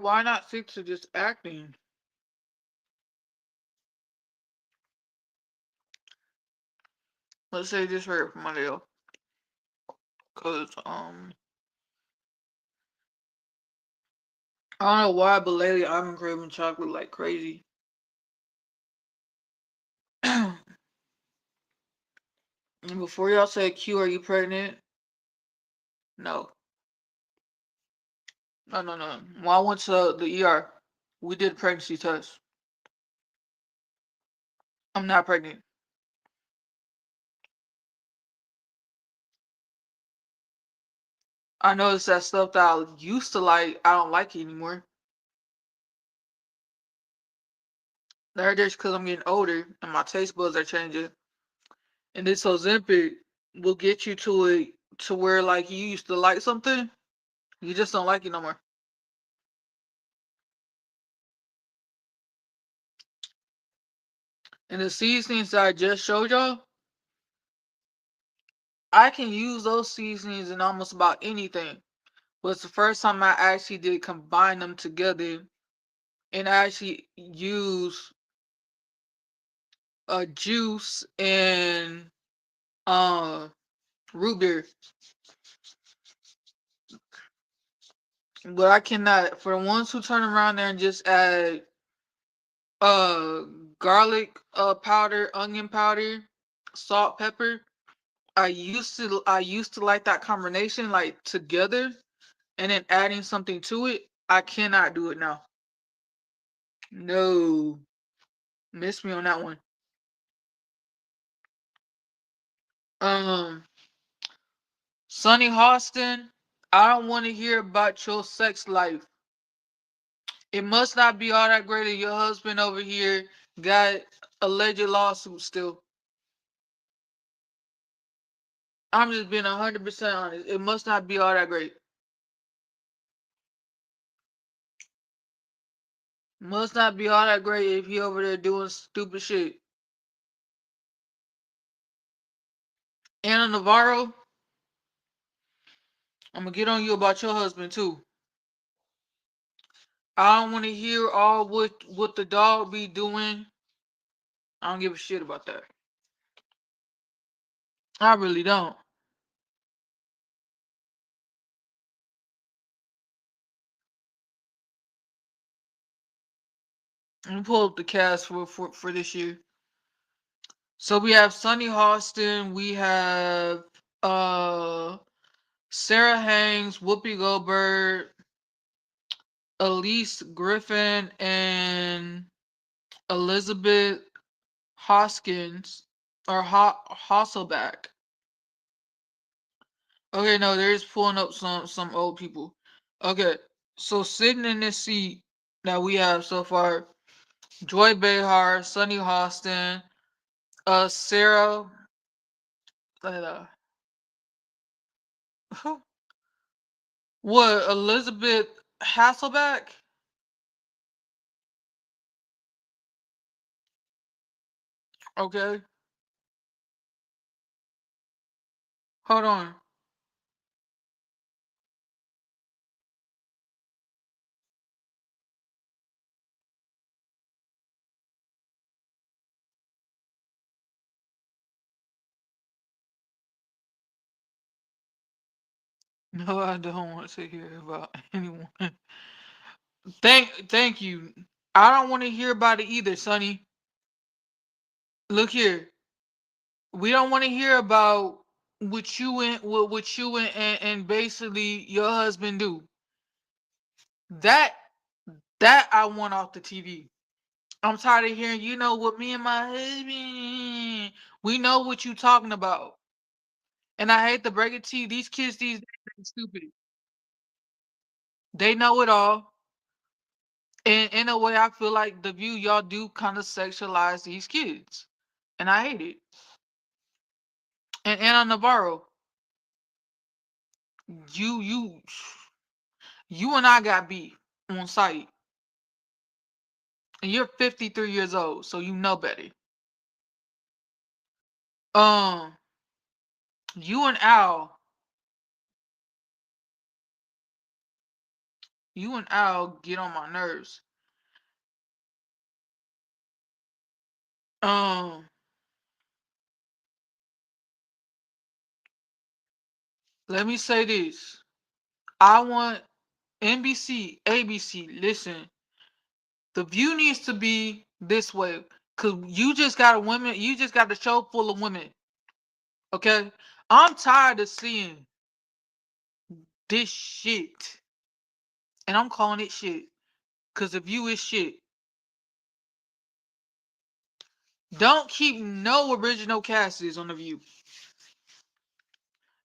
why not stick to just acting? Let's say this hurt for my deal. Cause I don't know why, but lately I've been craving chocolate like crazy. And before y'all say Q, are you pregnant? No. No, no, no. When I went to the ER, we did a pregnancy test. I'm not pregnant. I noticed that stuff that I used to like, I don't like it anymore. They're just because I'm getting older and my taste buds are changing. And this Ozempic will get you to it to where like you used to like something, you just don't like it no more. And the seasonings that I just showed y'all, I can use those seasonings in almost about anything. But it's the first time I actually did combine them together and actually use a juice and uh root beer. But I cannot, for the ones who turn around there and just add uh garlic powder, onion powder, salt, pepper. I used to like that combination like together and then adding something to it. I cannot do it now. No. Miss me on that one. Um Sonny Hostin, I don't want to hear about your sex life. It must not be all that great that your husband over here got alleged lawsuit still. I'm just being 100% honest. It must not be all that great. Must not be all that great if he over there doing stupid shit. Anna Navarro, I'm gonna get on you about your husband too. I don't want to hear all what the dog be doing. I don't give a shit about that. I really don't. Let me pull up the cast for this year. So we have Sonny Hostin, we have uh Sarah Hanks, Whoopi Goldberg, Elise Griffin, and Elizabeth Hoskins or Hasselback. Okay, no, they're just pulling up some old people. Okay, so sitting in this seat that we have so far, Joy Behar, Sonny Hostin, Sarah, uh, what, Elizabeth Hasselback? Okay, hold on. No, I don't want to hear about anyone. Thank you. I don't want to hear about it either, Sonny. Look here. We don't want to hear about what you and basically your husband do. That that I want off the TV. I'm tired of hearing, you know what, me and my husband. We know what you talking about. And I hate to break it to you, these kids these days are stupid. They know it all. And in a way, I feel like the view y'all do kind of sexualize these kids. And I hate it. And Anna Navarro, you you you and I got beef on site. And you're 53 years old, so you know better. Um, you and Al, you and Al get on my nerves. Um, Let me say this. I want NBC, ABC, listen, the view needs to be this way. Cause you just got a show full of women. Okay? I'm tired of seeing this shit. And I'm calling it shit. Cause the view is shit. Don't keep no original casts on the view.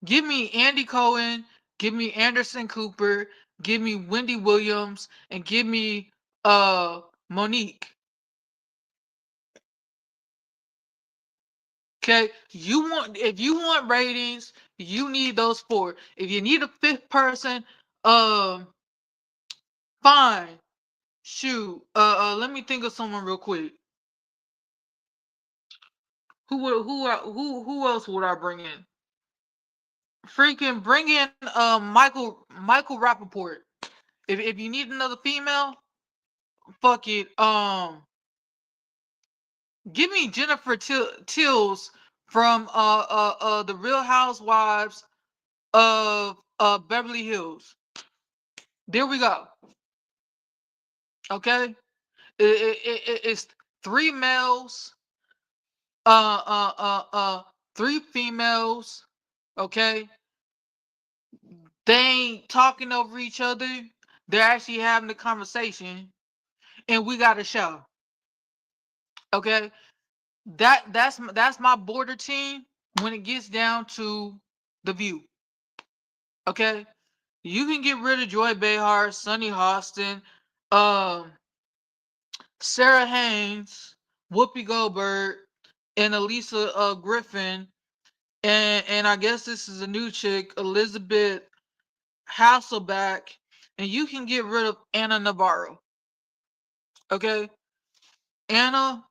Give me Andy Cohen, give me Anderson Cooper, give me Wendy Williams, and give me Monique. Okay, if you want ratings, you need those four. If you need a fifth person, um, fine. Shoot. Let me think of someone real quick. Who else would I bring in? Freaking bring in Michael Rappaport. If you need another female, fuck it. Give me Jennifer Tills from the Real Housewives of Beverly Hills. There we go. Okay, it's three males, uh, uh, uh, uh, three females. Okay, they ain't talking over each other. They're actually having a conversation, and we got a show. Okay, that's my border team when it gets down to the view. Okay, you can get rid of Joy Behar, Sunny Hostin, um, Sarah Haynes, Whoopi Goldberg, and Elisa Griffin, and I guess this is a new chick, Elizabeth Hasselback, and you can get rid of Anna Navarro. Okay, Anna,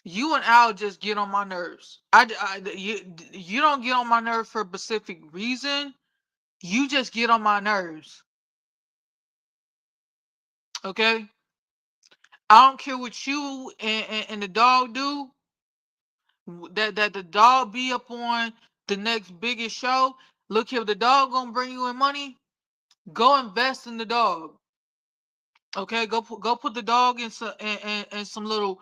you and Al just get on my nerves. You don't get on my nerves for a specific reason. You just get on my nerves. Okay, I don't care what you and the dog do. That the dog be up on the next biggest show. Look here, the dog gonna bring you in money. Go invest in the dog. Okay, go put the dog in in some little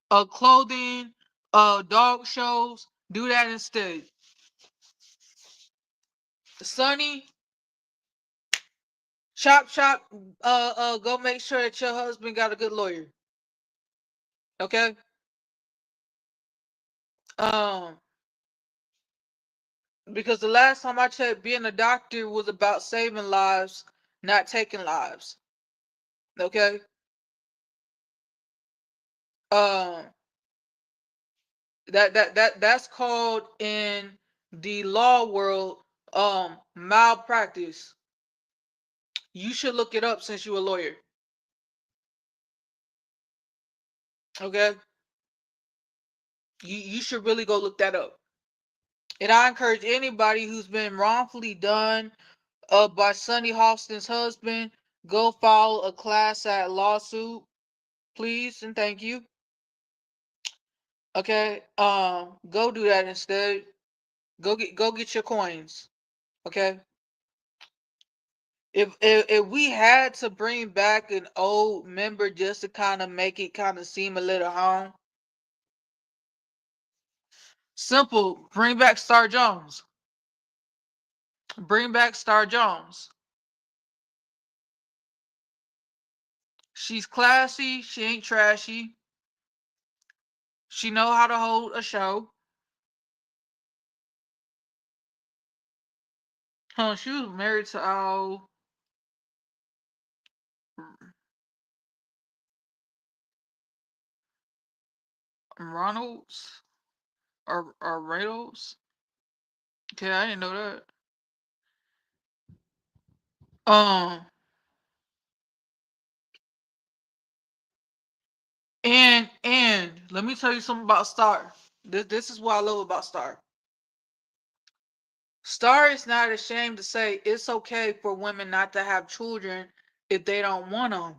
clothing dog shows. Do that instead. Sonny, chop, go make sure that your husband got a good lawyer. Okay. Um, because the last time I checked, being a doctor was about saving lives, not taking lives. Okay. Um, that's called in the law world malpractice. You should look it up since you're a lawyer. Okay. You should really go look that up. And I encourage anybody who's been wrongfully done by Sonny Hostin's husband, go file a class at lawsuit, please and thank you. Okay, go do that instead. Go get your coins. Okay. If we had to bring back an old member just to kind of make it kind of seem a little home, simple. Bring back Star Jones. Bring back Star Jones. She's classy. She ain't trashy. She know how to hold a show. Huh? She was married to Al Ronalds or Reynolds. Okay, I didn't know that. Um, and let me tell you something about Star. This is what I love about Star. Star is not ashamed to say it's okay for women not to have children if they don't want them.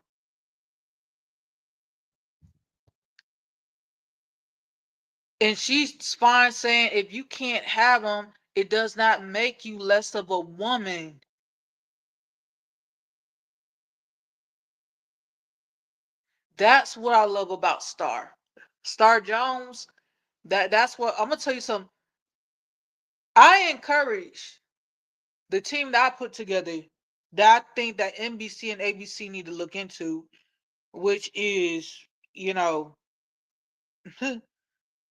And she's fine saying if you can't have them, it does not make you less of a woman. That's what I love about Star. Star Jones, that's what I'm gonna tell you something. I encourage the team that I put together that I think that NBC and ABC need to look into, which is, you know, uh,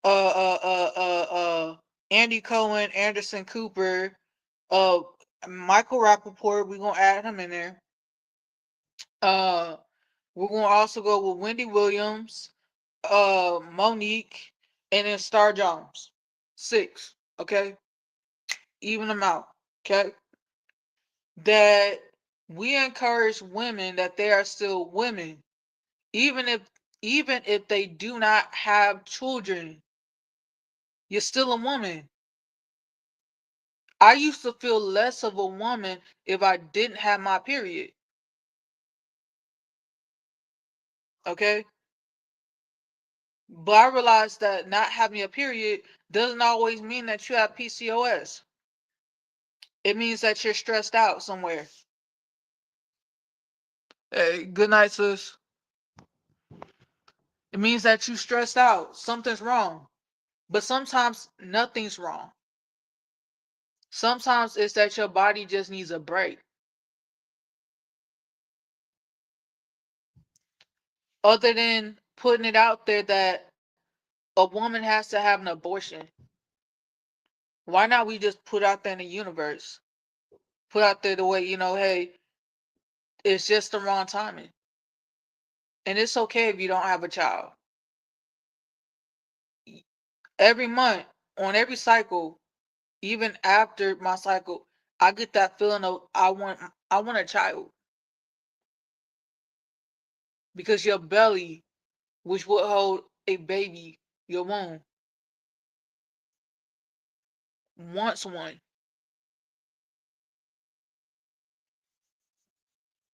uh, uh, uh, Andy Cohen, Anderson Cooper, uh, Michael Rappaport. We're gonna add him in there. Uh, we're gonna also go with Wendy Williams, Monique, and then Star Jones. Six. Okay, even them out. Okay, that we encourage women that they are still women, even if they do not have children. You're still a woman. I used to feel less of a woman if I didn't have my period. Okay. But I realized that not having a period doesn't always mean that you have PCOS. It means that you're stressed out somewhere. Hey, good night, sis. It means that you stressed out. Something's wrong. But sometimes nothing's wrong. Sometimes it's that your body just needs a break. Other than putting it out there that a woman has to have an abortion, why not we just put out there in the universe? Put out there the way, hey, it's just the wrong timing. And it's okay if you don't have a child. Every month, on every cycle, even after my cycle, I get that feeling of I want a child. Because your belly, which would hold a baby, your womb, wants one.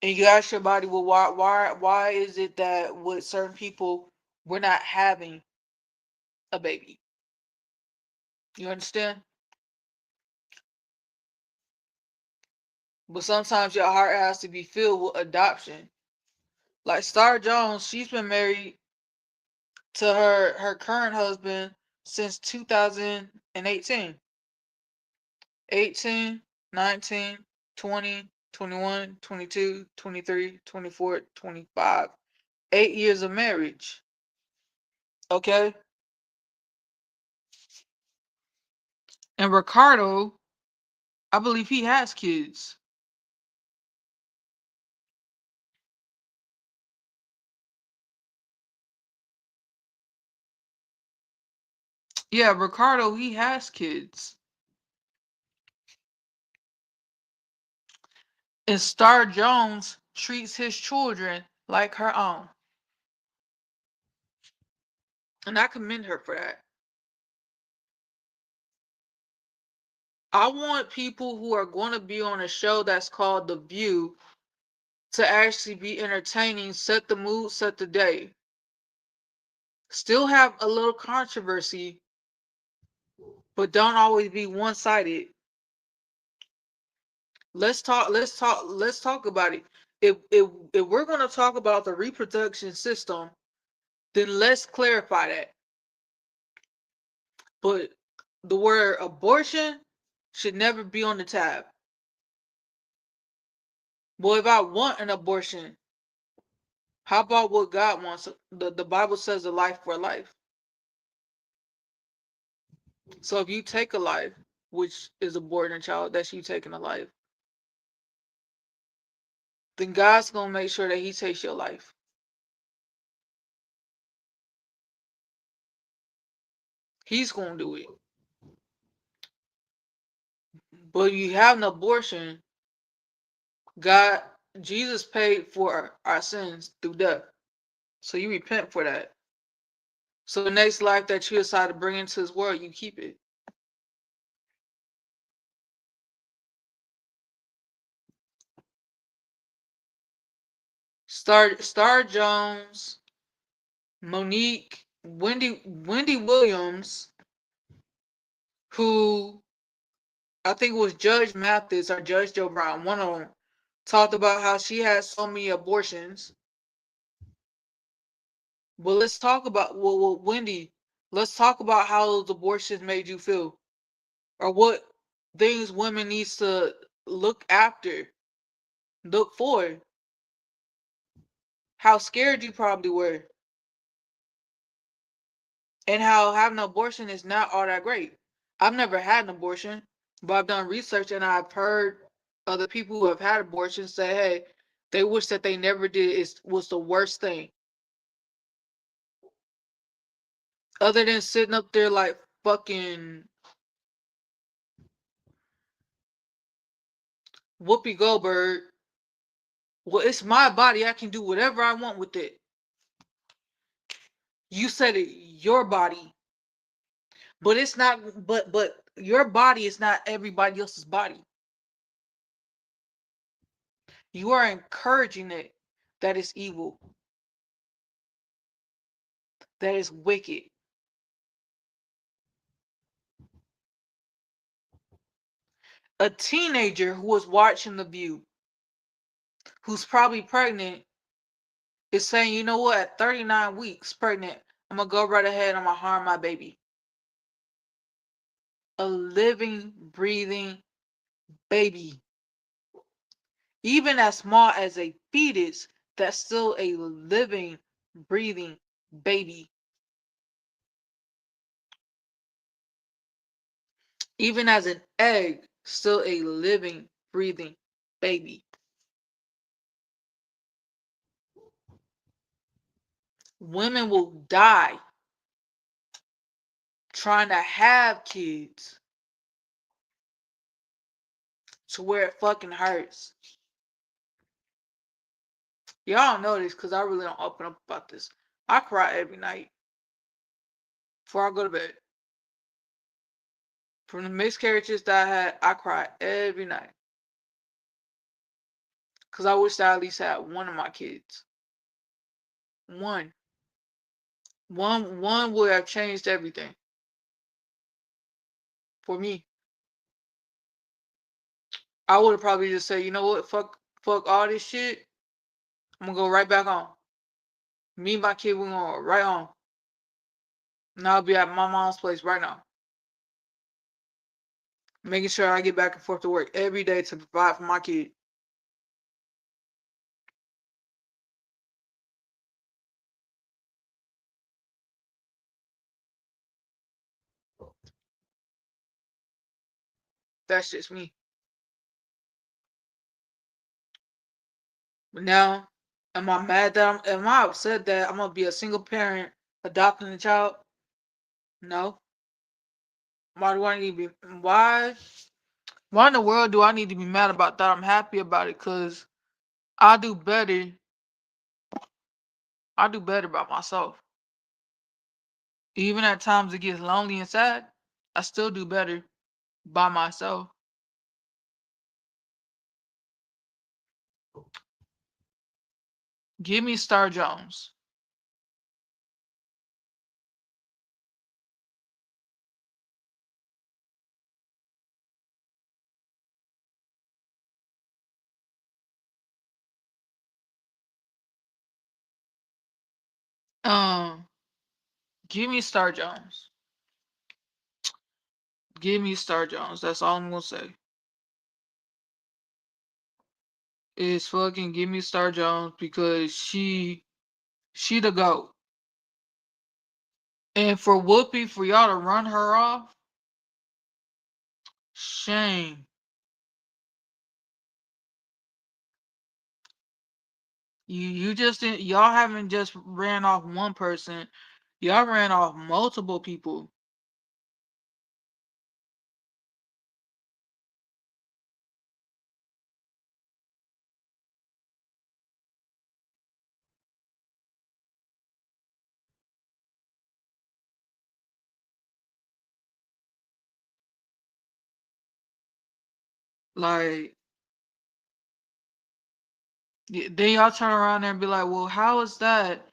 And you ask your body, well, why is it that with certain people we're not having a baby? You understand? But sometimes your heart has to be filled with adoption. Like Star Jones, she's been married to her current husband since 2018. 18, 19, 20, 21, 22, 23, 24, 25. 8 years of marriage. Okay? And Ricardo, I believe he has kids. Yeah, Ricardo, he has kids. And Star Jones treats his children like her own. And I commend her for that. I want people who are going to be on a show that's called The View to actually be entertaining, set the mood, set the day. Still have a little controversy, but don't always be one-sided. Let's talk about it. If we're gonna talk about the reproduction system, then let's clarify that. But the word abortion should never be on the tab. Well, if I want an abortion, how about what God wants? The Bible says a life for a life. So if you take a life, which is aborting a child, that's you taking a life, then God's gonna make sure that He takes your life. He's gonna do it. But you have an abortion, God, Jesus paid for our sins through death. So you repent for that. So the next life that you decide to bring into this world, you keep it. Star Jones, Monique, Wendy Williams, who I think it was Judge Mathis or Judge Joe Brown, one of them, talked about how she had so many abortions. But let's talk about Wendy. Let's talk about how those abortions made you feel, or what things women needs to look after, look for. How scared you probably were, and how having an abortion is not all that great. I've never had an abortion, but I've done research and I've heard other people who have had abortions say, hey, they wish that they never did. It was the worst thing. Other than sitting up there like fucking Whoopi Goldberg. Well, it's my body. I can do whatever I want with it. You said it, your body. But it's not, but your body is not everybody else's body. You are encouraging it. That is evil. That is wicked. A teenager who was watching The View, who's probably pregnant, is saying, you know what, at 39 weeks pregnant, I'm going to go right ahead, I'm going to harm my baby. A living, breathing baby. Even as small as a fetus, that's still a living, breathing baby. Even as an egg, still a living, breathing baby. Women will die trying to have kids to where it fucking hurts. Y'all don't know this because I really don't open up about this. I cry every night before I go to bed. From the miscarriages that I had, I cry every night. Because I wish that I at least had one of my kids. One. One would have changed everything for me. I would have probably just said, you know what, fuck all this shit. I'm gonna go right back on. Me and my kid, we're going right on. And I'll be at my mom's place right now. Making sure I get back and forth to work every day to provide for my kid. That's just me. But now, am I mad that am I upset that I'm gonna be a single parent adopting a child? No. Why do I need to be why in the world do I need to be mad about that? I'm happy about it because I do better. I do better by myself. Even at times it gets lonely and sad, I still do better by myself. Give me Star Jones. Um, give me Star Jones. Give me Star Jones. That's all I'm gonna say. Is fucking give me Star Jones because she the goat. And for Whoopi, for y'all to run her off, shame. You just didn't, y'all haven't just ran off one person. Y'all ran off multiple people. Like then y'all turn around there and be like, well, how is that?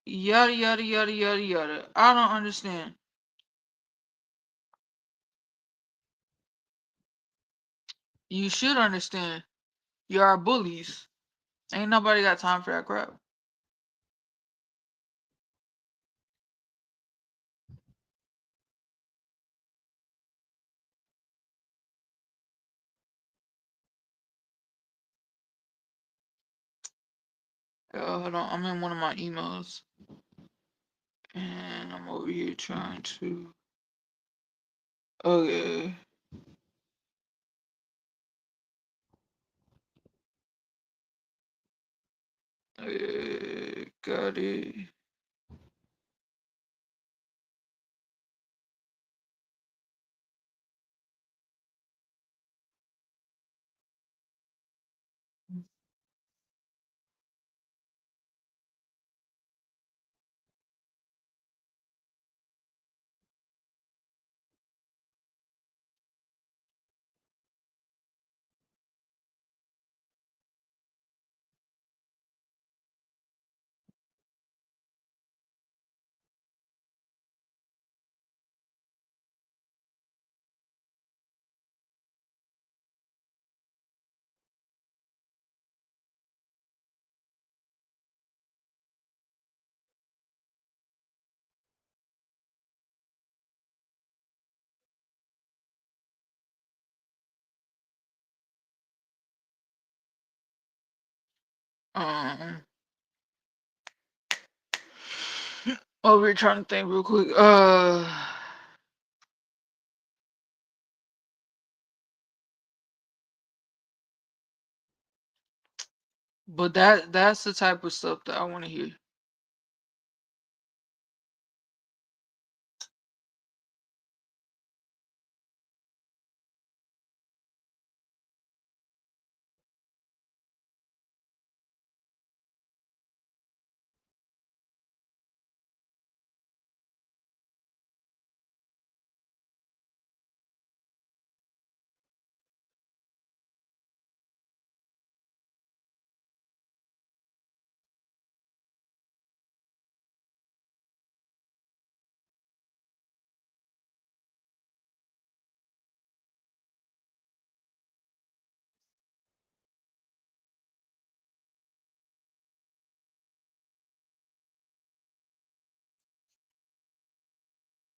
Yada yada yada yada yada. I don't understand. You should understand. You are bullies. Ain't nobody got time for that crap. Hold on, I'm in one of my emails, and I'm over here trying to. Okay. Got it. Um, over here trying to think real quick. But that's the type of stuff that I want to hear.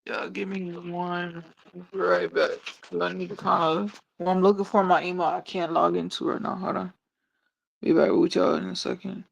Yeah, give me one. Be right back. 'Cause I need to kind of. Well, I'm looking for my email. I can't log into right now. Hold on. Be back with y'all in a second.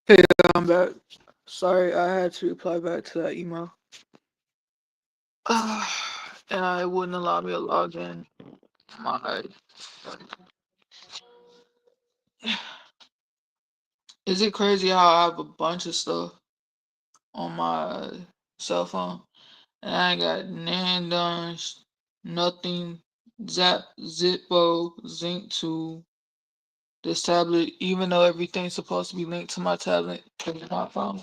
Hey, I'm back. Sorry, I had to reply back to that email. And I wouldn't allow me to log in. My, is it crazy how I have a bunch of stuff on my cell phone and I ain't got nan done, nothing, Zap, Zippo, Zinc to this tablet, even though everything's supposed to be linked to my tablet to my phone.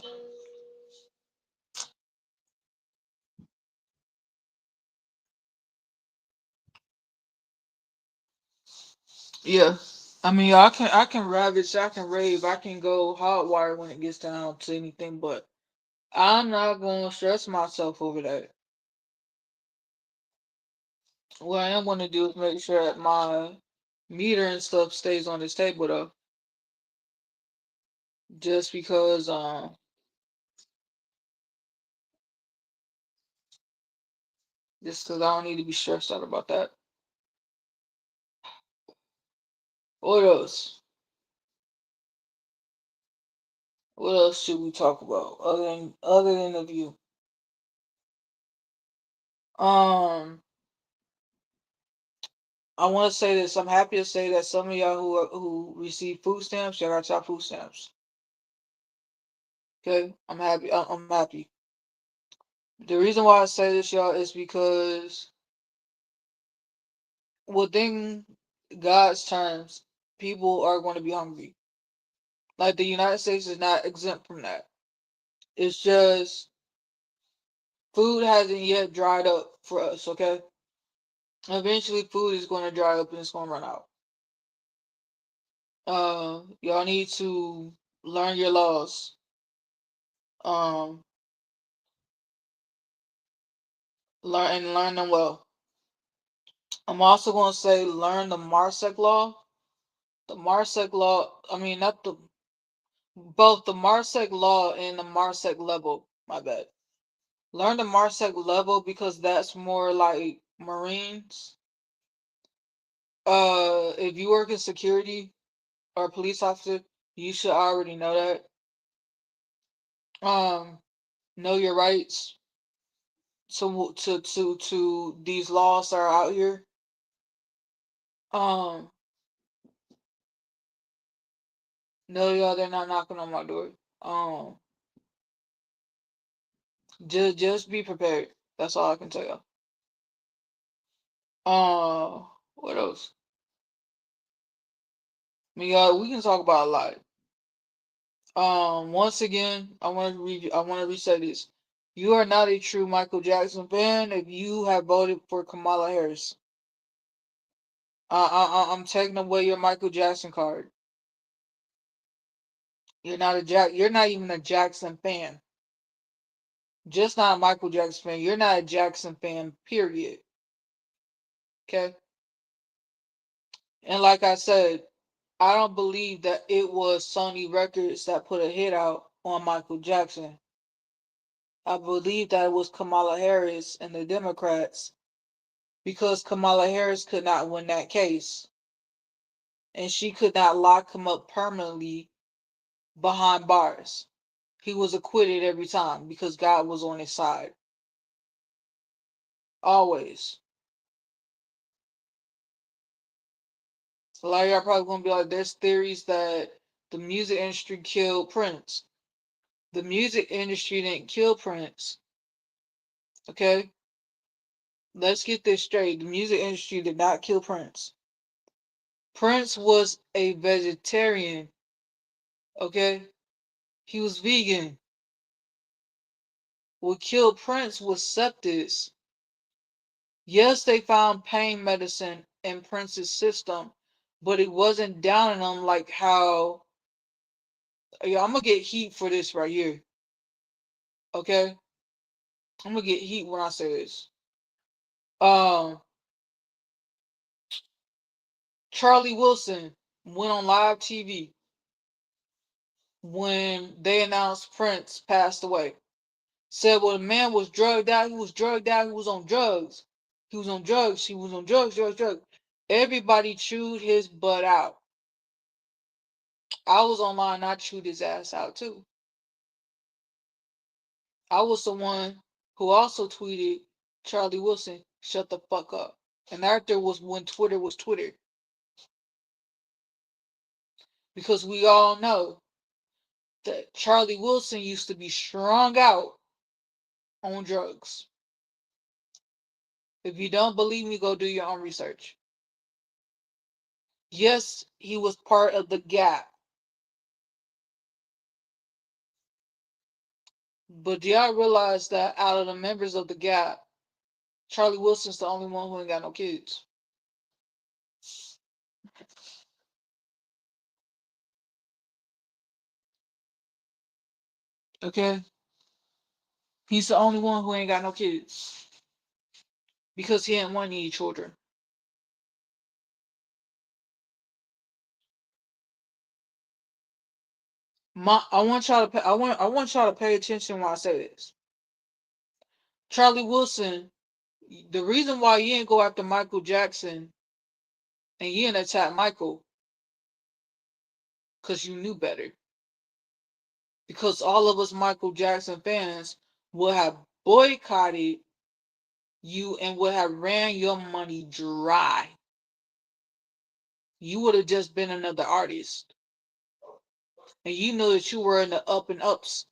Yeah. I mean, I can ravage, I can rave, I can go hardwire when it gets down to anything, but I'm not gonna stress myself over that. What I am gonna do is make sure that my meter and stuff stays on this table though. Just because just because I don't need to be stressed out about that. What else? What else should we talk about other than the view? Um I want to say this. I'm happy to say that some of y'all who receive food stamps, y'all got y'all food stamps. Okay, I'm happy. I'm happy. The reason why I say this, y'all, is because within God's terms, people are going to be hungry. Like the United States is not exempt from that. It's just food hasn't yet dried up for us. Okay, eventually food is going to dry up and it's going to run out. Y'all need to learn your laws. Um, learn them well. I'm also going to say learn the Marsec law. The Marsec law, I mean, not the, both the Marsec law and the Marsec level. My bad. Learn the Marsec level because that's more like Marines. If you work in security or a police officer, you should already know that. Know your rights to these laws that are out here. Um, no, y'all, they're not knocking on my door. Um, just be prepared. That's all I can tell you. What else? I mean, we can talk about a lot. Once again, I want to reset this. You are not a true Michael Jackson fan if you have voted for Kamala Harris. I'm taking away your Michael Jackson card. You're not even a Jackson fan. Just not a Michael Jackson fan. You're not a Jackson fan. Period. Okay. And like I said, I don't believe that it was Sony Records that put a hit out on Michael Jackson. I believe that it was Kamala Harris and the Democrats because Kamala Harris could not win that case. And she could not lock him up permanently behind bars. He was acquitted every time because God was on his side. Always. A lot of y'all probably gonna be like, there's theories that the music industry killed Prince. The music industry didn't kill Prince. Okay? Let's get this straight. The music industry did not kill Prince. Prince was a vegetarian. Okay? He was vegan. What killed Prince was sepsis. Yes, they found pain medicine in Prince's system, but it wasn't down on him like how. Yeah, I'm gonna get heat for this right here. Okay? I'm gonna get heat when I say this. Um, Charlie Wilson went on live TV when they announced Prince passed away. Said, well, the man was drugged out. He was drugged out. He was on drugs. He was on drugs. He was on drugs. Everybody chewed his butt out. I was online. I chewed his ass out too. I was the one who also tweeted Charlie Wilson, shut the fuck up. And after was when Twitter was Twitter. Because we all know that Charlie Wilson used to be strung out on drugs. If you don't believe me, go do your own research. Yes, he was part of the Gap. But do y'all realize that out of the members of the Gap, Charlie Wilson's the only one who ain't got no kids? Okay? He's the only one who ain't got no kids. Because he didn't want any children. I want y'all to pay attention when I say this. Charlie Wilson, the reason why you didn't go after Michael Jackson and you didn't attack Michael, because you knew better. Because all of us Michael Jackson fans would have boycotted you and would have ran your money dry. You would have just been another artist. And you know that you were in the up and ups.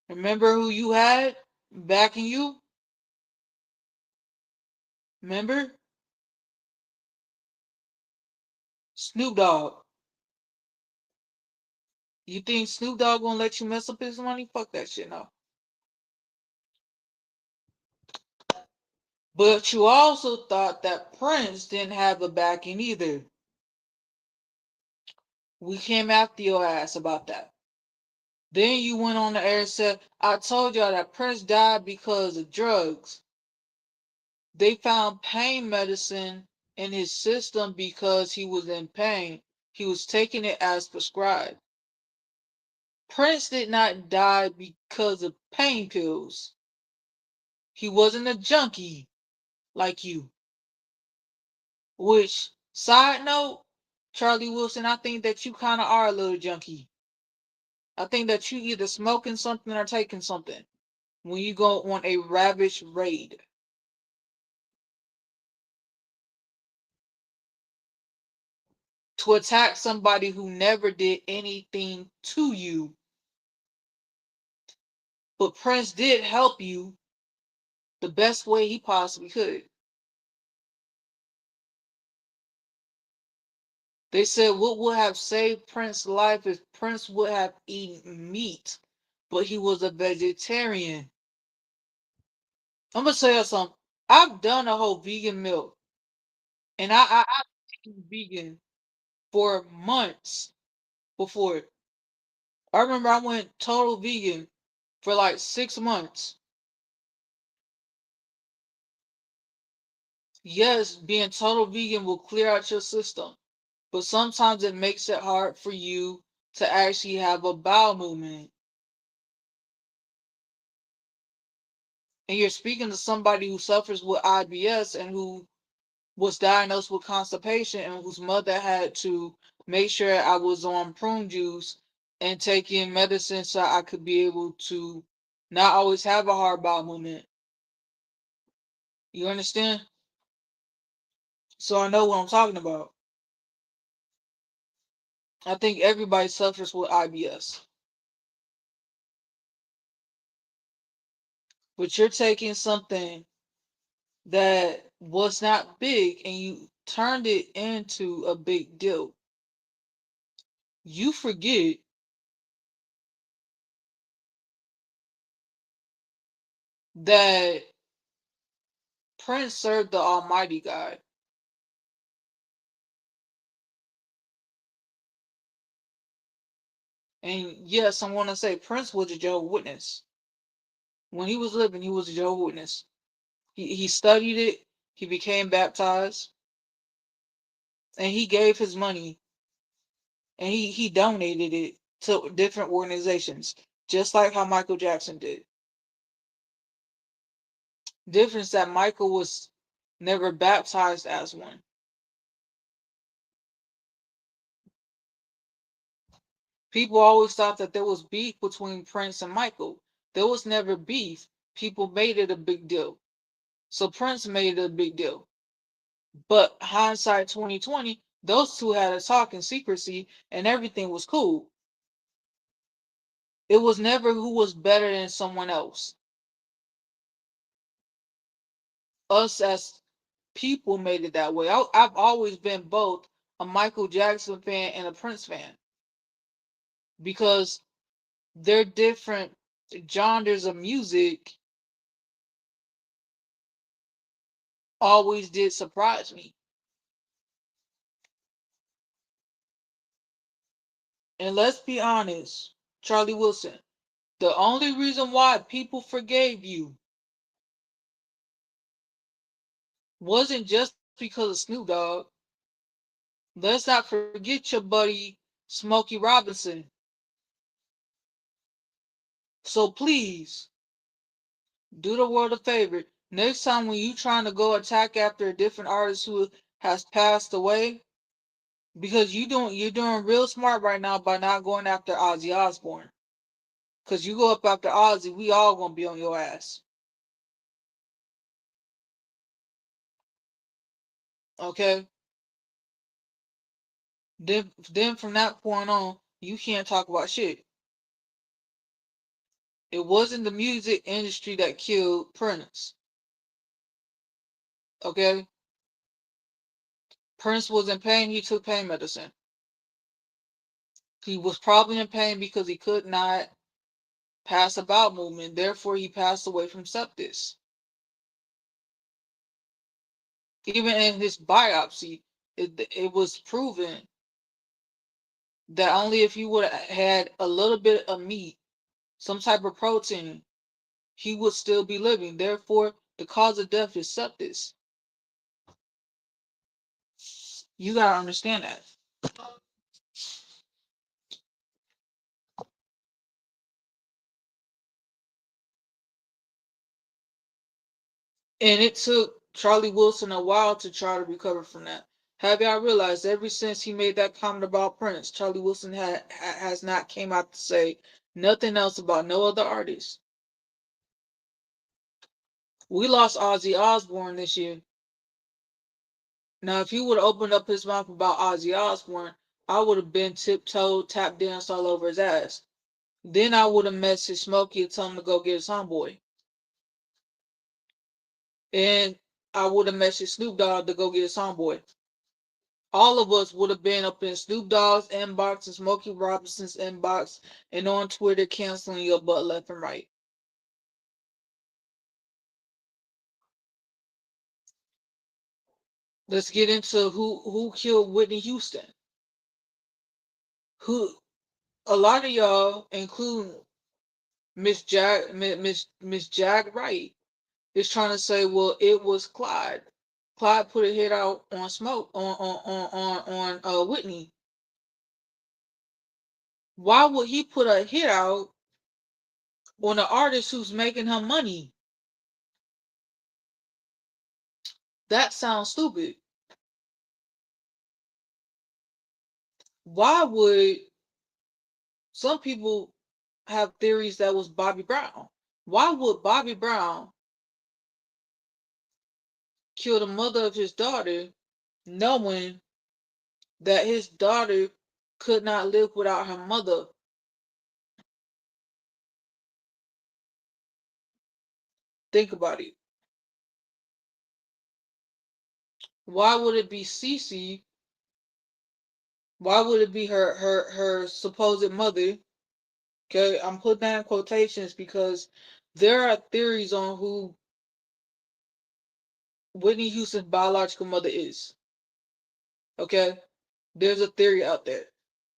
Remember who you had backing you? Remember? Snoop Dogg. You think Snoop Dogg gonna let you mess up his money? Fuck that shit, no. But you also thought that Prince didn't have a backing either. We came after your ass about that. Then you went on the air and said, I told y'all that Prince died because of drugs. They found pain medicine in his system because he was in pain. He was taking it as prescribed. Prince did not die because of pain pills. He wasn't a junkie like you. Which, side note, Charlie Wilson, I think that you kind of are a little junkie. I think that you either smoking something or taking something when you go on a ravish raid. To attack somebody who never did anything to you. But Prince did help you the best way he possibly could. They said what would have saved Prince's life if Prince would have eaten meat, but he was a vegetarian. I'm gonna tell you something. I've done a whole vegan meal, and I've been vegan for months before. I remember I went total vegan for like 6 months. Yes, being total vegan will clear out your system, but sometimes it makes it hard for you to actually have a bowel movement. And you're speaking to somebody who suffers with IBS and who was diagnosed with constipation and whose mother had to make sure I was on prune juice and taking medicine so I could be able to not always have a hard bowel movement. You understand? So I know what I'm talking about. I think everybody suffers with IBS. But you're taking something that was not big and you turned it into a big deal. You forget that Prince served the Almighty God. And yes, I want to say Prince was a Jehovah's Witness. When he was living, he was a Jehovah's Witness. He studied it, he became baptized, and he gave his money and he donated it to different organizations, just like how Michael Jackson did. Difference that Michael was never baptized as one. People always thought that there was beef between Prince and Michael. There was never beef. People made it a big deal. So Prince made it a big deal. But hindsight 2020, those two had a talk in secrecy and everything was cool. It was never who was better than someone else. Us as people made it that way. I've always been both a Michael Jackson fan and a Prince fan because their different genres of music always did surprise me. And let's be honest, Charlie Wilson, the only reason why people forgave you wasn't just because of Snoop Dogg. Let's not forget your buddy Smokey Robinson. So please, do the world a favor. Next time when you trying to go attack after a different artist who has passed away, because you're doing real smart right now by not going after Ozzy Osbourne. Cause you go up after Ozzy, we all gonna be on your ass. Okay? Then from that point on, you can't talk about shit. It wasn't the music industry that killed Prince. Okay? Prince was in pain, he took pain medicine. He was probably in pain because he could not pass a bowel movement, therefore he passed away from sepsis. Even in his biopsy, it was proven that only if you would have had a little bit of meat, some type of protein, he would still be living. Therefore, the cause of death is sepsis. You gotta understand that. And it took Charlie Wilson a while to try to recover from that. Have y'all realized ever since he made that comment about Prince, Charlie Wilson has not came out to say nothing else about no other artist. We lost Ozzy Osbourne this year. Now, if he would have opened up his mouth about Ozzy Osbourne, I would have been tiptoe, tap danced all over his ass. Then I would have messaged Smokey and told him to go get his homeboy. And I would have messaged Snoop Dogg to go get his homeboy. All of us would have been up in Snoop Dogg's inbox and Smokey Robinson's inbox and on Twitter canceling your butt left and right. Let's get into who killed Whitney Houston. Who a lot of y'all, including Miss Jag Wright, is trying to say, well, it was Clyde. Clyde put a hit out on Smoke on Whitney. Why would he put a hit out on an artist who's making him money? That sounds stupid. Why would some people have theories that was Bobby Brown? Why would Bobby Brown kill the mother of his daughter knowing that his daughter could not live without her mother? Think about it. Why would it be Cece? Why would it be her supposed mother? Okay, I'm putting that in quotations because there are theories on who Whitney Houston's biological mother is. Okay, there's a theory out there,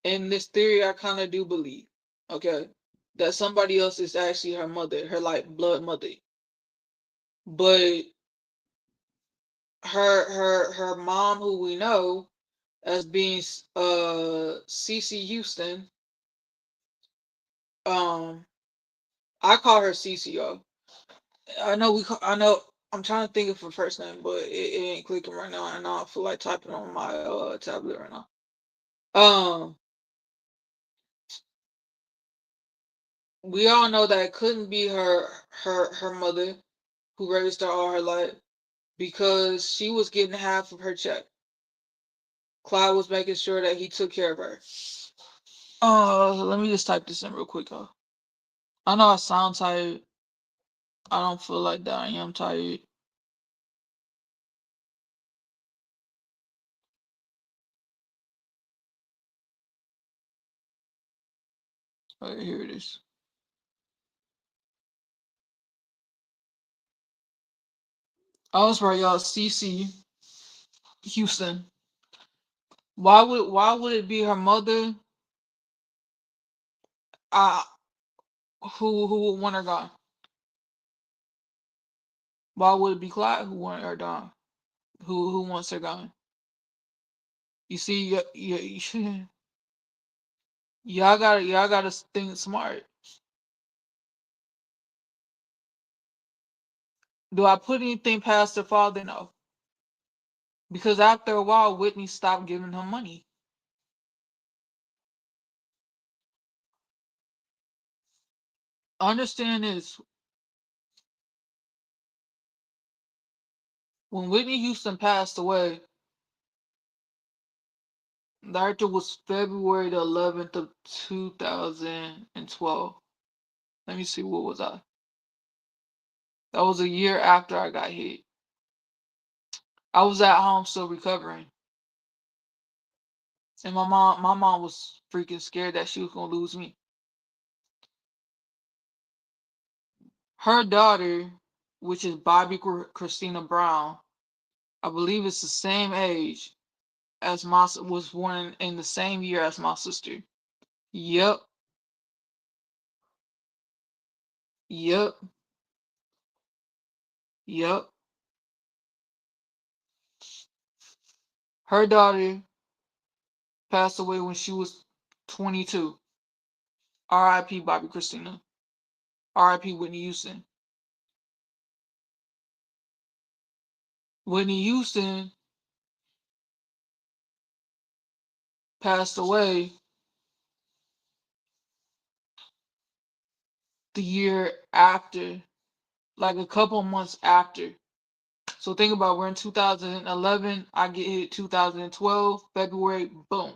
and this theory I kind of do believe. Okay, that somebody else is actually her mother, her like blood mother, but her mom, who we know as being Cece Houston, um, I call her Cece, y'all. I know. I'm trying to think of her first name, but it ain't clicking right now. And I feel like typing on my tablet right now. Um, We all know that it couldn't be her mother who raised her all her life because she was getting half of her check. Clyde was making sure that he took care of her. Let me just type this in real quick, though. I know I sound tired. I don't feel like that. I am tired. Okay, here it is. I was right, y'all. CC Houston. Why would it be her mother? Uh who would want her gone? Why would it be Clyde who want her gone? Who wants her gone? You see, y'all gotta think smart. Do I put anything past her father? No, because after a while, Whitney stopped giving him money. Understand this: when Whitney Houston passed away, that was February the 11th of 2012. Let me see, what was I? That was a year after I got hit. I was at home still recovering, and my mom was freaking scared that she was gonna lose me. Her daughter, which is Bobby Christina Brown, I believe it's the same age as was born in the same year as my sister. Yep, yep, yep. Her daughter passed away when she was 22. R.I.P. Bobby Christina. R.I.P. Whitney Houston. Whitney Houston passed away the year after, like a couple months after. So think about, we're in 2011. I get hit 2012 February. Boom.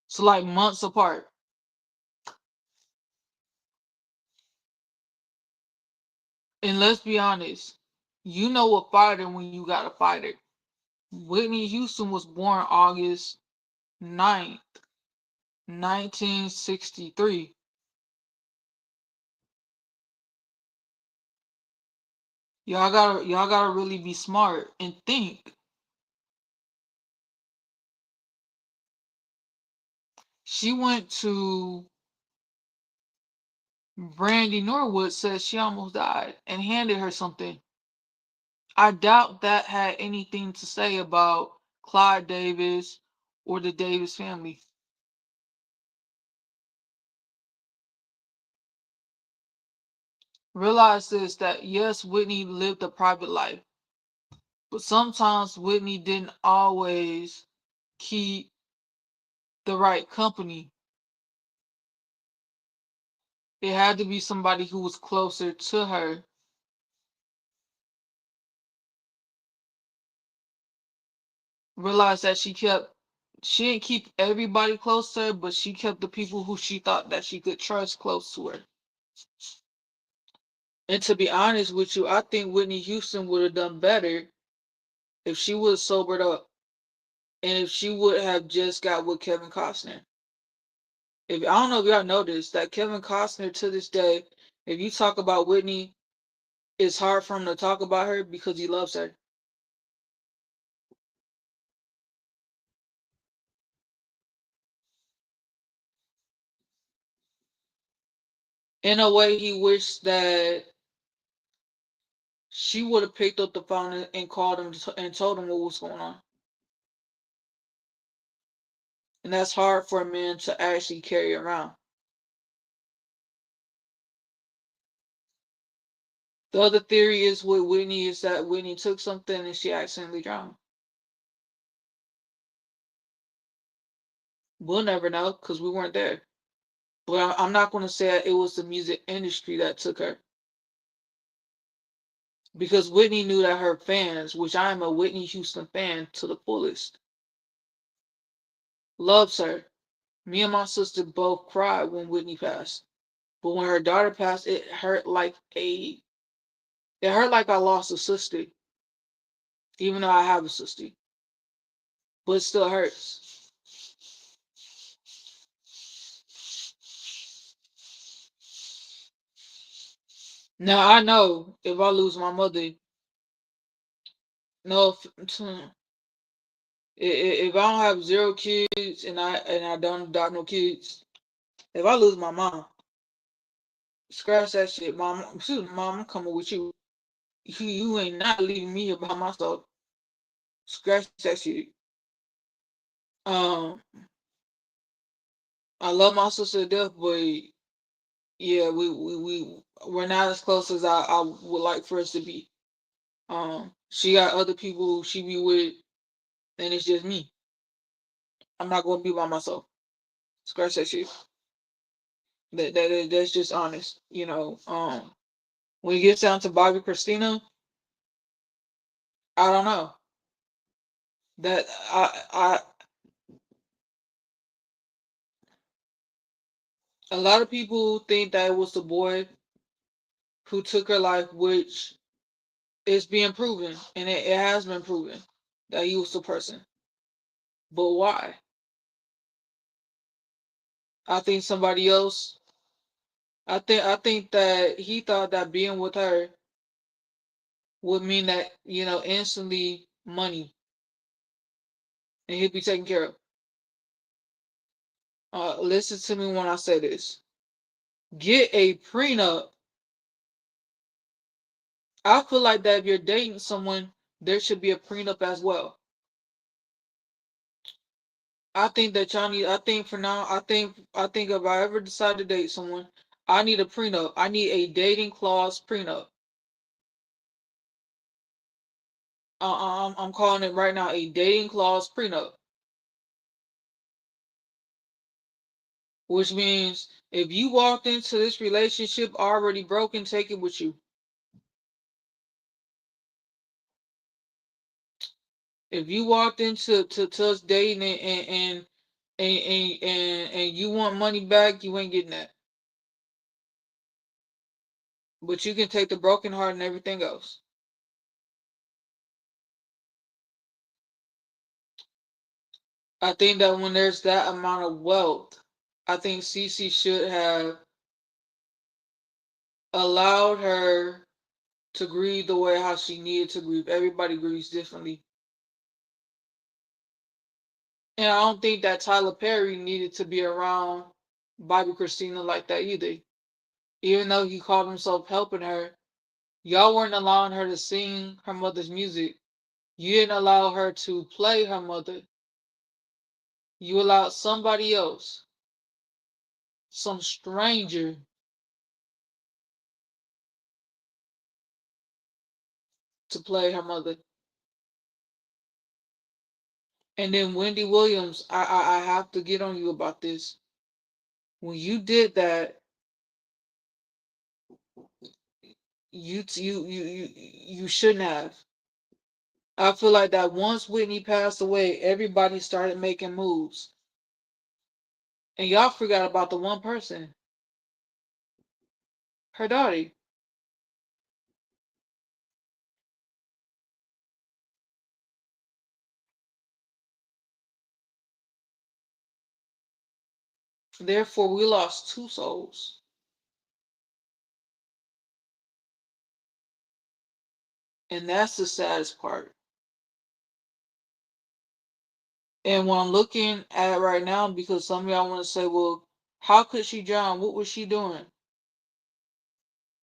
So like months apart. And let's be honest, you know a fighter when you got a fighter. Whitney Houston was born August 9th, 1963. Y'all gotta really be smart and think. She went to Brandy Norwood, said she almost died, and handed her something. I doubt that had anything to say about Clyde Davis or the Davis family. Realize this, that yes, Whitney lived a private life, but sometimes Whitney didn't always keep the right company. It had to be somebody who was closer to her. Realize that she didn't keep everybody close to her, but she kept the people who she thought that she could trust close to her. And to be honest with you, I think Whitney Houston would have done better if she would have sobered up and if she would have just got with Kevin Costner. If I don't know if y'all noticed that Kevin Costner to this day, if you talk about Whitney, it's hard for him to talk about her because he loves her. In a way, he wished that she would have picked up the phone and called him and told him what was going on. And that's hard for a man to actually carry around. The other theory is with Whitney is that Whitney took something and she accidentally drowned. We'll never know because we weren't there. But I'm not going to say it was the music industry that took her, because Whitney knew that her fans, which I am a Whitney Houston fan to the fullest, loves her. Me and my sister both cried when Whitney passed. But when her daughter passed, it hurt like I lost a sister, even though I have a sister. But it still hurts. Now I know if I lose my mother, no, if I don't have zero kids and I don't adopt no kids, if I lose my mom, scratch that shit, mom. Excuse me, mom, I'm coming with you. You ain't not leaving me here by myself. Scratch that shit. Um, I love my sister to death, but yeah, we're not as close as I would like for us to be. She got other people she be with, and it's just me. I'm not gonna be by myself. Scratch that shit. That's just honest. When it gets down to Bobby Christina, I don't know. That a lot of people think that it was the boy who took her life, which is being proven, and it has been proven that he was the person. But why? I think somebody else. I think that he thought that being with her would mean that instantly money, and he'd be taken care of. Listen to me when I say this. Get a prenup. I feel like that if you're dating someone, there should be a prenup as well. I think that y'all need. I think for now, I think if I ever decide to date someone, I need a prenup. I need a dating clause prenup. I'm calling it right now a dating clause prenup, which means if you walked into this relationship already broken, take it with you. If you walked into to us dating and you want money back, you ain't getting that. But you can take the broken heart and everything else. I think that when there's that amount of wealth, I think Cece should have allowed her to grieve the way how she needed to grieve. Everybody grieves differently. And I don't think that Tyler Perry needed to be around Bobby Christina like that either. Even though he called himself helping her, y'all weren't allowing her to sing her mother's music. You didn't allow her to play her mother. You allowed somebody else, some stranger, to play her mother. And then Wendy Williams, I have to get on you about this. When you did that, you shouldn't have. I feel like that once Whitney passed away, everybody started making moves, and y'all forgot about the one person, her daughter. Therefore, we lost two souls, and that's the saddest part. And what I'm looking at right now, because some of y'all want to say, well, how could she drown? What was she doing?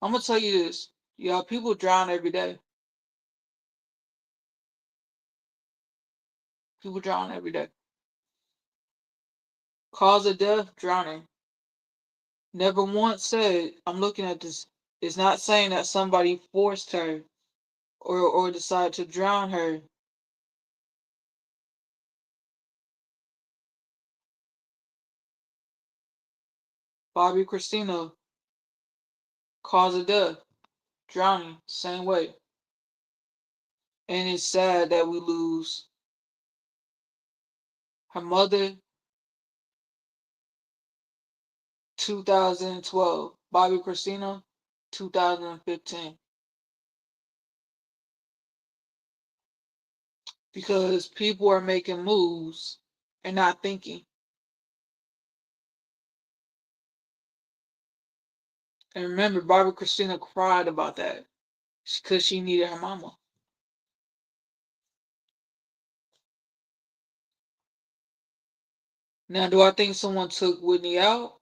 I'm gonna tell you this, y'all. People drown every day. People drown every day. Cause of death, drowning. Never once said, I'm looking at this. It's not saying that somebody forced her or decided to drown her. Bobby Christina, cause of death, drowning, same way. And it's sad that we lose her mother, 2012. Bobby Christina, 2015. Because people are making moves and not thinking. And remember, Barbara Christina cried about that because she needed her mama. Now, do I think someone took Whitney out?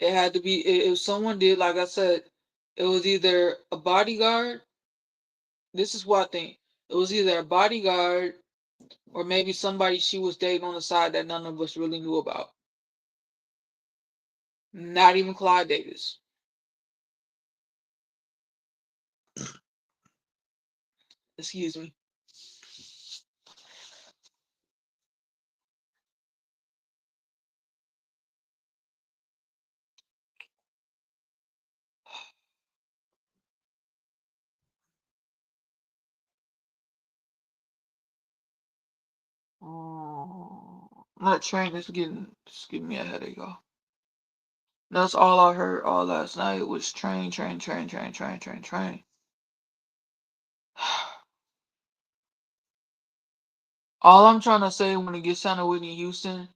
It had to be, if someone did, like I said, it was either a bodyguard. This is what I think. It was either a bodyguard or maybe somebody she was dating on the side that none of us really knew about. Not even Clyde Davis. Excuse me. That train is giving me a headache, y'all. That's all I heard all last night was train, train, train, train, train, train, train. All I'm trying to say when it gets down to Whitney Houston,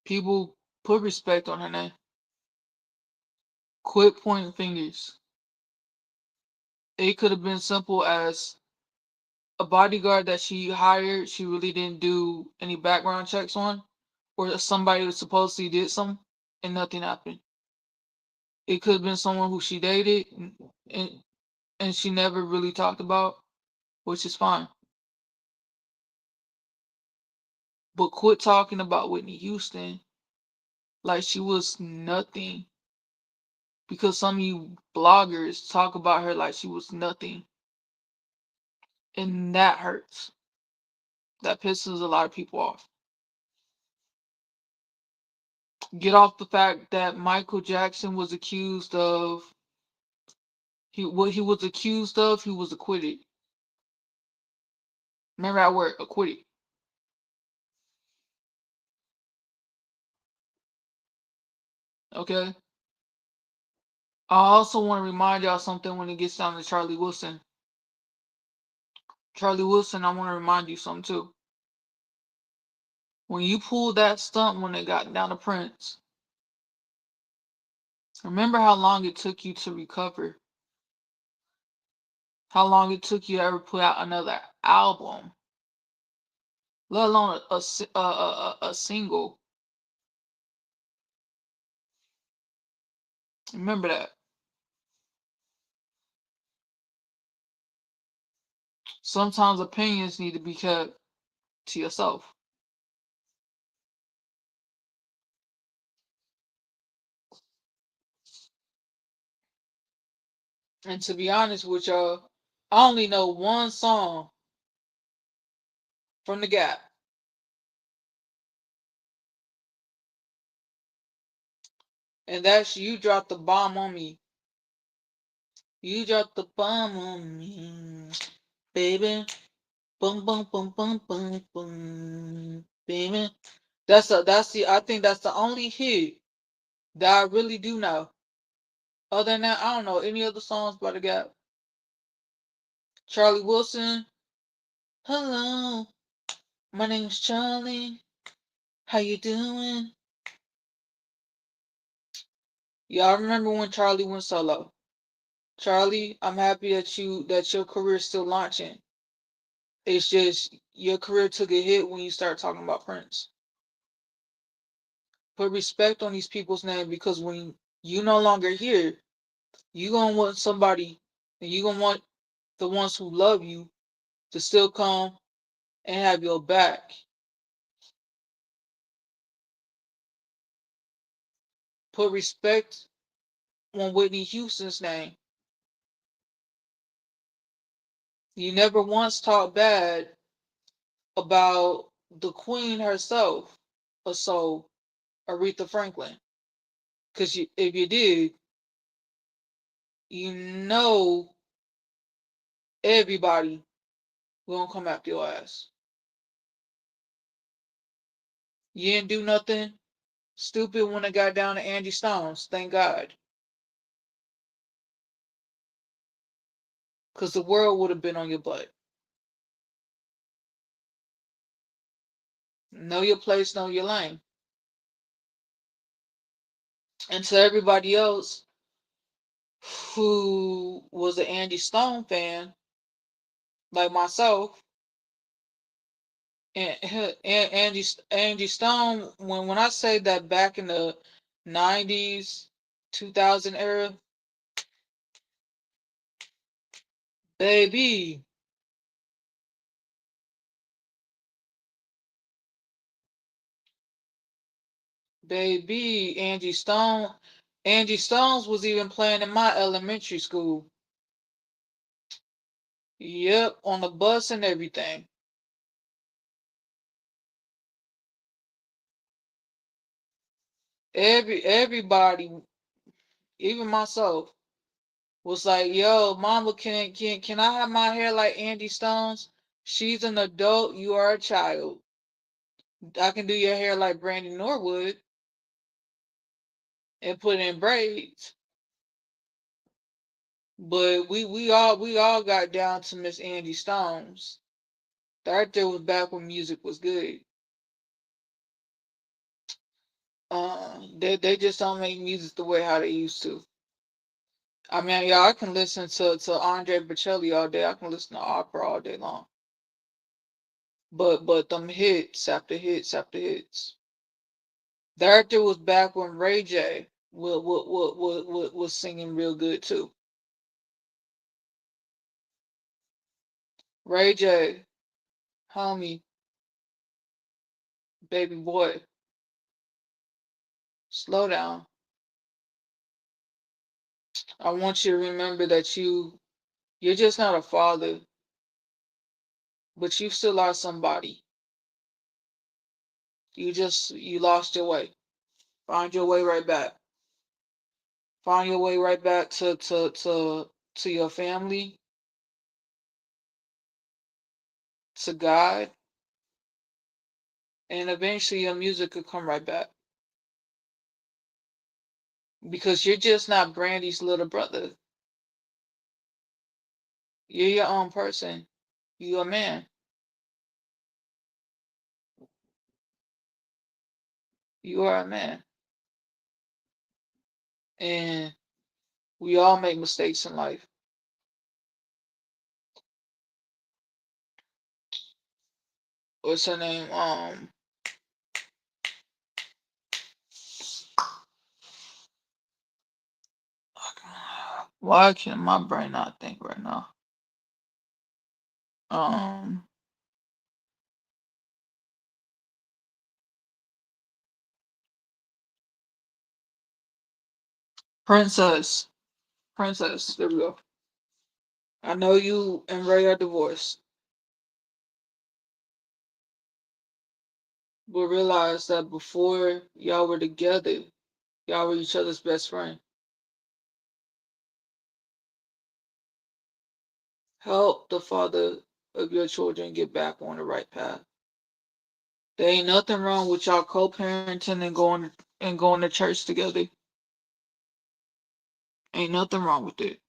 people put respect on her name. Quit pointing fingers. It could have been simple as a bodyguard that she hired, she really didn't do any background checks on, or somebody who supposedly did some, and nothing happened. It could have been someone who she dated and, and she never really talked about, which is fine. But quit talking about Whitney Houston like she was nothing. Because some of you bloggers talk about her like she was nothing. And that hurts. That pisses a lot of people off. Get off the fact that Michael Jackson was accused of what he was accused of, he was acquitted. Remember that word, acquitted. Okay? I also want to remind y'all something when it gets down to Charlie Wilson. Charlie Wilson, I want to remind you something too. When you pulled that stunt when it got down to Prince, remember how long it took you to recover? How long it took you to ever put out another album, let alone a single. Remember that. Sometimes opinions need to be kept to yourself. And to be honest with y'all, I only know one song from The Gap, and that's "You Dropped the Bomb on Me." You dropped the bomb on me, baby. Boom, boom, boom, boom, boom, boom, baby. I think that's the only hit that I really do know. Other than that, I don't know any other songs by The Gap. Charlie Wilson. Hello, my name's Charlie. How you doing? Y'all remember when Charlie went solo? Charlie, I'm happy that your career is still launching. It's just your career took a hit when you start talking about Prince. Put respect on these people's name because when you no longer here, you gonna want somebody and you gonna want the ones who love you to still come and have your back. Put respect on Whitney Houston's name. You never once talked bad about the queen herself, or so, Aretha Franklin. Cause if you did, you know everybody gonna come after your ass. You didn't do nothing stupid when it got down to Angie Stones, thank God. Cause the world would have been on your butt. Know your place, know your lane. And to everybody else who was an Angie Stone fan, like myself, and, Angie Stone, when I say that back in the 90s, 2000 era, baby, baby, Angie Stones was even playing in my elementary school. Yep, on the bus and everything. Everybody, even myself, was like, "Yo, Mama, can I have my hair like Angie Stones? She's an adult. You are a child. I can do your hair like Brandy Norwood and put it in braids." But we all got down to Miss Angie Stones. That there was back when music was good. They just don't make music the way how they used to. I mean, y'all, I can listen to Andre Bocelli all day. I can listen to opera all day long. But them hits after hits after hits. That there was back when Ray J was singing real good too. Ray J, homie, baby boy, slow down. I want you to remember that you're just not a father, but you still are somebody. You lost your way. Find your way right back. Find your way right back to your family, to God, and eventually your music could come right back. Because you're just not Brandy's little brother. You're your own person. You're a man. You are a man. And we all make mistakes in life. What's her name? Why can my brain not think right now? Um, Princess. Princess. There we go. I know you and Ray are divorced, but realize that before y'all were together, y'all were each other's best friend. Help the father of your children get back on the right path. There ain't nothing wrong with y'all co-parenting and going to church together. Ain't nothing wrong with it.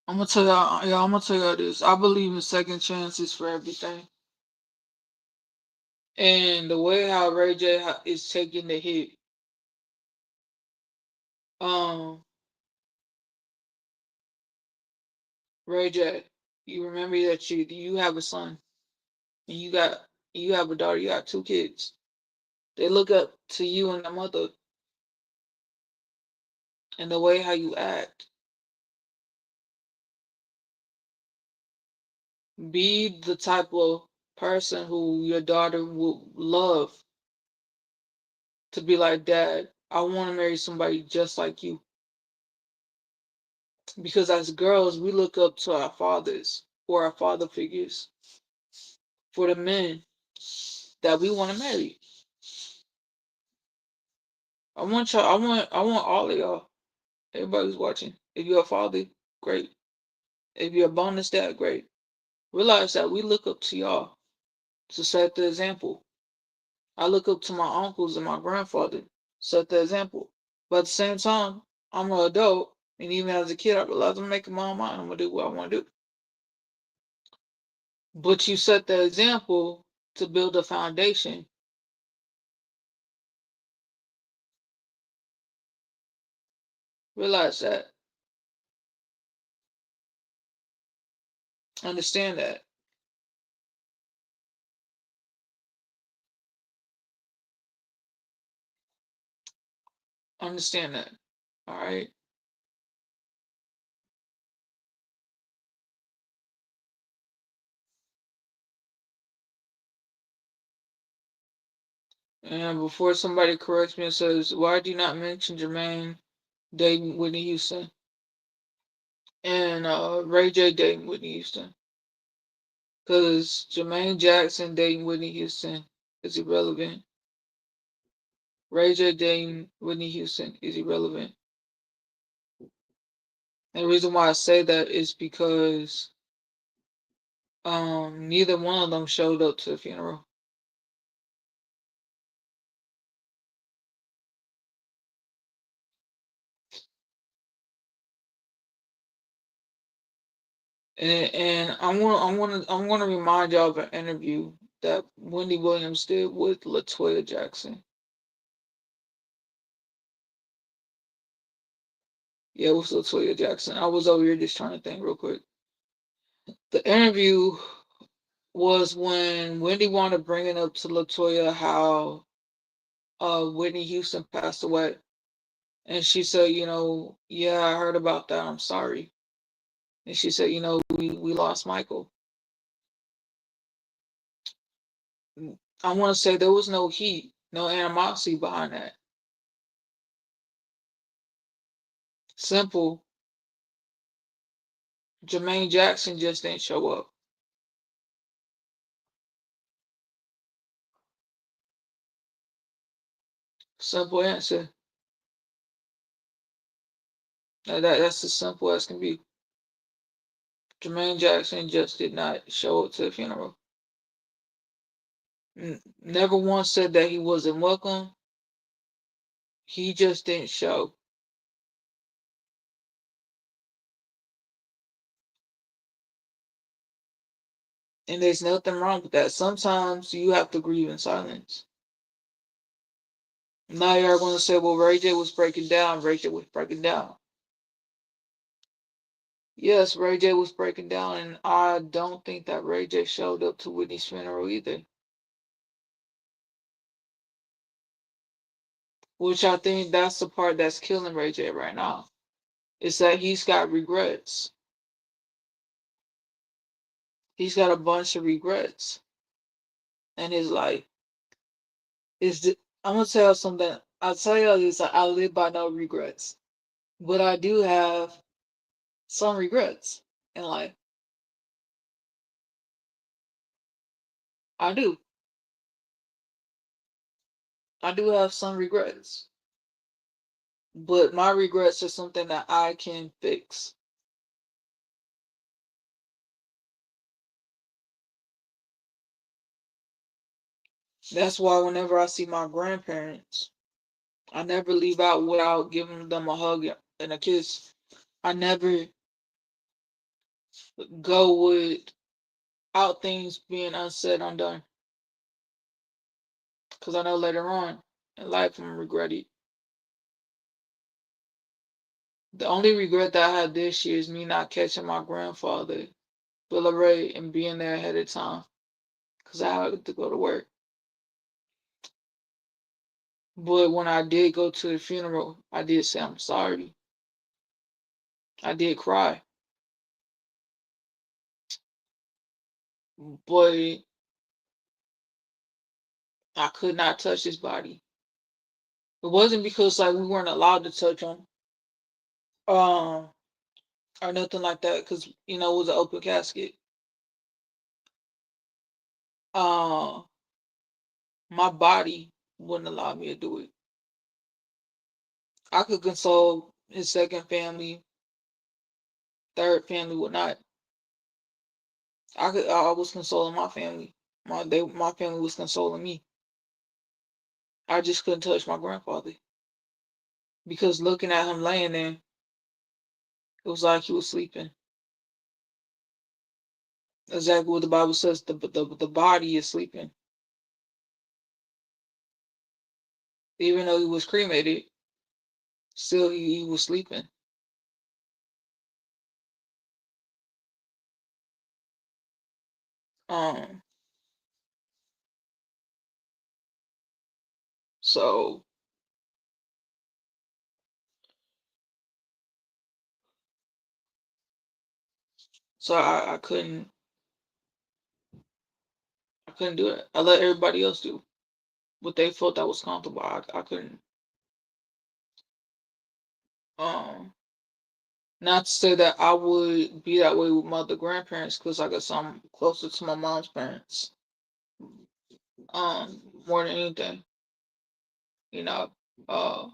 I'm gonna tell y'all this. I believe in second chances for everything. And the way how Ray J is taking the hit, um, Ray J, you remember that you have a son and you have a daughter. You got two kids. They look up to you and the mother. and the way how you act. Be the type of person who your daughter will love to be like, Dad, I want to marry somebody just like you. Because as girls, we look up to our fathers or our father figures for the men that we want to marry. I want y'all, I want all of y'all, everybody who's watching. If you're a father, great. If you're a bonus dad, great. Realize that we look up to y'all to set the example. I look up to my uncles and my grandfather, set the example. But at the same time, I'm an adult, and even as a kid, I realized I'm making my own mind. I'm gonna do what I want to do. But you set the example to build a foundation. Realize that. Understand that. Understand that. All right. And before somebody corrects me and says, "Why do you not mention Jermaine dating Whitney Houston and Ray J dating Whitney Houston?" Because Jermaine Jackson dating Whitney Houston is irrelevant. Ray J dating Whitney Houston is irrelevant. And the reason why I say that is because neither one of them showed up to the funeral. And I'm gonna remind y'all of an interview that Wendy Williams did with Latoya Jackson. Yeah, with Latoya Jackson. I was over here just trying to think real quick. The interview was when Wendy wanted bringing up to Latoya how Whitney Houston passed away. And she said, yeah, I heard about that. I'm sorry. And she said, we lost Michael. I want to say there was no heat, no animosity behind that. Simple. Jermaine Jackson just didn't show up. Simple answer. That's as simple as can be. Jermaine Jackson just did not show up to the funeral. Never once said that he wasn't welcome. He just didn't show. And there's nothing wrong with that. Sometimes you have to grieve in silence. Now you're going to say, well, Ray J was breaking down. Ray J was breaking down. Yes, Ray J was breaking down, and I don't think that Ray J showed up to Whitney's funeral either. Which I think that's the part that's killing Ray J right now. Is that he's got regrets. He's got a bunch of regrets in his life. I'm gonna tell you something. I'll tell you this. I live by no regrets, but I do have some regrets in life. I do. I do have some regrets, but my regrets are something that I can fix. That's why whenever I see my grandparents, I never leave out without giving them a hug and a kiss. I never go without things being unsaid, undone. Because I know later on in life I'm gonna regret it. The only regret that I had this year is me not catching my grandfather, Bill Ray, and being there ahead of time. Because I had to go to work. But when I did go to the funeral, I did say I'm sorry. I did cry, but I could not touch his body. It wasn't because like we weren't allowed to touch him, um, or nothing like that, because it was an open casket. Uh, my body wouldn't allow me to do it. I could console his second family, third family would not. I was consoling my family. My family was consoling me. I just couldn't touch my grandfather because looking at him laying there, it was like he was sleeping. Exactly what the Bible says. The body is sleeping, even though he was cremated. Still, he was sleeping. Um, so I couldn't do it. I let everybody else do what they felt that was comfortable. I couldn't. Um, Not to say that I would be that way with my other grandparents, because I guess I'm closer to my mom's parents. More than anything, you know. Uh,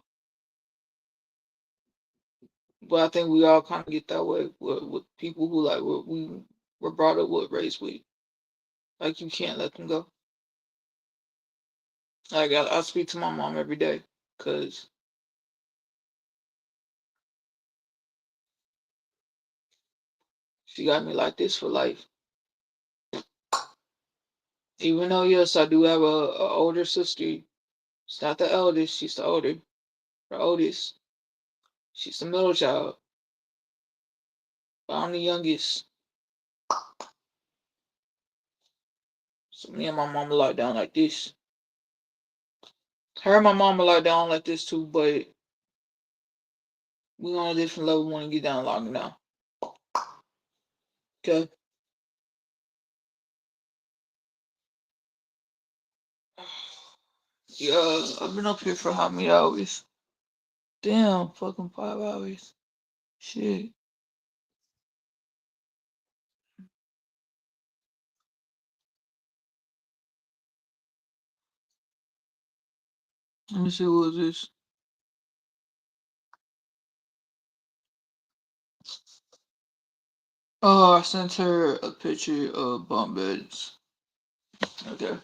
but I think we all kind of get that way with people who like we were brought up with, raised with. Like you can't let them go. Like I speak to my mom every day, because she got me like this for life. Even though yes, I do have a older sister. She's not the eldest. She's the oldest. She's the middle child. But I'm the youngest. So me and my mama locked down like this. Her and my mama locked down like this too, but we on a different level when we get down locking down. Okay. Yeah, I've been up here for how many hours? Damn, fucking 5 hours. Shit. Let me see what this. Oh, I sent her a picture of bunk beds. Okay.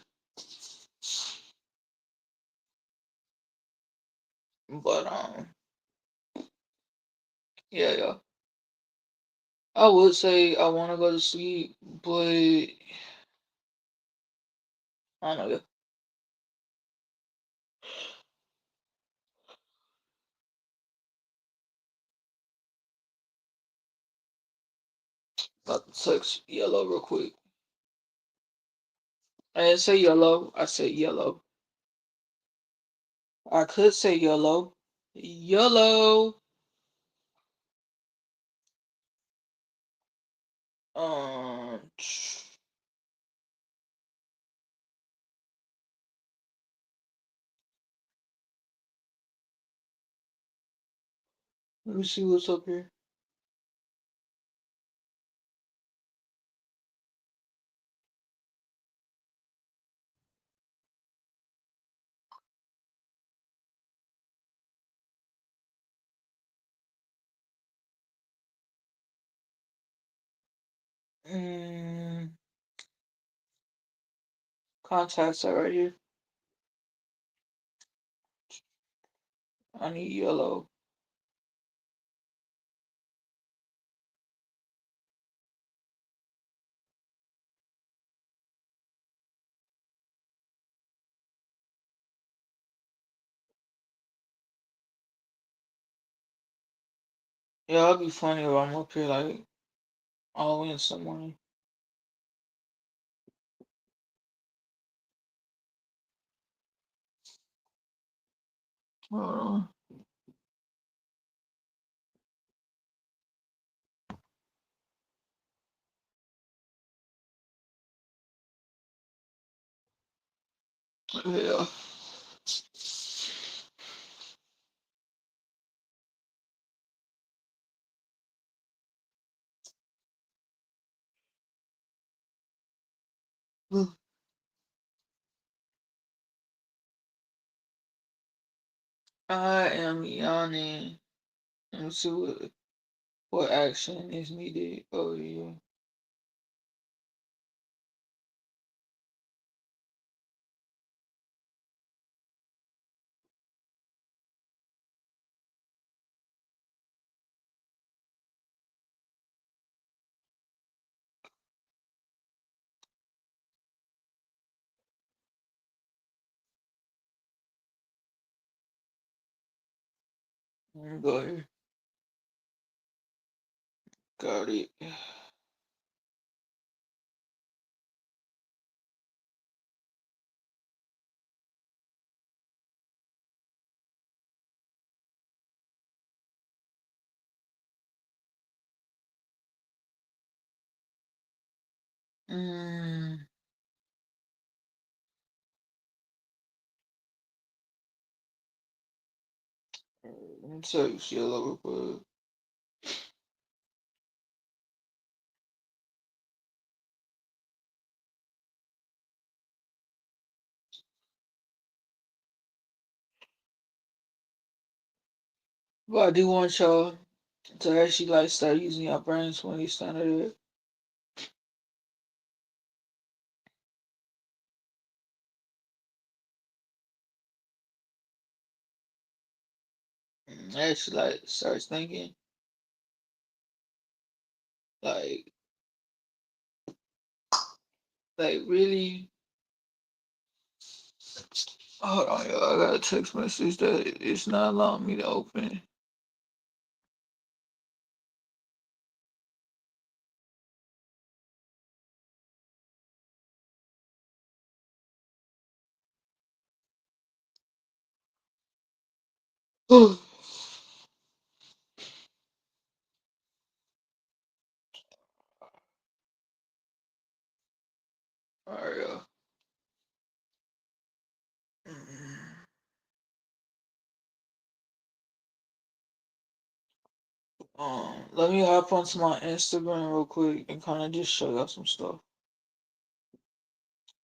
But yeah, yeah. I would say I want to go to sleep, but I don't know. About to text yellow real quick. I didn't say yellow. I said yellow. I could say yellow. Yellow. Um, let me see what's up here. Mm, contacts are right here. I need yellow. Yeah, it'll be funny if I'm up here like all in some morning. Hold on. Yeah. I am yawning. Let me see what action is needed. Oh yeah. Let me go here. Got it. Mm, let me tell you shit real quick. But I do want y'all to actually like start using your brains when you started it. Actually like start thinking. Like really. Hold on, y'all. I got a text message that it's not allowing me to open. Alright, y'all. Let me hop onto my Instagram real quick and kind of just show y'all some stuff.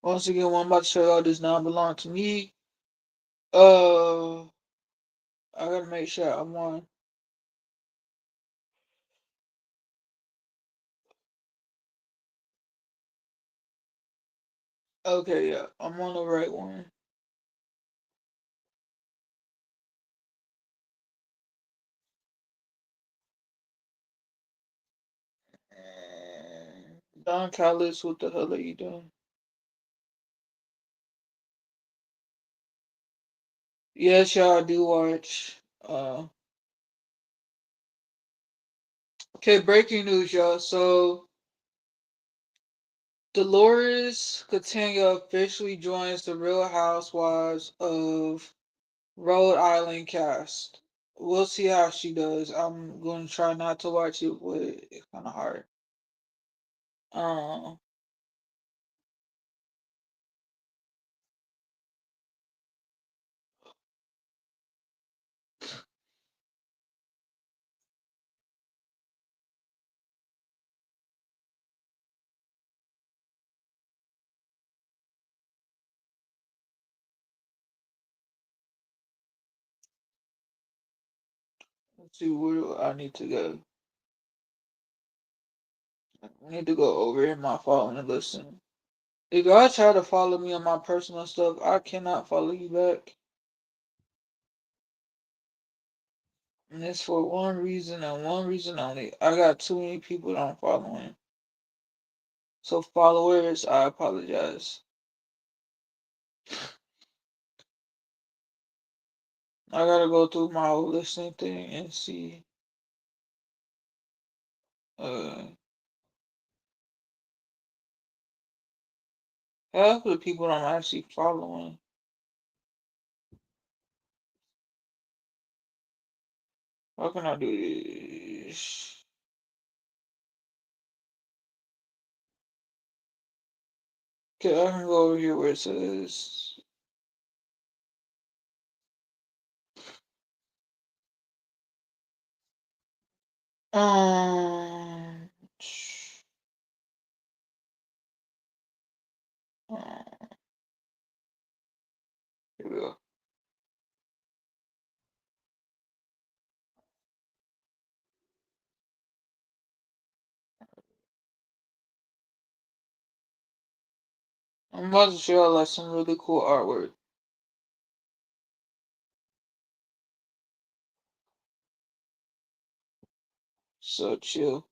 Once again, what I'm about to show y'all does not belong to me. I gotta make sure I'm on. Okay, yeah, I'm on the right one. Don Callis, what the hell are you doing? Yes, y'all do watch. Okay, breaking news, y'all. So Dolores Catania officially joins the Real Housewives of Rhode Island cast. We'll see how she does. I'm going to try not to watch it, but it's kind of hard. Um, let's see where do I need to go. I need to go over in my following and listen. If y'all try to follow me on my personal stuff, I cannot follow you back. And it's for one reason and one reason only. I got too many people that I'm following. So followers, I apologize. I gotta go through my whole listening thing and see uh half of the people I'm actually following. How can I do this? Okay, I can go over here where it says Um, here we go. I'm about to show like some really cool artwork. So chill.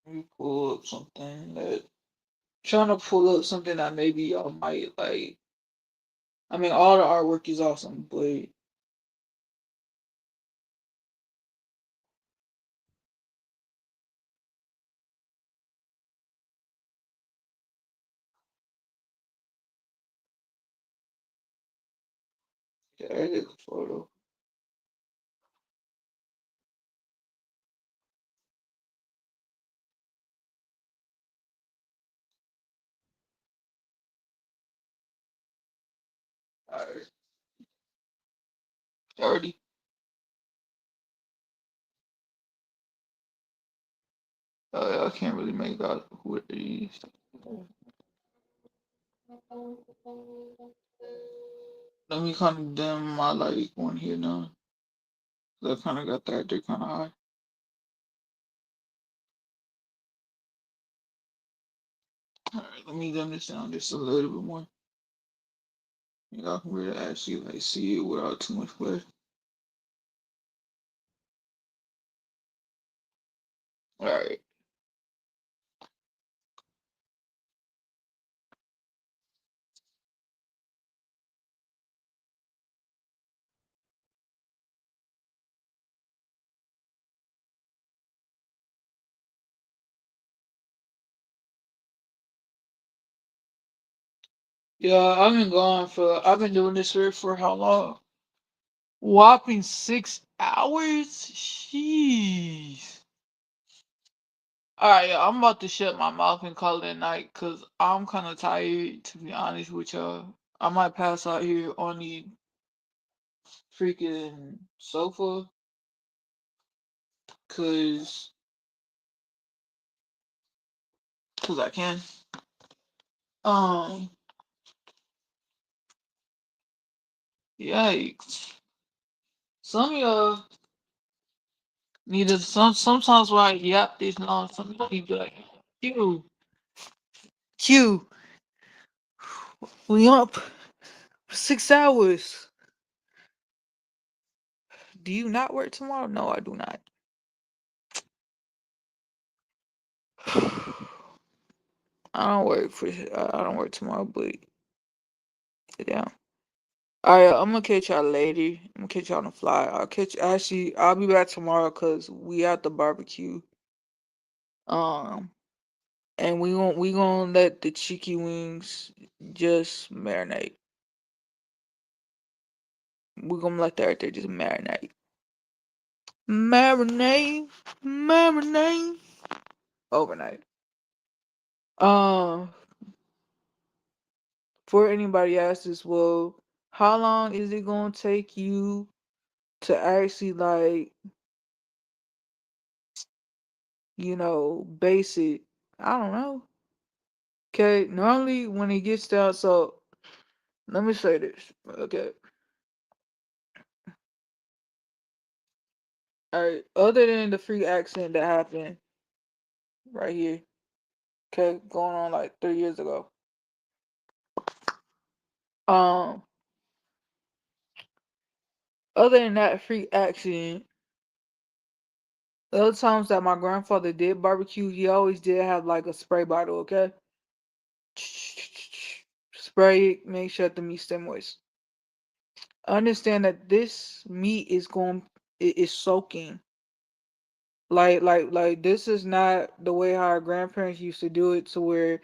Let me pull up something that trying to pull up something that maybe y'all might like. I mean, all the artwork is awesome, but yeah, edit the photo. Alright, already. I can't really make out who it is. Let me kind of dim my like one here now. I kind of got that. They're kind of high. All right, let me dim this down just a little bit more. Y'all can really actually like see it without too much glare. All right. Yeah, I've been doing this for how long? Whopping 6 hours? Jeez. Alright, yeah, I'm about to shut my mouth and call it a night because I'm kind of tired, to be honest with y'all. I might pass out here on the freaking sofa because I can. Um, yikes. Some of y'all need to, sometimes when I yap this long, some of you be like, Q, we up for 6 hours. Do you not work tomorrow? No, I do not. I don't work tomorrow, but yeah. Alright, I'm gonna catch y'all later. I'm gonna catch y'all on the fly. I'll be back tomorrow because we at the barbecue. Um, and we gonna let the cheeky wings just marinate. We gonna let that right there just marinate. Marinate, marinate. Overnight. Um, for anybody asks, well, how long is it gonna take you to actually like, base it? I don't know. Okay, normally when it gets down, so let me say this. Okay. Alright, other than the freak accident that happened right here, okay, going on like 3 years ago. Um, other than that freak accident, the other times that my grandfather did barbecue, he always did have like a spray bottle, okay? Spray it, make sure the meat stay moist. Understand that this meat it is soaking. Like this is not the way how our grandparents used to do it, to where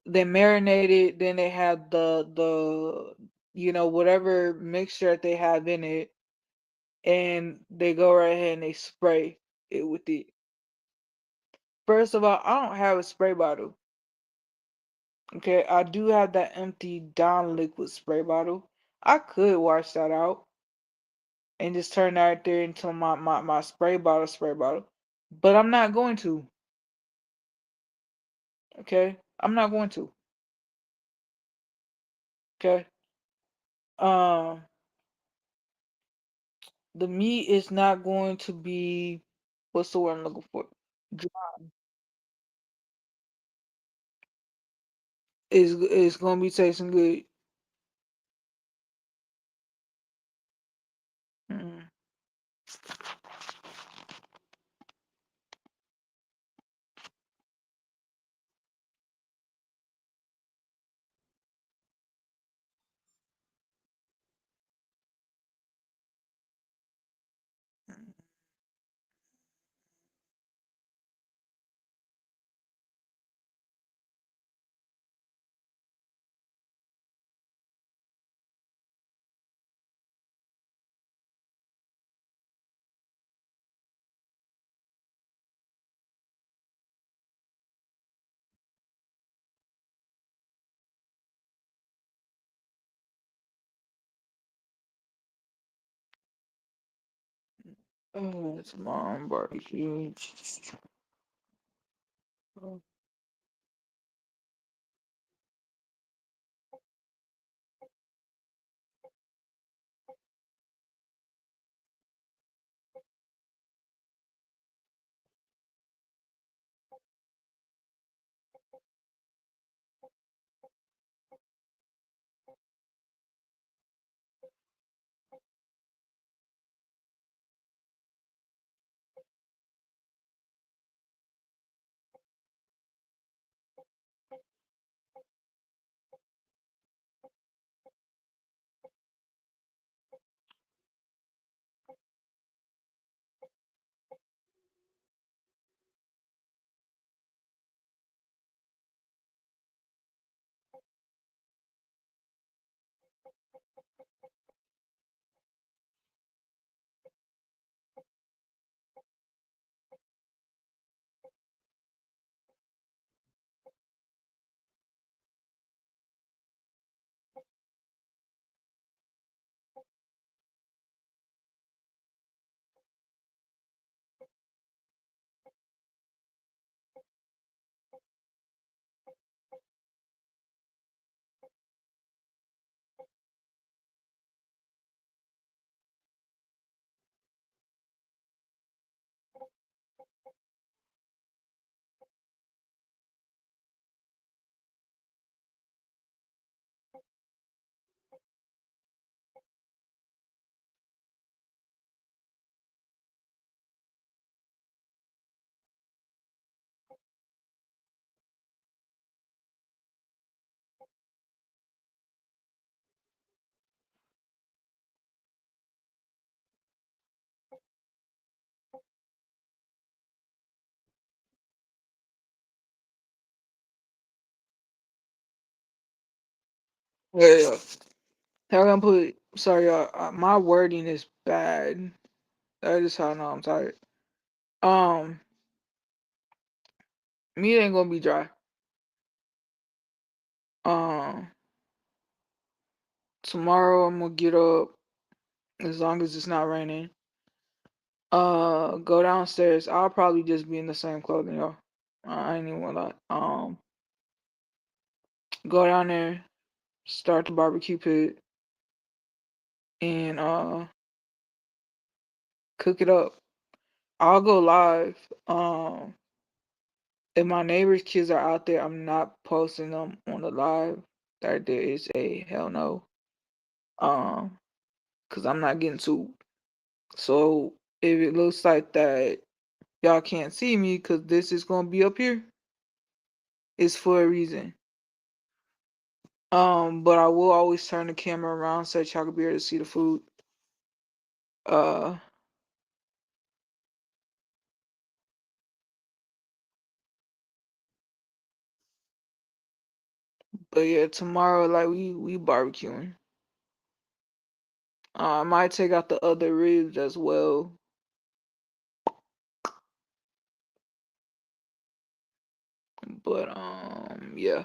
they marinate it, then they have the whatever mixture that they have in it, and they go right ahead and they spray it with it. First of all, I don't have a spray bottle. Okay, I do have that empty Dawn liquid spray bottle. I could wash that out and just turn that there into my spray bottle. But I'm not going to. Okay? I'm not going to. Okay? Um the meat is not going to be what's the word I'm looking for? Dry. It's gonna be tasting good. Mm. Oh, it's mom barbecue. Yeah. How can I put? Sorry, my wording is bad. That is how I know I'm tired. Um, meat ain't gonna be dry. Um, tomorrow I'm gonna get up as long as it's not raining. Go downstairs. I'll probably just be in the same clothing, y'all. I ain't even gonna lie. Go down there, start the barbecue pit, and cook it up. I'll go live. If my neighbors' kids are out there, I'm not posting them on the live. That there is a hell no. Um, cause I'm not getting sued. So if it looks like that y'all can't see me, cause this is gonna be up here, it's for a reason. But I will always turn the camera around so that y'all can be able to see the food. Uh, but yeah, tomorrow like we barbecuing. I might take out the other ribs as well. But yeah.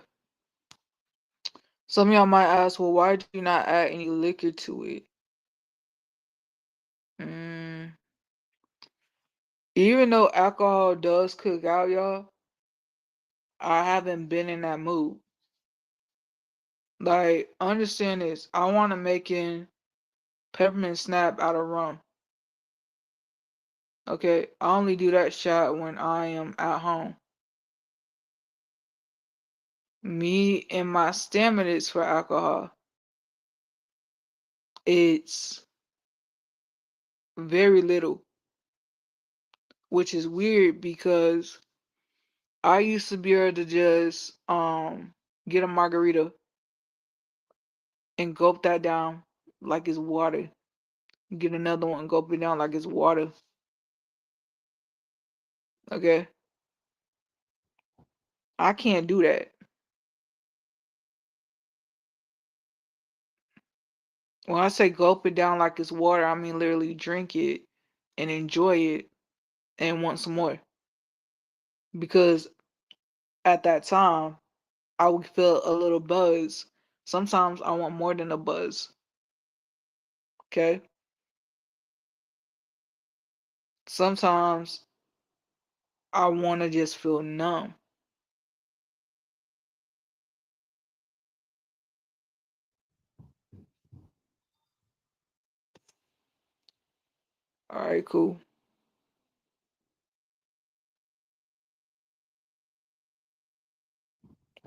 Some of y'all might ask, well, why do you not add any liquor to it? Mm, even though alcohol does cook out, y'all, I haven't been in that mood. Like, understand this. I want to make in peppermint snap out of rum. Okay, I only do that shot when I am at home. Me and my stamina for alcohol, it's very little, which is weird because I used to be able to just get a margarita and gulp that down like it's water. Get another one, gulp it down like it's water. Okay, I can't do that. When I say gulp it down like it's water, I mean literally drink it and enjoy it and want some more. Because at that time, I would feel a little buzz. Sometimes I want more than a buzz. Okay. Sometimes I want to just feel numb. All right, cool.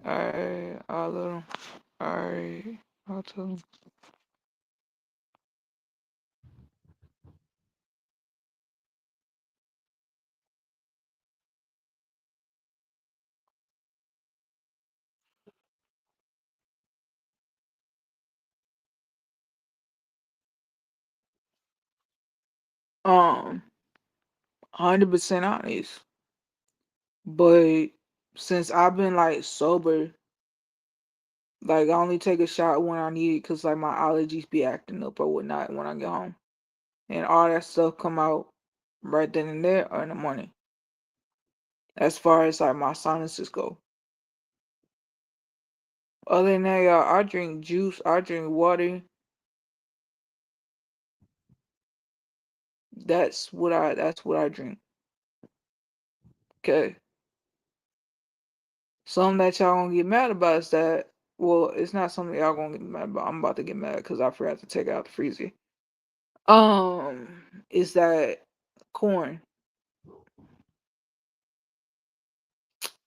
All right, I'll let 'em. All right, I'll tell 'em. Um, 100% honest. But since I've been like sober, like I only take a shot when I need it because like my allergies be acting up or whatnot when I get home, and all that stuff come out right then and there or in the morning. As far as like my sinuses go. Other than that, y'all, I drink juice, I drink water. That's what I drink. Okay. Something that y'all gonna get mad about is that, well, it's not something y'all gonna get mad about. I'm about to get mad because I forgot to take out the freezer. Is that corn?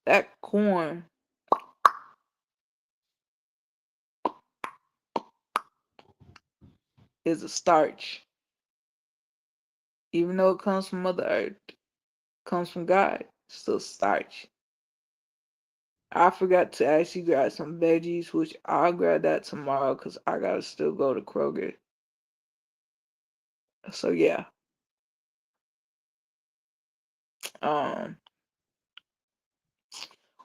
That corn is a starch. Even though it comes from Mother Earth, comes from God, it's still starch. I forgot to actually grab some veggies, which I'll grab that tomorrow because I gotta still go to Kroger. So yeah. Um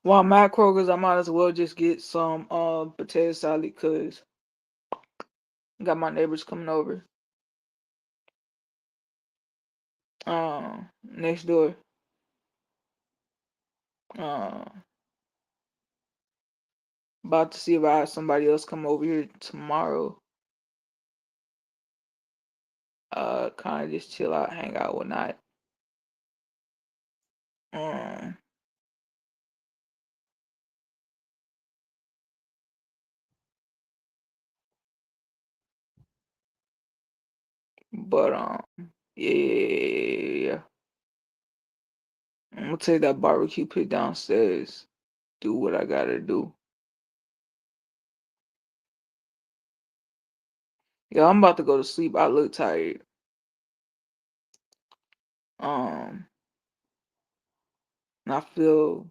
while I'm at Kroger's, I might as well just get some potato salad because got my neighbors coming over. Next door. Uh About to see if I have somebody else come over here tomorrow. Kinda just chill out, hang out, whatnot. Um but yeah. I'm gonna take that barbecue pit downstairs. Do what I gotta do. Yeah, I'm about to go to sleep. I look tired. Um, and I feel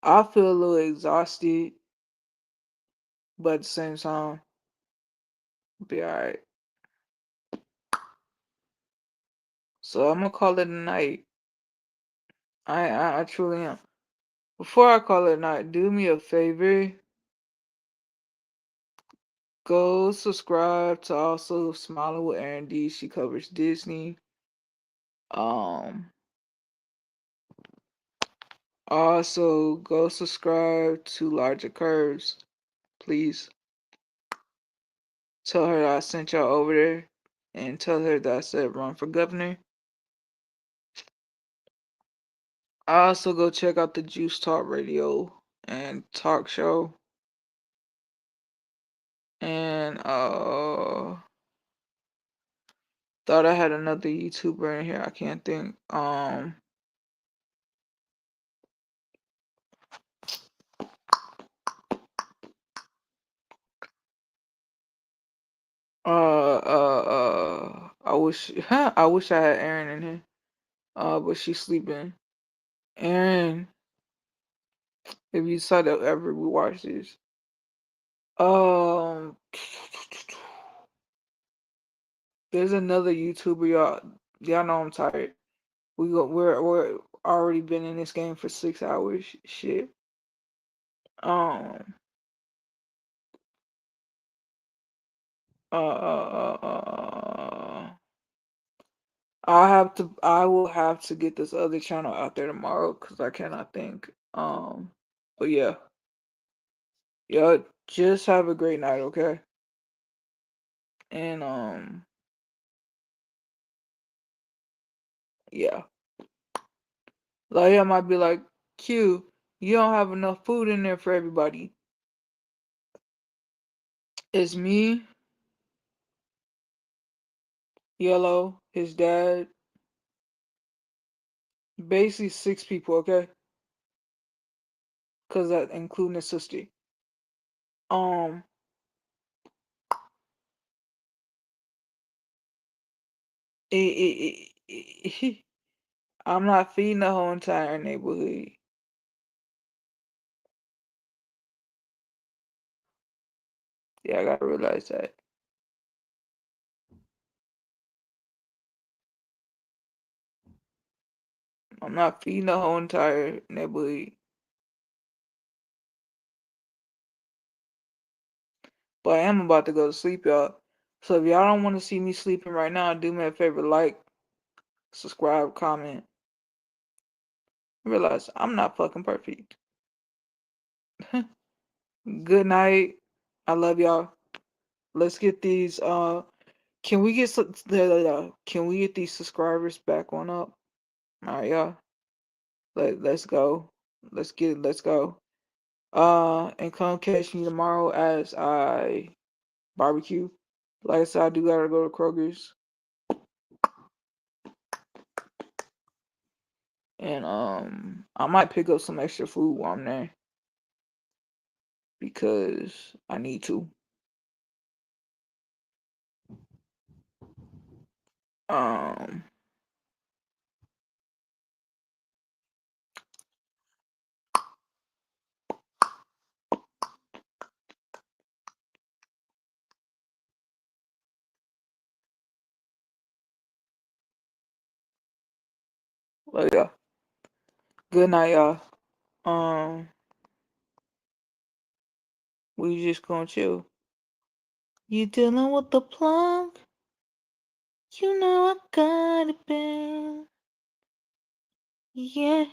a little exhausted, but at the same time, be alright. So I'm gonna call it a night. I truly am. Before I call it a night, do me a favor. Go subscribe to also Smiling with Aaron D. She covers Disney. Um, Also go subscribe to Larger Curves. Please tell her I sent y'all over there, and tell her that I said run for governor. I also go check out the Juice Talk Radio and talk show, and thought I had another YouTuber in here. I can't think. I wish I wish I had Erin in here. But she's sleeping. Erin, if you saw that ever we watch this. Um, there's another YouTuber, y'all. Y'all know I'm tired. We're already been in this game for 6 hours. Shit. Um. I will have to get this other channel out there tomorrow because I cannot think. But yeah, yeah. Just have a great night, okay? And yeah. Like I might be like, Q, you don't have enough food in there for everybody. It's me, Yellow, his dad, basically 6 people, okay? Cause that including his sister. Um, I'm not feeding the whole entire neighborhood. Yeah, I gotta realize that. I'm not feeding the whole entire neighborhood. But I am about to go to sleep, y'all. So if y'all don't want to see me sleeping right now, do me a favor, like, subscribe, comment. Realize I'm not fucking perfect. Good night. I love y'all. Let's get these can we get can we get these subscribers back on up? Alright, y'all. Let's go. Let's go. And come catch me tomorrow as I barbecue. Like I said, I do gotta go to Kroger's. And I might pick up some extra food while I'm there because I need to. Um but yeah. Good night, y'all. Um we just gonna chill. You dealing with the plug? You know I got it, bad. Yeah.